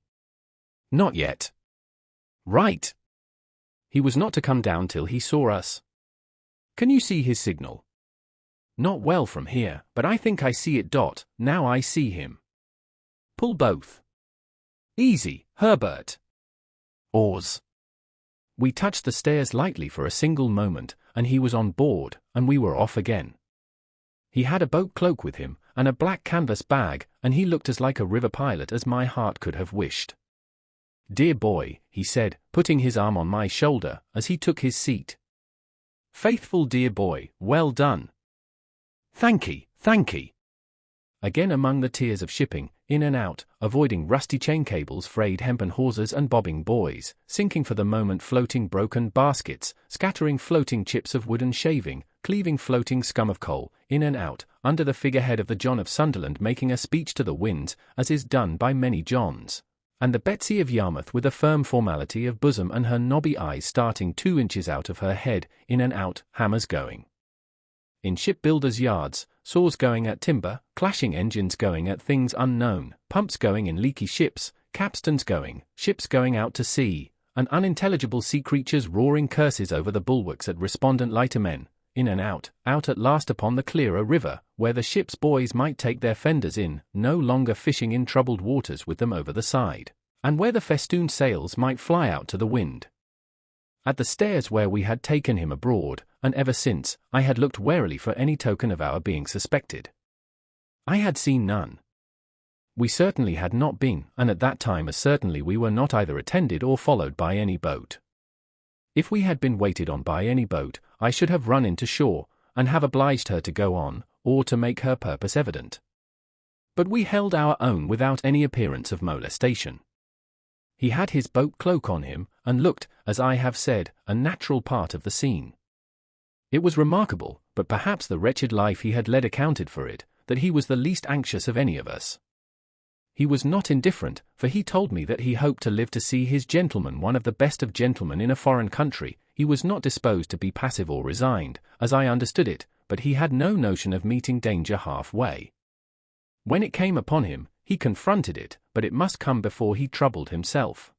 "Not yet." "Right. He was not to come down till he saw us." "Can you see his signal?" "Not well from here, but I think I see it. Now I see him." "Pull both." "Easy, Herbert." "Oars." We touched the stairs lightly for a single moment, and he was on board, and we were off again. He had a boat cloak with him, and a black canvas bag, and he looked as like a river pilot as my heart could have wished. "Dear boy," he said, putting his arm on my shoulder, as he took his seat. "Faithful dear boy, well done." "Thankee, thankee." Again among the tiers of shipping, in and out, avoiding rusty chain cables, frayed hempen hawsers and bobbing buoys, sinking for the moment floating broken baskets, scattering floating chips of wood and shaving, cleaving floating scum of coal, in and out, under the figurehead of the John of Sunderland making a speech to the winds, as is done by many Johns, and the Betsy of Yarmouth with a firm formality of bosom and her knobby eyes starting 2 inches out of her head, in and out, hammers going in shipbuilders' yards, saws going at timber, clashing engines going at things unknown, pumps going in leaky ships, capstans going, ships going out to sea, and unintelligible sea creatures roaring curses over the bulwarks at respondent lightermen, in and out at last upon the clearer river, where the ship's boys might take their fenders in, no longer fishing in troubled waters with them over the side, and where the festooned sails might fly out to the wind. At the stairs where we had taken him abroad, and ever since, I had looked warily for any token of our being suspected. I had seen none. We certainly had not been, and at that time as certainly we were not either attended or followed by any boat. If we had been waited on by any boat, I should have run into shore, and have obliged her to go on, or to make her purpose evident. But we held our own without any appearance of molestation. He had his boat cloak on him, and looked, as I have said, a natural part of the scene. It was remarkable, but perhaps the wretched life he had led accounted for it, that he was the least anxious of any of us. He was not indifferent, for he told me that he hoped to live to see his gentleman one of the best of gentlemen in a foreign country. He was not disposed to be passive or resigned, as I understood it, but he had no notion of meeting danger halfway. When it came upon him, he confronted it, but it must come before he troubled himself.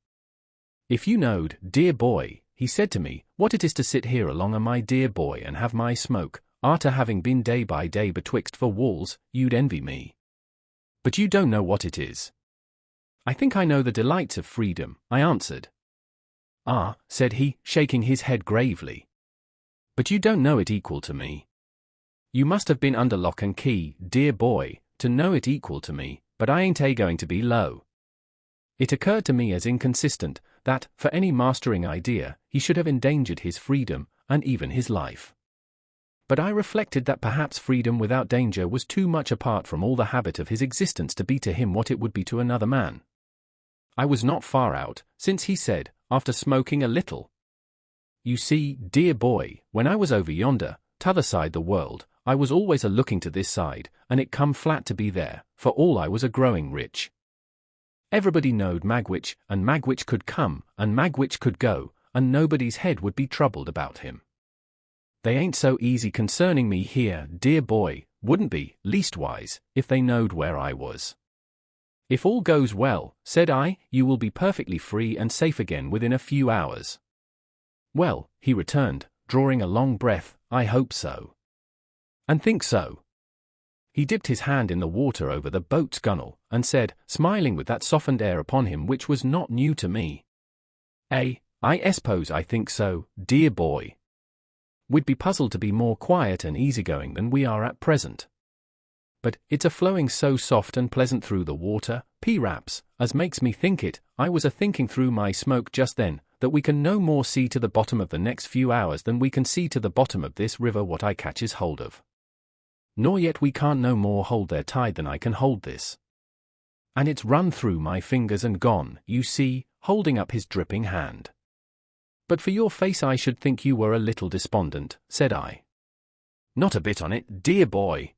"If you knowed, dear boy," he said to me, "what it is to sit here along a my dear boy and have my smoke, After having been day by day betwixt four walls, you'd envy me. But you don't know what it is. I think I know the delights of freedom, I answered. Ah, said he, shaking his head gravely. But you don't know it equal to me. You must have been under lock and key, dear boy, to know it equal to me, but I ain't going to be low. It occurred to me as inconsistent that, for any mastering idea, he should have endangered his freedom, and even his life. But I reflected that perhaps freedom without danger was too much apart from all the habit of his existence to be to him what it would be to another man. I was not far out, since he said, after smoking a little, "You see, dear boy, when I was over yonder, t'other side the world, I was always a-looking to this side, and it come flat to be there, for all I was a-growing rich. Everybody knowed Magwitch, and Magwitch could come, and Magwitch could go, and nobody's head would be troubled about him. They ain't so easy concerning me here, dear boy, wouldn't be, leastwise, if they knowed where I was. If all goes well, said I, you will be perfectly free and safe again within a few hours." "Well," he returned, drawing a long breath, "I hope so." "And think so." He dipped his hand in the water over the boat's gunwale, and said, smiling with that softened air upon him which was not new to me, I suppose I think so, dear boy. We'd be puzzled to be more quiet and easygoing than we are at present. But it's a-flowing so soft and pleasant through the water, P-raps, as makes me think it, I was a-thinking through my smoke just then, that we can no more see to the bottom of the next few hours than we can see to the bottom of this river what I catches hold of. Nor yet we can't no more hold their tide than I can hold this. And it's run through my fingers and gone, you see," holding up his dripping hand. "But for your face I should think you were a little despondent," said I. "Not a bit on it, dear boy.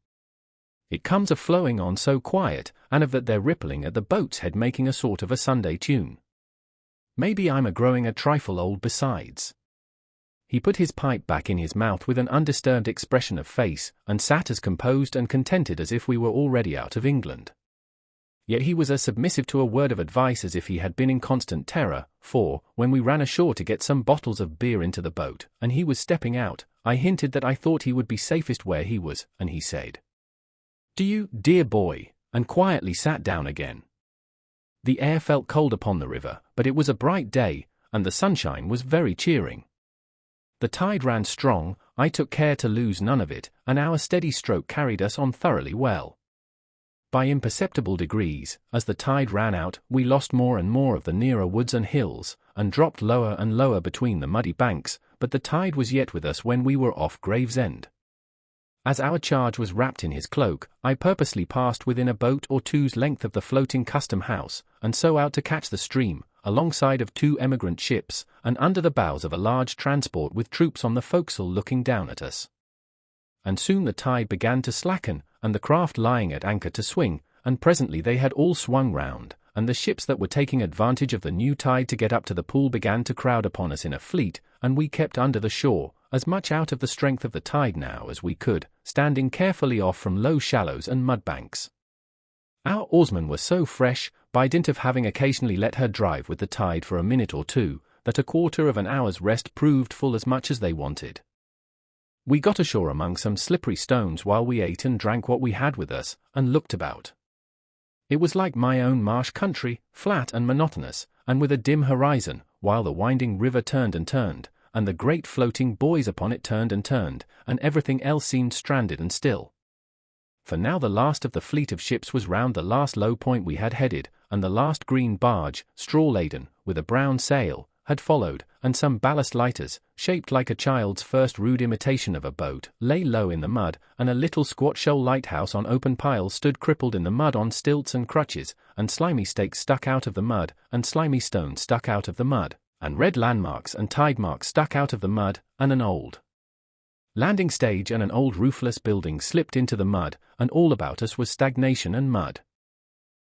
It comes a-flowing on so quiet, and of that they're rippling at the boat's head making a sort of a Sunday tune. Maybe I'm a-growing a trifle old besides." He put his pipe back in his mouth with an undisturbed expression of face, and sat as composed and contented as if we were already out of England. Yet he was as submissive to a word of advice as if he had been in constant terror, for, when we ran ashore to get some bottles of beer into the boat, and he was stepping out, I hinted that I thought he would be safest where he was, and he said, "Do you, dear boy," and quietly sat down again. The air felt cold upon the river, but it was a bright day, and the sunshine was very cheering. The tide ran strong, I took care to lose none of it, and our steady stroke carried us on thoroughly well. By imperceptible degrees, as the tide ran out, we lost more and more of the nearer woods and hills, and dropped lower and lower between the muddy banks, but the tide was yet with us when we were off Gravesend. As our charge was wrapped in his cloak, I purposely passed within a boat or two's length of the floating custom house, and so out to catch the stream, alongside of 2 emigrant ships, and under the bows of a large transport with troops on the forecastle looking down at us. And soon the tide began to slacken, and the craft lying at anchor to swing, and presently they had all swung round, and the ships that were taking advantage of the new tide to get up to the pool began to crowd upon us in a fleet, and we kept under the shore, as much out of the strength of the tide now as we could, standing carefully off from low shallows and mudbanks. Our oarsmen were so fresh, by dint of having occasionally let her drive with the tide for a minute or two, that a quarter of an hour's rest proved full as much as they wanted. We got ashore among some slippery stones while we ate and drank what we had with us, and looked about. It was like my own marsh country, flat and monotonous, and with a dim horizon, while the winding river turned and turned, and the great floating buoys upon it turned and turned, and everything else seemed stranded and still. For now the last of the fleet of ships was round the last low point we had headed, and the last green barge, straw-laden, with a brown sail, had followed, and some ballast lighters, shaped like a child's first rude imitation of a boat, lay low in the mud, and a little squat shoal lighthouse on open piles stood crippled in the mud on stilts and crutches, and slimy stakes stuck out of the mud, and slimy stones stuck out of the mud, and red landmarks and tide marks stuck out of the mud, and an old landing stage and an old roofless building slipped into the mud, and all about us was stagnation and mud.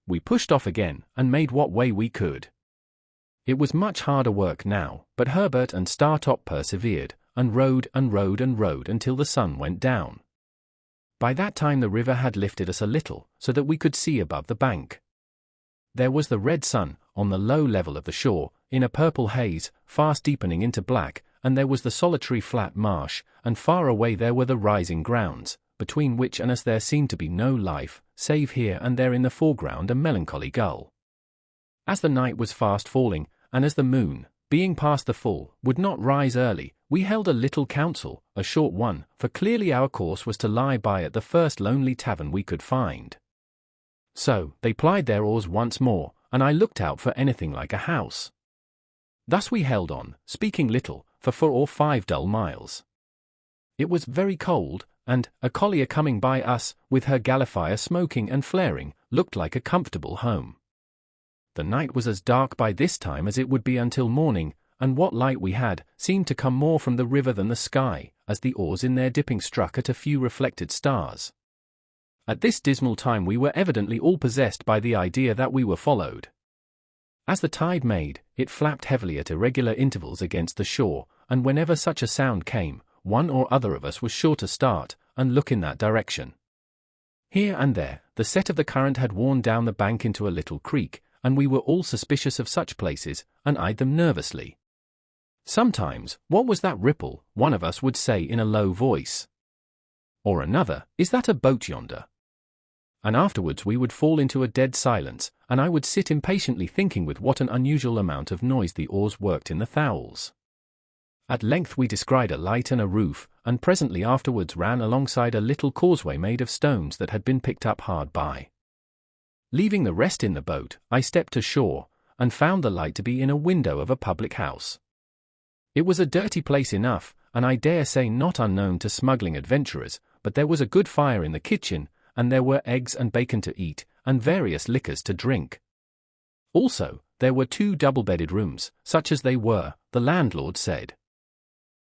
We pushed off again, and made what way we could. It was much harder work now, but Herbert and Startop persevered, and rowed and rowed and rowed until the sun went down. By that time the river had lifted us a little, so that we could see above the bank. There was the red sun, on the low level of the shore, in a purple haze, fast deepening into black, and there was the solitary flat marsh, and far away there were the rising grounds, between which and us there seemed to be no life, save here and there in the foreground a melancholy gull. As the night was fast falling, and as the moon, being past the full, would not rise early, we held a little council, a short one, for clearly our course was to lie by at the first lonely tavern we could find. So, they plied their oars once more, and I looked out for anything like a house. Thus we held on, speaking little, for 4 or 5 dull miles. It was very cold, and, a collier coming by us, with her gallifire smoking and flaring, looked like a comfortable home. The night was as dark by this time as it would be until morning, and what light we had seemed to come more from the river than the sky, as the oars in their dipping struck at a few reflected stars. At this dismal time we were evidently all possessed by the idea that we were followed. As the tide made, it flapped heavily at irregular intervals against the shore, and whenever such a sound came, one or other of us was sure to start, and look in that direction. Here and there, the set of the current had worn down the bank into a little creek, and we were all suspicious of such places, and eyed them nervously. Sometimes, "What was that ripple?" one of us would say in a low voice. Or another, "Is that a boat yonder?" And afterwards we would fall into a dead silence, and I would sit impatiently thinking with what an unusual amount of noise the oars worked in the thowels. At length we descried a light and a roof, and presently afterwards ran alongside a little causeway made of stones that had been picked up hard by. Leaving the rest in the boat, I stepped ashore, and found the light to be in a window of a public house. It was a dirty place enough, and I dare say not unknown to smuggling adventurers, but there was a good fire in the kitchen, and there were eggs and bacon to eat, and various liquors to drink. Also, there were 2 double-bedded rooms, such as they were, the landlord said.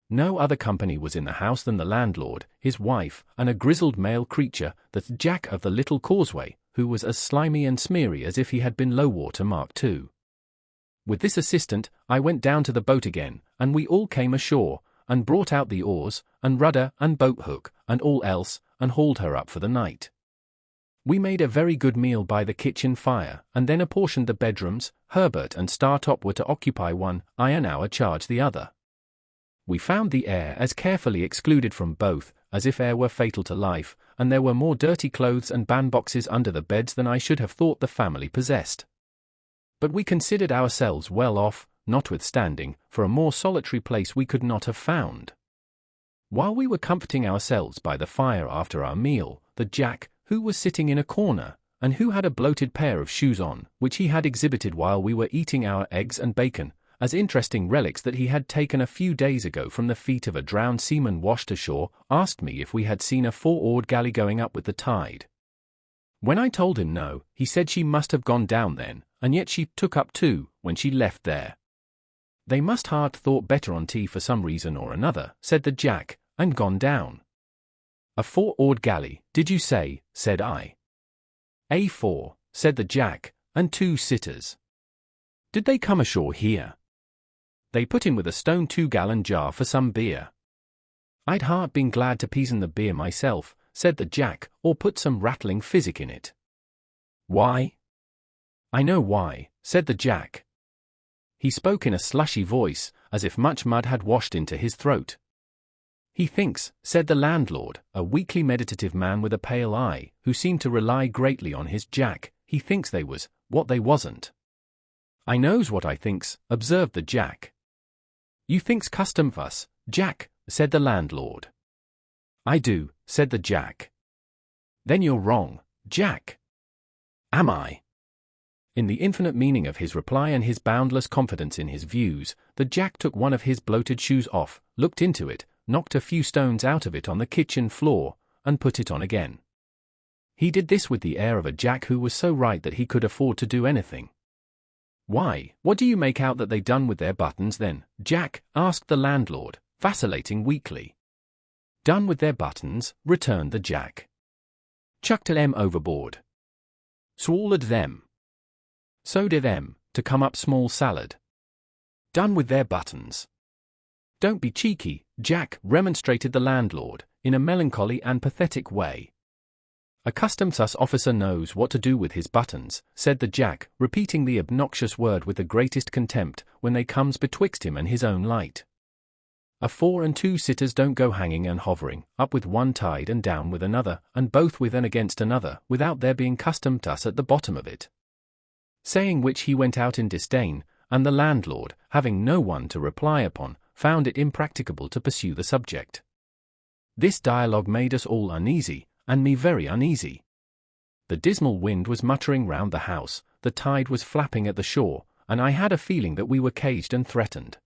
No other company was in the house than the landlord, his wife, and a grizzled male creature, the Jack of the little causeway, who was as slimy and smeary as if he had been low-water Mark II. With this assistant, I went down to the boat again, and we all came ashore, and brought out the oars, and rudder, and boat-hook, and all else, and hauled her up for the night. We made a very good meal by the kitchen fire, and then apportioned the bedrooms. Herbert and Startop were to occupy one, I an hour charge the other. We found the air as carefully excluded from both, as if air were fatal to life, and there were more dirty clothes and bandboxes under the beds than I should have thought the family possessed. But we considered ourselves well off, notwithstanding, for a more solitary place we could not have found. While we were comforting ourselves by the fire after our meal, the Jack, who was sitting in a corner, and who had a bloated pair of shoes on, which he had exhibited while we were eating our eggs and bacon, as interesting relics that he had taken a few days ago from the feet of a drowned seaman washed ashore, asked me if we had seen a 4-oared galley going up with the tide. When I told him no, he said she must have gone down then, and yet she took up 2 when she left there. They must hard thought better on tea for some reason or another, said the Jack, and gone down. A 4-oared galley, did you say? Said I. A4, said the Jack, and 2 sitters. Did they come ashore here? They put in with a stone 2-gallon jar for some beer. I'd heart been glad to peasen the beer myself, said the Jack, or put some rattling physic in it. Why? I know why, said the Jack. He spoke in a slushy voice, as if much mud had washed into his throat. He thinks, said the landlord, a weakly meditative man with a pale eye, who seemed to rely greatly on his Jack, he thinks they was, what they wasn't. I knows what I thinks, observed the Jack. You thinks custom of us, Jack, said the landlord. I do, said the Jack. Then you're wrong, Jack. Am I? In the infinite meaning of his reply and his boundless confidence in his views, the Jack took one of his bloated shoes off, looked into it, knocked a few stones out of it on the kitchen floor, and put it on again. He did this with the air of a Jack who was so right that he could afford to do anything. Why, what do you make out that they done with their buttons then, Jack? Asked the landlord, vacillating weakly. Done with their buttons, returned the Jack. Chucked them overboard. Swallowed them. So did them, to come up small salad. Done with their buttons. Don't be cheeky, Jack, remonstrated the landlord, in a melancholy and pathetic way. A customs house officer knows what to do with his buttons, said the Jack, repeating the obnoxious word with the greatest contempt, when they comes betwixt him and his own light. A 4 and 2 sitters don't go hanging and hovering, up with one tide and down with another, and both with and against another, without there being custom to us at the bottom of it. Saying which he went out in disdain, and the landlord, having no one to reply upon, found it impracticable to pursue the subject. This dialogue made us all uneasy, and me very uneasy. The dismal wind was muttering round the house, the tide was flapping at the shore, and I had a feeling that we were caged and threatened.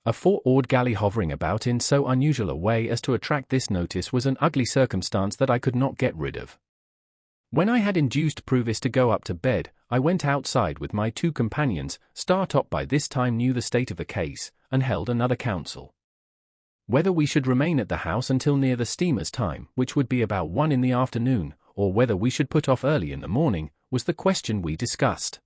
A 4-oared galley hovering about in so unusual a way as to attract this notice was an ugly circumstance that I could not get rid of. When I had induced Provis to go up to bed, I went outside with my 2 companions. Startop by this time knew the state of the case, and held another council. Whether we should remain at the house until near the steamer's time, which would be about 1 in the afternoon, or whether we should put off early in the morning, was the question we discussed.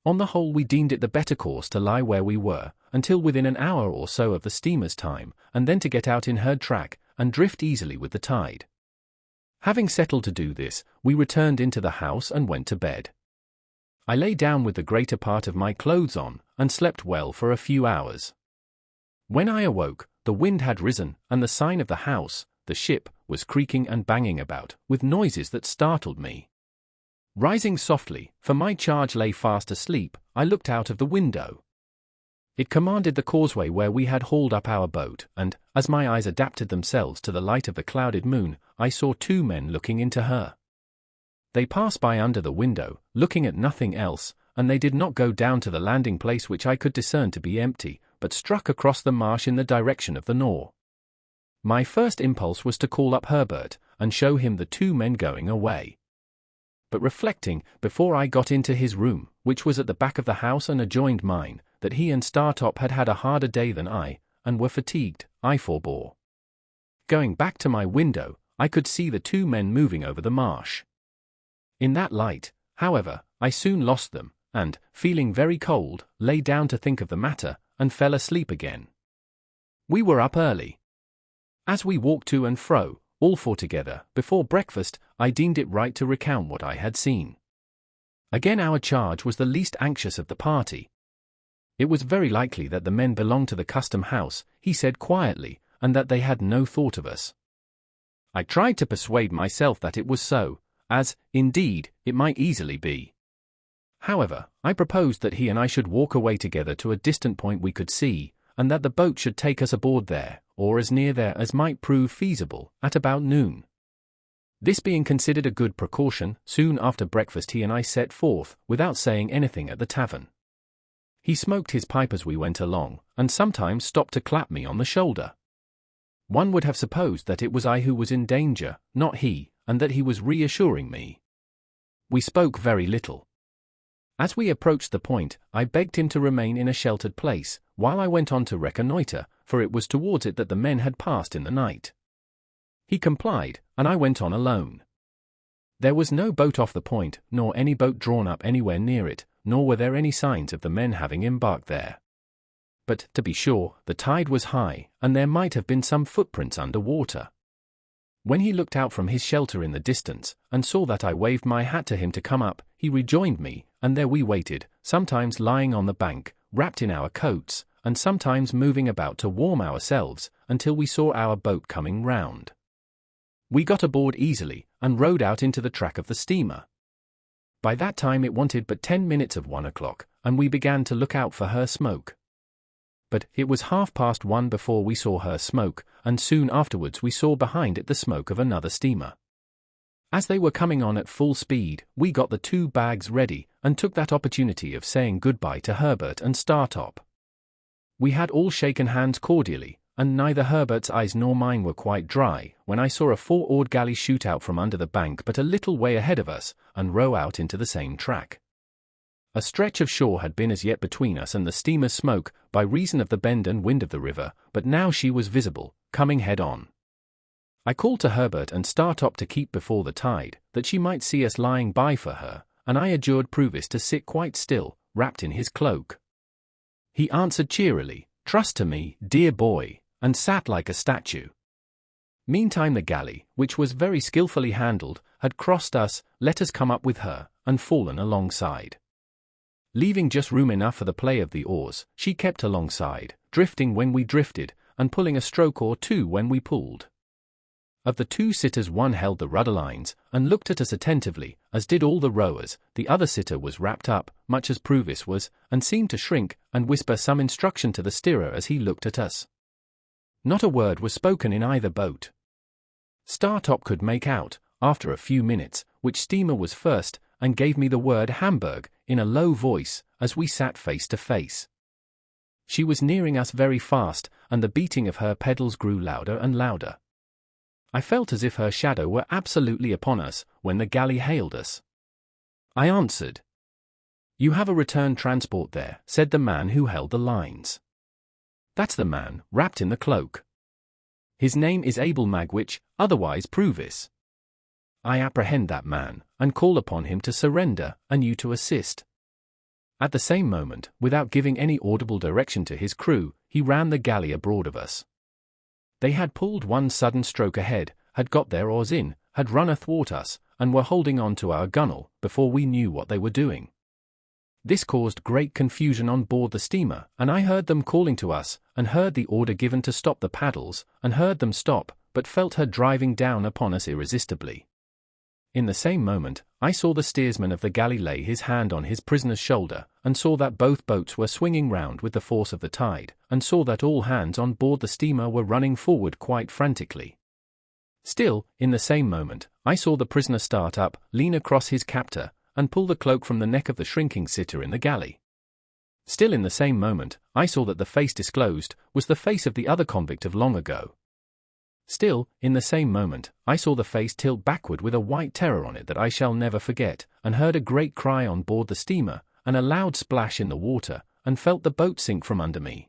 On the whole, we deemed it the better course to lie where we were, until within an hour or so of the steamer's time, and then to get out in her track, and drift easily with the tide. Having settled to do this, we returned into the house and went to bed. I lay down with the greater part of my clothes on, and slept well for a few hours. When I awoke, the wind had risen, and the sign of the house, the ship, was creaking and banging about, with noises that startled me. Rising softly, for my charge lay fast asleep, I looked out of the window. It commanded the causeway where we had hauled up our boat, and, as my eyes adapted themselves to the light of the clouded moon, I saw 2 men looking into her. They passed by under the window, looking at nothing else, and they did not go down to the landing place which I could discern to be empty, but struck across the marsh in the direction of the Nore. My first impulse was to call up Herbert, and show him the 2 men going away. But reflecting, before I got into his room, which was at the back of the house and adjoined mine, that he and Startop had had a harder day than I, and were fatigued, I forbore. Going back to my window, I could see the 2 men moving over the marsh. In that light, however, I soon lost them, and, feeling very cold, lay down to think of the matter, and fell asleep again. We were up early. As we walked to and fro, all 4 together, before breakfast, I deemed it right to recount what I had seen. Again our charge was the least anxious of the party. It was very likely that the men belonged to the custom house, he said quietly, and that they had no thought of us. I tried to persuade myself that it was so, as, indeed, it might easily be. However, I proposed that he and I should walk away together to a distant point we could see, and that the boat should take us aboard there, or as near there as might prove feasible, at about noon. This being considered a good precaution, soon after breakfast he and I set forth, without saying anything, at the tavern. He smoked his pipe as we went along, and sometimes stopped to clap me on the shoulder. One would have supposed that it was I who was in danger, not he, and that he was reassuring me. We spoke very little. As we approached the point, I begged him to remain in a sheltered place, while I went on to reconnoitre, for it was towards it that the men had passed in the night. He complied, and I went on alone. There was no boat off the point, nor any boat drawn up anywhere near it, nor were there any signs of the men having embarked there. But, to be sure, the tide was high, and there might have been some footprints under water. When he looked out from his shelter in the distance, and saw that I waved my hat to him to come up, he rejoined me, and there we waited, sometimes lying on the bank, wrapped in our coats, and sometimes moving about to warm ourselves, until we saw our boat coming round. We got aboard easily, and rowed out into the track of the steamer. By that time it wanted but 10 minutes of 1 o'clock, and we began to look out for her smoke. But it was 1:30 before we saw her smoke, and soon afterwards we saw behind it the smoke of another steamer. As they were coming on at full speed, we got the 2 bags ready, and took that opportunity of saying goodbye to Herbert and Startop. We had all shaken hands cordially, and neither Herbert's eyes nor mine were quite dry, when I saw a 4-oared galley shoot out from under the bank but a little way ahead of us, and row out into the same track. A stretch of shore had been as yet between us and the steamer's smoke, by reason of the bend and wind of the river, but now she was visible, coming head on. I called to Herbert and Startop to keep before the tide, that she might see us lying by for her, and I adjured Provis to sit quite still, wrapped in his cloak. He answered cheerily, "Trust to me, dear boy," and sat like a statue. Meantime the galley, which was very skilfully handled, had crossed us, let us come up with her, and fallen alongside. Leaving just room enough for the play of the oars, she kept alongside, drifting when we drifted, and pulling a stroke or two when we pulled. Of the two sitters, one held the rudder lines and looked at us attentively, as did all the rowers. The other sitter was wrapped up, much as Provis was, and seemed to shrink and whisper some instruction to the steerer as he looked at us. Not a word was spoken in either boat. Startop could make out, after a few minutes, which steamer was first, and gave me the word Hamburg, in a low voice, as we sat face to face. She was nearing us very fast, and the beating of her pedals grew louder and louder. I felt as if her shadow were absolutely upon us, when the galley hailed us. I answered. "You have a return transport there," said the man who held the lines. "That's the man, wrapped in the cloak. His name is Abel Magwitch, otherwise Provis. I apprehend that man, and call upon him to surrender, and you to assist." At the same moment, without giving any audible direction to his crew, he ran the galley abroad of us. They had pulled one sudden stroke ahead, had got their oars in, had run athwart us, and were holding on to our gunwale, before we knew what they were doing. This caused great confusion on board the steamer, and I heard them calling to us, and heard the order given to stop the paddles, and heard them stop, but felt her driving down upon us irresistibly. In the same moment, I saw the steersman of the galley lay his hand on his prisoner's shoulder, and saw that both boats were swinging round with the force of the tide, and saw that all hands on board the steamer were running forward quite frantically. Still, in the same moment, I saw the prisoner start up, lean across his captor, and pull the cloak from the neck of the shrinking sitter in the galley. Still in the same moment, I saw that the face disclosed was the face of the other convict of long ago. Still, in the same moment, I saw the face tilt backward with a white terror on it that I shall never forget, and heard a great cry on board the steamer, and a loud splash in the water, and felt the boat sink from under me.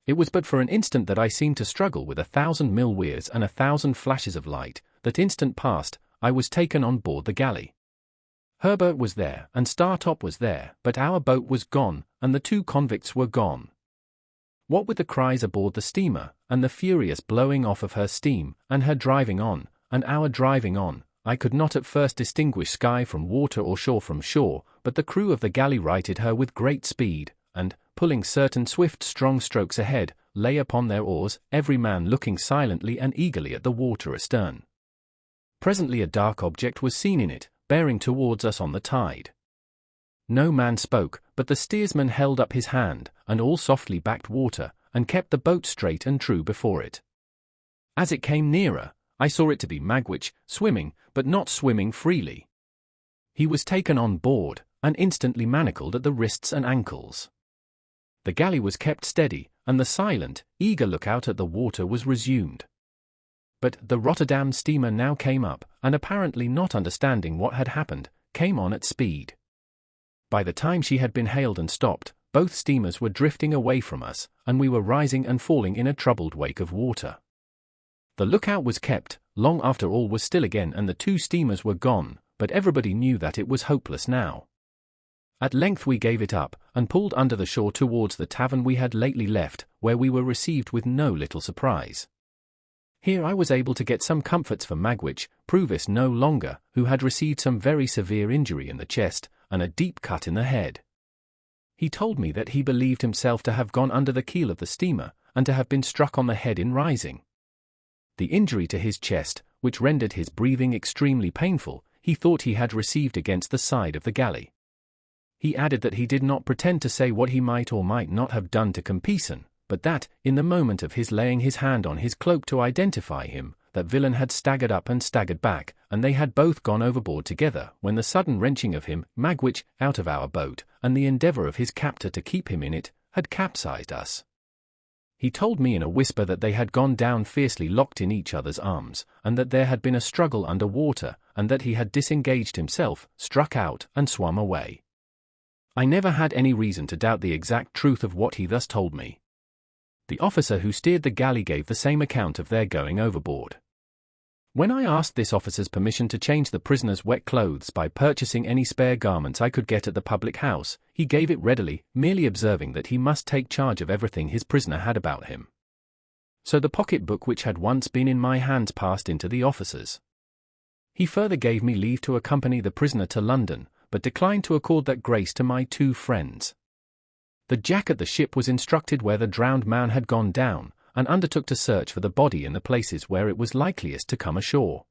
It was but for an instant that I seemed to struggle with 1,000 mill weirs and 1,000 flashes of light. That instant past, I was taken on board the galley. Herbert was there, and Startop was there, but our boat was gone, and the two convicts were gone. What with the cries aboard the steamer, and the furious blowing off of her steam, and her driving on, and our driving on, I could not at first distinguish sky from water or shore from shore, but the crew of the galley righted her with great speed, and, pulling certain swift strong strokes ahead, lay upon their oars, every man looking silently and eagerly at the water astern. Presently a dark object was seen in it, bearing towards us on the tide. No man spoke, but the steersman held up his hand, and all softly backed water, and kept the boat straight and true before it. As it came nearer, I saw it to be Magwitch, swimming, but not swimming freely. He was taken on board, and instantly manacled at the wrists and ankles. The galley was kept steady, and the silent, eager lookout at the water was resumed. But the Rotterdam steamer now came up, and apparently not understanding what had happened, came on at speed. By the time she had been hailed and stopped, both steamers were drifting away from us, and we were rising and falling in a troubled wake of water. The lookout was kept, long after all was still again and the two steamers were gone, but everybody knew that it was hopeless now. At length we gave it up, and pulled under the shore towards the tavern we had lately left, where we were received with no little surprise. Here I was able to get some comforts for Magwitch, Provis no longer, who had received some very severe injury in the chest, and a deep cut in the head. He told me that he believed himself to have gone under the keel of the steamer, and to have been struck on the head in rising. The injury to his chest, which rendered his breathing extremely painful, he thought he had received against the side of the galley. He added that he did not pretend to say what he might or might not have done to Compeyson, but that, in the moment of his laying his hand on his cloak to identify him, that villain had staggered up and staggered back, and they had both gone overboard together, when the sudden wrenching of him, Magwitch, out of our boat, and the endeavour of his captor to keep him in it, had capsized us. He told me in a whisper that they had gone down fiercely locked in each other's arms, and that there had been a struggle under water, and that he had disengaged himself, struck out, and swum away. I never had any reason to doubt the exact truth of what he thus told me. The officer who steered the galley gave the same account of their going overboard. When I asked this officer's permission to change the prisoner's wet clothes by purchasing any spare garments I could get at the public house, he gave it readily, merely observing that he must take charge of everything his prisoner had about him. So the pocket-book which had once been in my hands passed into the officer's. He further gave me leave to accompany the prisoner to London, but declined to accord that grace to my two friends. The jack at the ship was instructed where the drowned man had gone down, and undertook to search for the body in the places where it was likeliest to come ashore.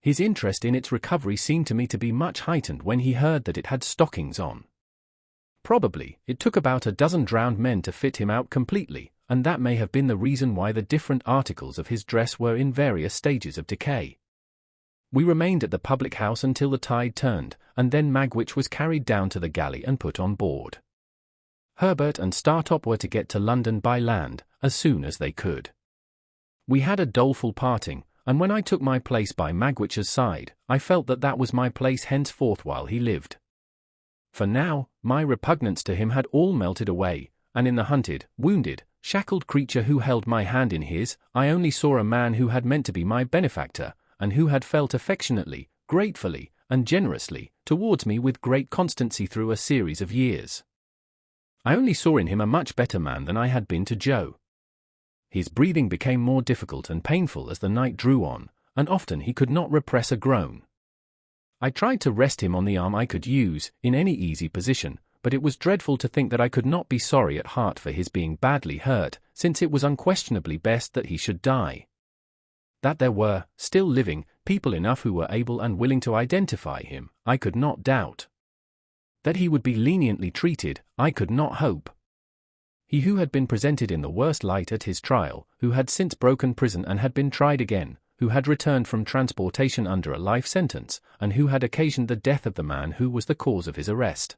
His interest in its recovery seemed to me to be much heightened when he heard that it had stockings on. Probably, it took about a dozen drowned men to fit him out completely, and that may have been the reason why the different articles of his dress were in various stages of decay. We remained at the public house until the tide turned, and then Magwitch was carried down to the galley and put on board. Herbert and Startop were to get to London by land, as soon as they could. We had a doleful parting, and when I took my place by Magwitch's side, I felt that that was my place henceforth while he lived. For now, my repugnance to him had all melted away, and in the hunted, wounded, shackled creature who held my hand in his, I only saw a man who had meant to be my benefactor, and who had felt affectionately, gratefully, and generously, towards me with great constancy through a series of years. I only saw in him a much better man than I had been to Joe. His breathing became more difficult and painful as the night drew on, and often he could not repress a groan. I tried to rest him on the arm I could use, in any easy position, but it was dreadful to think that I could not be sorry at heart for his being badly hurt, since it was unquestionably best that he should die. That there were, still living, people enough who were able and willing to identify him, I could not doubt. That he would be leniently treated, I could not hope. He who had been presented in the worst light at his trial, who had since broken prison and had been tried again, who had returned from transportation under a life sentence, and who had occasioned the death of the man who was the cause of his arrest.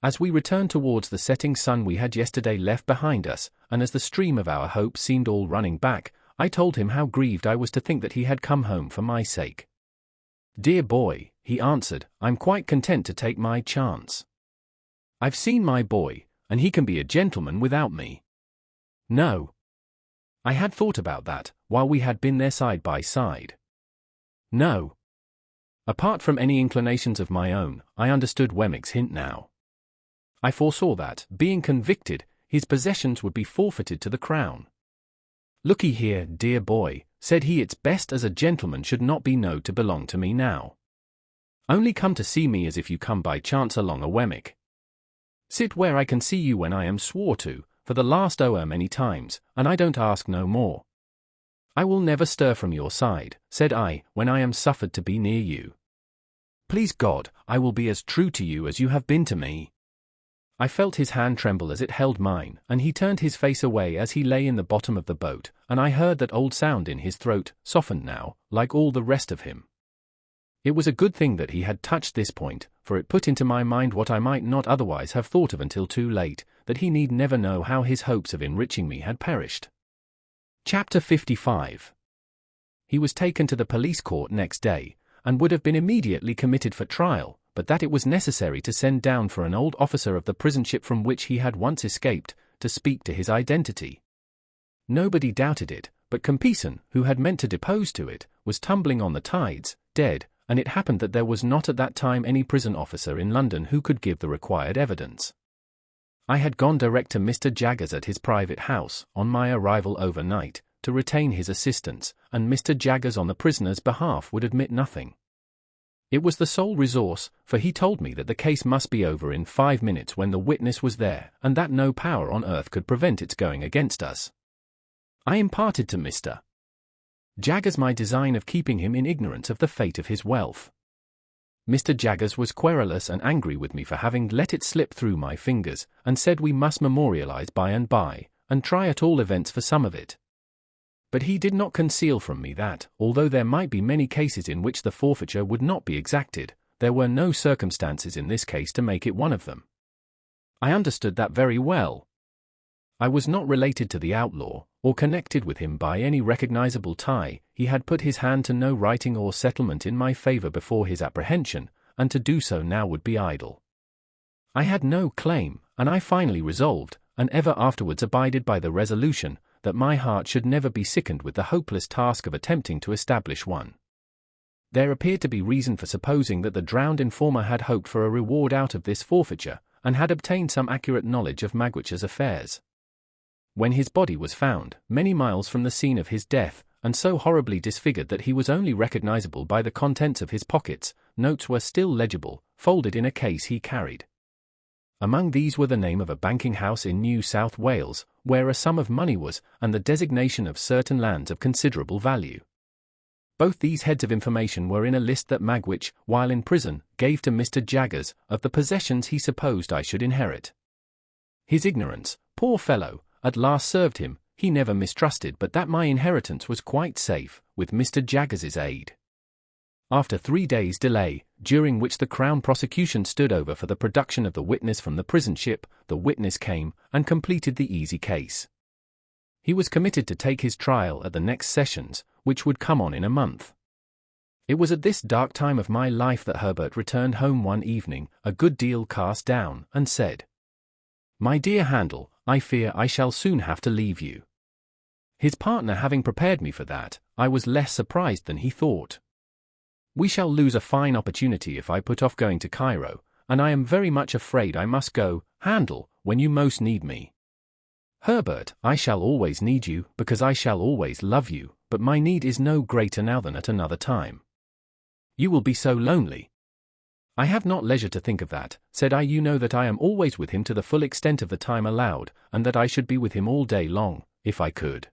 As we returned towards the setting sun we had yesterday left behind us, and as the stream of our hopes seemed all running back, I told him how grieved I was to think that he had come home for my sake. "Dear boy," he answered, "I'm quite content to take my chance. I've seen my boy, and he can be a gentleman without me." No. I had thought about that, while we had been there side by side. No. Apart from any inclinations of my own, I understood Wemmick's hint now. I foresaw that, being convicted, his possessions would be forfeited to the Crown. "Look'ee here, dear boy," said he, "it's best as a gentleman should not be known to belong to me now. Only come to see me as if you come by chance along a Wemmick. Sit where I can see you when I am swore to, for the last many times, and I don't ask no more. I will never stir from your side," said I, "when I am suffered to be near you. Please God, I will be as true to you as you have been to me." I felt his hand tremble as it held mine, and he turned his face away as he lay in the bottom of the boat, and I heard that old sound in his throat, softened now, like all the rest of him. It was a good thing that he had touched this point, for it put into my mind what I might not otherwise have thought of until too late, that he need never know how his hopes of enriching me had perished. Chapter 55. He was taken to the police court next day, and would have been immediately committed for trial, but that it was necessary to send down for an old officer of the prison ship from which he had once escaped, to speak to his identity. Nobody doubted it, but Compeyson, who had meant to depose to it, was tumbling on the tides, dead, and it happened that there was not at that time any prison officer in London who could give the required evidence. I had gone direct to Mr. Jaggers at his private house, on my arrival overnight, to retain his assistance, and Mr. Jaggers on the prisoner's behalf would admit nothing. It was the sole resource, for he told me that the case must be over in 5 minutes when the witness was there, and that no power on earth could prevent its going against us. I imparted to Mr. Jaggers my design of keeping him in ignorance of the fate of his wealth. Mr. Jaggers was querulous and angry with me for having let it slip through my fingers, and said we must memorialize by and by, and try at all events for some of it. But he did not conceal from me that, although there might be many cases in which the forfeiture would not be exacted, there were no circumstances in this case to make it one of them. I understood that very well. I was not related to the outlaw, or connected with him by any recognizable tie. He had put his hand to no writing or settlement in my favor before his apprehension, and to do so now would be idle. I had no claim, and I finally resolved, and ever afterwards abided by the resolution, that my heart should never be sickened with the hopeless task of attempting to establish one. There appeared to be reason for supposing that the drowned informer had hoped for a reward out of this forfeiture, and had obtained some accurate knowledge of Magwitch's affairs. When his body was found, many miles from the scene of his death, and so horribly disfigured that he was only recognizable by the contents of his pockets, notes were still legible, folded in a case he carried. Among these were the name of a banking house in New South Wales, where a sum of money was, and the designation of certain lands of considerable value. Both these heads of information were in a list that Magwitch, while in prison, gave to Mr. Jaggers, of the possessions he supposed I should inherit. His ignorance, poor fellow, at last served him. He never mistrusted but that my inheritance was quite safe, with Mr. Jaggers's aid. After 3 days' delay, during which the Crown prosecution stood over for the production of the witness from the prison ship, the witness came, and completed the easy case. He was committed to take his trial at the next sessions, which would come on in a month. It was at this dark time of my life that Herbert returned home one evening, a good deal cast down, and said, "My dear Handel, I fear I shall soon have to leave you." His partner having prepared me for that, I was less surprised than he thought. "We shall lose a fine opportunity if I put off going to Cairo, and I am very much afraid I must go, Handel, when you most need me." "Herbert, I shall always need you, because I shall always love you, but my need is no greater now than at another time. You will be so lonely." "I have not leisure to think of that," said I. "You know that I am always with him to the full extent of the time allowed, and that I should be with him all day long, if I could.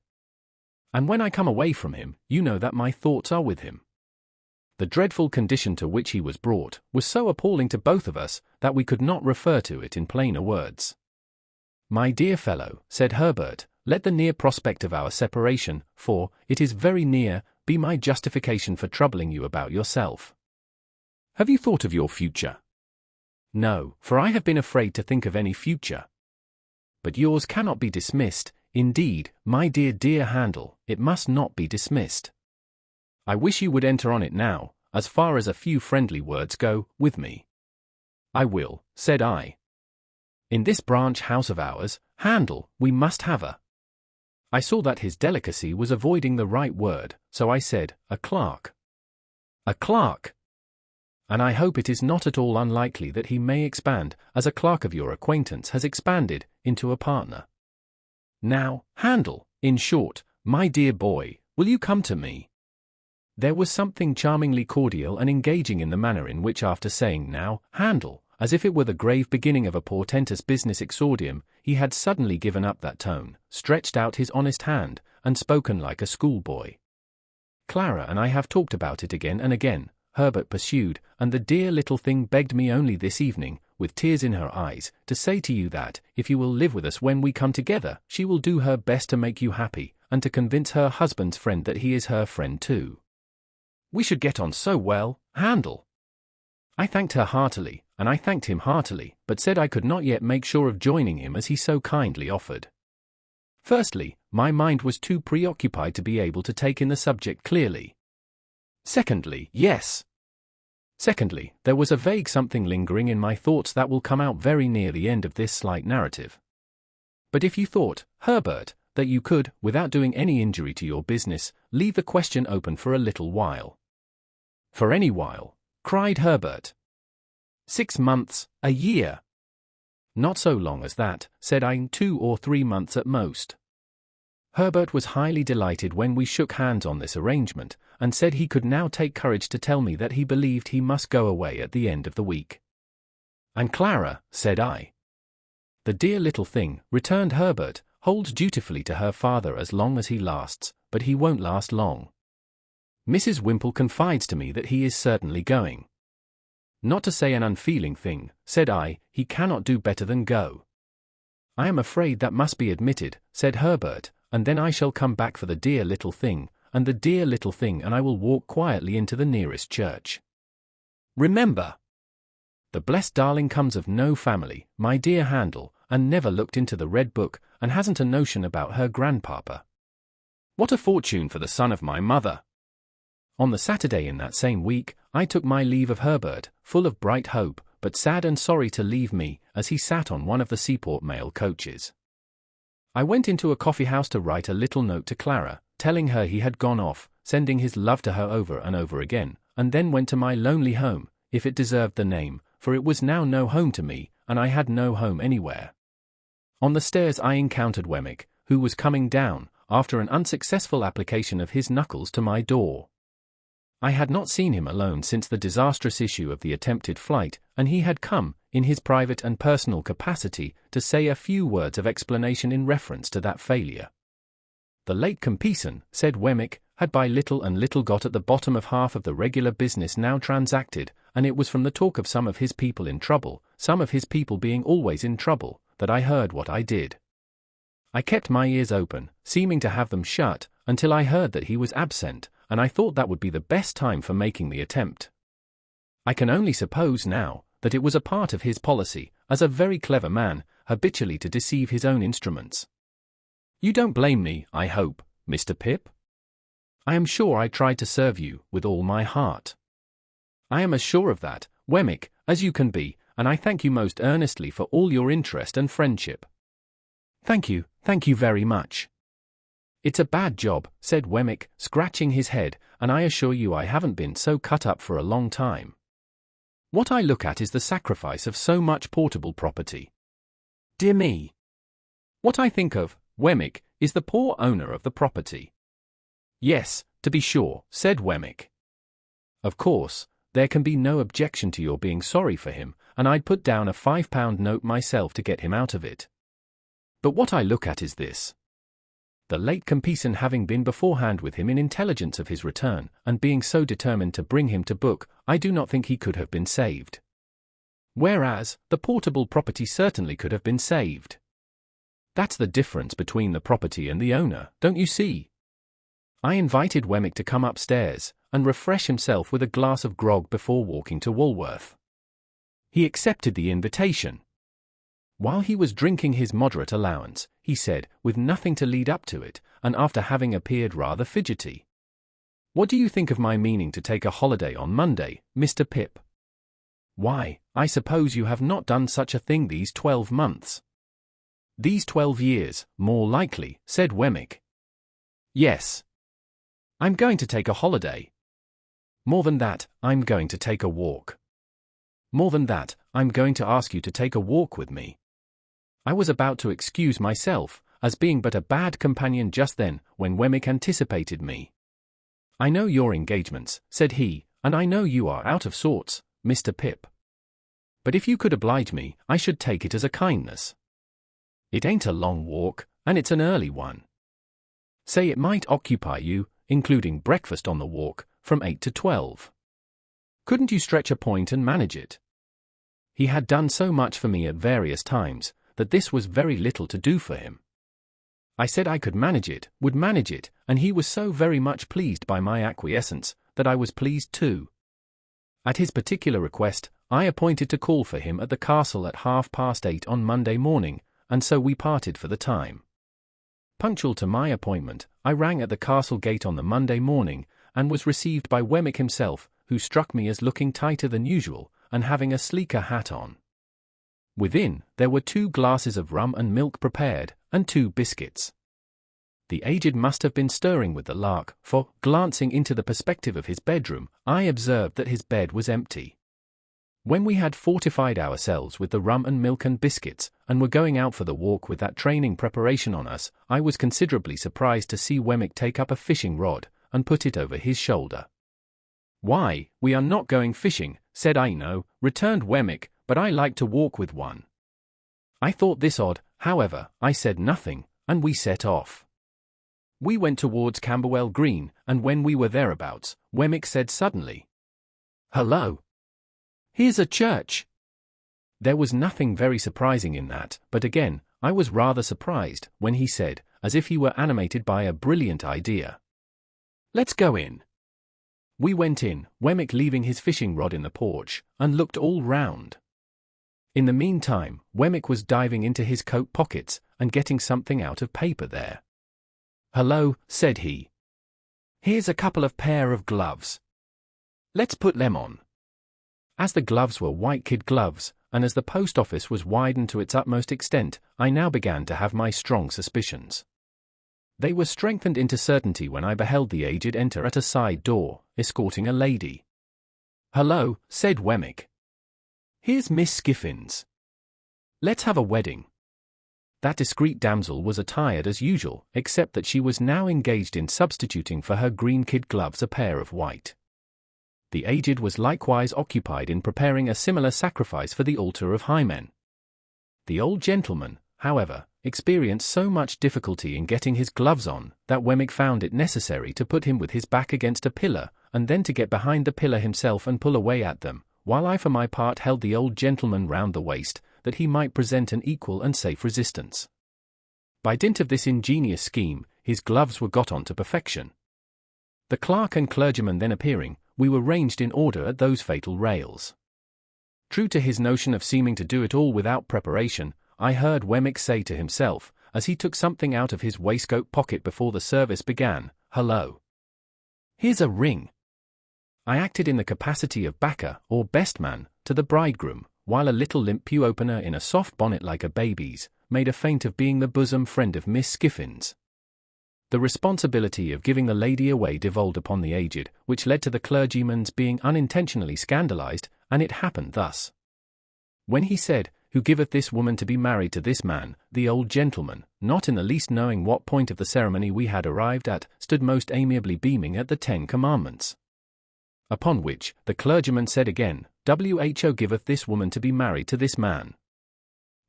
And when I come away from him, you know that my thoughts are with him." The dreadful condition to which he was brought was so appalling to both of us that we could not refer to it in plainer words. "My dear fellow," said Herbert, "let the near prospect of our separation, for it is very near, be my justification for troubling you about yourself. Have you thought of your future?" "No, for I have been afraid to think of any future." "But yours cannot be dismissed, indeed, my dear Handel, it must not be dismissed. I wish you would enter on it now, as far as a few friendly words go, with me." "I will," said I. "In this branch house of ours, Handel, we must have a—" I saw that his delicacy was avoiding the right word, so I said, "a clerk." "A clerk! And I hope it is not at all unlikely that he may expand, as a clerk of your acquaintance has expanded, into a partner. Now, Handel, in short, my dear boy, will you come to me?" There was something charmingly cordial and engaging in the manner in which, after saying "Now, Handel," as if it were the grave beginning of a portentous business exordium, he had suddenly given up that tone, stretched out his honest hand, and spoken like a schoolboy. "Clara and I have talked about it again and again," Herbert pursued, "and the dear little thing begged me only this evening, with tears in her eyes, to say to you that, if you will live with us when we come together, she will do her best to make you happy, and to convince her husband's friend that he is her friend too. We should get on so well, Handel." I thanked her heartily, and I thanked him heartily, but said I could not yet make sure of joining him as he so kindly offered. Firstly, my mind was too preoccupied to be able to take in the subject clearly. Secondly, there was a vague something lingering in my thoughts that will come out very near the end of this slight narrative. But if you thought, Herbert, that you could, without doing any injury to your business, leave the question open for a little while. "For any while," cried Herbert. 6 months, a year." "Not so long as that," said I. 2 or 3 months at most." Herbert was highly delighted when we shook hands on this arrangement, and said he could now take courage to tell me that he believed he must go away at the end of the week. "And Clara," said I. "The dear little thing," returned Herbert, "holds dutifully to her father as long as he lasts, but he won't last long. Mrs. Wimple confides to me that he is certainly going." "Not to say an unfeeling thing," said I, "he cannot do better than go." "I am afraid that must be admitted," said Herbert, "and then I shall come back for the dear little thing, and the dear little thing, and I will walk quietly into the nearest church. Remember, the blessed darling comes of no family, my dear Handel, and never looked into the Red Book, and hasn't a notion about her grandpapa. What a fortune for the son of my mother!" On the Saturday in that same week, I took my leave of Herbert, full of bright hope, but sad and sorry to leave me, as he sat on one of the Seaport mail coaches. I went into a coffee-house to write a little note to Clara, telling her he had gone off, sending his love to her over and over again, and then went to my lonely home, if it deserved the name, for it was now no home to me, and I had no home anywhere. On the stairs I encountered Wemmick, who was coming down, after an unsuccessful application of his knuckles to my door. I had not seen him alone since the disastrous issue of the attempted flight, and he had come, in his private and personal capacity, to say a few words of explanation in reference to that failure. The late Compeyson, said Wemmick, had by little and little got at the bottom of half of the regular business now transacted, and it was from the talk of some of his people in trouble, some of his people being always in trouble, that I heard what I did. I kept my ears open, seeming to have them shut, until I heard that he was absent, and I thought that would be the best time for making the attempt. I can only suppose now that it was a part of his policy, as a very clever man, habitually to deceive his own instruments. You don't blame me, I hope, Mr. Pip? I am sure I tried to serve you with all my heart. I am as sure of that, Wemmick, as you can be, and I thank you most earnestly for all your interest and friendship. Thank you very much. It's a bad job, said Wemmick, scratching his head, and I assure you I haven't been so cut up for a long time. What I look at is the sacrifice of so much portable property. Dear me. What I think of, Wemmick, is the poor owner of the property. Yes, to be sure, said Wemmick. Of course, there can be no objection to your being sorry for him, and I'd put down a £5 note myself to get him out of it. But what I look at is this. The late Compeyson having been beforehand with him in intelligence of his return, and being so determined to bring him to book, I do not think he could have been saved. Whereas, the portable property certainly could have been saved. That's the difference between the property and the owner, don't you see? I invited Wemmick to come upstairs, and refresh himself with a glass of grog before walking to Walworth. He accepted the invitation. While he was drinking his moderate allowance, he said, with nothing to lead up to it, and after having appeared rather fidgety, "What do you think of my meaning to take a holiday on Monday, Mr. Pip?" "Why, I suppose you have not done such a thing these 12 months. "These 12 years, more likely," said Wemmick. "Yes. I'm going to take a holiday. More than that, I'm going to take a walk. More than that, I'm going to ask you to take a walk with me." I was about to excuse myself, as being but a bad companion just then, when Wemmick anticipated me. "I know your engagements," said he, "and I know you are out of sorts, Mr. Pip. But if you could oblige me, I should take it as a kindness. It ain't a long walk, and it's an early one. Say it might occupy you, including breakfast on the walk, from 8 to 12. Couldn't you stretch a point and manage it?" He had done so much for me at various times, that this was very little to do for him. I said I could manage it, would manage it, and he was so very much pleased by my acquiescence, that I was pleased too. At his particular request, I appointed to call for him at the castle at 8:30 on Monday morning, and so we parted for the time. Punctual to my appointment, I rang at the castle gate on the Monday morning, and was received by Wemmick himself, who struck me as looking tighter than usual, and having a sleeker hat on. Within, there were 2 glasses of rum and milk prepared, and 2 biscuits. The aged must have been stirring with the lark, for, glancing into the perspective of his bedroom, I observed that his bed was empty. When we had fortified ourselves with the rum and milk and biscuits, and were going out for the walk with that training preparation on us, I was considerably surprised to see Wemmick take up a fishing rod, and put it over his shoulder. "Why, we are not going fishing," said I. "No," returned Wemmick, "but I like to walk with one." I thought this odd, however, I said nothing, and we set off. We went towards Camberwell Green, and when we were thereabouts, Wemmick said suddenly, "Hullo! Here's a church." There was nothing very surprising in that, but again, I was rather surprised when he said, as if he were animated by a brilliant idea, "Let's go in." We went in, Wemmick leaving his fishing rod in the porch, and looked all round. In the meantime, Wemmick was diving into his coat pockets, and getting something out of paper there. "Hullo," said he. "Here's a couple of pair of gloves. Let's put them on." As the gloves were white kid gloves, and as the post office was widened to its utmost extent, I now began to have my strong suspicions. They were strengthened into certainty when I beheld the aged enter at a side door, escorting a lady. "Hullo," said Wemmick. "Here's Miss Skiffins. Let's have a wedding." That discreet damsel was attired as usual, except that she was now engaged in substituting for her green kid gloves a pair of white. The aged was likewise occupied in preparing a similar sacrifice for the altar of Hymen. The old gentleman, however, experienced so much difficulty in getting his gloves on, that Wemmick found it necessary to put him with his back against a pillar, and then to get behind the pillar himself and pull away at them, while I for my part held the old gentleman round the waist, that he might present an equal and safe resistance. By dint of this ingenious scheme, his gloves were got on to perfection. The clerk and clergyman then appearing, we were ranged in order at those fatal rails. True to his notion of seeming to do it all without preparation, I heard Wemmick say to himself, as he took something out of his waistcoat pocket before the service began, "Hullo! Here's a ring." I acted in the capacity of backer, or best man, to the bridegroom, while a little limp pew-opener in a soft bonnet like a baby's, made a feint of being the bosom friend of Miss Skiffins. The responsibility of giving the lady away devolved upon the aged, which led to the clergyman's being unintentionally scandalized, and it happened thus. When he said, "Who giveth this woman to be married to this man?" the old gentleman, not in the least knowing what point of the ceremony we had arrived at, stood most amiably beaming at the 10 Commandments. Upon which, the clergyman said again, "Who giveth this woman to be married to this man?"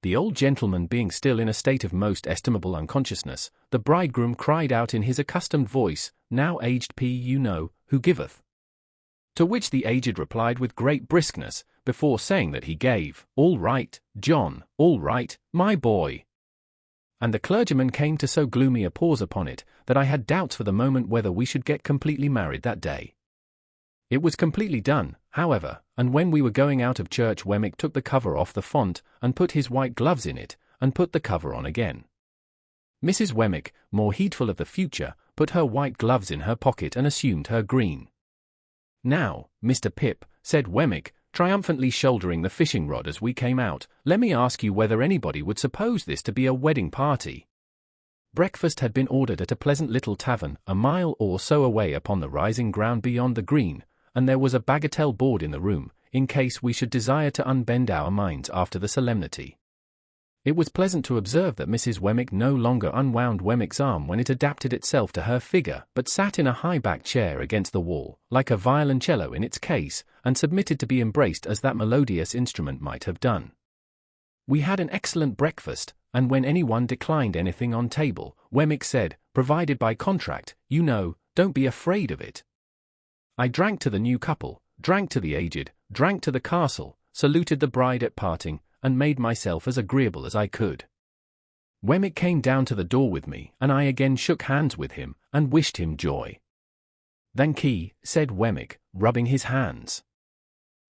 The old gentleman being still in a state of most estimable unconsciousness, the bridegroom cried out in his accustomed voice, "Now aged P, you know, who giveth?" To which the aged replied with great briskness, before saying that he gave, "All right, John, all right, my boy." And the clergyman came to so gloomy a pause upon it, that I had doubts for the moment whether we should get completely married that day. It was completely done, however, and when we were going out of church Wemmick took the cover off the font, and put his white gloves in it, and put the cover on again. Mrs. Wemmick, more heedful of the future, put her white gloves in her pocket and assumed her green. "Now, Mr. Pip," said Wemmick, triumphantly shouldering the fishing rod as we came out, "let me ask you whether anybody would suppose this to be a wedding party?" Breakfast had been ordered at a pleasant little tavern, a mile or so away upon the rising ground beyond the green, and there was a bagatelle board in the room, in case we should desire to unbend our minds after the solemnity. It was pleasant to observe that Mrs. Wemmick no longer unwound Wemmick's arm when it adapted itself to her figure, but sat in a high-backed chair against the wall, like a violoncello in its case, and submitted to be embraced as that melodious instrument might have done. We had an excellent breakfast, and when anyone declined anything on table, Wemmick said, "Provided by contract, you know, don't be afraid of it." I drank to the new couple, drank to the aged, drank to the castle, saluted the bride at parting, and made myself as agreeable as I could. Wemmick came down to the door with me, and I again shook hands with him, and wished him joy. "Thank'ee," said Wemmick, rubbing his hands.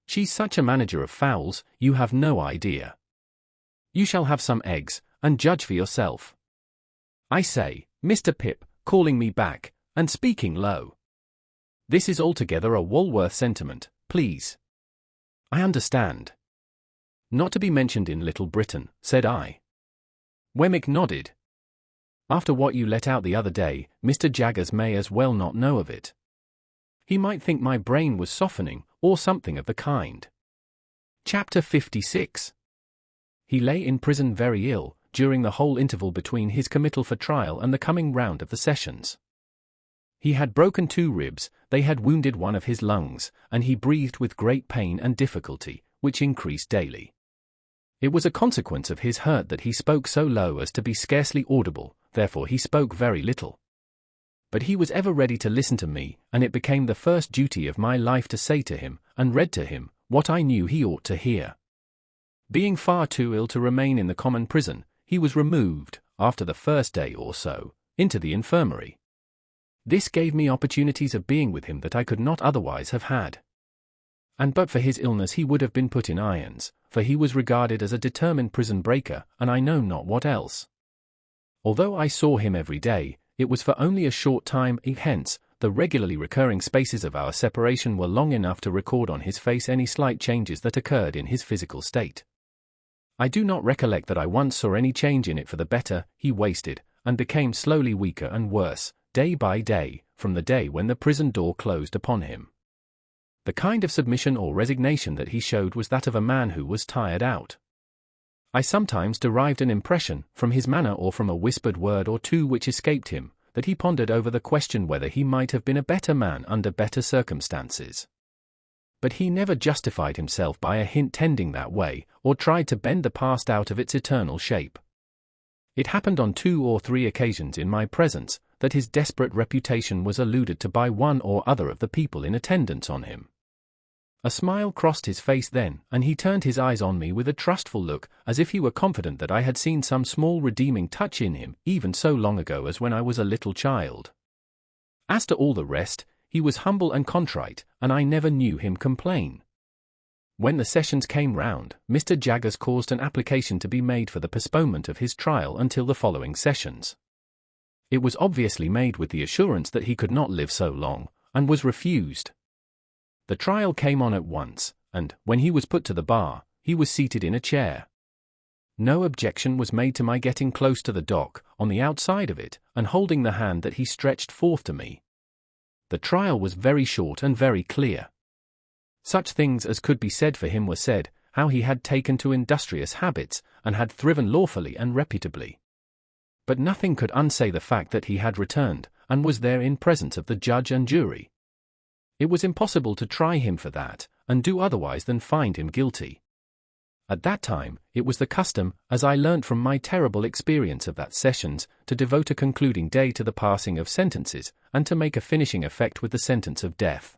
"She's such a manager of fowls, you have no idea. You shall have some eggs, and judge for yourself. I say, Mr. Pip," calling me back, and speaking low, "this is altogether a Walworth sentiment, please." "I understand." "Not to be mentioned in Little Britain," said I. Wemmick nodded. "After what you let out the other day, Mr. Jaggers may as well not know of it. He might think my brain was softening, or something of the kind." Chapter 56. He lay in prison very ill, during the whole interval between his committal for trial and the coming round of the sessions. He had broken 2 ribs, they had wounded one of his lungs, and he breathed with great pain and difficulty, which increased daily. It was a consequence of his hurt that he spoke so low as to be scarcely audible, therefore he spoke very little. But he was ever ready to listen to me, and it became the first duty of my life to say to him, and read to him, what I knew he ought to hear. Being far too ill to remain in the common prison, he was removed, after the first day or so, into the infirmary. This gave me opportunities of being with him that I could not otherwise have had. And but for his illness he would have been put in irons, for he was regarded as a determined prison breaker, and I know not what else. Although I saw him every day, it was for only a short time, hence, the regularly recurring spaces of our separation were long enough to record on his face any slight changes that occurred in his physical state. I do not recollect that I once saw any change in it for the better. He wasted, and became slowly weaker and worse, day by day, from the day when the prison door closed upon him. The kind of submission or resignation that he showed was that of a man who was tired out. I sometimes derived an impression, from his manner or from a whispered word or two which escaped him, that he pondered over the question whether he might have been a better man under better circumstances. But he never justified himself by a hint tending that way, or tried to bend the past out of its eternal shape. It happened on 2 or 3 occasions in my presence that his desperate reputation was alluded to by one or other of the people in attendance on him. A smile crossed his face then, and he turned his eyes on me with a trustful look, as if he were confident that I had seen some small redeeming touch in him, even so long ago as when I was a little child. As to all the rest, he was humble and contrite, and I never knew him complain. When the sessions came round, Mr. Jaggers caused an application to be made for the postponement of his trial until the following sessions. It was obviously made with the assurance that he could not live so long, and was refused. The trial came on at once, and, when he was put to the bar, he was seated in a chair. No objection was made to my getting close to the dock, on the outside of it, and holding the hand that he stretched forth to me. The trial was very short and very clear. Such things as could be said for him were said, how he had taken to industrious habits, and had thriven lawfully and reputably. But nothing could unsay the fact that he had returned, and was there in presence of the judge and jury. It was impossible to try him for that, and do otherwise than find him guilty. At that time, it was the custom, as I learnt from my terrible experience of that sessions, to devote a concluding day to the passing of sentences, and to make a finishing effect with the sentence of death.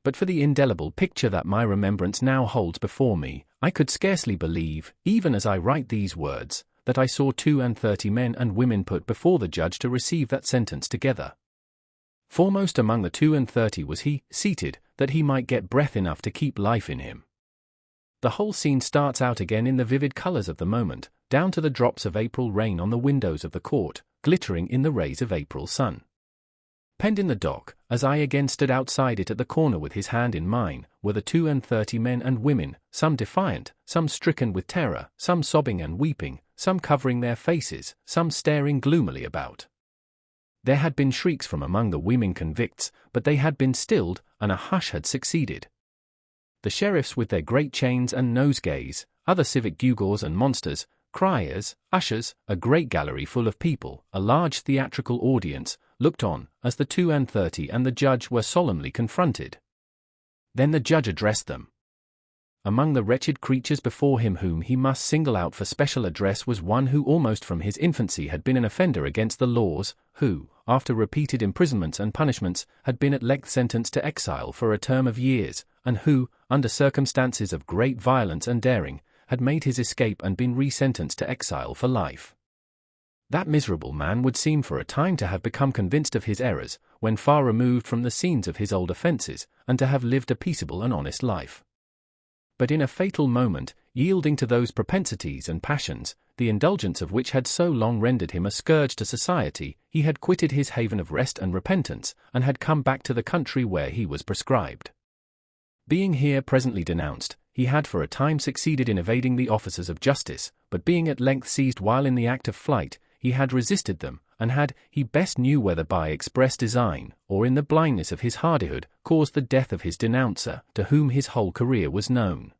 But for the indelible picture that my remembrance now holds before me, I could scarcely believe, even as I write these words, that I saw 32 men and women put before the judge to receive that sentence together. Foremost among the 32 was he, seated, that he might get breath enough to keep life in him. The whole scene starts out again in the vivid colours of the moment, down to the drops of April rain on the windows of the court, glittering in the rays of April sun. Penned in the dock, as I again stood outside it at the corner with his hand in mine, were the 32 men and women, some defiant, some stricken with terror, some sobbing and weeping, some covering their faces, some staring gloomily about. There had been shrieks from among the women convicts, but they had been stilled, and a hush had succeeded. The sheriffs with their great chains and nosegays, other civic gewgaws and monsters, criers, ushers, a great gallery full of people, a large theatrical audience, looked on, as the 32 and the judge were solemnly confronted. Then the judge addressed them. Among the wretched creatures before him whom he must single out for special address was one who almost from his infancy had been an offender against the laws, who, after repeated imprisonments and punishments, had been at length sentenced to exile for a term of years, and who, under circumstances of great violence and daring, had made his escape and been re-sentenced to exile for life. That miserable man would seem for a time to have become convinced of his errors, when far removed from the scenes of his old offences, and to have lived a peaceable and honest life. But in a fatal moment, yielding to those propensities and passions, the indulgence of which had so long rendered him a scourge to society, he had quitted his haven of rest and repentance, and had come back to the country where he was prescribed. Being here presently denounced, he had for a time succeeded in evading the officers of justice, but being at length seized while in the act of flight, he had resisted them, and had, he best knew whether by express design, or in the blindness of his hardihood, caused the death of his denouncer, to whom his whole career was known.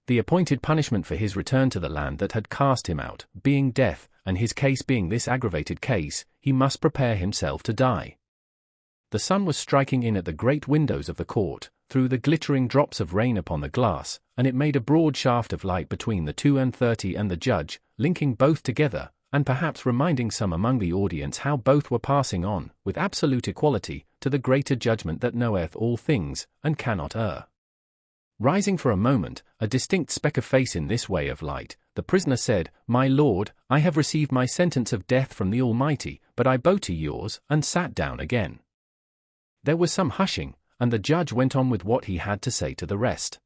The appointed punishment for his return to the land that had cast him out, being death, and his case being this aggravated case, he must prepare himself to die. The sun was striking in at the great windows of the court, through the glittering drops of rain upon the glass, and it made a broad shaft of light between the 32 and the judge, linking both together, and perhaps reminding some among the audience how both were passing on, with absolute equality, to the greater judgment that knoweth all things, and cannot err. Rising for a moment, a distinct speck of face in this way of light, the prisoner said, "My lord, I have received my sentence of death from the Almighty, but I bow to yours," and sat down again. There was some hushing, and the judge went on with what he had to say to the rest.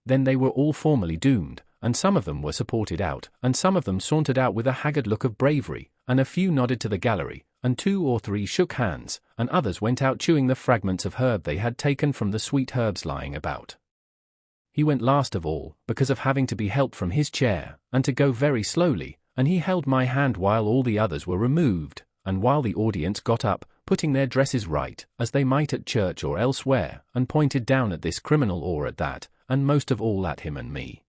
Then they were all formally doomed, and some of them were supported out, and some of them sauntered out with a haggard look of bravery, and a few nodded to the gallery, and 2 or 3 shook hands, and others went out chewing the fragments of herb they had taken from the sweet herbs lying about. He went last of all, because of having to be helped from his chair, and to go very slowly, and he held my hand while all the others were removed, and while the audience got up, putting their dresses right, as they might at church or elsewhere, and pointed down at this criminal or at that, and most of all at him and me.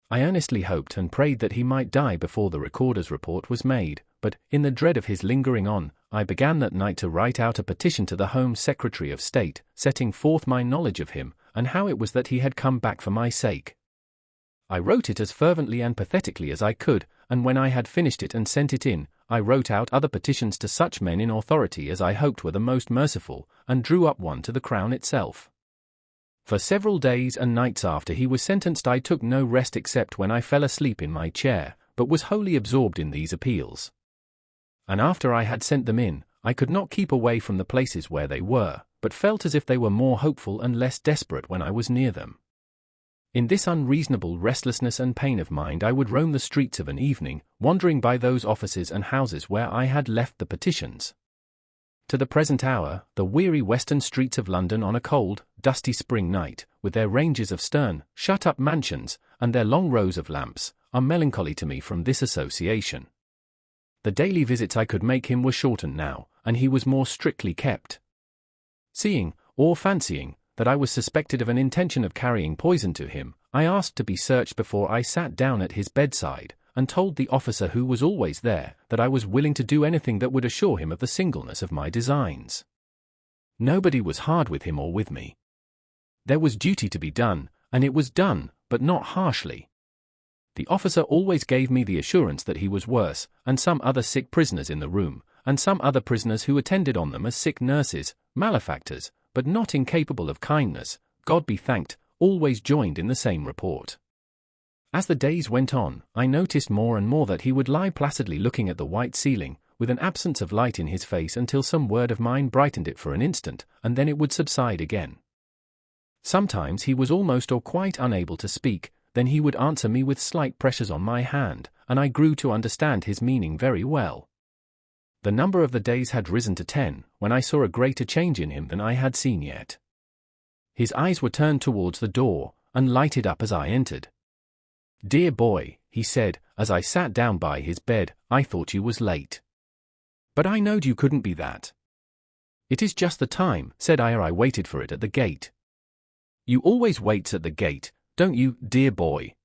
I earnestly hoped and prayed that he might die before the recorder's report was made, but, in the dread of his lingering on, I began that night to write out a petition to the Home Secretary of State, setting forth my knowledge of him, and how it was that he had come back for my sake. I wrote it as fervently and pathetically as I could, and when I had finished it and sent it in, I wrote out other petitions to such men in authority as I hoped were the most merciful, and drew up one to the Crown itself. For several days and nights after he was sentenced I took no rest except when I fell asleep in my chair, but was wholly absorbed in these appeals. And after I had sent them in, I could not keep away from the places where they were, but felt as if they were more hopeful and less desperate when I was near them. In this unreasonable restlessness and pain of mind I would roam the streets of an evening, wandering by those offices and houses where I had left the petitions. To the present hour, the weary western streets of London on a cold, dusty spring night, with their ranges of stern, shut-up mansions, and their long rows of lamps, are melancholy to me from this association. The daily visits I could make him were shortened now, and he was more strictly kept. Seeing, or fancying, that I was suspected of an intention of carrying poison to him, I asked to be searched before I sat down at his bedside, and told the officer who was always there that I was willing to do anything that would assure him of the singleness of my designs. Nobody was hard with him or with me. There was duty to be done, and it was done, but not harshly. The officer always gave me the assurance that he was worse, and some other sick prisoners in the room, and some other prisoners who attended on them as sick nurses, malefactors, but not incapable of kindness, God be thanked, always joined in the same report. As the days went on, I noticed more and more that he would lie placidly looking at the white ceiling, with an absence of light in his face until some word of mine brightened it for an instant, and then it would subside again. Sometimes he was almost or quite unable to speak, then he would answer me with slight pressures on my hand, and I grew to understand his meaning very well. The number of the days had risen to 10, when I saw a greater change in him than I had seen yet. His eyes were turned towards the door, and lighted up as I entered. "Dear boy," he said, as I sat down by his bed, "I thought you was late. But I knowed you couldn't be that." "It is just the time," said I, ere I waited for it at the gate. "You always waits at the gate, don't you, dear boy?"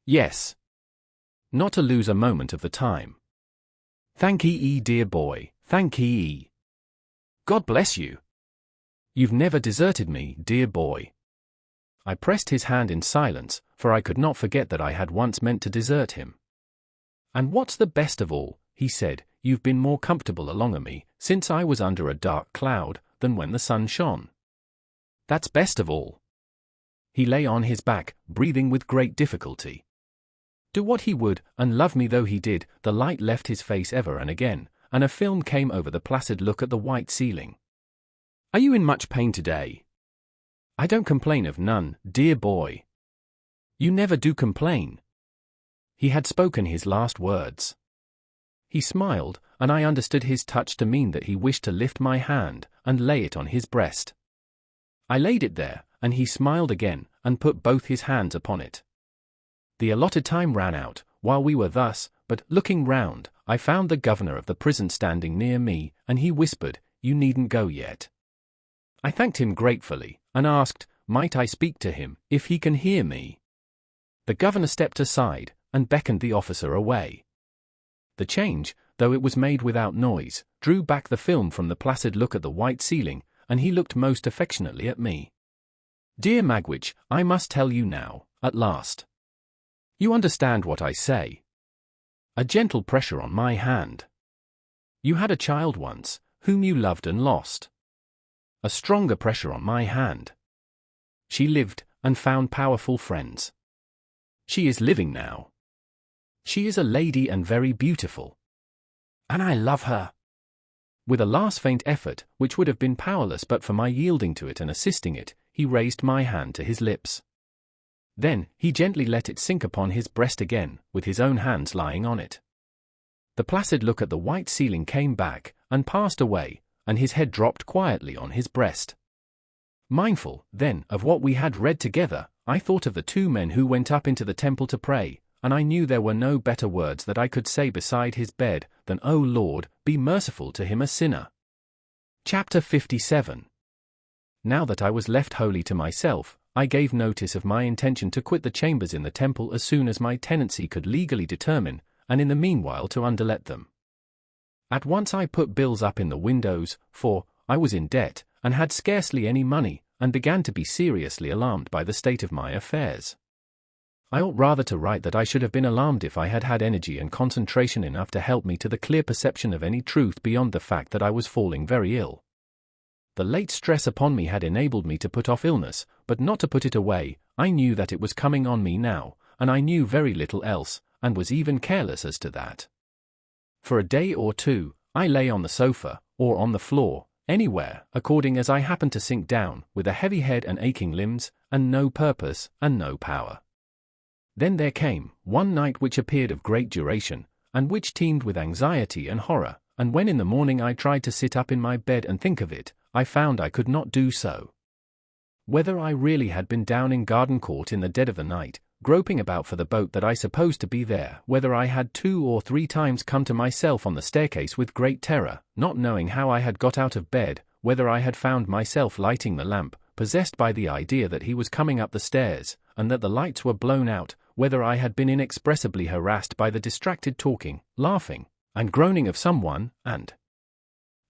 "Yes." "Not to lose a moment of the time." "Thankee, dear boy, thankee. God bless you. You've never deserted me, dear boy." I pressed his hand in silence, for I could not forget that I had once meant to desert him. "And what's the best of all," he said, "you've been more comfortable along o' me, since I was under a dark cloud, than when the sun shone. That's best of all." He lay on his back, breathing with great difficulty. Do what he would, and love me though he did, the light left his face ever and again, and a film came over the placid look at the white ceiling. "Are you in much pain today?" "I don't complain of none, dear boy." "You never do complain." He had spoken his last words. He smiled, and I understood his touch to mean that he wished to lift my hand, and lay it on his breast. I laid it there, and he smiled again, and put both his hands upon it. The allotted time ran out, while we were thus, but, looking round, I found the governor of the prison standing near me, and he whispered, "You needn't go yet." I thanked him gratefully, and asked, might I speak to him, if he can hear me? The governor stepped aside, and beckoned the officer away. The change, though it was made without noise, drew back the film from the placid look at the white ceiling, and he looked most affectionately at me. "Dear Magwitch, I must tell you now, at last. You understand what I say." A gentle pressure on my hand. "You had a child once, whom you loved and lost." A stronger pressure on my hand. "She lived, and found powerful friends. She is living now. She is a lady and very beautiful. And I love her." With a last faint effort, which would have been powerless but for my yielding to it and assisting it, he raised my hand to his lips. Then, he gently let it sink upon his breast again, with his own hands lying on it. The placid look at the white ceiling came back, and passed away, and his head dropped quietly on his breast. Mindful, then, of what we had read together, I thought of the two men who went up into the temple to pray, and I knew there were no better words that I could say beside his bed than, "O Lord, be merciful to him a sinner." Chapter 57. Now that I was left wholly to myself, I gave notice of my intention to quit the chambers in the temple as soon as my tenancy could legally determine, and in the meanwhile to underlet them. At once I put bills up in the windows, for I was in debt, and had scarcely any money, and began to be seriously alarmed by the state of my affairs. I ought rather to write that I should have been alarmed if I had had energy and concentration enough to help me to the clear perception of any truth beyond the fact that I was falling very ill. The late stress upon me had enabled me to put off illness, but not to put it away. I knew that it was coming on me now, and I knew very little else, and was even careless as to that. For a day or two, I lay on the sofa, or on the floor, anywhere, according as I happened to sink down, with a heavy head and aching limbs, and no purpose, and no power. Then there came one night which appeared of great duration, and which teemed with anxiety and horror, and when in the morning I tried to sit up in my bed and think of it, I found I could not do so. Whether I really had been down in Garden Court in the dead of the night, groping about for the boat that I supposed to be there, whether I had 2 or 3 times come to myself on the staircase with great terror, not knowing how I had got out of bed, whether I had found myself lighting the lamp, possessed by the idea that he was coming up the stairs, and that the lights were blown out, whether I had been inexpressibly harassed by the distracted talking, laughing, and groaning of someone, and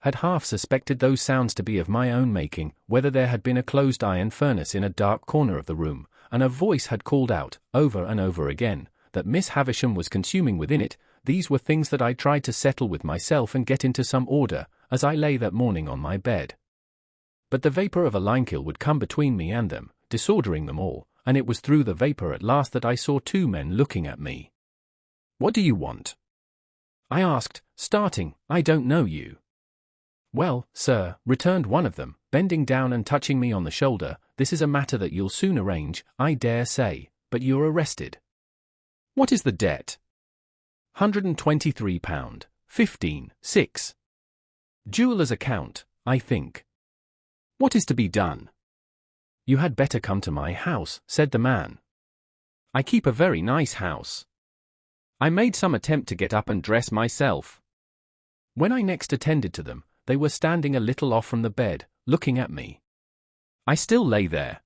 had half suspected those sounds to be of my own making, whether there had been a closed iron furnace in a dark corner of the room, and a voice had called out, over and over again, that Miss Havisham was consuming within it. These were things that I tried to settle with myself and get into some order, as I lay that morning on my bed. But the vapour of a linekill would come between me and them, disordering them all, and it was through the vapour at last that I saw 2 men looking at me. "What do you want?" I asked, starting. "I don't know you." "Well, sir," returned one of them, bending down and touching me on the shoulder, "this is a matter that you'll soon arrange, I dare say, but you're arrested." "What is the debt?" £123, 15, 6. "Jeweller's account, I think." "What is to be done?" "You had better come to my house," said the man. "I keep a very nice house." I made some attempt to get up and dress myself. When I next attended to them, they were standing a little off from the bed, looking at me. I still lay there.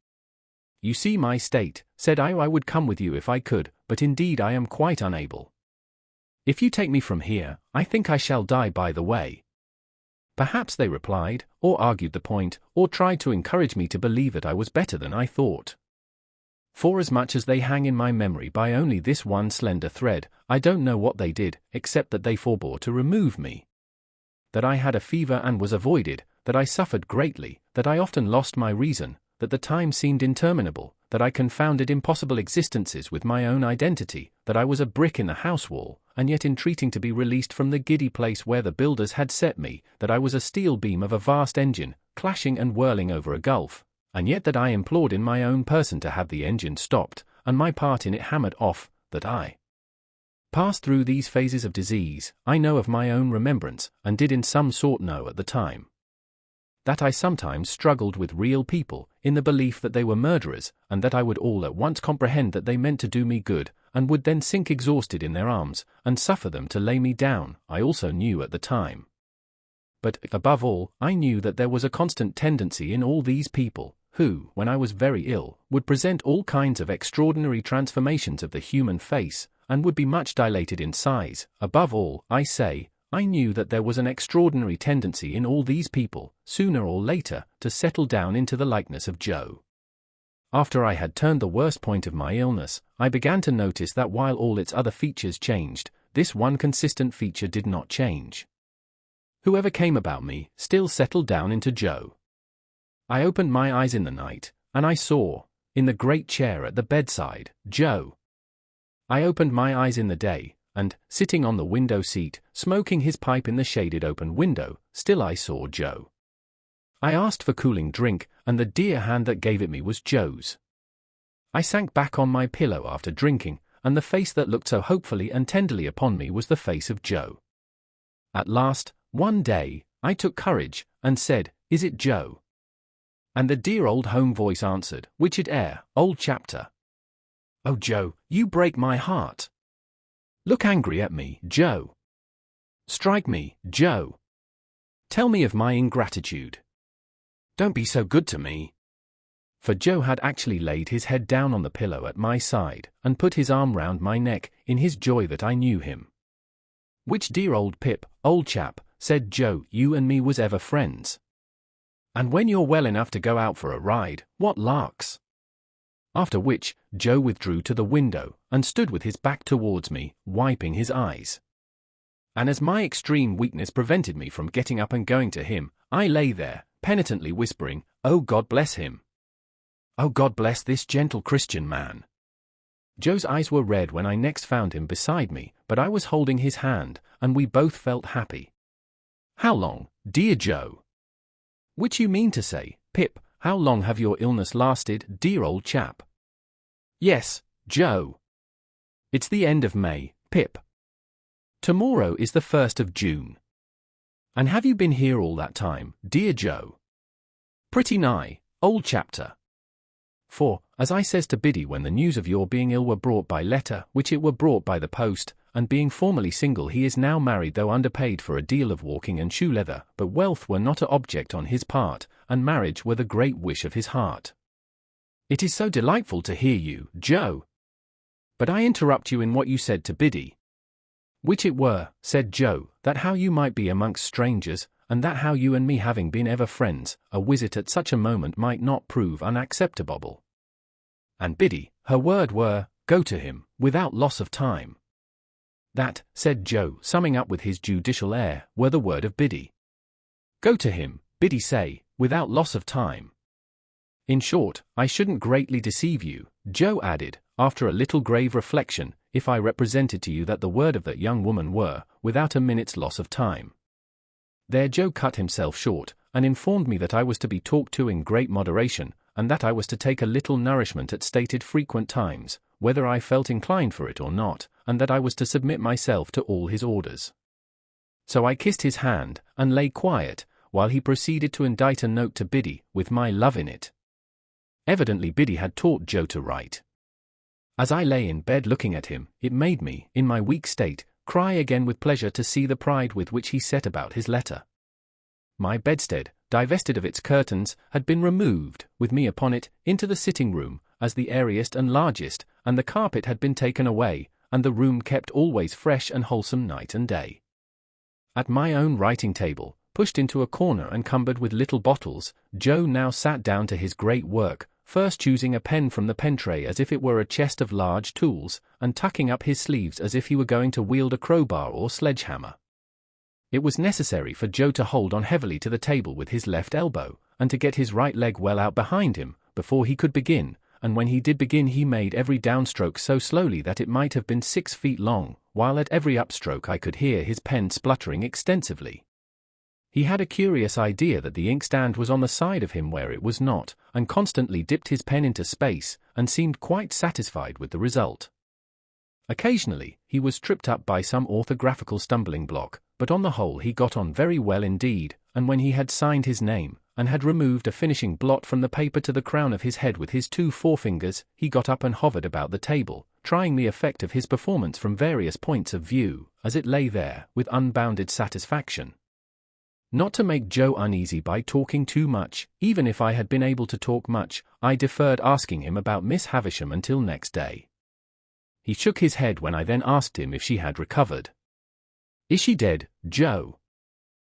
"You see my state," said I would come with you if I could, but indeed I am quite unable. If you take me from here, I think I shall die by the way." Perhaps they replied, or argued the point, or tried to encourage me to believe that I was better than I thought. Forasmuch as they hang in my memory by only this one slender thread, I don't know what they did, except that they forbore to remove me. That I had a fever and was avoided, that I suffered greatly, that I often lost my reason, that the time seemed interminable, that I confounded impossible existences with my own identity, that I was a brick in the house wall, and yet entreating to be released from the giddy place where the builders had set me, that I was a steel beam of a vast engine, clashing and whirling over a gulf, and yet that I implored in my own person to have the engine stopped, and my part in it hammered off, that I passed through these phases of disease, I know of my own remembrance, and did in some sort know at the time. That I sometimes struggled with real people, in the belief that they were murderers, and that I would all at once comprehend that they meant to do me good, and would then sink exhausted in their arms, and suffer them to lay me down, I also knew at the time. But, above all, I knew that there was a constant tendency in all these people, who, when I was very ill, would present all kinds of extraordinary transformations of the human face, and would be much dilated in size. Above all, I say, I knew that there was an extraordinary tendency in all these people, sooner or later, to settle down into the likeness of Joe. After I had turned the worst point of my illness, I began to notice that while all its other features changed, this one consistent feature did not change. Whoever came about me still settled down into Joe. I opened my eyes in the night, and I saw, in the great chair at the bedside, Joe. I opened my eyes in the day, and, sitting on the window seat, smoking his pipe in the shaded open window, still I saw Joe. I asked for cooling drink, and the dear hand that gave it me was Joe's. I sank back on my pillow after drinking, and the face that looked so hopefully and tenderly upon me was the face of Joe. At last, one day, I took courage, and said, "Is it Joe?" And the dear old home voice answered, "Which it air, old chapter." "Oh, Joe, you break my heart. Look angry at me, Joe. Strike me, Joe. Tell me of my ingratitude. Don't be so good to me." For Joe had actually laid his head down on the pillow at my side, and put his arm round my neck, in his joy that I knew him. "Which dear old Pip, old chap," said Joe, "you and me was ever friends. And when you're well enough to go out for a ride, what larks!" After which, Joe withdrew to the window, and stood with his back towards me, wiping his eyes. And as my extreme weakness prevented me from getting up and going to him, I lay there, penitently whispering, "Oh, God bless him. Oh, God bless this gentle Christian man." Joe's eyes were red when I next found him beside me, but I was holding his hand, and we both felt happy. "How long, dear Joe?" "Which you mean to say, Pip, how long have your illness lasted, dear old chap?" "Yes, Joe. It's the end of May, Pip. Tomorrow is the 1st of June. And have you been here all that time, dear Joe?" "Pretty nigh, old chapter. For, as I says to Biddy when the news of your being ill were brought by letter, which it were brought by the post, and being formerly single he is now married though underpaid for a deal of walking and shoe leather, but wealth were not a object on his part, and marriage were the great wish of his heart. It is so delightful to hear you, Joe. But I interrupt you in what you said to Biddy." "Which it were," said Joe, "that how you might be amongst strangers, and that how you and me having been ever friends, a visit at such a moment might not prove unacceptable. And Biddy, her word were, go to him, without loss of time." "That," said Joe, summing up with his judicial air, "were the word of Biddy. Go to him, Biddy say, without loss of time. In short, I shouldn't greatly deceive you," Joe added, after a little grave reflection, "if I represented to you that the word of that young woman were, without a minute's loss of time." There Joe cut himself short, and informed me that I was to be talked to in great moderation, and that I was to take a little nourishment at stated frequent times, whether I felt inclined for it or not, and that I was to submit myself to all his orders. So I kissed his hand, and lay quiet, while he proceeded to indite a note to Biddy, with my love in it. Evidently Biddy had taught Joe to write. As I lay in bed looking at him, it made me, in my weak state, cry again with pleasure to see the pride with which he set about his letter. My bedstead, divested of its curtains, had been removed, with me upon it, into the sitting-room, as the airiest and largest, and the carpet had been taken away, and the room kept always fresh and wholesome night and day. At my own writing-table, pushed into a corner and cumbered with little bottles, Joe now sat down to his great work, first choosing a pen from the pen-tray as if it were a chest of large tools, and tucking up his sleeves as if he were going to wield a crowbar or sledge-hammer. It was necessary for Joe to hold on heavily to the table with his left elbow, and to get his right leg well out behind him, before he could begin, and when he did begin he made every downstroke so slowly that it might have been 6 feet long, while at every upstroke I could hear his pen spluttering extensively. He had a curious idea that the inkstand was on the side of him where it was not, and constantly dipped his pen into space, and seemed quite satisfied with the result. Occasionally, he was tripped up by some orthographical stumbling block, but on the whole he got on very well indeed, and when he had signed his name, and had removed a finishing blot from the paper to the crown of his head with his 2 forefingers, he got up and hovered about the table, trying the effect of his performance from various points of view, as it lay there, with unbounded satisfaction. Not to make Joe uneasy by talking too much, even if I had been able to talk much, I deferred asking him about Miss Havisham until next day. He shook his head when I then asked him if she had recovered. "Is she dead, Joe?"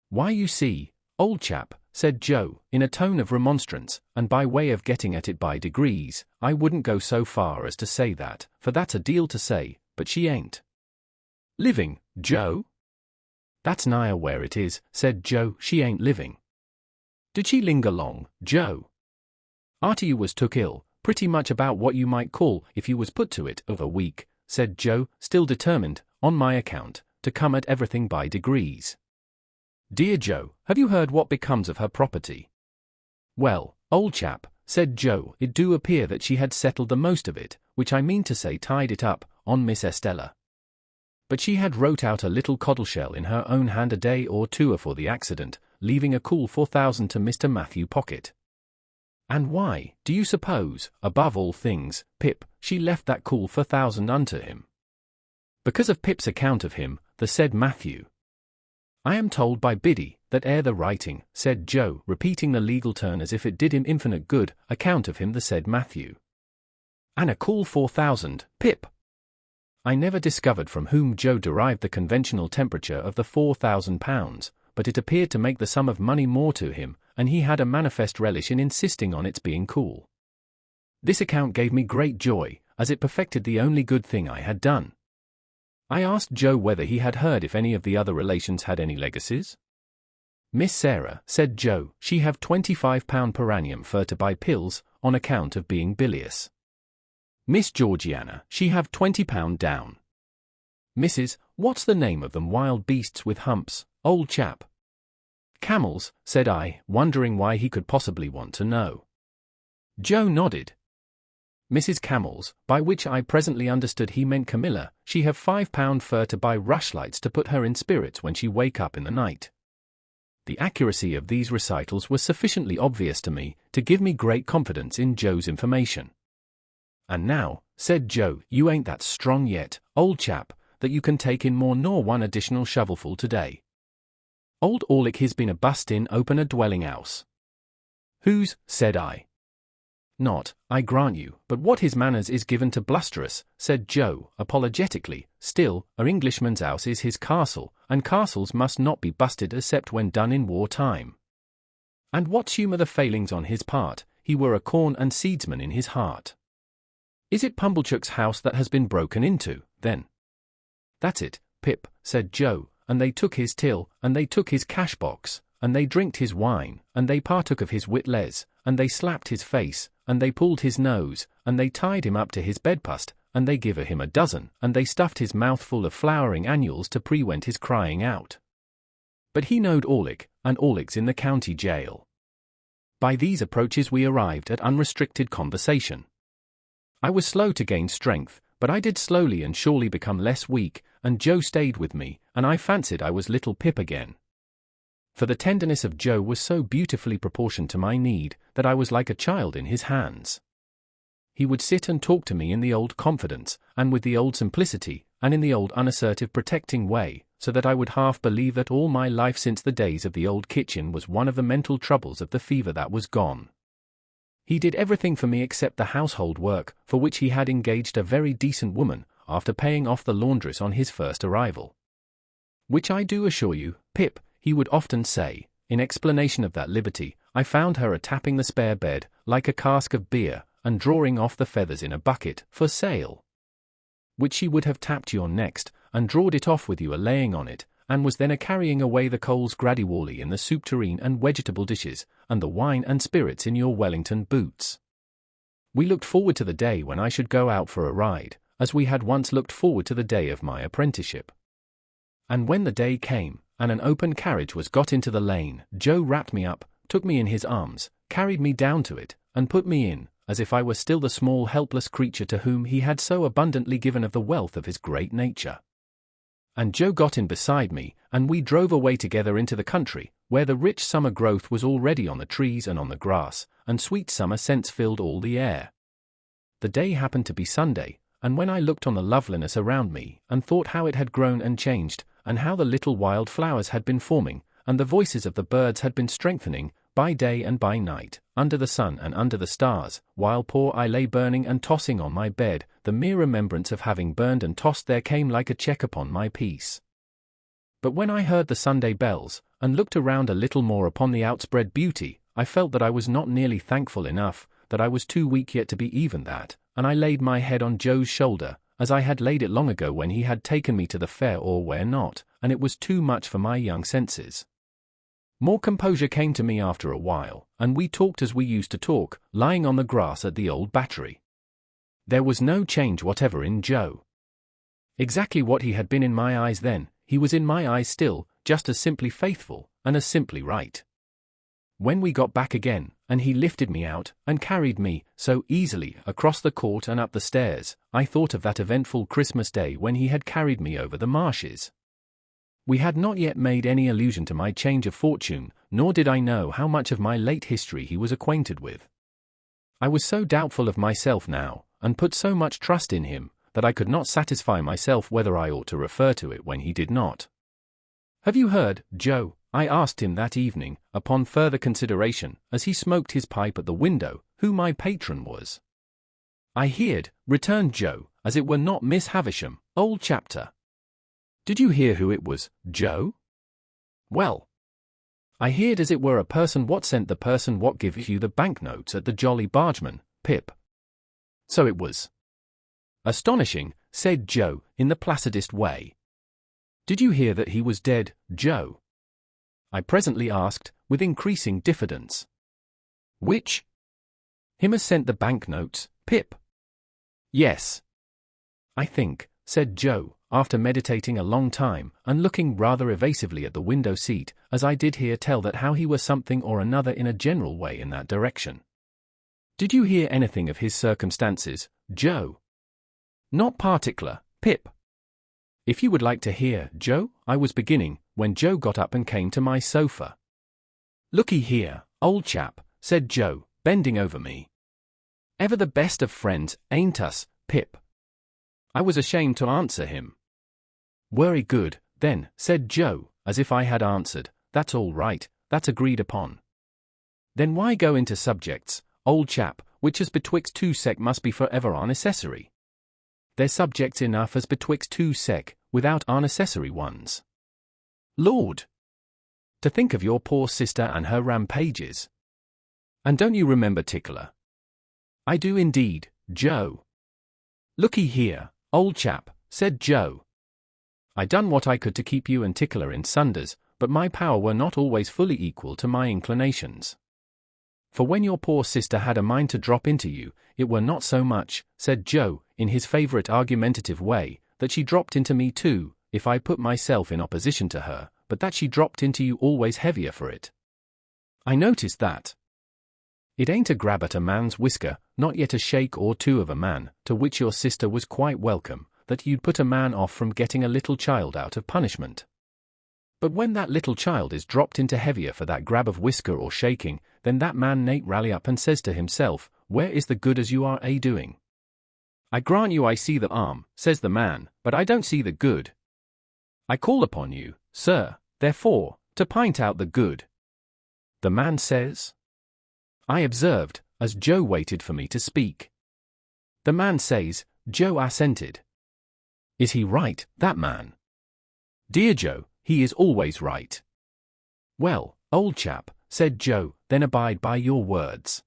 "Why, you see, old chap," said Joe, in a tone of remonstrance, and by way of getting at it by degrees, "I wouldn't go so far as to say that, for that's a deal to say, but she ain't." "Living, Joe?" "That's nigher where it is," said Joe, "she ain't living." "Did she linger long, Joe?" "Arter you was took ill, pretty much about what you might call, if you was put to it, of a week," said Joe, still determined, on my account, to come at everything by degrees. "Dear Joe, have you heard what becomes of her property?" "Well, old chap," said Joe, "it do appear that she had settled the most of it, which I mean to say tied it up, on Miss Estella. But she had wrote out a little codleshell in her own hand a day or two afore the accident, leaving a cool 4,000 to Mr. Matthew Pocket. And why, do you suppose, above all things, Pip, she left that cool 4,000 unto him? Because of Pip's account of him, the said Matthew. I am told by Biddy, that ere the writing, said Joe, repeating the legal turn as if it did him infinite good, account of him the said Matthew. And a cool 4,000, Pip. I never discovered from whom Joe derived the conventional temperature of the £4,000, but it appeared to make the sum of money more to him, and he had a manifest relish in insisting on its being cool. This account gave me great joy, as it perfected the only good thing I had done. I asked Joe whether he had heard if any of the other relations had any legacies. Miss Sarah, said Joe, she have £25 per annum for to buy pills, on account of being bilious. Miss Georgiana, she have £20 down. Mrs., what's the name of them wild beasts with humps, old chap? Camels, said I, wondering why he could possibly want to know. Joe nodded. Mrs. Camels, by which I presently understood he meant Camilla, she have £5 for to buy rushlights to put her in spirits when she wake up in the night. The accuracy of these recitals was sufficiently obvious to me, to give me great confidence in Joe's information. And now, said Joe, you ain't that strong yet, old chap, that you can take in more nor one additional shovelful today. Old Orlick he's been a bust in open a dwelling house. Whose, said I. Not, I grant you, but what his manners is given to blusterous, said Joe, apologetically, still, a Englishman's house is his castle, and castles must not be busted except when done in war time. And what's humour the failings on his part, he were a corn and seedsman in his heart. Is it Pumblechook's house that has been broken into, then? That's it, Pip, said Joe, and they took his till, and they took his cash-box, and they drinked his wine, and they partook of his wit-les, and they slapped his face, and they pulled his nose, and they tied him up to his bedpost, and they give him a dozen, and they stuffed his mouth full of flowering annuals to prevent his crying out. But he knowed Orlick, and Orlick's in the county jail. By these approaches we arrived at unrestricted conversation. I was slow to gain strength, but I did slowly and surely become less weak, and Joe stayed with me, and I fancied I was little Pip again. For the tenderness of Joe was so beautifully proportioned to my need, that I was like a child in his hands. He would sit and talk to me in the old confidence, and with the old simplicity, and in the old unassertive protecting way, so that I would half believe that all my life since the days of the old kitchen was one of the mental troubles of the fever that was gone. He did everything for me except the household work, for which he had engaged a very decent woman, after paying off the laundress on his first arrival. Which I do assure you, Pip, he would often say, in explanation of that liberty, I found her a-tapping the spare bed, like a cask of beer, and drawing off the feathers in a bucket, for sale. Which she would have tapped your next, and drawed it off with you a-laying on it, and was then a-carrying away the coals gradually in the soup tureen and vegetable dishes, and the wine and spirits in your Wellington boots. We looked forward to the day when I should go out for a ride, as we had once looked forward to the day of my apprenticeship. And when the day came, and an open carriage was got into the lane, Joe wrapped me up, took me in his arms, carried me down to it, and put me in, as if I were still the small helpless creature to whom he had so abundantly given of the wealth of his great nature. And Joe got in beside me, and we drove away together into the country, where the rich summer growth was already on the trees and on the grass, and sweet summer scents filled all the air. The day happened to be Sunday, and when I looked on the loveliness around me, and thought how it had grown and changed, and how the little wild flowers had been forming, and the voices of the birds had been strengthening, by day and by night, under the sun and under the stars, while poor I lay burning and tossing on my bed, the mere remembrance of having burned and tossed there came like a check upon my peace. But when I heard the Sunday bells, and looked around a little more upon the outspread beauty, I felt that I was not nearly thankful enough, that I was too weak yet to be even that, and I laid my head on Joe's shoulder, as I had laid it long ago when he had taken me to the fair or where not, and it was too much for my young senses. More composure came to me after a while, and we talked as we used to talk, lying on the grass at the old battery. There was no change whatever in Joe. Exactly what he had been in my eyes then, he was in my eyes still, just as simply faithful, and as simply right. When we got back again, and he lifted me out, and carried me, so easily, across the court and up the stairs, I thought of that eventful Christmas day when he had carried me over the marshes. We had not yet made any allusion to my change of fortune, nor did I know how much of my late history he was acquainted with. I was so doubtful of myself now, and put so much trust in him, that I could not satisfy myself whether I ought to refer to it when he did not. "Have you heard, Joe?" I asked him that evening, upon further consideration, as he smoked his pipe at the window, who my patron was. I heerd, returned Joe, as it were not Miss Havisham, old chapter. Did you hear who it was, Joe? Well, I heerd as it were a person what sent the person what give you the banknotes at the Jolly Bargeman, Pip. So it was. Astonishing, said Joe, in the placidest way. Did you hear that he was dead, Joe? I presently asked, with increasing diffidence. Which? Him as sent the banknotes, Pip. Yes. I think, said Joe, after meditating a long time, and looking rather evasively at the window seat, as I did hear tell that how he was something or another in a general way in that direction. Did you hear anything of his circumstances, Joe? Not particular, Pip. If you would like to hear, Joe, I was beginning, when Joe got up and came to my sofa. Looky here, old chap, said Joe, bending over me. Ever the best of friends, ain't us, Pip? I was ashamed to answer him. Very good, then, said Joe, as if I had answered, that's all right, that's agreed upon. Then why go into subjects, old chap, which as betwixt two sec must be forever unnecessary? There's subjects enough as betwixt two sec, without unnecessary ones. Lord! To think of your poor sister and her rampages. And don't you remember Tickler? I do indeed, Joe. Looky here, old chap, said Joe. I done what I could to keep you and Tickler in sunders, but my power were not always fully equal to my inclinations. For when your poor sister had a mind to drop into you, it were not so much, said Joe, in his favourite argumentative way, that she dropped into me too, if I put myself in opposition to her, but that she dropped into you always heavier for it. I noticed that. It ain't a grab at a man's whisker, not yet a shake or two of a man, to which your sister was quite welcome, that you'd put a man off from getting a little child out of punishment. But when that little child is dropped into heavier for that grab of whisker or shaking, then that man nate rally up and says to himself, where is the good as you are doing? I grant you I see the harm, says the man, but I don't see the good. I call upon you, sir, therefore, to pint out the good. The man says. I observed, as Joe waited for me to speak. The man says, Joe assented. Is he right, that man? Dear Joe, he is always right. Well, old chap, said Joe, then abide by your words.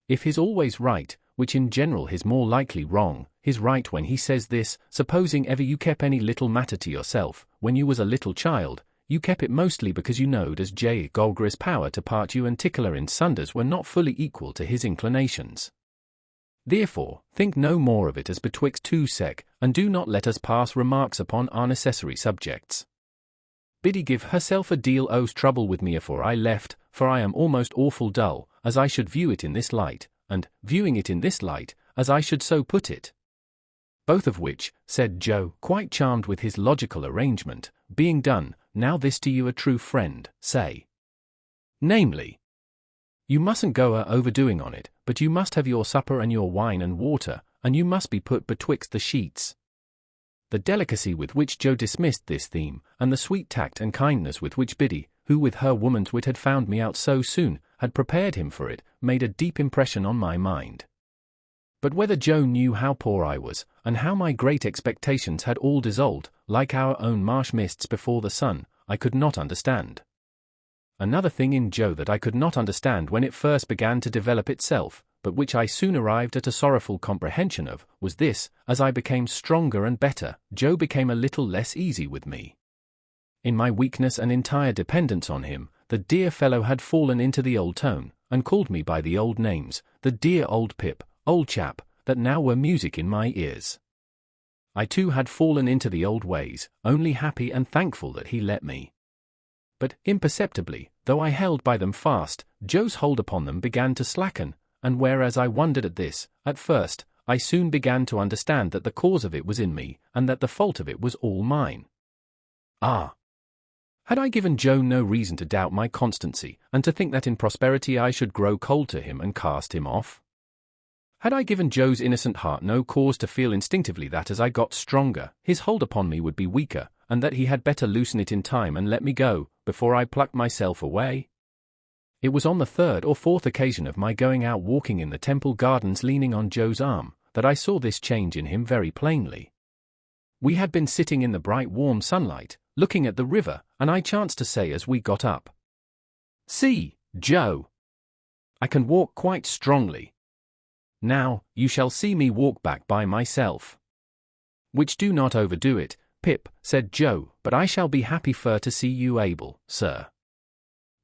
If he's always right, which in general is more likely wrong, he's right when he says this, supposing ever you kep any little matter to yourself, when you was a little child, you kep it mostly because you knowed as J. Golgor's power to part you and Tickler in sunders were not fully equal to his inclinations. Therefore, think no more of it as betwixt two sec, and do not let us pass remarks upon unnecessary subjects. Biddy give herself a deal o's trouble with me afore I left, for I am almost awful dull, as I should view it in this light, and, viewing it in this light, as I should so put it. Both of which, said Joe, quite charmed with his logical arrangement, being done, now this to you a true friend, say. Namely, you mustn't go overdoing on it, but you must have your supper and your wine and water, and you must be put betwixt the sheets. The delicacy with which Joe dismissed this theme, and the sweet tact and kindness with which Biddy, who with her woman's wit had found me out so soon, had prepared him for it, made a deep impression on my mind. But whether Joe knew how poor I was, and how my great expectations had all dissolved, like our own marsh mists before the sun, I could not understand. Another thing in Joe that I could not understand when it first began to develop itself, but which I soon arrived at a sorrowful comprehension of, was this: as I became stronger and better, Joe became a little less easy with me. In my weakness and entire dependence on him, the dear fellow had fallen into the old tone, and called me by the old names, the dear old Pip, old chap, that now were music in my ears. I too had fallen into the old ways, only happy and thankful that he let me. But, imperceptibly, though I held by them fast, Joe's hold upon them began to slacken, and whereas I wondered at this, at first, I soon began to understand that the cause of it was in me, and that the fault of it was all mine. Ah! Had I given Joe no reason to doubt my constancy, and to think that in prosperity I should grow cold to him and cast him off? Had I given Joe's innocent heart no cause to feel instinctively that as I got stronger, his hold upon me would be weaker, and that he had better loosen it in time and let me go, before I plucked myself away? It was on the third or fourth occasion of my going out walking in the Temple Gardens leaning on Joe's arm, that I saw this change in him very plainly. We had been sitting in the bright warm sunlight, looking at the river, and I chanced to say as we got up, "See, Joe, I can walk quite strongly. Now, you shall see me walk back by myself." "Which do not overdo it, Pip," said Joe, "but I shall be happy to see you able, sir."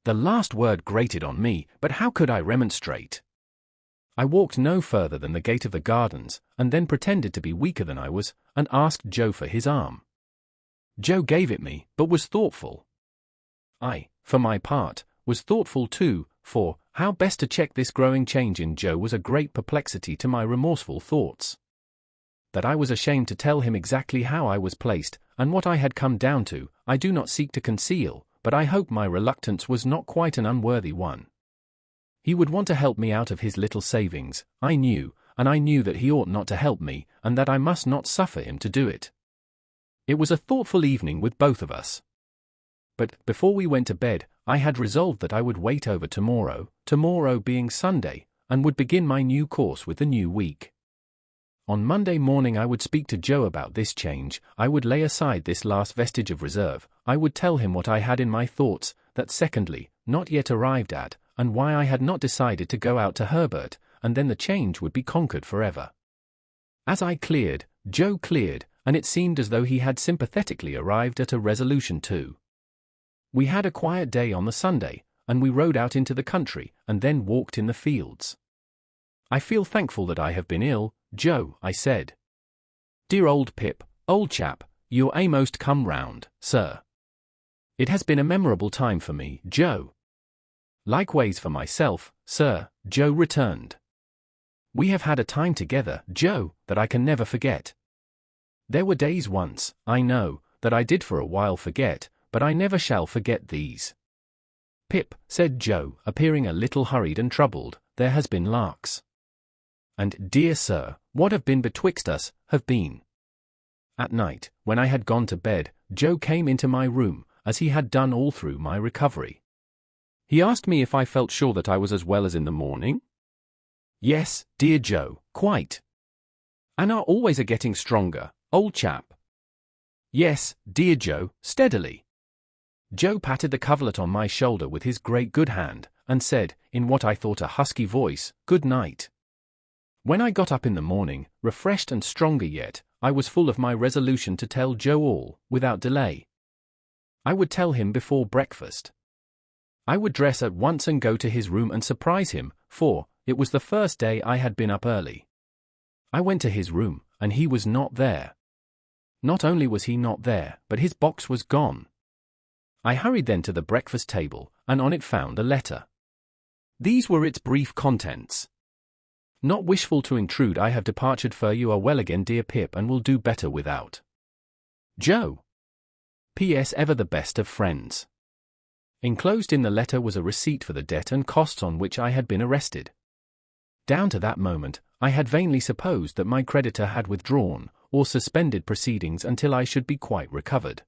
The last word grated on me, but how could I remonstrate? I walked no further than the gate of the gardens, and then pretended to be weaker than I was, and asked Joe for his arm. Joe gave it me, but was thoughtful. I, for my part, was thoughtful too, for how best to check this growing change in Joe was a great perplexity to my remorseful thoughts. That I was ashamed to tell him exactly how I was placed, and what I had come down to, I do not seek to conceal, but I hope my reluctance was not quite an unworthy one. He would want to help me out of his little savings, I knew, and I knew that he ought not to help me, and that I must not suffer him to do it. It was a thoughtful evening with both of us. But before we went to bed, I had resolved that I would wait over tomorrow being Sunday, and would begin my new course with the new week. On Monday morning I would speak to Joe about this change, I would lay aside this last vestige of reserve, I would tell him what I had in my thoughts, that secondly, not yet arrived at, and why I had not decided to go out to Herbert, and then the change would be conquered forever. As I cleared, Joe cleared, and it seemed as though he had sympathetically arrived at a resolution too. We had a quiet day on the Sunday, and we rode out into the country, and then walked in the fields. "I feel thankful that I have been ill, Joe," I said. "Dear old Pip, old chap, you're a'most come round, sir. It has been a memorable time for me, Joe." "Likewise for myself, sir," Joe returned. "We have had a time together, Joe, that I can never forget. There were days once, I know, that I did for a while forget, but I never shall forget these." "Pip," said Joe, appearing a little hurried and troubled, "there has been larks." "And, dear sir, what have been betwixt us, have been." At night, when I had gone to bed, Joe came into my room, as he had done all through my recovery. He asked me if I felt sure that I was as well as in the morning. "Yes, dear Joe, quite." "And are always a-getting stronger, old chap?" "Yes, dear Joe, steadily." Joe patted the coverlet on my shoulder with his great good hand, and said, in what I thought a husky voice, "Good night." When I got up in the morning, refreshed and stronger yet, I was full of my resolution to tell Joe all, without delay. I would tell him before breakfast. I would dress at once and go to his room and surprise him, for it was the first day I had been up early. I went to his room, and he was not there. Not only was he not there, but his box was gone. I hurried then to the breakfast table, and on it found a letter. These were its brief contents. "Not wishful to intrude, I have departed for you are well again, dear Pip, and will do better without. Joe. P.S. Ever the best of friends." Enclosed in the letter was a receipt for the debt and costs on which I had been arrested. Down to that moment, I had vainly supposed that my creditor had withdrawn, or suspended proceedings until I should be quite recovered.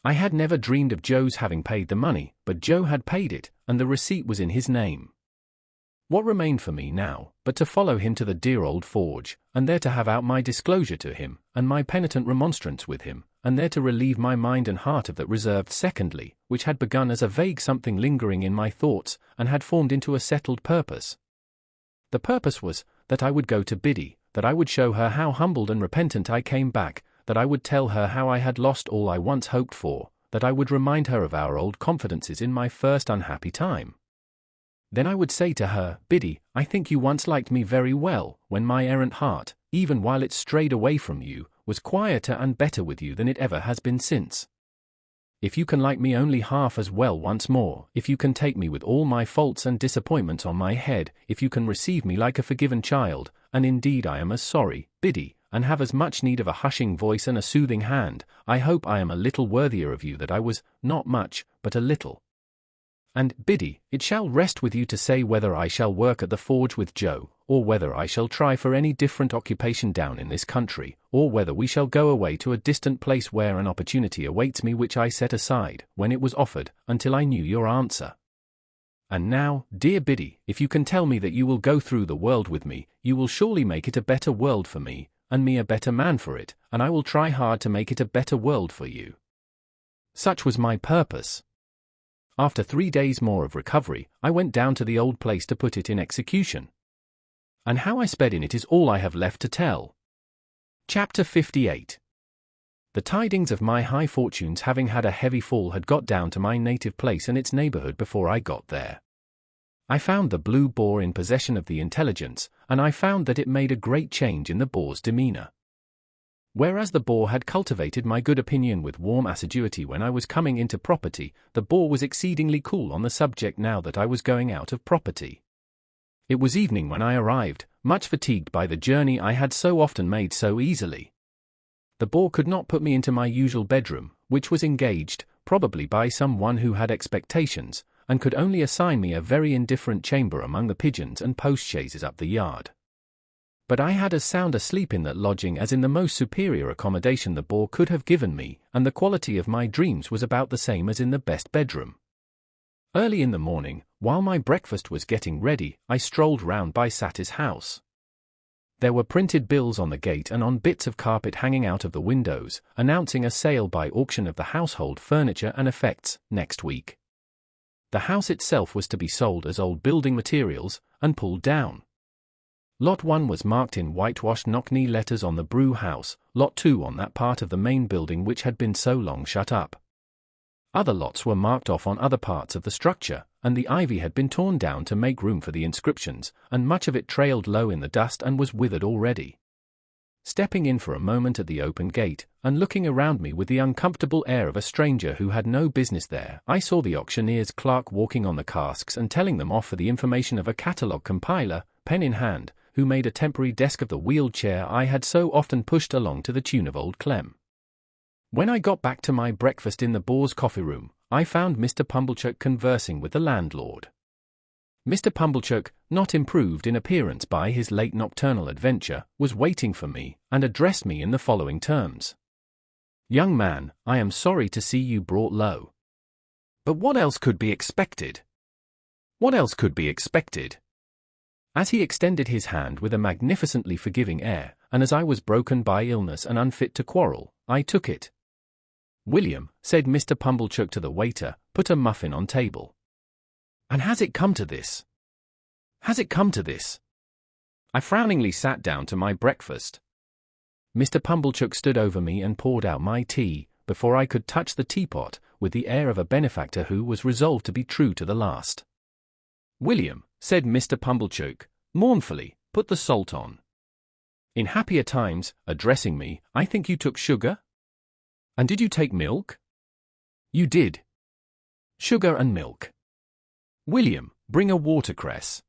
I had never dreamed of Joe's having paid the money, but Joe had paid it, and the receipt was in his name. What remained for me now, but to follow him to the dear old forge, and there to have out my disclosure to him, and my penitent remonstrance with him, and there to relieve my mind and heart of that reserved secondly, which had begun as a vague something lingering in my thoughts, and had formed into a settled purpose. The purpose was, that I would go to Biddy, that I would show her how humbled and repentant I came back, that I would tell her how I had lost all I once hoped for, that I would remind her of our old confidences in my first unhappy time. Then I would say to her, "Biddy, I think you once liked me very well, when my errant heart, even while it strayed away from you, was quieter and better with you than it ever has been since. If you can like me only half as well once more, if you can take me with all my faults and disappointments on my head, if you can receive me like a forgiven child, and indeed I am as sorry, Biddy, and have as much need of a hushing voice and a soothing hand, I hope I am a little worthier of you that I was, not much, but a little. And, Biddy, it shall rest with you to say whether I shall work at the forge with Joe, or whether I shall try for any different occupation down in this country, or whether we shall go away to a distant place where an opportunity awaits me which I set aside, when it was offered, until I knew your answer. And now, dear Biddy, if you can tell me that you will go through the world with me, you will surely make it a better world for me, and me a better man for it, and I will try hard to make it a better world for you. Such was my purpose. After 3 days more of recovery, I went down to the old place to put it in execution. And how I sped in it is all I have left to tell. Chapter 58. The tidings of my high fortunes having had a heavy fall had got down to my native place and its neighborhood before I got there. I found the Blue Boar in possession of the intelligence, and I found that it made a great change in the Boar's demeanor. Whereas the Boar had cultivated my good opinion with warm assiduity when I was coming into property, the Boar was exceedingly cool on the subject now that I was going out of property. It was evening when I arrived, much fatigued by the journey I had so often made so easily. The Boar could not put me into my usual bedroom, which was engaged, probably by some one who had expectations, and could only assign me a very indifferent chamber among the pigeons and post-chaises up the yard. But I had as sound a sleep in that lodging as in the most superior accommodation the Boar could have given me, and the quality of my dreams was about the same as in the best bedroom. Early in the morning, while my breakfast was getting ready, I strolled round by Saty's house. There were printed bills on the gate and on bits of carpet hanging out of the windows, announcing a sale by auction of the household furniture and effects, next week. The house itself was to be sold as old building materials, and pulled down. Lot 1 was marked in whitewashed knock-knee letters on the brew house, Lot 2 on that part of the main building which had been so long shut up. Other lots were marked off on other parts of the structure, and the ivy had been torn down to make room for the inscriptions, and much of it trailed low in the dust and was withered already. Stepping in for a moment at the open gate, and looking around me with the uncomfortable air of a stranger who had no business there, I saw the auctioneer's clerk walking on the casks and telling them off for the information of a catalogue compiler, pen in hand, who made a temporary desk of the wheeled chair I had so often pushed along to the tune of Old Clem. When I got back to my breakfast in the Boar's coffee room, I found Mr. Pumblechook conversing with the landlord. Mr. Pumblechook, not improved in appearance by his late nocturnal adventure, was waiting for me, and addressed me in the following terms. "Young man, I am sorry to see you brought low. But what else could be expected? What else could be expected?" As he extended his hand with a magnificently forgiving air, and as I was broken by illness and unfit to quarrel, I took it. "William," said Mr. Pumblechook to the waiter, "put a muffin on table." "And has it come to this? Has it come to this?" I frowningly sat down to my breakfast. Mr. Pumblechook stood over me and poured out my tea, before I could touch the teapot, with the air of a benefactor who was resolved to be true to the last. "William," said Mr. Pumblechook, mournfully, "put the salt on. In happier times," addressing me, "I think you took sugar? And did you take milk?" "You did. Sugar and milk. William, bring a watercress."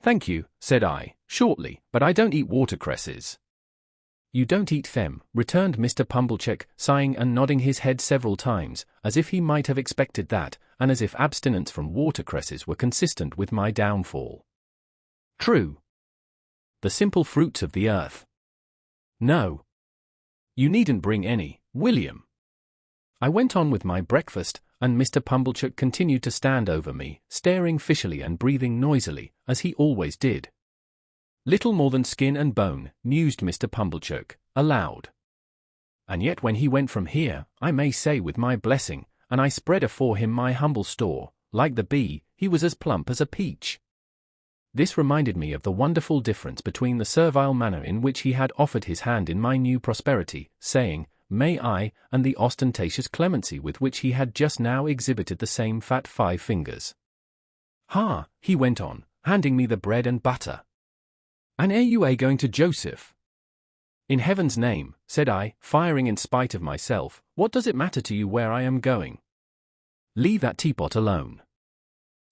"Thank you," said I, shortly, "but I don't eat watercresses." "You don't eat them," returned Mr. Pumblechook, sighing and nodding his head several times, as if he might have expected that, and as if abstinence from watercresses were consistent with my downfall. "True. The simple fruits of the earth." "No. You needn't bring any, William." I went on with my breakfast, and Mr. Pumblechook continued to stand over me, staring fishily and breathing noisily, as he always did. "Little more than skin and bone," mused Mr. Pumblechook, aloud. "And yet when he went from here, I may say with my blessing, and I spread afore him my humble store, like the bee, he was as plump as a peach." This reminded me of the wonderful difference between the servile manner in which he had offered his hand in my new prosperity, saying, "May I," and the ostentatious clemency with which he had just now exhibited the same fat 5 fingers. "Ha," he went on, handing me the bread and butter. "And are you going to Joseph?" "In heaven's name," said I, firing in spite of myself, "what does it matter to you where I am going? Leave that teapot alone."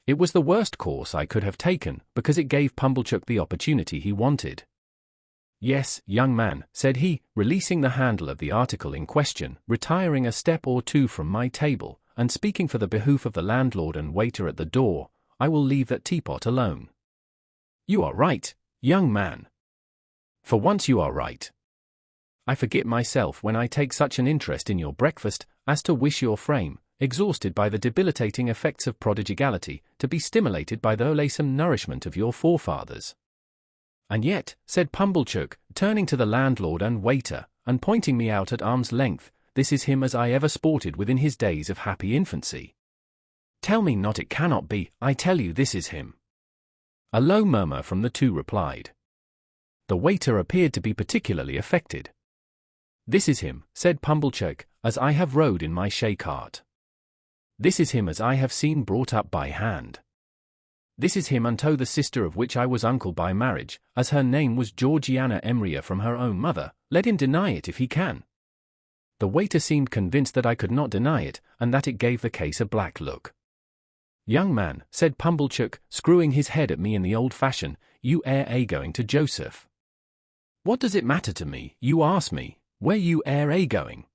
It was the worst course I could have taken, because it gave Pumblechook the opportunity he wanted. "Yes, young man," said he, releasing the handle of the article in question, retiring a step or two from my table, and speaking for the behoof of the landlord and waiter at the door, "I will leave that teapot alone." "You are right, young man. For once you are right. I forget myself when I take such an interest in your breakfast, as to wish your frame, exhausted by the debilitating effects of prodigality, to be stimulated by the wholesome nourishment of your forefathers. And yet, said Pumblechook, turning to the landlord and waiter, and pointing me out at arm's length, this is him as I ever sported with in his days of happy infancy. Tell me not it cannot be, I tell you this is him. A low murmur from the two replied. The waiter appeared to be particularly affected. This is him, said Pumblechook, as I have rode in my shay-cart. This is him as I have seen brought up by hand. This is him unto the sister of which I was uncle by marriage, as her name was Georgiana Emria from her own mother, let him deny it if he can. The waiter seemed convinced that I could not deny it, and that it gave the case a black look. Young man, said Pumblechook, screwing his head at me in the old fashion, you air going to Joseph. What does it matter to me, you ask me, where you air going?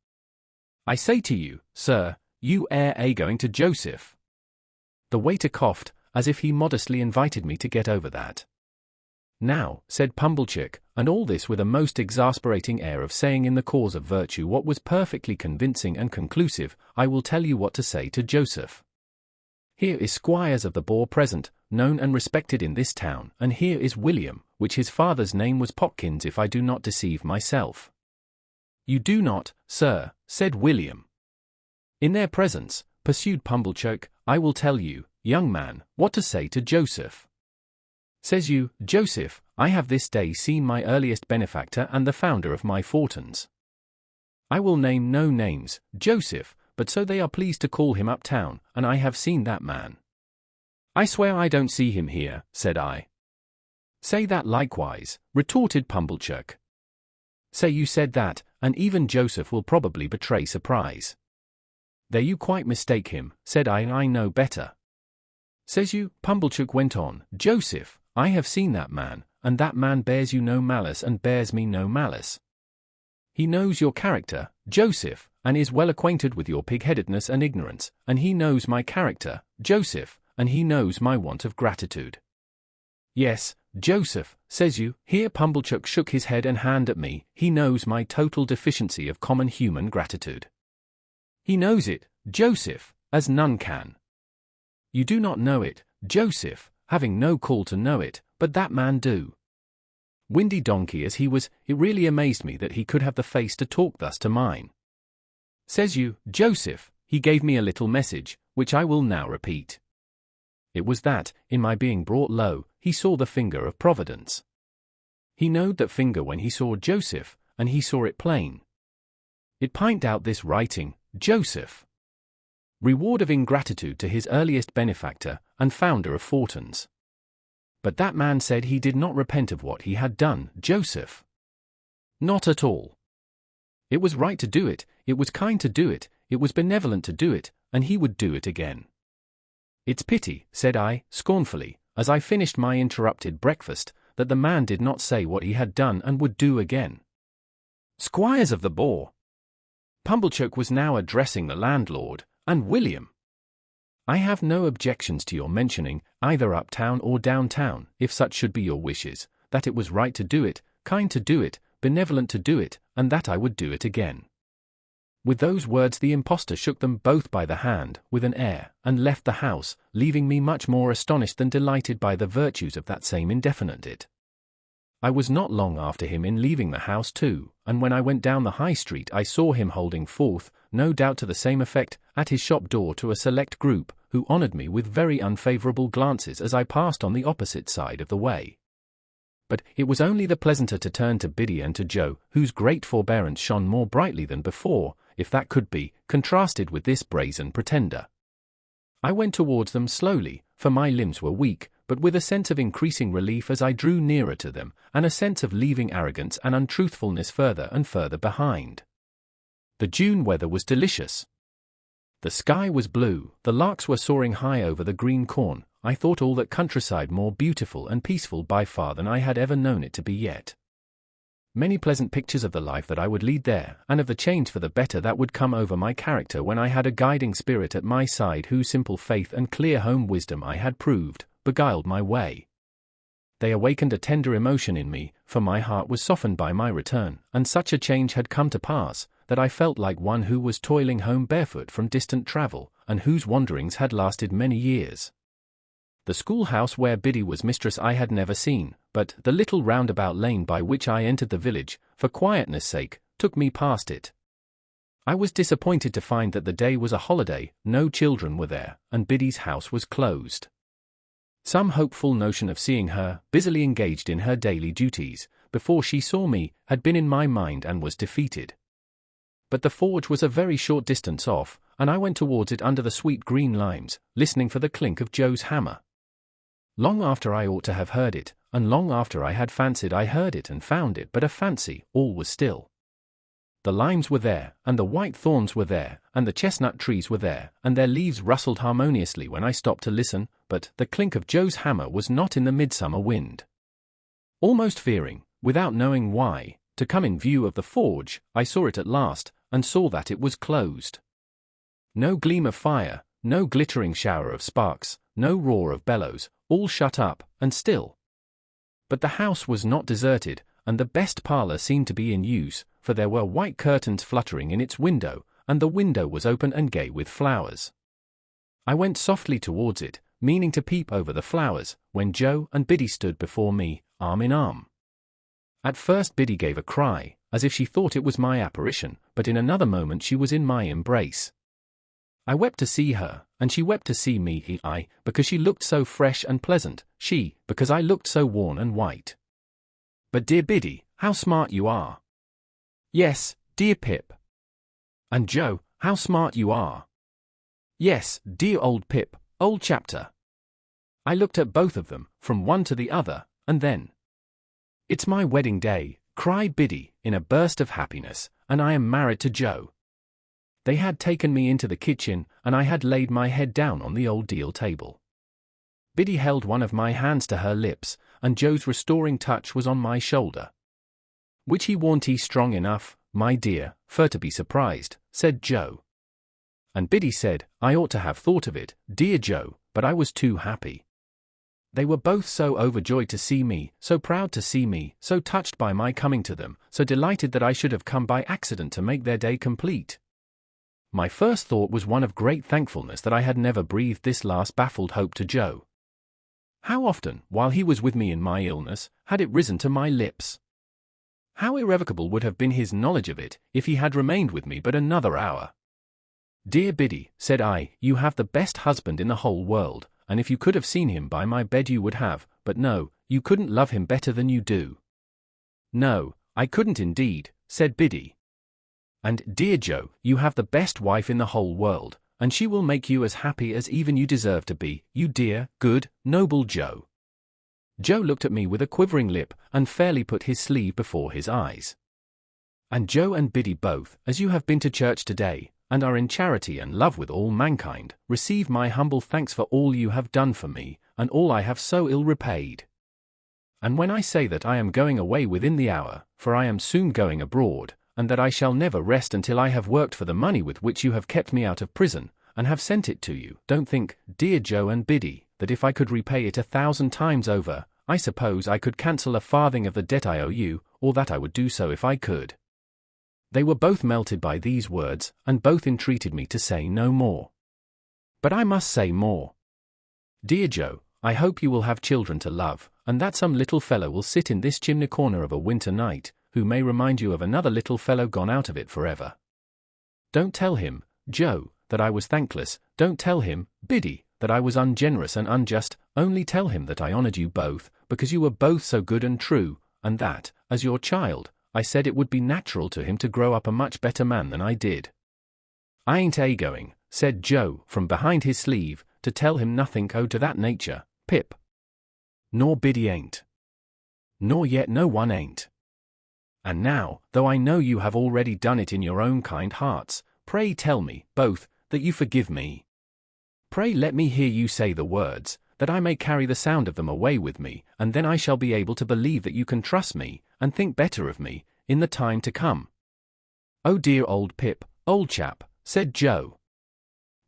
I say to you, sir, you air going to Joseph. The waiter coughed, as if he modestly invited me to get over that. Now, said Pumblechook, and all this with a most exasperating air of saying in the cause of virtue what was perfectly convincing and conclusive, I will tell you what to say to Joseph. Here is Squires of the Boar present, known and respected in this town, and here is William, which his father's name was Popkins if I do not deceive myself. You do not, sir, said William. In their presence, pursued Pumblechook, I will tell you, young man, what to say to Joseph. Says you, Joseph, I have this day seen my earliest benefactor and the founder of my fortunes. I will name no names, Joseph, but so they are pleased to call him uptown, and I have seen that man. I swear I don't see him here, said I. Say that likewise, retorted Pumblechook. Say you said that, and even Joseph will probably betray surprise. There you quite mistake him, said I know better. Says you, Pumblechook went on, Joseph, I have seen that man, and that man bears you no malice and bears me no malice. He knows your character, Joseph, and is well acquainted with your pig-headedness and ignorance, and he knows my character, Joseph, and he knows my want of gratitude. Yes, Joseph, says you, here Pumblechook shook his head and hand at me, he knows my total deficiency of common human gratitude. He knows it, Joseph, as none can. You do not know it, Joseph, having no call to know it, but that man do. Windy donkey as he was, it really amazed me that he could have the face to talk thus to mine. Says you, Joseph, he gave me a little message, which I will now repeat. It was that, in my being brought low, he saw the finger of Providence. He knowed that finger when he saw Joseph, and he saw it plain. It pint out this writing, Joseph. Reward of ingratitude to his earliest benefactor, and founder of fortunes. But that man said he did not repent of what he had done, Joseph. Not at all. It was right to do it, it was kind to do it, it was benevolent to do it, and he would do it again. It's pity, said I, scornfully, as I finished my interrupted breakfast, that the man did not say what he had done and would do again. Squires of the Boar. Pumblechook was now addressing the landlord, and William. I have no objections to your mentioning, either uptown or downtown, if such should be your wishes, that it was right to do it, kind to do it, benevolent to do it, and that I would do it again. With those words the impostor shook them both by the hand, with an air, and left the house, leaving me much more astonished than delighted by the virtues of that same indefinite it. I was not long after him in leaving the house too, and when I went down the High Street I saw him holding forth, no doubt to the same effect, at his shop door to a select group, who honoured me with very unfavourable glances as I passed on the opposite side of the way. But it was only the pleasanter to turn to Biddy and to Joe, whose great forbearance shone more brightly than before, if that could be, contrasted with this brazen pretender. I went towards them slowly, for my limbs were weak, but with a sense of increasing relief as I drew nearer to them, and a sense of leaving arrogance and untruthfulness further and further behind. The June weather was delicious. The sky was blue, the larks were soaring high over the green corn. I thought all that countryside more beautiful and peaceful by far than I had ever known it to be yet. Many pleasant pictures of the life that I would lead there, and of the change for the better that would come over my character when I had a guiding spirit at my side whose simple faith and clear home wisdom I had proved, beguiled my way. They awakened a tender emotion in me, for my heart was softened by my return, and such a change had come to pass, that I felt like one who was toiling home barefoot from distant travel, and whose wanderings had lasted many years. The schoolhouse where Biddy was mistress I had never seen, but the little roundabout lane by which I entered the village, for quietness' sake, took me past it. I was disappointed to find that the day was a holiday, no children were there, and Biddy's house was closed. Some hopeful notion of seeing her, busily engaged in her daily duties, before she saw me, had been in my mind and was defeated. But the forge was a very short distance off, and I went towards it under the sweet green limes, listening for the clink of Joe's hammer. Long after I ought to have heard it, and long after I had fancied I heard it and found it but a fancy, all was still. The limes were there, and the white thorns were there, and the chestnut trees were there, and their leaves rustled harmoniously when I stopped to listen, but the clink of Joe's hammer was not in the midsummer wind. Almost fearing, without knowing why, to come in view of the forge, I saw it at last, and saw that it was closed. No gleam of fire, no glittering shower of sparks, no roar of bellows, all shut up, and still. But the house was not deserted, and the best parlour seemed to be in use, for there were white curtains fluttering in its window, and the window was open and gay with flowers. I went softly towards it, meaning to peep over the flowers, when Joe and Biddy stood before me, arm in arm. At first Biddy gave a cry, as if she thought it was my apparition, but in another moment she was in my embrace. I wept to see her, and she wept to see me, I, because she looked so fresh and pleasant, she, because I looked so worn and white. But dear Biddy, how smart you are! Yes, dear Pip. And Joe, how smart you are! Yes, dear old Pip, old chapter. I looked at both of them, from one to the other, and then, "It's my wedding day," cried Biddy, in a burst of happiness, "and I am married to Joe." They had taken me into the kitchen, and I had laid my head down on the old deal table. Biddy held one of my hands to her lips, and Joe's restoring touch was on my shoulder. "Which he warn't he strong enough, my dear, fur to be surprised," said Joe. And Biddy said, "I ought to have thought of it, dear Joe, but I was too happy." They were both so overjoyed to see me, so proud to see me, so touched by my coming to them, so delighted that I should have come by accident to make their day complete. My first thought was one of great thankfulness that I had never breathed this last baffled hope to Joe. How often, while he was with me in my illness, had it risen to my lips? How irrevocable would have been his knowledge of it, if he had remained with me but another hour? "Dear Biddy," said I, "you have the best husband in the whole world, and if you could have seen him by my bed you would have, but no, you couldn't love him better than you do." "No, I couldn't indeed," said Biddy. "And, dear Joe, you have the best wife in the whole world, and she will make you as happy as even you deserve to be, you dear, good, noble Joe." Joe looked at me with a quivering lip, and fairly put his sleeve before his eyes. "And Joe and Biddy both, as you have been to church today, and are in charity and love with all mankind, receive my humble thanks for all you have done for me, and all I have so ill repaid. And when I say that I am going away within the hour, for I am soon going abroad, and that I shall never rest until I have worked for the money with which you have kept me out of prison, and have sent it to you, don't think, dear Joe and Biddy, that if I could repay it 1,000 times over, I suppose I could cancel a farthing of the debt I owe you, or that I would do so if I could." They were both melted by these words, and both entreated me to say no more. But I must say more. "Dear Joe, I hope you will have children to love, and that some little fellow will sit in this chimney corner of a winter night, who may remind you of another little fellow gone out of it forever. Don't tell him, Joe, that I was thankless, don't tell him, Biddy, that I was ungenerous and unjust, only tell him that I honored you both, because you were both so good and true, and that, as your child, I said it would be natural to him to grow up a much better man than I did." "I ain't going," said Joe, from behind his sleeve, "to tell him nothing to that nature, Pip. Nor Biddy ain't. Nor yet no one ain't. And now, though I know you have already done it in your own kind hearts, pray tell me, both, that you forgive me. Pray let me hear you say the words, that I may carry the sound of them away with me, and then I shall be able to believe that you can trust me, and think better of me, in the time to come." "Oh dear old Pip, old chap," said Joe.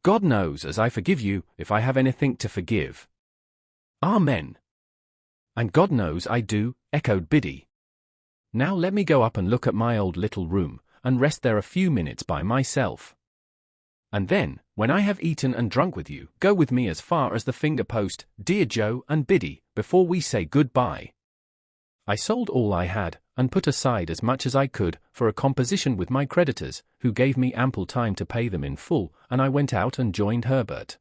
"God knows as I forgive you, if I have anything to forgive." "Amen." And God knows I do, echoed Biddy. Now let me go up and look at my old little room, and rest there a few minutes by myself. And then, when I have eaten and drunk with you, go with me as far as the finger post, dear Joe and Biddy, before we say good-bye. I sold all I had, and put aside as much as I could, for a composition with my creditors, who gave me ample time to pay them in full, and I went out and joined Herbert.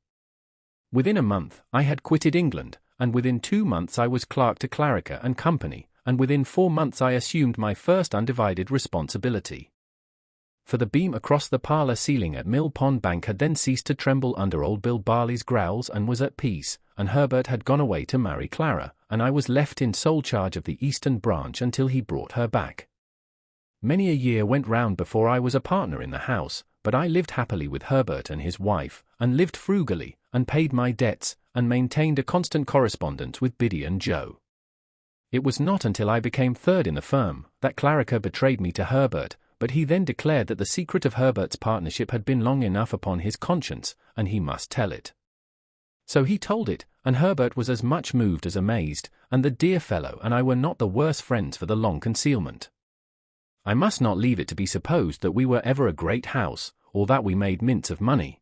Within a month, I had quitted England, and within 2 months I was clerk to Clarriker and Company, and within 4 months I assumed my first undivided responsibility. For the beam across the parlour ceiling at Mill Pond Bank had then ceased to tremble under old Bill Barley's growls and was at peace, and Herbert had gone away to marry Clara, and I was left in sole charge of the Eastern branch until he brought her back. Many a year went round before I was a partner in the house, but I lived happily with Herbert and his wife, and lived frugally, and paid my debts, and maintained a constant correspondence with Biddy and Joe. It was not until I became third in the firm that Clarriker betrayed me to Herbert, but he then declared that the secret of Herbert's partnership had been long enough upon his conscience, and he must tell it. So he told it, and Herbert was as much moved as amazed, and the dear fellow and I were not the worse friends for the long concealment. I must not leave it to be supposed that we were ever a great house, or that we made mints of money.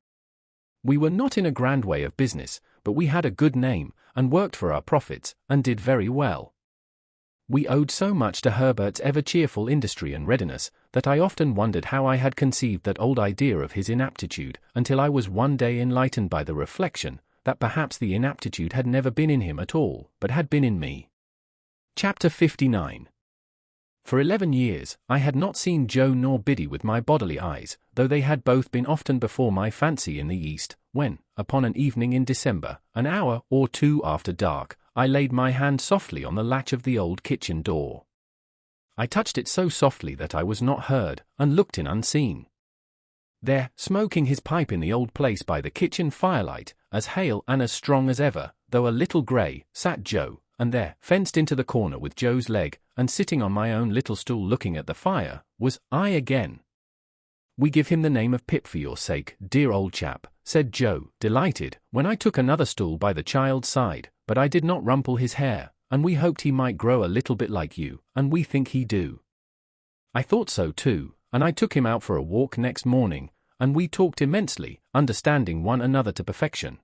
We were not in a grand way of business, but we had a good name, and worked for our profits, and did very well. We owed so much to Herbert's ever-cheerful industry and readiness, that I often wondered how I had conceived that old idea of his inaptitude, until I was one day enlightened by the reflection, that perhaps the inaptitude had never been in him at all, but had been in me. Chapter 59. For 11 years, I had not seen Joe nor Biddy with my bodily eyes, though they had both been often before my fancy in the East, when, upon an evening in December, an hour or two after dark, I laid my hand softly on the latch of the old kitchen door. I touched it so softly that I was not heard, and looked in unseen. There, smoking his pipe in the old place by the kitchen firelight, as hale and as strong as ever, though a little grey, sat Joe, and there, fenced into the corner with Joe's leg, and sitting on my own little stool looking at the fire, was I again. "We give him the name of Pip for your sake, dear old chap," said Joe, delighted, when I took another stool by the child's side, "but I did not rumple his hair, and we hoped he might grow a little bit like you, and we think he do." I thought so too, and I took him out for a walk next morning, and we talked immensely, understanding one another to perfection.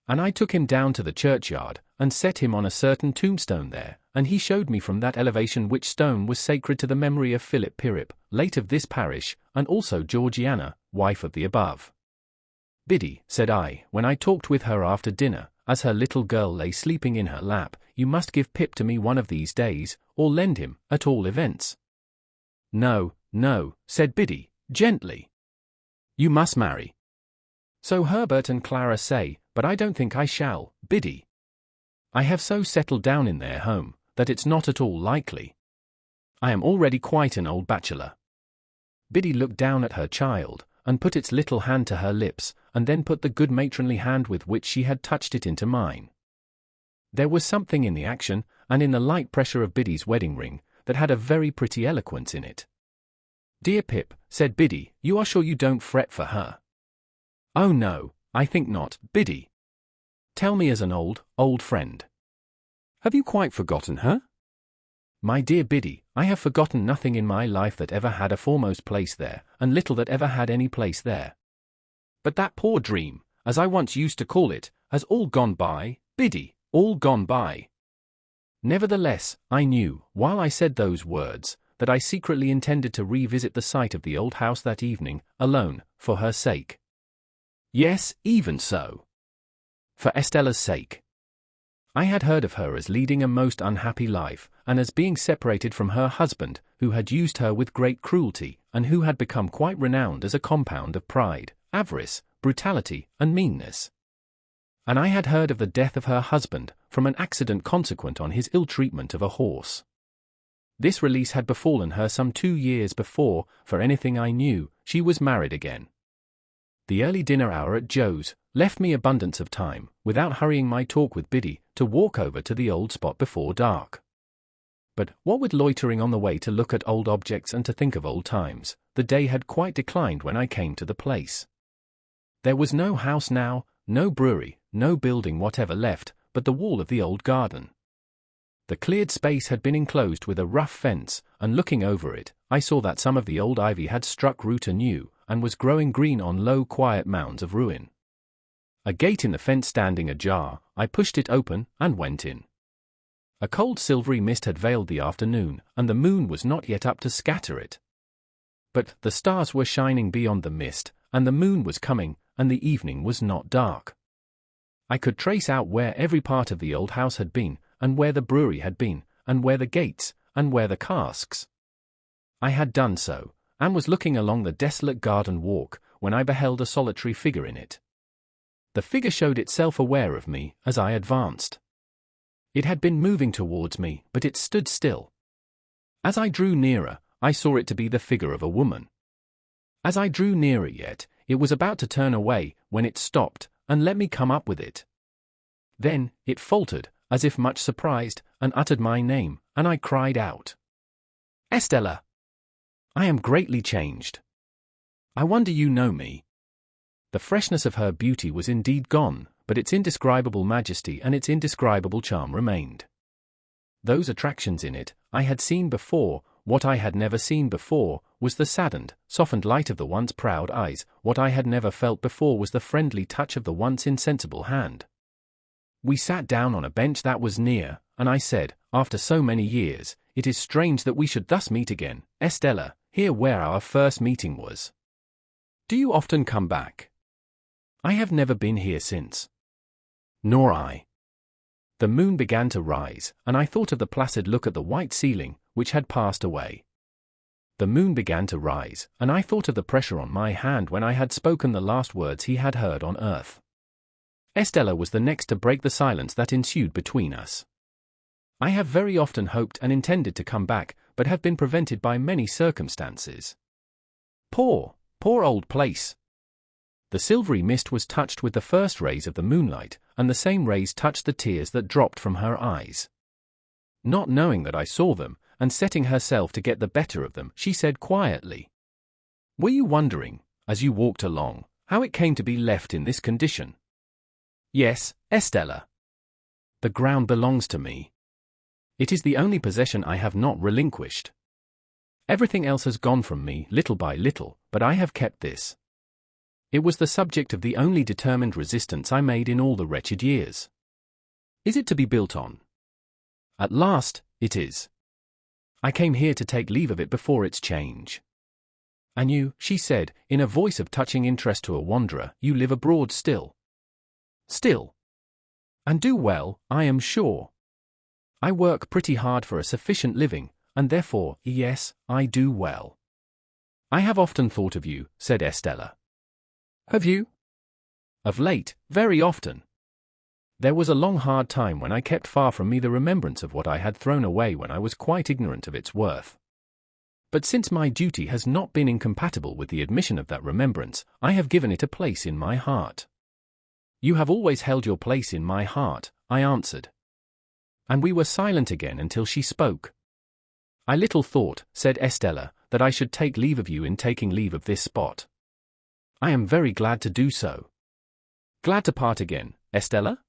And I took him down to the churchyard, and set him on a certain tombstone there, and he showed me from that elevation which stone was sacred to the memory of Philip Pirrip, late of this parish, and also Georgiana, wife of the above. "Biddy," said I, when I talked with her after dinner, as her little girl lay sleeping in her lap, "you must give Pip to me one of these days, or lend him, at all events." "No, no," said Biddy, gently. "You must marry." "So Herbert and Clara say, but I don't think I shall, Biddy. I have so settled down in their home, that it's not at all likely. I am already quite an old bachelor." Biddy looked down at her child, and put its little hand to her lips, and then put the good matronly hand with which she had touched it into mine. There was something in the action, and in the light pressure of Biddy's wedding ring, that had a very pretty eloquence in it. "Dear Pip," said Biddy, "you are sure you don't fret for her?" "Oh no, I think not, Biddy. Tell me as an old friend. Have you quite forgotten her?" "My dear Biddy, I have forgotten nothing in my life that ever had a foremost place there, and little that ever had any place there. But that poor dream, as I once used to call it, has all gone by, Biddy, all gone by." Nevertheless, I knew, while I said those words, that I secretly intended to revisit the site of the old house that evening, alone, for her sake. Yes, even so. For Estella's sake. I had heard of her as leading a most unhappy life, and as being separated from her husband, who had used her with great cruelty, and who had become quite renowned as a compound of pride, avarice, brutality, and meanness. And I had heard of the death of her husband, from an accident consequent on his ill treatment of a horse. This release had befallen her some 2 years before. For anything I knew, she was married again. The early dinner hour at Joe's left me abundance of time, without hurrying my talk with Biddy, to walk over to the old spot before dark. But, what with loitering on the way to look at old objects and to think of old times, the day had quite declined when I came to the place. There was no house now, no brewery, no building whatever left, but the wall of the old garden. The cleared space had been enclosed with a rough fence, and looking over it, I saw that some of the old ivy had struck root anew, and was growing green on low quiet mounds of ruin. A gate in the fence standing ajar, I pushed it open, and went in. A cold silvery mist had veiled the afternoon, and the moon was not yet up to scatter it. But the stars were shining beyond the mist, and the moon was coming, and the evening was not dark. I could trace out where every part of the old house had been, and where the brewery had been, and where the gates, and where the casks. I had done so, and was looking along the desolate garden walk, when I beheld a solitary figure in it. The figure showed itself aware of me as I advanced. It had been moving towards me, but it stood still. As I drew nearer, I saw it to be the figure of a woman. As I drew nearer yet, it was about to turn away, when it stopped, and let me come up with it. Then, it faltered, as if much surprised, and uttered my name, and I cried out, "Estella! I am greatly changed. I wonder you know me." The freshness of her beauty was indeed gone, but its indescribable majesty and its indescribable charm remained. Those attractions in it, I had seen before. What I had never seen before was the saddened, softened light of the once proud eyes. What I had never felt before was the friendly touch of the once insensible hand. We sat down on a bench that was near, and I said, after so many years, "It is strange that we should thus meet again, Estella, here where our first meeting was. Do you often come back?" "I have never been here since." "Nor I." The moon began to rise, and I thought of the placid look at the white ceiling, which had passed away. The moon began to rise, and I thought of the pressure on my hand when I had spoken the last words he had heard on earth. Estella was the next to break the silence that ensued between us. "I have very often hoped and intended to come back, but have been prevented by many circumstances." Poor old place! The silvery mist was touched with the first rays of the moonlight, and the same rays touched the tears that dropped from her eyes. Not knowing that I saw them, and setting herself to get the better of them, she said quietly, "Were you wondering, as you walked along, how it came to be left in this condition?" "Yes, Estella. The ground belongs to me. It is the only possession I have not relinquished. Everything else has gone from me little by little, but I have kept this. It was the subject of the only determined resistance I made in all the wretched years. Is it to be built on? At last, it is. I came here to take leave of it before its change." "And you," she said, in a voice of touching interest to a wanderer, "you live abroad still?" "Still. And do well, I am sure. I work pretty hard for a sufficient living, and therefore, yes, I do well." "I have often thought of you," said Estella. "Have you?" "Of late, very often. There was a long hard time when I kept far from me the remembrance of what I had thrown away when I was quite ignorant of its worth. But since my duty has not been incompatible with the admission of that remembrance, I have given it a place in my heart." "You have always held your place in my heart," I answered. And we were silent again until she spoke. "I little thought," said Estella, "that I should take leave of you in taking leave of this spot. I am very glad to do so." "Glad to part again, Estella?"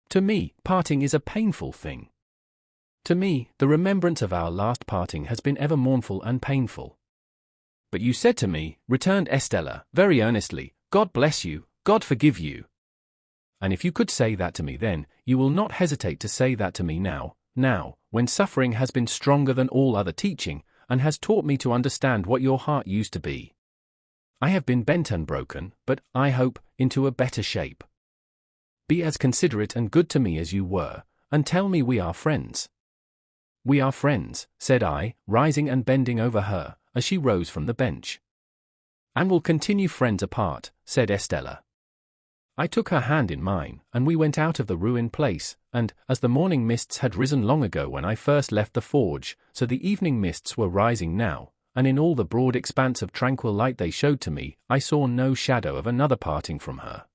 "To me, parting is a painful thing. To me, the remembrance of our last parting has been ever mournful and painful." "But you said to me," returned Estella, very earnestly, "God bless you, God forgive you. And if you could say that to me then, you will not hesitate to say that to me now, when suffering has been stronger than all other teaching, and has taught me to understand what your heart used to be. I have been bent and broken, but, I hope, into a better shape. Be as considerate and good to me as you were, and tell me we are friends." "We are friends," said I, rising and bending over her, as she rose from the bench. "And will continue friends apart," said Estella. I took her hand in mine, and we went out of the ruined place, and, as the morning mists had risen long ago when I first left the forge, so the evening mists were rising now, and in all the broad expanse of tranquil light they showed to me, I saw no shadow of another parting from her.